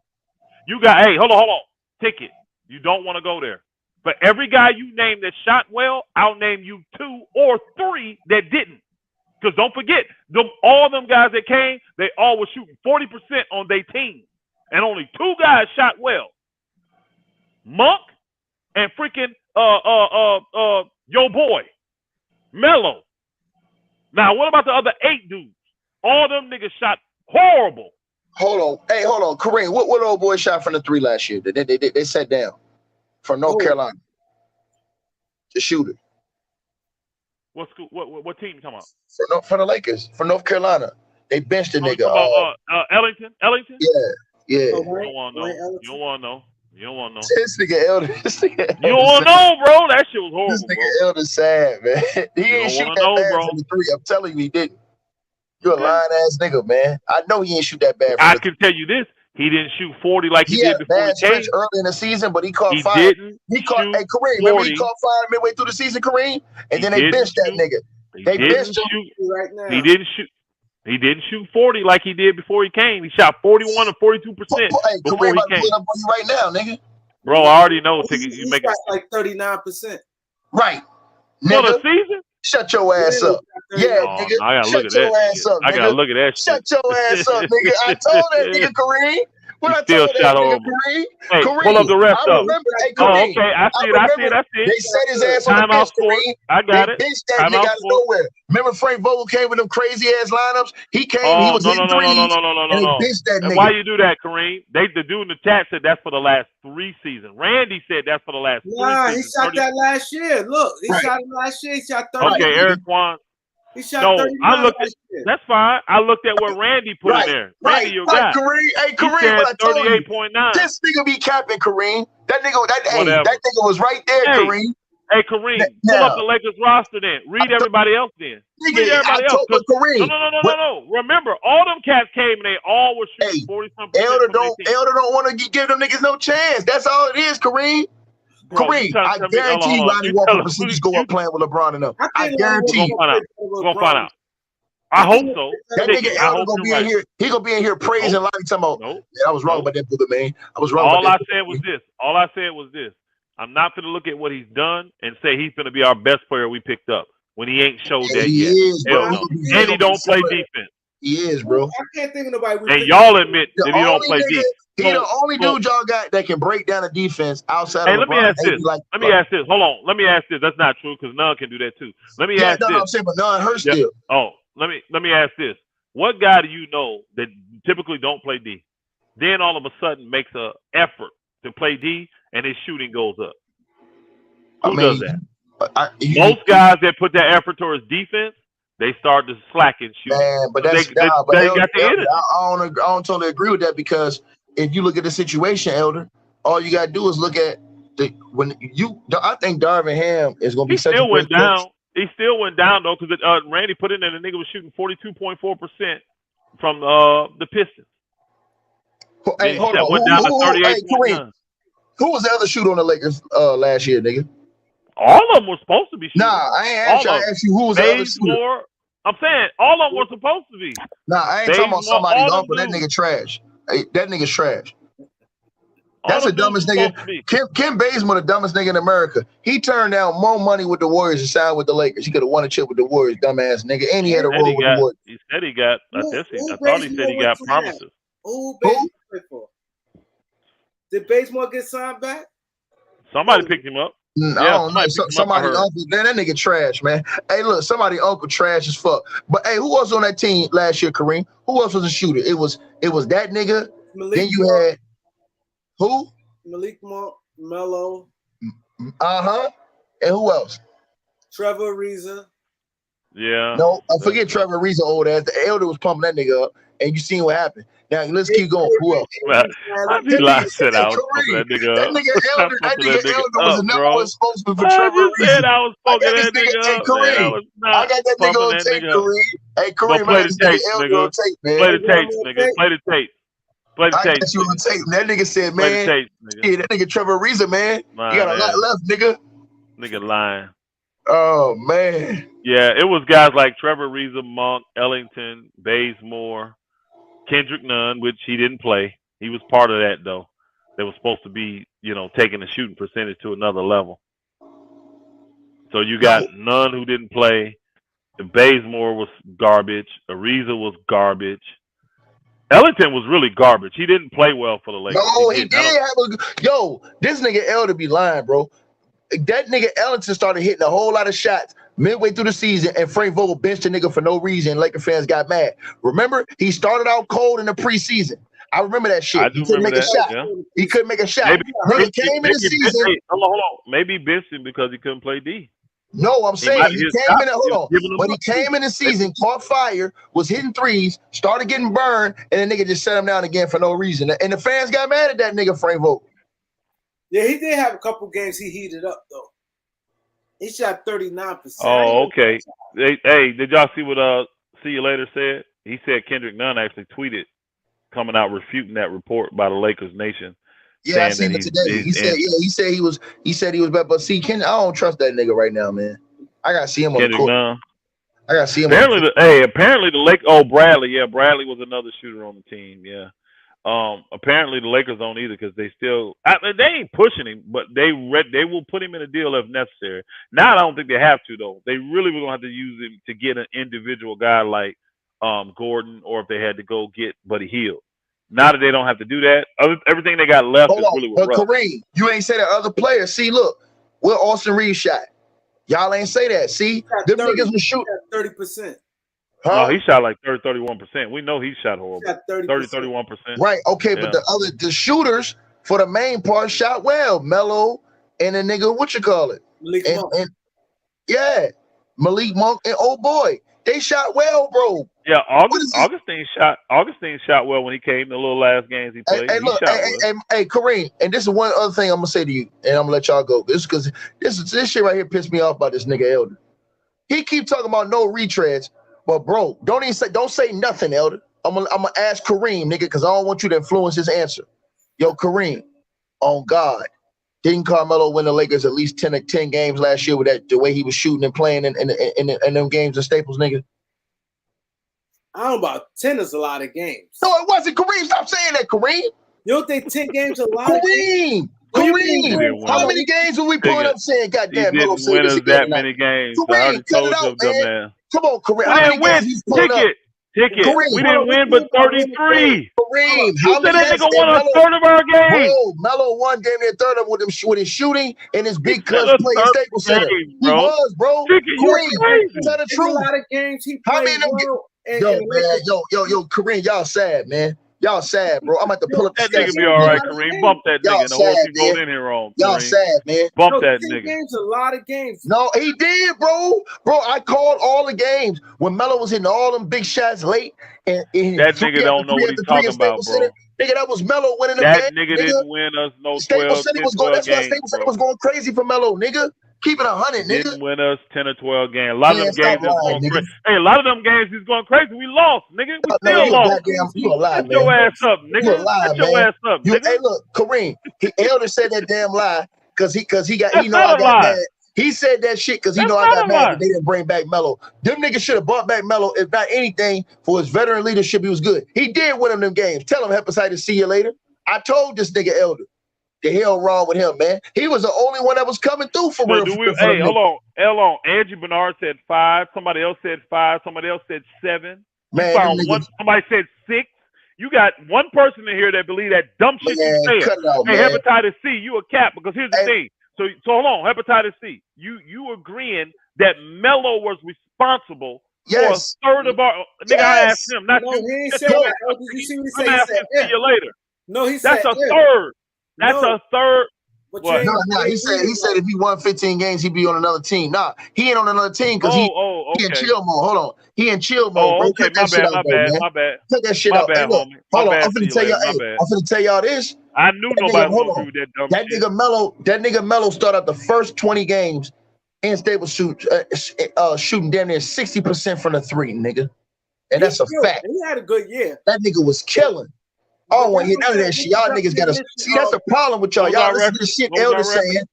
Speaker 2: You got hold on. Ticket. You don't want to go there. But every guy you name that shot well, I'll name you 2 or 3 that didn't. Because don't forget, all them guys that came, they all were shooting 40% on their team. And only 2 guys shot well. Monk and freaking yo boy, Melo. Now, what about the other 8 dudes? All them niggas shot horrible.
Speaker 3: Hold on. Hey, hold on. Kareem, what old boy shot from the 3 last year? They sat down from North Carolina. The shooter.
Speaker 2: What school? What team you talking about?
Speaker 3: For the Lakers, from North Carolina. They benched the nigga.
Speaker 2: Ellington?
Speaker 3: Yeah.
Speaker 2: You don't want to know. You don't want to know. You don't want to know.
Speaker 3: This nigga Elder.
Speaker 2: You don't want to know, bro. That shit was horrible.
Speaker 3: This nigga Elder sad, man. He ain't shoot that bad from the 3. I'm telling you, he didn't. You're a lying ass nigga, man. I know he ain't shoot that bad.
Speaker 2: I can tell you this. He didn't shoot 40 like he did before he came.
Speaker 3: Early in the season, but he caught 5. He caught, hey, Kareem, remember he caught 5 midway through the season, Kareem? And then they benched that nigga. They benched him
Speaker 1: right now.
Speaker 2: He didn't shoot 40 like he did before he came. He shot 41 or 42%
Speaker 3: hey,
Speaker 2: before
Speaker 3: Kareem,
Speaker 2: he came.
Speaker 3: Up on you right now, nigga.
Speaker 2: Bro, I already know. You
Speaker 1: make it like 39%.
Speaker 3: Right.
Speaker 2: For the season?
Speaker 3: Shut your ass up. Yeah,
Speaker 2: Oh,
Speaker 3: nigga.
Speaker 2: I gotta
Speaker 3: Shut
Speaker 2: look at
Speaker 3: your
Speaker 2: that
Speaker 3: ass
Speaker 2: shit.
Speaker 3: up,
Speaker 2: I gotta
Speaker 3: nigga.
Speaker 2: look at that shit.
Speaker 3: Shut your ass up, nigga. I told that nigga Kareem. When I
Speaker 2: He still
Speaker 3: told that
Speaker 2: shot
Speaker 3: nigga
Speaker 2: over.
Speaker 3: Kareem,
Speaker 2: Hey,
Speaker 3: Kareem,
Speaker 2: pull up the rest
Speaker 3: I
Speaker 2: of it.
Speaker 3: remember. Hey,
Speaker 2: Oh,
Speaker 3: Kareem,
Speaker 2: okay. I see it. I see it. I see
Speaker 3: they
Speaker 2: it.
Speaker 3: set his ass on the
Speaker 2: Timeout
Speaker 3: bench,
Speaker 2: sports.
Speaker 3: Kareem.
Speaker 2: I got
Speaker 3: They
Speaker 2: it.
Speaker 3: benched that
Speaker 2: Timeout
Speaker 3: nigga out of
Speaker 2: sports.
Speaker 3: nowhere. Remember Frank Vogel came with them crazy ass lineups? He came, he
Speaker 2: Oh,
Speaker 3: was
Speaker 2: no,
Speaker 3: hitting
Speaker 2: no, no, no, no,
Speaker 3: threes,
Speaker 2: no, no, no,
Speaker 3: and they
Speaker 2: no.
Speaker 3: benched that
Speaker 2: And
Speaker 3: nigga.
Speaker 2: why you do that, Kareem? The dude in the chat said that's for the last 3 seasons. Randy said that's for the last 3
Speaker 1: Nah,
Speaker 2: seasons.
Speaker 1: he shot that last year. Look, he shot him last year. He shot 30.
Speaker 2: Okay, Eric Kwan.
Speaker 1: He shot
Speaker 2: No,
Speaker 1: 39
Speaker 2: I looked at.
Speaker 1: last year.
Speaker 2: That's fine. I looked at what Randy put in there. Randy, your guy.
Speaker 3: Kareem. Hey,
Speaker 2: He
Speaker 3: Kareem,
Speaker 2: said
Speaker 3: what I told you.
Speaker 2: 38.9.
Speaker 3: This nigga be capping, Kareem. That nigga,
Speaker 2: Whatever.
Speaker 3: that nigga was right there,
Speaker 2: Hey,
Speaker 3: Kareem.
Speaker 2: Hey, Kareem, pull up the Lakers roster then. Read everybody else then. Read everybody else.
Speaker 3: Kareem.
Speaker 2: No. Remember, all them cats came and they all were shooting 40-something.
Speaker 3: Elder don't want to give them niggas no chance. That's all it is, Kareem.
Speaker 2: Bro,
Speaker 3: Kareem, I guarantee you Ronnie Walker percentage go up playing with LeBron and them. I guarantee you.
Speaker 2: We're gonna find out. I hope so.
Speaker 3: That nigga Elder gonna be in here. He gonna be in here praising like talking about.
Speaker 2: Nope.
Speaker 3: I was wrong about that brother, man. I was wrong.
Speaker 2: All I said was this. I'm not gonna look at what he's done and say he's gonna be our best player we picked up when he ain't showed that yet.
Speaker 3: Is, bro.
Speaker 2: And he don't play defense.
Speaker 3: He is, bro.
Speaker 1: I can't think of nobody.
Speaker 2: And y'all admit that he don't play defense.
Speaker 3: He the only dude y'all got that can break down the defense outside of LeBron.
Speaker 2: Let me ask this. Let me ask this. Hold on. Let me ask this. That's not true because none can do that too. Let me ask this.
Speaker 3: I'm saying, but none hurt still.
Speaker 2: Oh, let me ask this. What guy do you know that typically don't play D? Then all of a sudden makes an effort to play D and his shooting goes up. Who does that? Most guys that put that effort towards defense, they start to slack in shooting.
Speaker 3: Man, but that's
Speaker 2: they got the energy.
Speaker 3: I don't totally agree with that because if you look at the situation, Elder, all you gotta do is look at I think Darvin Ham is gonna be such a
Speaker 2: still went
Speaker 3: great
Speaker 2: down.
Speaker 3: coach.
Speaker 2: He still went down though because Randy put in there the nigga was shooting 42.4% from the Pistons.
Speaker 3: Hey, hold on.
Speaker 2: Went down to 38.9.
Speaker 3: Who was the other shooter on the Lakers last year, nigga?
Speaker 2: All of them were supposed to be shooting.
Speaker 3: Nah, I ain't asked you. I asked you who was the other shooter.
Speaker 2: I'm saying all of them were supposed to be.
Speaker 3: Nah, I ain't talking about somebody's uncle. That nigga trash. Hey, that nigga's trash. That's the dumbest nigga. Kim Bazemore, the dumbest nigga in America. He turned down more money with the Warriors and signed with the Lakers. He could have won a chip with the Warriors, dumbass nigga. And he had a role with the Warriors.
Speaker 2: He said he got. I thought he said he got promises.
Speaker 1: Who Bazemore play for? Did Bazemore get signed back?
Speaker 2: Somebody picked him up.
Speaker 3: I don't know. Somebody's uncle. Man, that nigga trash, man. Hey, look, somebody's uncle trash as fuck. But hey, who else on that team last year, Kareem? Who else was a shooter? It was that nigga. Then you had who?
Speaker 1: Malik Monk, Melo.
Speaker 3: And who else?
Speaker 1: Trevor Ariza.
Speaker 2: Yeah.
Speaker 3: No, I forget Trevor Ariza old ass. The Elder was pumping that nigga up, and you seen what happened. Now let's keep going. Who else?
Speaker 2: I be lying. Said I was pumping that nigga up.
Speaker 3: That nigga Elder was the number one spokesman for Trevor Ariza.
Speaker 2: Said I was pumping that nigga up.
Speaker 3: Kareem, I got that nigga on tape, Kareem. Hey, Kareem,
Speaker 2: play the tape, nigga. Play the tape, nigga. Play the tape. Play the tape.
Speaker 3: I got you on tape. That nigga said, man, that nigga Trevor Ariza, man, you got a lot left, nigga.
Speaker 2: Nigga lying.
Speaker 3: Oh, man.
Speaker 2: Yeah, it was guys like Trevor Ariza, Monk, Ellington, Bazemore, Kendrick Nunn, which he didn't play. He was part of that, though. They were supposed to be, taking the shooting percentage to another level. So you got Nunn who didn't play. Bazemore was garbage. Ariza was garbage. Ellington was really garbage. He didn't play well for the Lakers.
Speaker 3: No, he did have this nigga Elder be lying, bro. That nigga Ellington started hitting a whole lot of shots midway through the season, and Frank Vogel benched the nigga for no reason. Laker fans got mad. Remember, he started out cold in the preseason. I remember that shit. He couldn't make a shot. Yeah. He couldn't make a shot. Nigga came in the season.
Speaker 2: Hold on. Maybe he benched him because he couldn't play D.
Speaker 3: No, I'm saying he came in. Hold on. When he came in the season, caught fire, was hitting threes, started getting burned, and the nigga just set him down again for no reason. And the fans got mad at that nigga Frank Vogel.
Speaker 1: Yeah, he did have a couple games he heated up though. He shot 39%.
Speaker 2: Oh, okay. Hey, did y'all see what See You Later said? He said Kendrick Nunn actually tweeted coming out refuting that report by the Lakers Nation.
Speaker 3: Yeah, I seen it today. He said he was better. But see, I don't trust that nigga right now, man. I gotta see him on the court. I gotta see him.
Speaker 2: Apparently the Lake. Oh, Bradley. Yeah, Bradley was another shooter on the team. Yeah, Apparently the Lakers don't either because they still they ain't pushing him, but they will put him in a deal if necessary. Now I don't think they have to though. They really were gonna have to use him to get an individual guy like Gordon, or if they had to go get Buddy Hield. Now that they don't have to do that, everything they got left is really with Russ.
Speaker 3: Kareem, you ain't say that other players. See, look, where Austin Reeves shot. Y'all ain't say that. See, them niggas was shooting
Speaker 1: 30%.
Speaker 3: Huh?
Speaker 2: No, he shot like 31%. We know he shot horrible. 31%.
Speaker 3: Right. Okay, but the shooters for the main part shot well. Melo and the nigga, what you call it?
Speaker 1: Malik Monk.
Speaker 3: And Malik Monk and old boy. They shot well, bro.
Speaker 2: Yeah, Augustine shot well when he came the little last games he played.
Speaker 3: Hey, Kareem, and this is one other thing I'm gonna say to you, and I'm gonna let y'all go. This because this shit right here pissed me off about this nigga Elder. He keep talking about no retreads. But bro, don't say nothing, Elder. I'm gonna ask Kareem, nigga, because I don't want you to influence his answer. Yo, Kareem, on God, didn't Carmelo win the Lakers at least 10 games last year with the way he was shooting and playing in them games in Staples, nigga?
Speaker 1: I don't know about 10 is a lot of games.
Speaker 3: No, it wasn't. Kareem, stop saying that, Kareem.
Speaker 1: You don't think 10 games is a lot?
Speaker 3: Kareem, how many games were we pulling up saying, goddamn, Melo
Speaker 2: win us that many games?
Speaker 3: Kareem,
Speaker 2: I already told you, man.
Speaker 3: Come on, Kareem.
Speaker 2: How many games he's pulling up? Ticket.
Speaker 3: Kareem,
Speaker 2: we didn't win but 33.
Speaker 3: Kareem,
Speaker 2: how many games nigga won a third of our games?
Speaker 3: Bro, Melo won damn near third of with his shooting and his big clutch play in Staples Center. He was, bro.
Speaker 2: Kareem,
Speaker 3: tell the truth.
Speaker 1: A lot of games he played.
Speaker 3: Yo, Kareem, y'all sad, man. Y'all sad, bro. I'm about to pull up
Speaker 2: that nigga. Be all right, Kareem. Bump that nigga. The whole thing going in here on.
Speaker 3: Y'all sad, man.
Speaker 2: Bump that
Speaker 1: 10
Speaker 2: nigga.
Speaker 1: Games, a lot of games.
Speaker 3: No, he did, bro. Bro, I called all the games when Melo was hitting all them big shots late. And
Speaker 2: that nigga don't know what he's talking about, bro.
Speaker 3: Nigga, that was Melo winning the
Speaker 2: game.
Speaker 3: That
Speaker 2: nigga didn't win us no 12
Speaker 3: Staples City was going. That's why
Speaker 2: games,
Speaker 3: Staples City was going crazy for Melo, nigga. Keep it 100, nigga.
Speaker 2: Didn't win us 10 or 12 games. A lot of them games is going crazy. Hey, a lot of them games is going crazy. We lost, nigga. We still lost.
Speaker 3: You a lie, man.
Speaker 2: Shut your ass up, nigga.
Speaker 3: You a lie,
Speaker 2: Shut your ass up, nigga.
Speaker 3: Hey, look, Kareem. Elder said that damn lie because he got
Speaker 2: I got
Speaker 3: mad. He said that shit because he know I got mad that they didn't bring back Melo. Them niggas should have brought back Melo, if not anything, for his veteran leadership. He was good. He did win them games. Tell him hepatitis, see you later. I told this nigga Elder. The hell wrong with him, man? He was the only one that was coming through for real.
Speaker 2: Hey, hold on. Angie Bernard said 5. Somebody else said 5. Somebody else said 7.
Speaker 3: Man,
Speaker 2: somebody said 6. You got one person in here that believe that dumb shit you said. Hey, hepatitis C, you a cap, because here's the thing. So hold on, hepatitis C. You agreeing that Melo was responsible for a third of our nigga? I asked him. Not you.
Speaker 1: He ain't said that. Did you see what he said?
Speaker 2: I'm asking see you later.
Speaker 1: No, he said
Speaker 2: that's a third. That's a third.
Speaker 3: What? No, he said if he won 15 games, he'd be on another team. Nah, he ain't on another team because he in chill mode. Hold on. He in chill mode.
Speaker 2: Oh, okay. My bad.
Speaker 3: Take that shit out. Hey, look, hold on. I'm finna tell y'all this.
Speaker 2: I knew nobody would do that dumb shit.
Speaker 3: That nigga Melo started out the first 20 games in Staples shooting damn near 60% from the 3, nigga. And that's a fact.
Speaker 1: He had a good year.
Speaker 3: That nigga was killing. I don't want to hear none of that shit. Y'all niggas gotta see. That's the problem with y'all. Y'all listen to the shit Elder saying,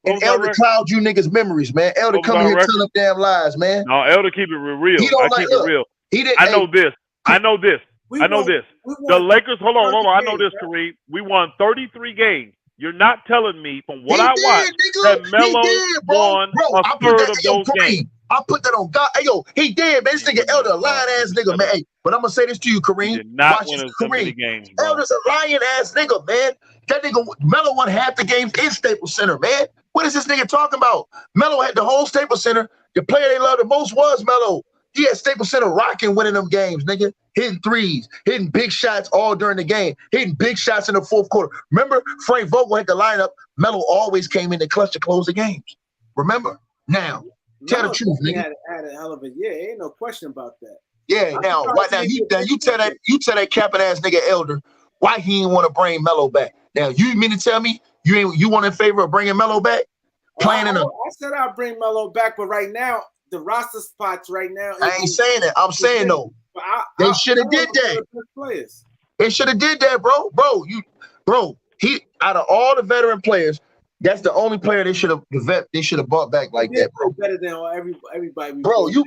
Speaker 3: and Elder cloud you niggas' memories, man. Elder coming here telling up damn lies, man.
Speaker 2: No, Elder keep it real. I keep it real. I know this. The Lakers. Hold on. I know this, Kareem. We won 33 games. You're not telling me from what I watched that Melo won a third of those games.
Speaker 3: I put that on God. Hey, yo, he did, man. This nigga Elder, a lying ass nigga, man. Hey, but I'm gonna say this to you, Kareem.
Speaker 2: Did not win as many games, bro.
Speaker 3: Elder's a lying ass nigga, man. That nigga Melo won half the games in Staples Center, man. What is this nigga talking about? Melo had the whole Staples Center. The player they loved the most was Melo. He had Staples Center rocking, winning them games, nigga. Hitting threes, hitting big shots all during the game, hitting big shots in the fourth quarter. Remember, Frank Vogel had the lineup. Melo always came in the clutch to close the games. Remember? Now. Tell the truth, nigga.
Speaker 1: Had a hell of a year. Ain't no question about that.
Speaker 3: Yeah. Now you tell that capping ass nigga Elder why he didn't want to bring Melo back. Now you mean to tell me you want in favor of bringing Melo back?
Speaker 1: I said I'll bring Melo back, but right now the roster spots right now.
Speaker 3: I ain't saying that. I'm saying though. They should have did that. They should have did that, bro. He out of all the veteran players. That's the only player they should have brought back like that, bro.
Speaker 1: Better than everybody.
Speaker 3: Bro, you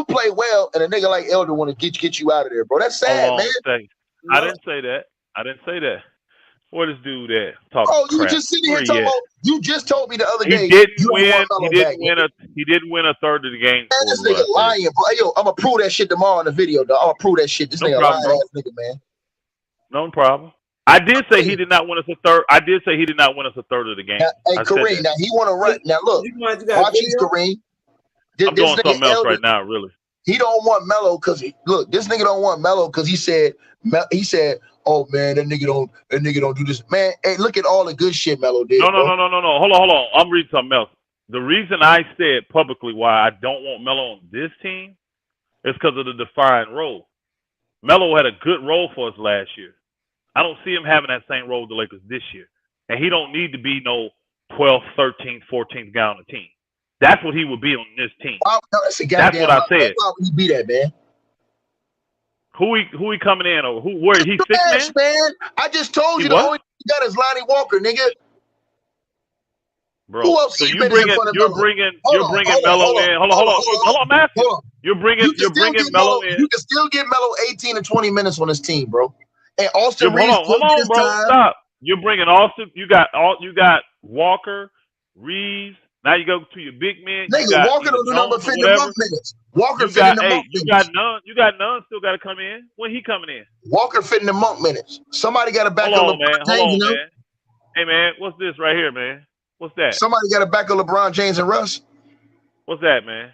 Speaker 3: play well, and a nigga like Elder want to get you out of there, bro. That's sad, man.
Speaker 2: I didn't say that. I didn't say that. Where this dude at? Talking
Speaker 3: Oh, you
Speaker 2: crap.
Speaker 3: just sitting
Speaker 2: Where
Speaker 3: here
Speaker 2: he
Speaker 3: talking
Speaker 2: at?
Speaker 3: about. You just told me the other
Speaker 2: He
Speaker 3: day
Speaker 2: didn't
Speaker 3: you don't
Speaker 2: win.
Speaker 3: want
Speaker 2: He
Speaker 3: Melo
Speaker 2: didn't
Speaker 3: back,
Speaker 2: win
Speaker 3: nigga.
Speaker 2: He didn't win a third of the game
Speaker 3: Man,
Speaker 2: for
Speaker 3: this
Speaker 2: me
Speaker 3: nigga
Speaker 2: last year.
Speaker 3: lying, bro. Yo, I'm gonna prove that shit tomorrow in the video, dog. I'm gonna prove that shit. This
Speaker 2: No
Speaker 3: nigga
Speaker 2: problem,
Speaker 3: lying
Speaker 2: bro.
Speaker 3: ass nigga, man.
Speaker 2: No problem. I did say he did not win us a third. I did say he did not win us a third of the game.
Speaker 3: Now, hey,
Speaker 2: I said
Speaker 3: Kareem,
Speaker 2: that.
Speaker 3: now he want to run. Now look,
Speaker 1: You got
Speaker 3: watch this,
Speaker 1: video?
Speaker 3: Kareem.
Speaker 2: I'm
Speaker 3: This
Speaker 2: doing
Speaker 3: nigga
Speaker 2: something else
Speaker 3: Elder,
Speaker 2: right now, really.
Speaker 3: he don't want Melo because look, this nigga don't want Melo because he said, oh man, that nigga don't do this. Man, hey, look at all the good shit Melo did,
Speaker 2: No.
Speaker 3: bro.
Speaker 2: Hold on. I'm reading something else. The reason I said publicly why I don't want Melo on this team is because of the defined role. Melo had a good role for us last year. I don't see him having that same role with the Lakers this year. And he don't need to be no 12th, 13th, 14th guy on the team. That's what he would be on this team.
Speaker 3: That's
Speaker 2: what I said.
Speaker 3: Why would he be that, man?
Speaker 2: Who he coming in over? Where he six man?
Speaker 3: I just told you
Speaker 2: the
Speaker 3: only thing you got is Lonnie Walker, nigga.
Speaker 2: Bro,
Speaker 3: Who else
Speaker 2: so
Speaker 3: you're bringing Melo in?
Speaker 2: Hold on, Matthew. You're bringing Melo in.
Speaker 3: You can still get Melo 18 to 20 minutes on this team, bro. And Austin
Speaker 2: Hold on, bro.
Speaker 3: time.
Speaker 2: Stop. You're bringing Austin. You got Walker, Reeves. Now you go to your big men.
Speaker 3: Nigga, Walker don't do number 50 minutes. Walker fit in the month minutes.
Speaker 2: You got none still got to come in. When he coming in?
Speaker 3: Walker fit in the month minutes. Somebody got to back up LeBron James,
Speaker 2: man. Hey, man, what's this right here, man? What's that?
Speaker 3: Somebody got to back up LeBron James and Russ.
Speaker 2: What's that, man?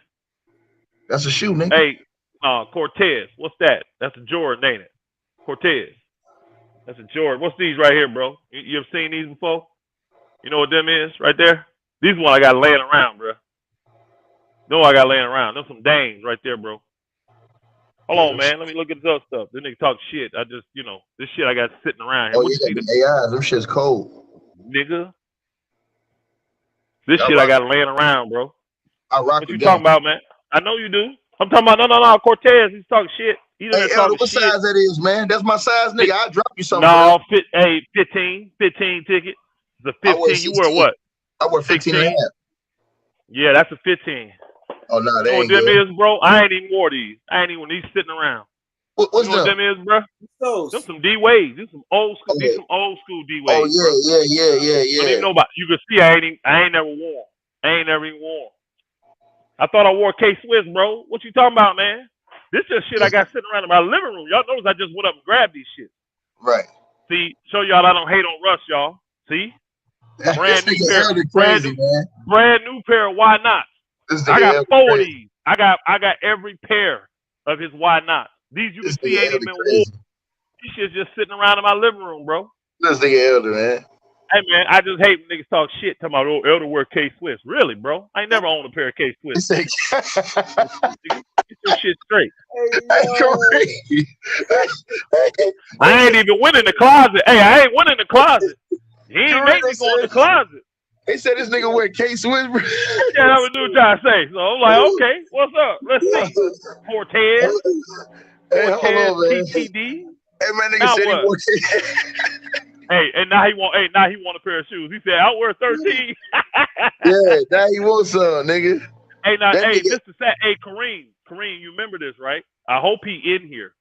Speaker 3: That's a shoe, nigga.
Speaker 2: Hey, Cortez. What's that? That's a Jordan, ain't it? Cortez. That's a Jordan. What's these right here, bro? You ever seen these before? You know what them is right there? These one I got laying around, bro. No, I got laying around. Them some dames right there, bro. Hold on, man. Let me look at this other stuff. This nigga talk shit. I just, this shit I got sitting around here.
Speaker 3: Oh, yeah, the AI. Them shit's cold.
Speaker 2: Nigga. This shit I got laying around, bro.
Speaker 3: I rock
Speaker 2: what you talking about, man? I know you do. I'm talking about, no, Cortez. He's talking shit. He's
Speaker 3: hey, Elder, what shit. Size that is, man? That's my size, nigga. I'll drop you something.
Speaker 2: No, 15 ticket. The 15. You wear what?
Speaker 3: I wear 15 and a half.
Speaker 2: Yeah, that's a 15.
Speaker 3: Oh, no,
Speaker 2: you know what them is, bro? I ain't even wore these. I ain't even these sitting around.
Speaker 3: What's
Speaker 2: you know
Speaker 3: them?
Speaker 2: What them is, bro?
Speaker 1: Those.
Speaker 2: Them some D-Waves. These some old school. These some old school D-Waves.
Speaker 3: Oh, yeah.
Speaker 2: I don't even know about. You can see I ain't never worn. I ain't never even worn. I thought I wore K-Swiss, bro. What you talking about, man? This just shit I got sitting around in my living room. Y'all notice I just went up and grabbed these shit.
Speaker 3: Right.
Speaker 2: See, show y'all I don't hate on Russ, y'all. See? Brand new pair. Brand new pair of why not? I got 4 of these. I got every pair of his why not. These you can see ain't even worn. These shit's just sitting around in my living room, bro.
Speaker 3: This nigga Elder, man.
Speaker 2: Hey, man, I just hate when niggas talk shit talking about, oh, Elder wear K-Swiss. Really, bro? I ain't never owned a pair of K-Swiss. Get your shit straight. I ain't even went in the closet. Hey, I ain't went in the closet. He ain't make me go in the closet.
Speaker 3: They said this nigga wear K-Swiss.
Speaker 2: Yeah, that's what dude trying to say. So I'm like, okay, what's up? Let's see. Cortez.
Speaker 3: Hey, hold on, man.
Speaker 2: TTD.
Speaker 3: Hey, man, nigga said he wore
Speaker 2: Hey, and now he want a pair of shoes. He said, I'll wear 13.
Speaker 3: Yeah, now he wants some, nigga.
Speaker 2: Hey, now, this is that. Hey, Kareem, you remember this, right? I hope he in here.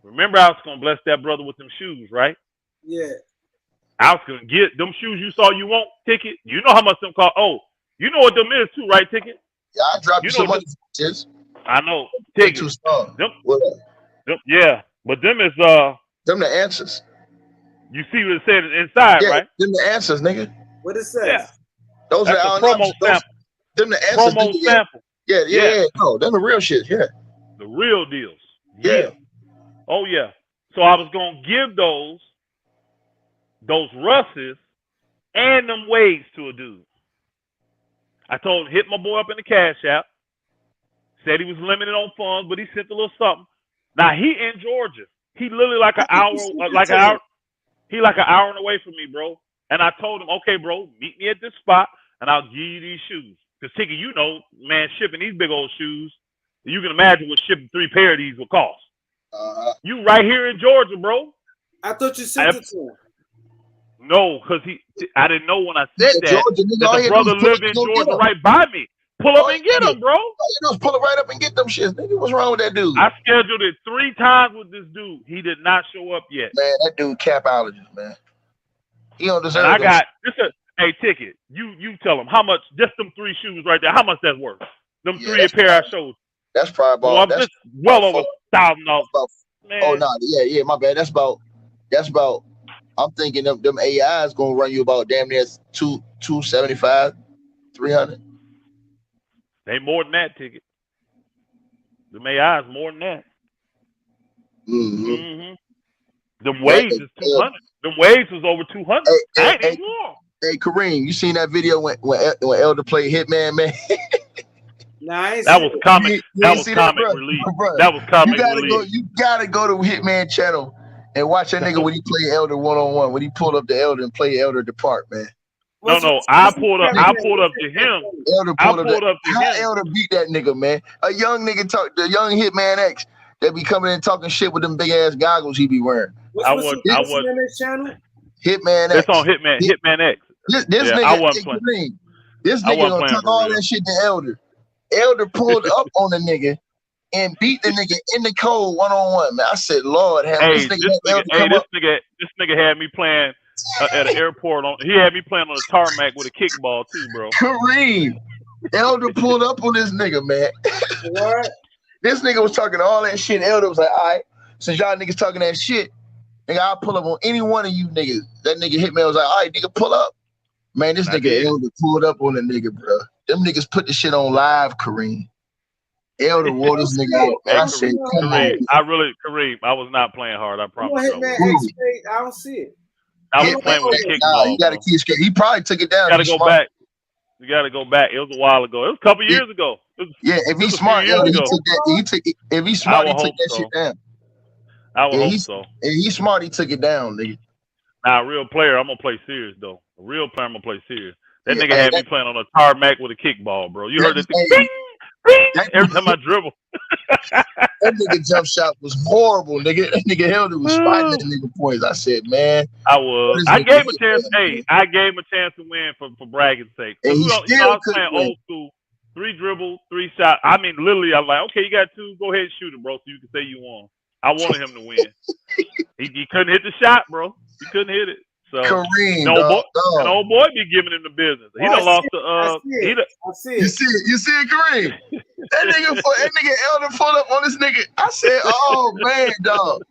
Speaker 2: Remember, I was gonna bless that brother with them shoes, right?
Speaker 1: Yeah.
Speaker 2: I was gonna get them shoes you saw you want, Ticket. You know how much them cost. Oh, you know what them is too, right, Ticket?
Speaker 3: Yeah, I dropped you some money.
Speaker 2: I know. Ticket.
Speaker 3: Too strong.
Speaker 2: Them, yeah, but them is
Speaker 3: them the answers.
Speaker 2: You see what it said inside, right?
Speaker 3: Them the answers, nigga.
Speaker 1: What it says?
Speaker 2: Yeah.
Speaker 3: Those
Speaker 2: That's
Speaker 3: are
Speaker 2: the promo sample.
Speaker 3: Them the answers.
Speaker 2: Promo sample.
Speaker 3: Yeah. No, them the real shit. Yeah.
Speaker 2: The real deals.
Speaker 3: Yeah.
Speaker 2: Oh yeah. So I was gonna give those Russes and them Waves to a dude. I told him hit my boy up in the Cash App. Said he was limited on funds, but he sent a little something. Now he in Georgia. He literally like an hour away from me, bro. And I told him, okay, bro, meet me at this spot, and I'll give you these shoes. Because, Ticky, you know, man, shipping these big old shoes, you can imagine what shipping 3 pair of these would cost. You right here in Georgia, bro.
Speaker 1: I thought you sent it to him.
Speaker 2: No, because I didn't know when I said that the brother lived in Georgia right by me. Pull up and get them, bro.
Speaker 3: All you do is pull it right up and get them shits, nigga. What's wrong with that dude?
Speaker 2: I scheduled it 3 times with this dude. He did not show up yet.
Speaker 3: Man, that dude capologist, man. He don't deserve
Speaker 2: and I
Speaker 3: them.
Speaker 2: got just a ticket. You tell him how much. Just them 3 shoes right there. How much that's worth? Them 3 pair I showed.
Speaker 3: That's probably
Speaker 2: about. Well, that's well over $1,000.
Speaker 3: Oh no, yeah, my bad. That's about. I'm thinking them AIs gonna run you about damn near $275, $300.
Speaker 2: They more than that ticket. The AIs more than that. Them waves is 200. Them waves was over 200. Hey,
Speaker 3: Kareem, you seen that video when Elder played Hitman, man?
Speaker 1: Nice.
Speaker 2: That was comic. That was comic relief. That was comic relief.
Speaker 3: You gotta go to Hitman channel and watch that nigga when he play Elder 1-on-1. When he pulled up the Elder and play Elder Depart, man.
Speaker 2: No, I pulled up to him.
Speaker 3: Elder pulled up to him. Elder beat that nigga, man. A young nigga the young Hitman X that be coming in talking shit with them big ass goggles he be wearing.
Speaker 1: What's Hitman channel?
Speaker 3: Hitman X.
Speaker 2: It's on Hitman X.
Speaker 3: This nigga,
Speaker 2: I wasn't playing.
Speaker 3: This nigga gonna talk all that shit to Elder. Elder pulled up on the nigga and beat the nigga in the cold 1-on-1. Man, I said, Lord, this nigga
Speaker 2: had me playing at an airport. He had me playing on a tarmac with a kickball too, bro.
Speaker 3: Kareem, Elder pulled up on this nigga, man.
Speaker 1: What?
Speaker 3: This nigga was talking all that shit. Elder was like, all right, since y'all niggas talking that shit, nigga, I'll pull up on any one of you niggas. That nigga Hitman was like, all right, nigga, pull up. Man, this nigga Elder pulled up on the nigga, bro. Them niggas put the shit on live, Kareem. Elder wore this nigga out.
Speaker 2: I said, Kareem, I was not playing hard. I promise.
Speaker 1: I don't see it.
Speaker 2: I was playing with a kickball.
Speaker 3: You got to keep scared. He probably took it down.
Speaker 2: You got to go back. You got to go back. It was a while ago. It was a couple years ago.
Speaker 3: If he's smart, Elder, if he's smart, he took that shit down.
Speaker 2: I would hope so.
Speaker 3: If he's smart, he took it down, nigga.
Speaker 2: Now, a real player, I'm gonna play serious though. A real player, I'm gonna play serious. That nigga had me playing on a tarmac with a kickball, bro. You heard that thing? Bing, bing, every time I dribble.
Speaker 3: That nigga jump shot was horrible, nigga. That nigga Elder was fighting that nigga points. I said, man.
Speaker 2: I gave him a chance. Hey, I gave him a chance to win for bragging's sake.
Speaker 3: And
Speaker 2: I was playing old school. 3 dribbles, 3 shots. I mean, literally, I'm like, okay, you got 2. Go ahead and shoot it, bro, so you can say you won. I wanted him to win. He couldn't hit the shot, bro. He couldn't hit it. So
Speaker 3: Kareem,
Speaker 2: an old boy be giving him the business. He done lost the
Speaker 3: You see it, Kareem. That nigga Elder pulled up on this nigga. I said, oh man, dog.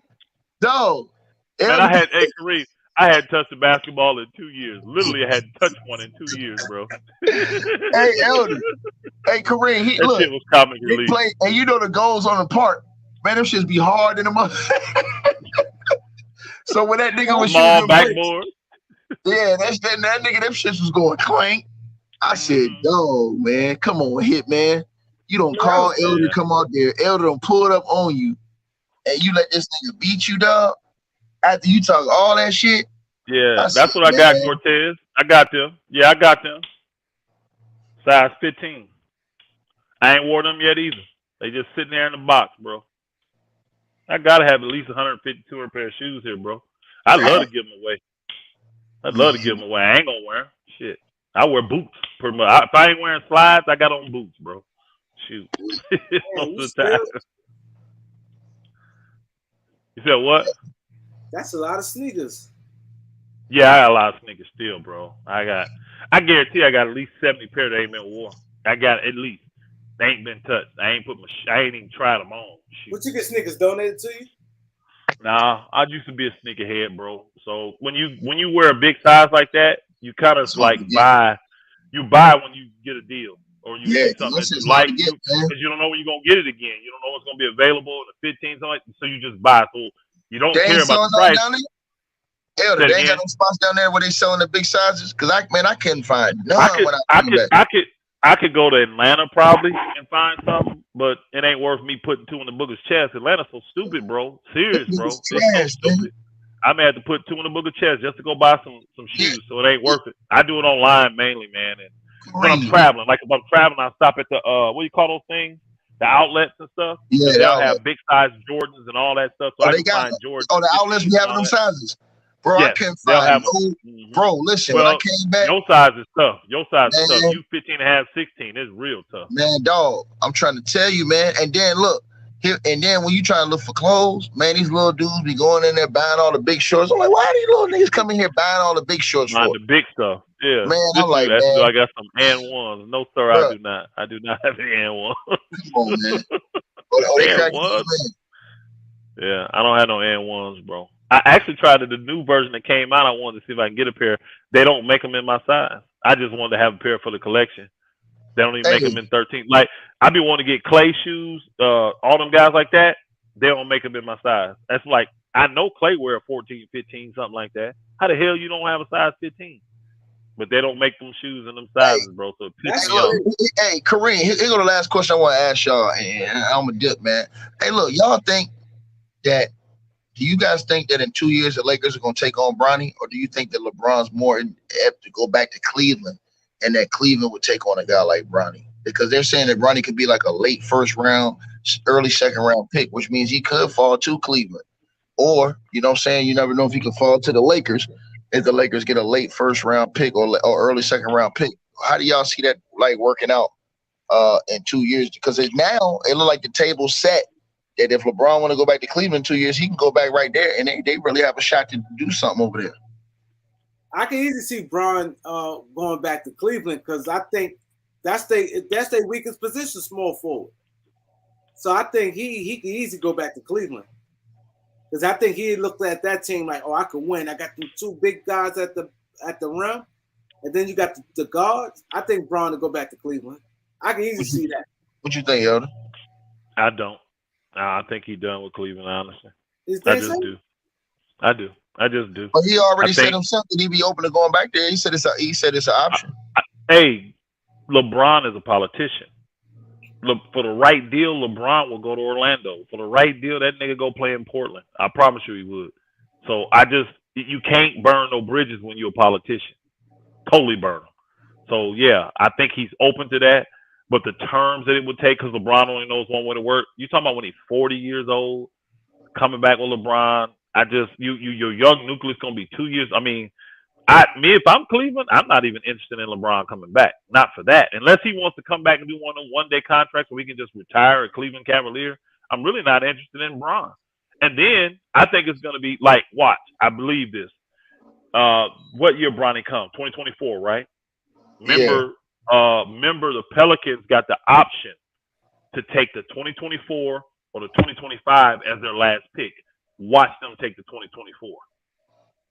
Speaker 2: Man, Kareem, I hadn't touched a basketball in 2 years. Literally, I hadn't touched one in 2 years, bro.
Speaker 3: Hey, Elder. Hey, Kareem,
Speaker 2: shit was comic relief.
Speaker 3: And you know the goals on the park, man, them shits be hard in the mother. So when that nigga was shooting
Speaker 2: backboard,
Speaker 3: that nigga, them shits was going clank. I said, dog, man, come on, Hitman. You don't call Elder come out there. Elder don't pull it up on you, and you let this nigga beat you, dog. After you talk all that shit.
Speaker 2: Yeah, that's what I got, Cortez. I got them. Yeah, I got them. Size 15. I ain't wore them yet either. They just sitting there in the box, bro. I gotta have at least 150, 200 pair of shoes here, bro. I love to give them away. I ain't gonna wear them. Shit. I wear boots pretty much. If I ain't wearing slides, I got on boots, bro. Shoot. Most of the time. You said what?
Speaker 1: That's a lot of sneakers.
Speaker 2: Yeah, I got a lot of sneakers still, bro. I guarantee I got at least 70 pair that ain't been worn. I got at least. They ain't been touched. I ain't even tried them on. Shoot.
Speaker 1: But you get sneakers donated to you?
Speaker 2: Nah, I used to be a sneakerhead, bro. So when you wear a big size like that, you kind of like buy. You buy when you get a deal, or you get something that you like, because you don't know when you're gonna get it again. You don't know what's gonna be available in the 15, something like that, so you just buy. So you don't care about the price.
Speaker 3: Elder, they ain't got no spots down there where they selling the big sizes. Cause I couldn't find none.
Speaker 2: I could go to Atlanta probably and find something, but it ain't worth me putting 2 in the booger's chest. Atlanta's so stupid, bro. Serious, bro. It's so stupid. I may have to put 2 in the booger's chest just to go buy some shoes, so it ain't worth it. I do it online mainly, man. And when I'm traveling, like if I'm traveling, I stop at the what do you call those things? The outlets and stuff.
Speaker 3: Yeah,
Speaker 2: they'll have big size Jordans and all that stuff. So I
Speaker 3: can find Jordans. Oh, the outlets be having them sizes. Bro, I
Speaker 2: Yes,
Speaker 3: can't
Speaker 2: they'll
Speaker 3: find
Speaker 2: have
Speaker 3: no.
Speaker 2: them.
Speaker 3: Bro, listen, when I
Speaker 2: Well,
Speaker 3: came back,
Speaker 2: your size is tough. Your size is tough.
Speaker 3: man,
Speaker 2: You 15 and a half, 16. It's real tough.
Speaker 3: man, dog, I'm trying to tell you, man. And then look, here, and then when you try to look for clothes, man, these little dudes be going in there buying all the big shorts. I'm like, why are these little niggas coming here buying all the big shorts
Speaker 2: Mind
Speaker 3: for?
Speaker 2: the big stuff. Yeah.
Speaker 3: Man,
Speaker 2: This
Speaker 3: I'm
Speaker 2: is
Speaker 3: like,
Speaker 2: you asking, do
Speaker 3: man,
Speaker 2: I got some and1s? No, sir,
Speaker 3: bro,
Speaker 2: I do not. I do not have any and1s.
Speaker 3: come on, man. Oh, they cracking you,
Speaker 2: and1s?
Speaker 3: man.
Speaker 2: Yeah, I don't have no and1s, bro. I actually tried the new version that came out. I wanted to see if I can get a pair. They don't make them in my size. I just wanted to have a pair for the collection. They don't even make them in 13. Like, I be wanting to get Clay shoes, all them guys like that. They don't make them in my size. That's like, I know Clay wear a 14, 15, something like that. How the hell you don't have a size 15? But they don't make them shoes in them sizes, bro. So it pisses me off.
Speaker 3: Hey, Kareem, here go the last question I want to ask y'all. And I'm a dip, man. Hey, look, y'all think that, do you guys think that in 2 years the Lakers are going to take on Bronny? Or do you think that LeBron's more apt to go back to Cleveland and that Cleveland would take on a guy like Bronny? Because they're saying that Bronny could be like a late first round, early second round pick, which means he could fall to Cleveland. Or, you know what I'm saying, you never know if he could fall to the Lakers if the Lakers get a late first round pick or early second round pick. How do y'all see that like working out in 2 years? Because now it look like the table's set that if LeBron want to go back to Cleveland in 2 years, he can go back right there, and they really have a shot to do something over there.
Speaker 1: I can easily see Bron going back to Cleveland because I think that's their weakest position, small forward. So I think he can easily go back to Cleveland because I think he looked at that team like, oh, I could win. I got them two big guys at the rim, and then you got the guards. I think Bron will go back to Cleveland. I can easily see that.
Speaker 3: What you think, Elder?
Speaker 2: I don't. I think he's done with Cleveland, honestly.
Speaker 1: I
Speaker 2: just do.
Speaker 3: But he already said himself that he'd be open to going back there. He said it's an option.
Speaker 2: Hey, LeBron is a politician. Look, for the right deal, LeBron will go to Orlando. For the right deal, that nigga go play in Portland. I promise you he would. So you can't burn no bridges when you're a politician. Totally burn them. So yeah, I think he's open to that. But the terms that it would take, because LeBron only knows one way to work. You talking about when he's 40 years old, coming back with LeBron. Your young nucleus gonna be 2 years. I mean, if I'm Cleveland, I'm not even interested in LeBron coming back. Not for that. Unless he wants to come back and do one of them one-day contracts where we can just retire a Cleveland Cavalier. I'm really not interested in LeBron. And then I think it's gonna be like, watch. I believe this. What year Bronny come? 2024, right? Remember the Pelicans got the option to take the 2024 or the 2025 as their last pick. Watch them take the 2024.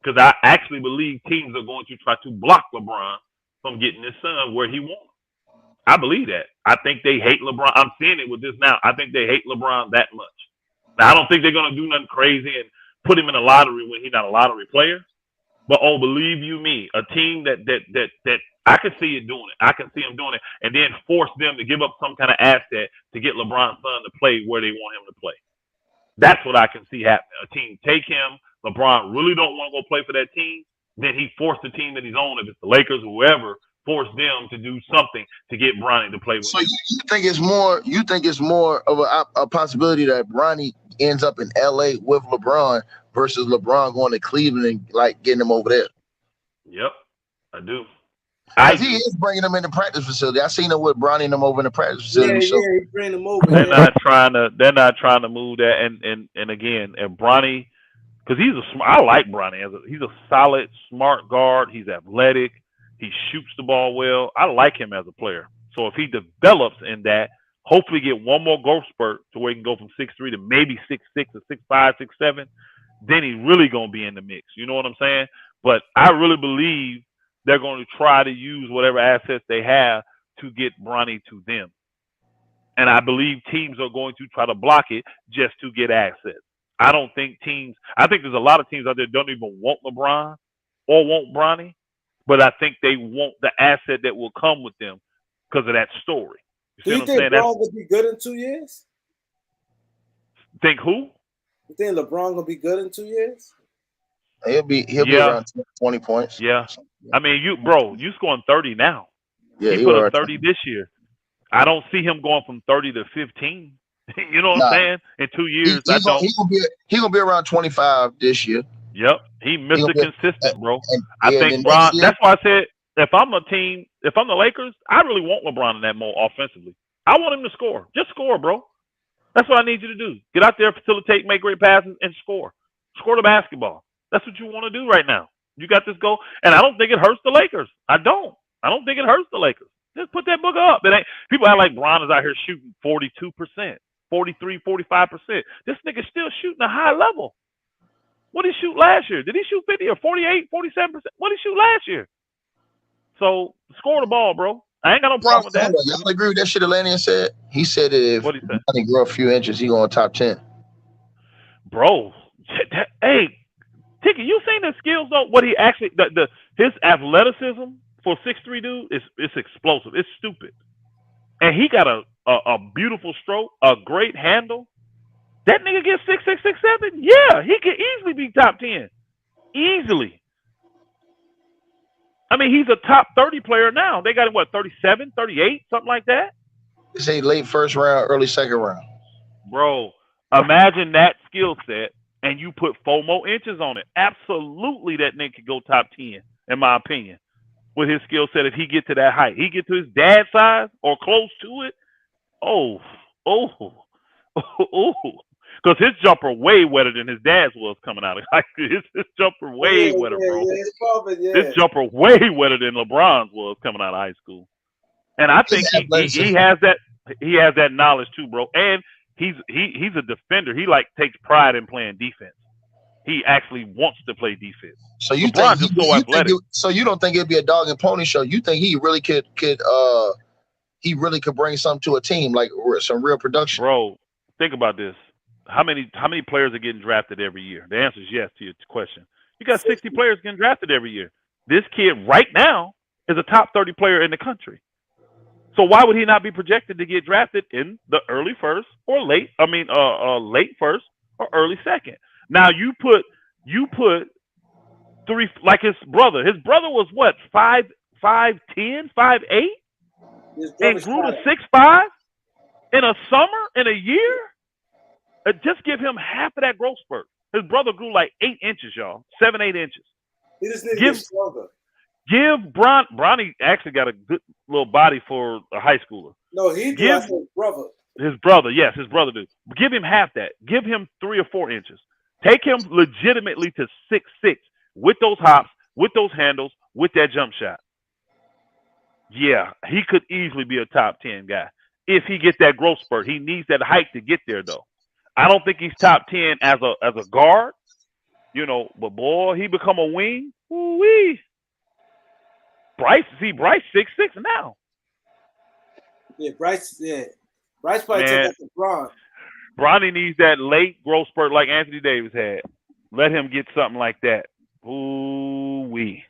Speaker 2: Because I actually believe teams are going to try to block LeBron from getting his son where he wants. I believe that. I think they hate LeBron. I'm seeing it with this now. I think they hate LeBron that much. Now, I don't think they're going to do nothing crazy and put him in a lottery when he's not a lottery player. But believe you me, a team that I can see it doing it. I can see him doing it, and then force them to give up some kind of asset to get LeBron's son to play where they want him to play. That's what I can see happen. A team take him. LeBron really don't want to go play for that team. Then he forced the team that he's on, if it's the Lakers or whoever, force them to do something to get Bronny to play with him.
Speaker 3: So you think it's more of a possibility that Bronny ends up in LA with LeBron versus LeBron going to Cleveland and like getting him over there?
Speaker 2: Yep, I do.
Speaker 3: He is bringing them in the practice facility. I seen him with Bronny and them over in the practice facility.
Speaker 1: Yeah, he bring them over.
Speaker 2: They're not trying to move that. And again, and Bronny, because I like Bronny. He's a solid, smart guard. He's athletic. He shoots the ball well. I like him as a player. So if he develops in that, hopefully get one more growth spurt to where he can go from 6'3" to maybe 6'6" or 6'5", 6'7", then he's really gonna be in the mix. You know what I'm saying? But I really believe they're going to try to use whatever assets they have to get Bronny to them. And I believe teams are going to try to block it just to get access. I think there's a lot of teams out there don't even want LeBron or want Bronny, but I think they want the asset that will come with them because of that story.
Speaker 1: Do you think LeBron will be good in 2 years?
Speaker 2: Think who?
Speaker 1: You think LeBron will be good in 2 years?
Speaker 3: He'll be around 20 points.
Speaker 2: Yeah. I mean, you scoring 30 now.
Speaker 3: Yeah,
Speaker 2: he put up 30 this year. I don't see him going from 30 to 15. You know what I'm saying? In 2 years,
Speaker 3: He's gonna be around 25 this year.
Speaker 2: Yep, he Mr. Consistent, bro. I
Speaker 3: yeah, and
Speaker 2: think
Speaker 3: then
Speaker 2: Bron.
Speaker 3: next year,
Speaker 2: That's why I said if I'm a team, if I'm the Lakers, I really want LeBron in that mode offensively. I want him to score. Just score, bro. That's what I need you to do. Get out there, facilitate, make great passes, and score. Score the basketball. That's what you want to do right now. You got this goal, and I don't think it hurts the Lakers. I don't. I don't think it hurts the Lakers. Just put that book up. It ain't people act like Bron is out here shooting 42%, 43, 45%. This nigga's still shooting a high level. What did he shoot last year? Did he shoot 50 or 48, 47%? What did he shoot last year? So score the ball, bro. I ain't got no problem with that.
Speaker 3: Y'all agree with that shit Atlantean said? He said that if he grow a few inches, he going top 10.
Speaker 2: Bro, hey, Tiki, you seen his skills though? What he actually his athleticism for 6'3" dude is explosive. It's stupid. And he got a beautiful stroke, a great handle. That nigga gets 6'6", 6'7". Yeah, he could easily be top 10. Easily. I mean, he's a top 30 player now. They got him, what, 37, 38, something like that?
Speaker 3: They say late first round, early second round.
Speaker 2: Bro, imagine that skill set and you put 4 more inches on it. Absolutely that nigga could go top 10, in my opinion, with his skill set if he get to that height. He get to his dad's size or close to it. Oh. Because his jumper way wetter than his dad's was coming out of high school. His jumper way wetter, bro. His jumper way wetter than LeBron's was coming out of high school. And I think he has that knowledge too, bro. And he's a defender. He like takes pride in playing defense. He actually wants to play defense.
Speaker 3: So you LeBron's think so athletic. So you don't think it'd be a dog and pony show? You think he really could bring something to a team, like some real production?
Speaker 2: Bro, think about this. How many players are getting drafted every year? The answer is yes to your question. You got 60 players getting drafted every year. This kid right now is a top 30 player in the country. So why would he not be projected to get drafted in the early first or late first or early second? Now you put 3 like his brother. His brother was what, 5'10", 5'8", and grew to 6'5" in a summer, in a year. Just give him half of that growth spurt. His brother grew like 8 inches, y'all. 7, 8 inches.
Speaker 1: He just needs to get stronger.
Speaker 2: Give Bronny actually got a good little body for a high schooler.
Speaker 1: No, he did. His brother.
Speaker 2: His brother, yes, his brother did. Give him half that. Give him 3 or 4 inches. Take him legitimately to 6'6" with those hops, with those handles, with that jump shot. Yeah, he could easily be a top 10 guy if he gets that growth spurt. He needs that height to get there, though. I don't think he's top 10 as a guard, but boy, he become a wing. Ooh-wee. Bryce 6'6" now.
Speaker 1: Yeah, Bryce probably took that to Bron.
Speaker 2: Bronny needs that late growth spurt like Anthony Davis had. Let him get something like that. Ooh-wee.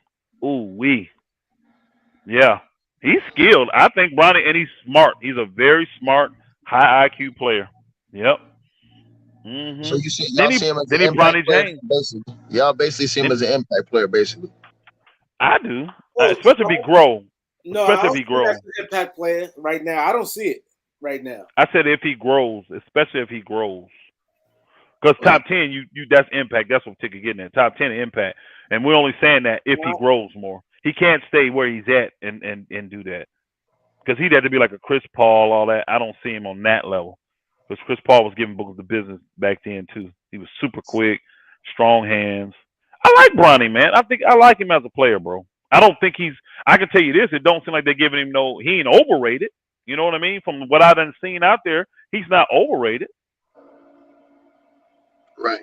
Speaker 2: Ooh-wee. Yeah, he's skilled. I think Bronny, and he's smart. He's a very smart, high IQ player. Yep. Mm-hmm.
Speaker 3: So you see, y'all see him as an impact player, basically. Y'all basically see him as an impact player, basically.
Speaker 2: I do, especially if he grows.
Speaker 1: No, especially if he grows. That's an impact player right now. I don't see it right now.
Speaker 2: I said if he grows, especially if he grows, because top 10, you that's impact. That's what Ticket getting at. Top 10 impact, and we're only saying that if he grows more. He can't stay where he's at and do that, because he'd have to be like a Chris Paul, all that. I don't see him on that level. Because Chris Paul was giving Book of the business back then too. He was super quick, strong hands. I like Bronny, man. I like him as a player, bro. I don't think I can tell you this, it don't seem like they're giving him he ain't overrated. You know what I mean? From what I've done seen out there, he's not overrated.
Speaker 3: Right.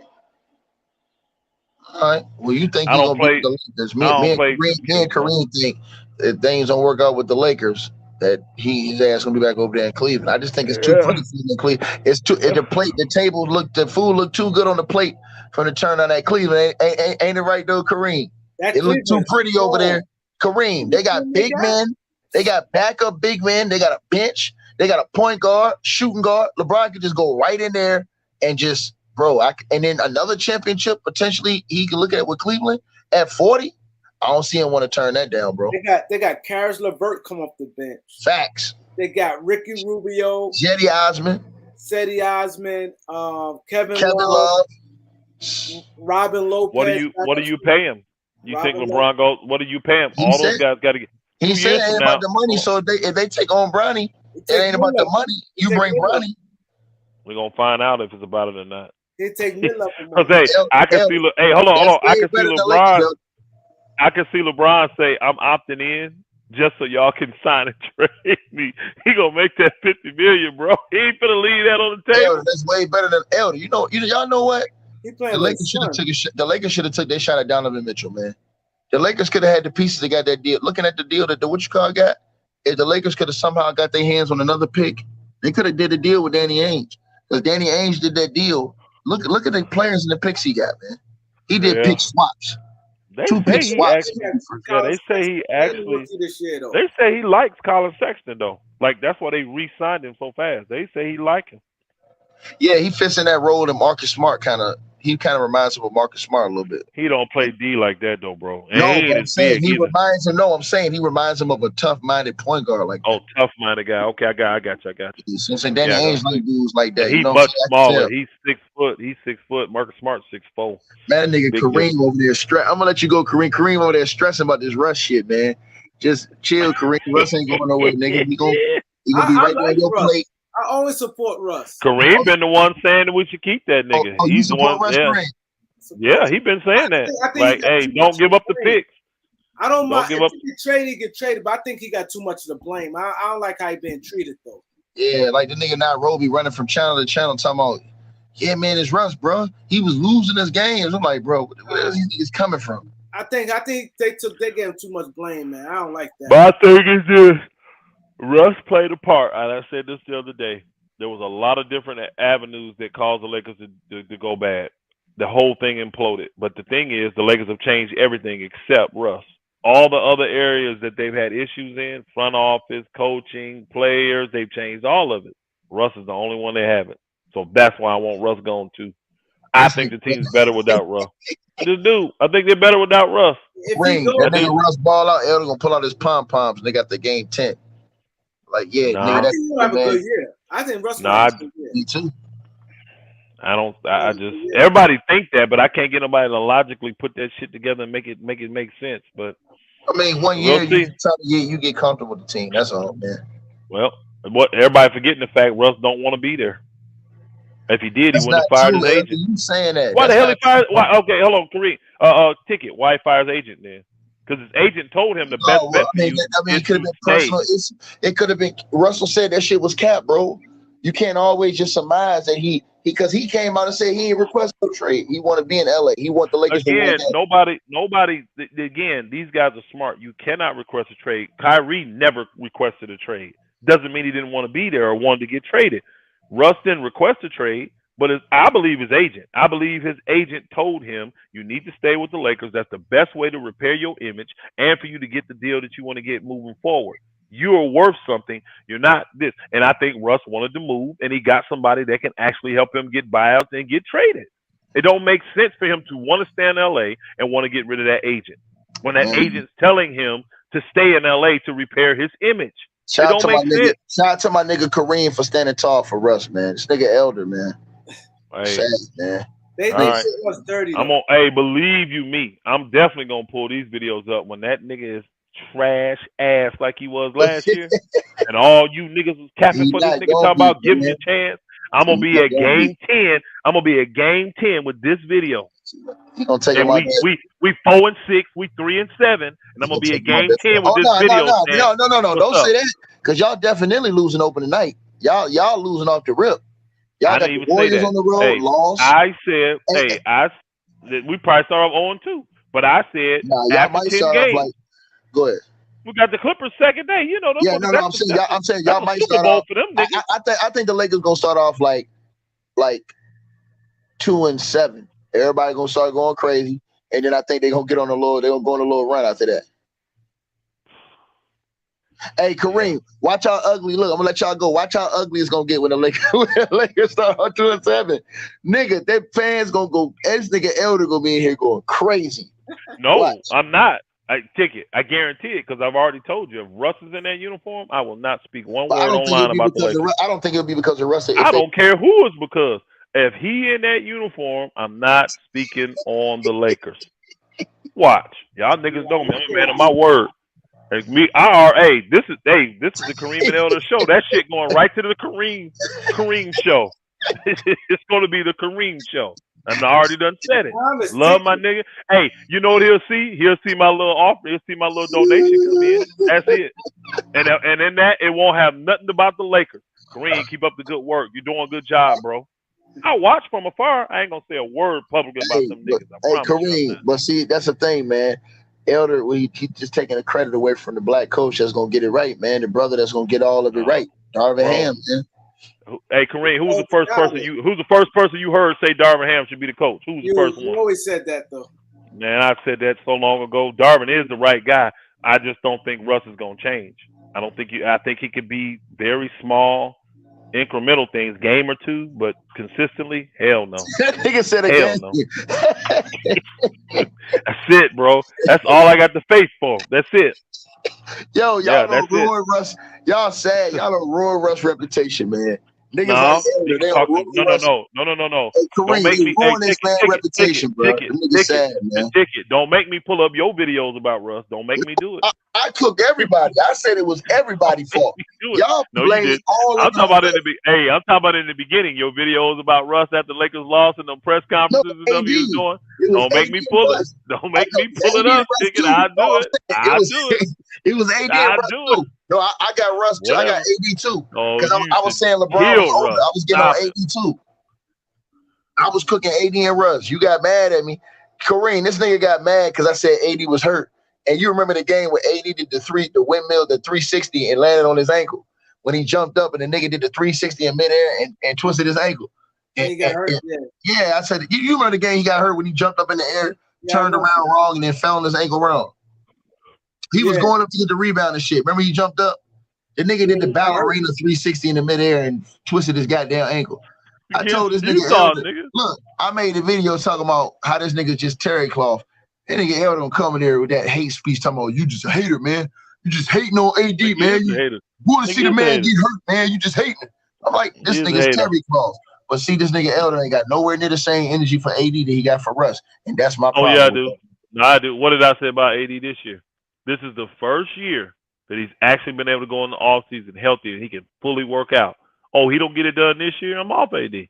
Speaker 3: All right. Well, you think he's gonna beat the Lakers? Me and Kareem think that things don't work out with the Lakers, that his ass gonna be back over there in Cleveland. I just think it's too pretty for him in Cleveland. It's too the food looked too good on the plate for the turn on that Cleveland. Ain't it right though, Kareem? It looked too pretty over there. Kareem, they got big men, they got backup big men, they got a bench, they got a point guard, shooting guard. LeBron could just go right in there and just, and then another championship potentially he could look at with Cleveland at 40. I don't see him want to turn that down, bro.
Speaker 1: They got Karis LeVert come off the bench.
Speaker 3: Facts.
Speaker 1: They got Ricky Rubio,
Speaker 3: Cedi Osman,
Speaker 1: Kevin Love. Robin Lopez.
Speaker 2: What do you pay him? You think LeBron goes? What do you pay him?
Speaker 3: He
Speaker 2: All
Speaker 3: said-
Speaker 2: those guys got to get.
Speaker 3: He said it ain't about the money. So if they take on Bronny, it ain't about the money. You bring Bronny.
Speaker 2: We're gonna find out if it's about it or not.
Speaker 1: He take Miller.
Speaker 2: Cause hey, I can see. Hey, hold on. I can see LeBron. I can see LeBron say, "I'm opting in just so y'all can sign and trade me." He gonna make that $50 million, bro. He ain't gonna leave that on the table.
Speaker 3: Elder, that's way better than Elder. Y'all know what?
Speaker 1: He playing
Speaker 3: the Lakers should have took the Lakers should have took their shot at Donovan Mitchell, man. The Lakers could have had the pieces that got that deal. Looking at the deal that got, if the Lakers could have somehow got their hands on another pick, they could have did a deal with Danny Ainge. Because Danny Ainge did that deal. Look at the players and the picks he got, man. He did pick swaps.
Speaker 2: They
Speaker 3: Two pick swaps.
Speaker 2: They say he likes Colin Sexton though. Like that's why they re-signed him so fast. They say he like him.
Speaker 3: Yeah, he fits in that role that Marcus Smart kind of reminds him of Marcus Smart a little bit.
Speaker 2: He don't play D like that though, bro.
Speaker 3: No, but I'm saying he reminds him of a tough-minded point guard like that.
Speaker 2: Oh, tough-minded guy. Okay, I got you.
Speaker 3: Since Danny Ainge like dudes like that.
Speaker 2: He's much smaller. He's 6 foot. He's 6 foot. Marcus Smart's 6'4".
Speaker 3: Man, that nigga Kareem over there I'm gonna let you go, Kareem. Kareem over there stressing about this Russ shit, man. Just chill, Kareem. Russ ain't going nowhere, nigga. He gonna be right there on your plate.
Speaker 1: I always support Russ.
Speaker 2: Kareem been the one saying that we should keep that nigga. He's the one. Yeah, he been saying that. Like, hey, don't give up the picks.
Speaker 1: I don't mind. If he get traded, but I think he got too much of the blame. I don't like how he been treated though.
Speaker 3: Yeah, like the nigga Nairobi running from channel to channel talking about, yeah, man, it's Russ, bro. He was losing his games. I'm like, bro, where is he coming from?
Speaker 1: I think they gave him too much blame, man. I don't like that.
Speaker 2: But I think it's just Russ played a part. And I said this the other day. There was a lot of different avenues that caused the Lakers to go bad. The whole thing imploded. But the thing is, the Lakers have changed everything except Russ. All the other areas that they've had issues in, front office, coaching, players, they've changed all of it. Russ is the only one that haven't. So that's why I want Russ gone too. I think the team's better without Russ. Just do. I think they're better without Russ.
Speaker 3: That nigga Russ ball out, Elder gonna pull out his pom-poms and they got the game 10. Like, yeah,
Speaker 1: nigga, I think he'll have a good year. I think Russ will have a good year.
Speaker 3: Me too.
Speaker 2: I just everybody think that, but I can't get nobody to logically put that shit together and make it make sense. But
Speaker 3: I mean, 1 year you get comfortable with the team. That's all, man.
Speaker 2: Well, what everybody forgetting the fact Russ don't want to be there. If he did, he wouldn't have fired his agent.
Speaker 3: You saying that?
Speaker 2: Why the hell he fired? Why? Okay, hold on, Kareem. Ticket. Why he fired his agent then? Because his agent told him the best bet for you.
Speaker 3: It could have been personal. It could have been. Russell said that shit was cap, bro. You can't always just surmise that because he came out and said he ain't requested a trade. He want to be in LA. He want the Lakers to win.
Speaker 2: Nobody. Again, these guys are smart. You cannot request a trade. Kyrie never requested a trade. Doesn't mean he didn't want to be there or wanted to get traded. Russ didn't request a trade, but I believe his agent. I believe his agent told him you need to stay with the Lakers. That's the best way to repair your image and for you to get the deal that you want to get moving forward. You are worth something. You're not this. And I think Russ wanted to move, and he got somebody that can actually help him get buyouts and get traded. It don't make sense for him to want to stay in L.A. and want to get rid of that agent when that agent's telling him to stay in L.A. to repair his image. Shout out to
Speaker 3: my nigga Kareem for standing tall for Russ, man. This nigga Elder, man.
Speaker 2: Hey.
Speaker 3: Sad, man.
Speaker 1: They said was dirty.
Speaker 2: Hey, believe you me, I'm definitely gonna pull these videos up when that nigga is trash ass like he was last year, and all you niggas was capping for this nigga talking about giving you a chance. I'm gonna be at game 10. I'm gonna be at game 10 with this video.
Speaker 3: He gonna take him
Speaker 2: out. We 4-6, we 3-7, and I'm gonna be at game 10 with this video.
Speaker 3: No, don't say that, because y'all definitely losing open tonight. Y'all losing off the rip. Y'all got the Warriors on the road, lost.
Speaker 2: I said, we probably start off 0-2, but I said after 10 games.
Speaker 3: Go ahead.
Speaker 2: We got the Clippers second day. You know,
Speaker 3: I'm saying y'all might start off. For them, I think the Lakers gonna start off like 2-7. Everybody gonna start going crazy, and then I think they're gonna get on a little. They're gonna go on a little run after that. Hey, Kareem, watch how ugly. Look, I'm gonna let y'all go. Watch how ugly it's gonna get when the Lakers start on 2-7. Nigga, their fans gonna go. This nigga Elder gonna be in here going crazy.
Speaker 2: No, watch. I'm not. I guarantee it, because I've already told you. If Russ is in that uniform, I will not speak one word online about the Lakers.
Speaker 3: I don't think it'll be because of Russ.
Speaker 2: I don't care who it's because. If he in that uniform, I'm not speaking on the Lakers. Watch. Y'all niggas know me. I'm a man of my word. Like me, this is the Kareem and Elder show. That shit going right to the Kareem show. It's gonna be the Kareem show. And I already done said it. Love my nigga. Hey, you know what he'll see? He'll see my little offer. He'll see my little donation come in. That's it. And in that, it won't have nothing about the Lakers. Kareem, keep up the good work. You're doing a good job, bro. I watch from afar. I ain't gonna say a word publicly about them niggas.
Speaker 3: Hey, Kareem, but see, that's the thing, man. Elder, he just taking the credit away from the black coach that's gonna get it right, man. The brother that's gonna get all of it right, Darvin Ham, man.
Speaker 2: Hey, Kareem, who's the first person you heard say Darvin Ham should be the coach? Who's the first one?
Speaker 1: You always said that though.
Speaker 2: Man, I said that so long ago. Darvin is the right guy. I just don't think Russ is gonna change. I think he could be very small, incremental things, game or two, but consistently, hell no.
Speaker 3: That nigga said
Speaker 2: hell no. That's it, bro. That's all I got the faith for. That's it.
Speaker 3: Yo, y'all don't ruin Russ. Y'all sad. Y'all don't ruin Russ' reputation, man. Niggas no.
Speaker 2: Hey,
Speaker 3: Kareem, don't make me ruin this man's reputation, bro.
Speaker 2: Don't make me pull up your videos about Russ. Don't make me do it.
Speaker 3: I cooked everybody. I said it was everybody's fault. Y'all blame all of
Speaker 2: I'm talking about in the beginning. Your videos about Russ after Lakers lost and the press conferences and stuff he was doing. Don't make me pull it. Don't make me pull it up. I'll do it. I'll do it.
Speaker 3: It was AD and Russ too. No, I got Russ too. I got AD too. Because I was saying LeBron was older. I was getting on AD too. I was cooking AD and Russ. You got mad at me. Kareem, this nigga got mad because I said AD was hurt. And you remember the game where AD did the windmill, the 360 and landed on his ankle when he jumped up and the nigga did the 360 in midair and twisted his ankle.
Speaker 1: And he got hurt.
Speaker 3: Yeah, I said, you remember the game he got hurt when he jumped up in the air, turned around wrong, and then fell on his ankle wrong. He was going up to get the rebound and shit. Remember he jumped up? The nigga did the ballerina 360 in the midair and twisted his goddamn ankle. I told this nigga, look, I made a video talking about how this nigga just terry cloth. That nigga Elder don't come in there with that hate speech talking about you just a hater, man. You just hating on AD, man. You want to see the man get hurt, man. You just hating. I'm like, this nigga's terry cloth. But see, this nigga Elder ain't got nowhere near the same energy for AD that he got for Russ. And that's my problem.
Speaker 2: Oh, yeah, I do. No, I do. What did I say about AD this year? This is the first year that he's actually been able to go in the offseason healthy and he can fully work out. Oh, he don't get it done this year? I'm off AD.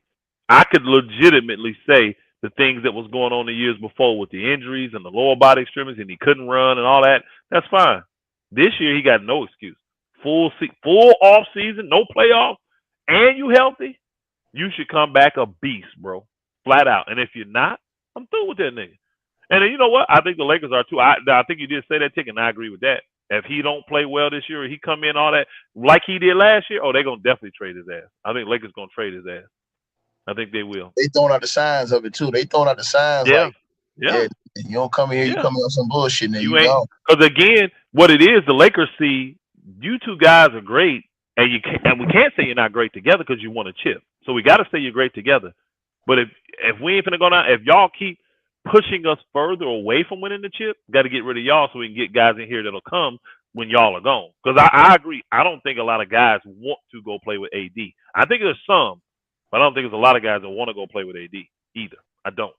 Speaker 2: I could legitimately say the things that was going on the years before with the injuries and the lower body extremities and he couldn't run and all that. That's fine. This year, he got no excuse. Full off season, no playoffs, and you healthy, you should come back a beast, bro. Flat out. And if you're not, I'm through with that nigga. And then you know what? I think the Lakers are too. I think you did say that, Tick, and I agree with that. If he don't play well this year, or he come in all that like he did last year, they're going to definitely trade his ass. I think Lakers going to trade his ass. I think they will.
Speaker 3: They throwing out the signs of it, too. They throwing out the signs like, you don't come in here, you come in on some bullshit, and you ain't.
Speaker 2: Because, again, what it is, the Lakers see you two guys are great, and we can't say you're not great together because you want a chip. So we got to say you're great together. But if we ain't finna go down, if y'all keep pushing us further away from winning the chip, got to get rid of y'all so we can get guys in here that'll come when y'all are gone. Because I agree. I don't think a lot of guys want to go play with AD. I think there's some, but I don't think there's a lot of guys that want to go play with AD either. I don't.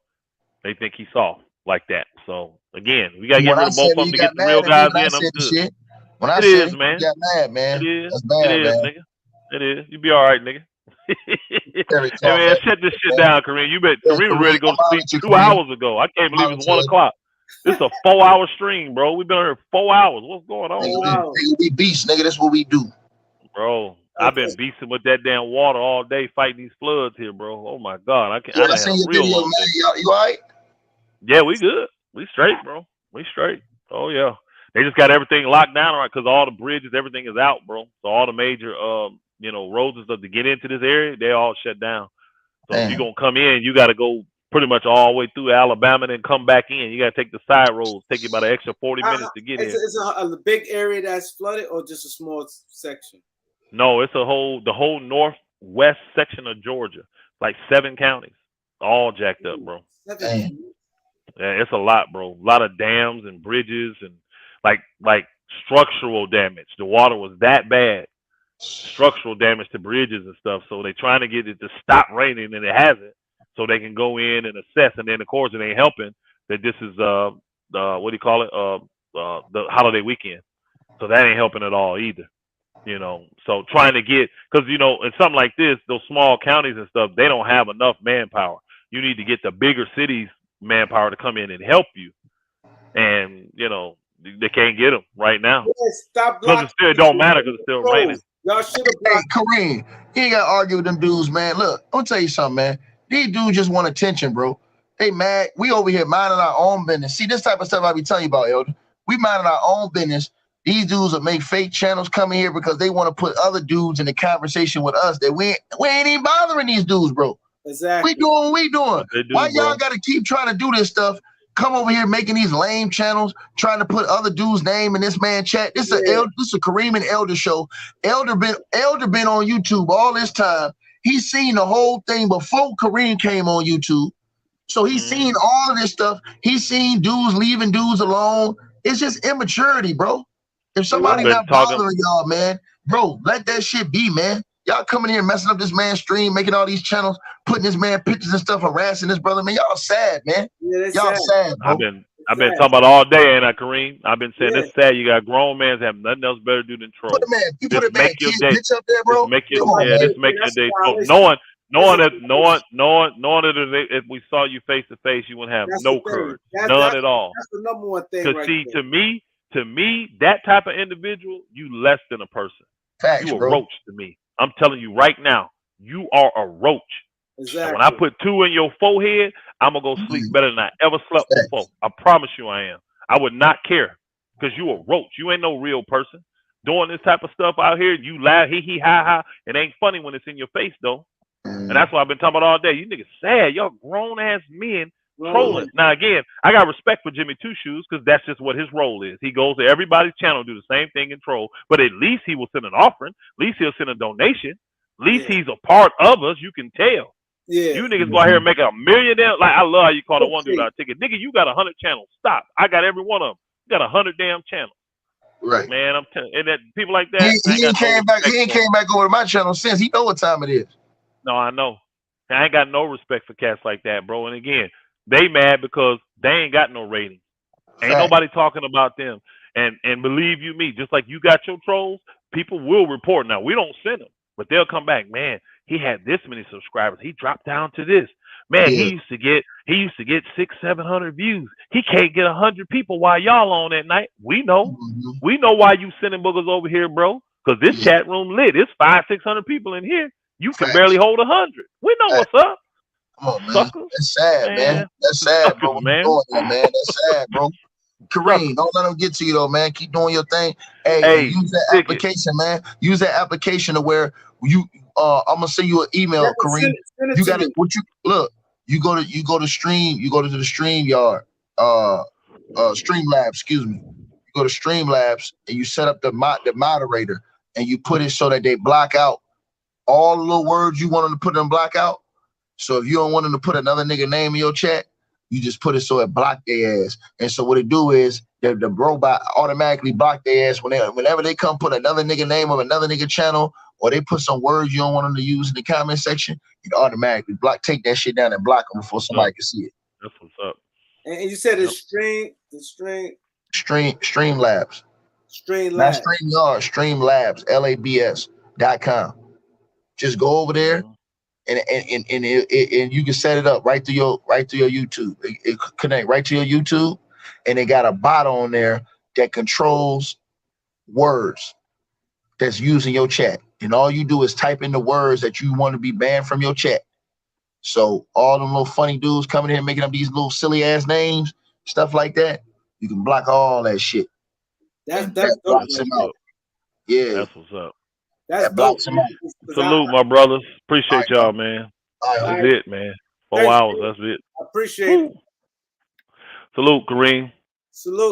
Speaker 2: They think he's soft like that. So, again, we got to get rid of both of them to get the real guys in. I'm good.
Speaker 3: When I said he got mad, man.
Speaker 2: It is.
Speaker 3: That's bad,
Speaker 2: it is,
Speaker 3: man.
Speaker 2: nigga. It is. You be all right, nigga. Hey, man, shut this shit down, Kareem. Kareem was ready to go to sleep 2 hours ago. I can't believe it's 1 o'clock. This is a 4-hour stream, bro. We've been here 4 hours. What's going on?
Speaker 3: Nigga, we beasts, nigga. That's what we do.
Speaker 2: Bro, I've been beasting with that damn water all day fighting these floods here, bro. Oh, my God.
Speaker 3: I seen your video, man. You all right?
Speaker 2: Yeah, we good. We straight, bro. We straight. Oh, yeah. They just got everything locked down, right? Because all the bridges, everything is out, bro. So all the major, roads and stuff to get into this area, they all shut down. So if you're going to come in, you got to go pretty much all the way through Alabama and then come back in. You got to take the side roads. Take you about an extra 40 minutes to get in.
Speaker 1: Is a big area that's flooded or just a small section?
Speaker 2: No, it's the whole northwest section of Georgia, like 7 counties, all jacked up, bro. Yeah, it's a lot, bro. A lot of dams and bridges and like structural damage. The water was that bad. structural damage to bridges and stuff. So they're trying to get it to stop raining, and it hasn't. So they can go in and assess, and then of course it ain't helping that this is the what do you call it the holiday weekend. So that ain't helping at all either. You know, so trying to get, because you know, in something like this, those small counties and stuff, they don't have enough manpower. You need to get the bigger cities manpower to come in and help you, and you know they can't get them right now.
Speaker 1: Stop
Speaker 2: Because
Speaker 1: blocking.
Speaker 2: it still don't matter because it's still raining.
Speaker 1: Y'all should have
Speaker 3: Hey,
Speaker 1: blocked.
Speaker 3: Kareem, you ain't gotta argue with them dudes, man. Look, I'm gonna tell you something, man. These dudes just want attention, bro. They mad. We over here minding our own business. See, this type of stuff I be telling you about, Elder. We minding our own business. These dudes will make fake channels come in here because they want to put other dudes in the conversation with us that we ain't even bothering these dudes, bro.
Speaker 1: Exactly.
Speaker 3: We doing what we doing. Why y'all
Speaker 2: bro.
Speaker 3: gotta keep trying to do this stuff? Come over here making these lame channels, trying to put other dudes' name in this man chat. This is a Kareem and Elder show. Elder been on YouTube all this time. He's seen the whole thing before Kareem came on YouTube. So he's seen all of this stuff. He's seen dudes leaving dudes alone. It's just immaturity, bro. If somebody not bothering y'all, man, bro, let that shit be, man. Y'all coming here messing up this man's stream, making all these channels, putting this man pictures and stuff, harassing this brother, man. Y'all sad, man.
Speaker 1: Yeah,
Speaker 3: y'all sad, bro.
Speaker 2: I've been talking about all day, ain't I, Kareem? I've been saying it's sad. You got grown men that have nothing else better to do than troll.
Speaker 3: You put a man kid bitch up there, bro.
Speaker 2: Just make your just make your day. So knowing that if we saw you face to face, you wouldn't have no courage, none at all.
Speaker 1: That's the number one thing.
Speaker 2: Because see, to me, that type of individual, you less than a person.
Speaker 3: Facts,
Speaker 2: you a
Speaker 3: bro.
Speaker 2: roach to me. I'm telling you right now, you are a roach.
Speaker 1: Exactly.
Speaker 2: And when I put 2 in your forehead, I'm gonna go sleep better than I ever slept before. I promise you I am. I would not care. Because you a roach. You ain't no real person. Doing this type of stuff out here, you laugh, hee ha ha. It ain't funny when it's in your face though. And that's what I've been talking about all day. You niggas sad. Y'all grown ass men trolling. Now again, I got respect for Jimmy Two Shoes because that's just what his role is. He goes to everybody's channel, do the same thing and troll. But at least he will send an offering. At least he'll send a donation. At least he's a part of us. You can tell.
Speaker 1: Yeah.
Speaker 2: You niggas go out here and make $1 million. Like I love how you call the one dude out ticket. Nigga, you got 100 channels. Stop. I got every one of them. You got 100 damn channels.
Speaker 3: Right.
Speaker 2: Man, I'm telling you, and that people like that.
Speaker 3: He ain't came back. He ain't came back over to my channel since. He know what time it is.
Speaker 2: No, I know. I ain't got no respect for cats like that, bro. And again, they mad because they ain't got no ratings. Ain't nobody talking about them. And believe you me, just like you got your trolls, people will report. Now we don't send them, but they'll come back. Man, he had this many subscribers. He dropped down to this. Man, he used to get 600-700 views. He can't get 100 people while y'all on at night. We know. We know why you sending boogers over here, bro. Because this chat room lit. It's 500-600 people in here. You can barely hold 100. We know what's up.
Speaker 3: Come on, man.
Speaker 2: Suckers.
Speaker 3: That's sad, man. That's sad, bro.
Speaker 2: Man.
Speaker 3: That's sad, bro. Kareem, don't let them get to you though, man. Keep doing your thing. Hey, use that application, man. Use that application to where you I'm gonna send you an email, Kareem. You got it. What you look, you go to stream, you go to the StreamYard, Streamlabs, excuse me. You go to Streamlabs and you set up the moderator and you put it so that they block out all the little words you want them to put in block out. So if you don't want them to put another nigga name in your chat, you just put it so it block their ass. And so what it do is the robot automatically block their ass whenever they come put another nigga name of another nigga channel, or they put some words you don't want them to use in the comment section, it automatically take that shit down and block them before somebody can see it.
Speaker 2: That's what's up.
Speaker 1: And you said it's
Speaker 3: Streamlabs. Not StreamYard, Streamlabs, LABS.com. Just go over there and you can set it up right through your YouTube. It connect right to your YouTube, and they got a bot on there that controls words that's used in your chat. And all you do is type in the words that you want to be banned from your chat. So all them little funny dudes coming here making up these little silly ass names, stuff like that, you can block all that shit.
Speaker 1: That's
Speaker 3: blocks them out. Yeah,
Speaker 2: that's what's up.
Speaker 1: That's
Speaker 3: dope.
Speaker 2: Salute, my brothers. Appreciate y'all, man. That's it, man. 4 hours. That's it.
Speaker 1: I appreciate it.
Speaker 2: Salute, Kareem.
Speaker 1: Salute.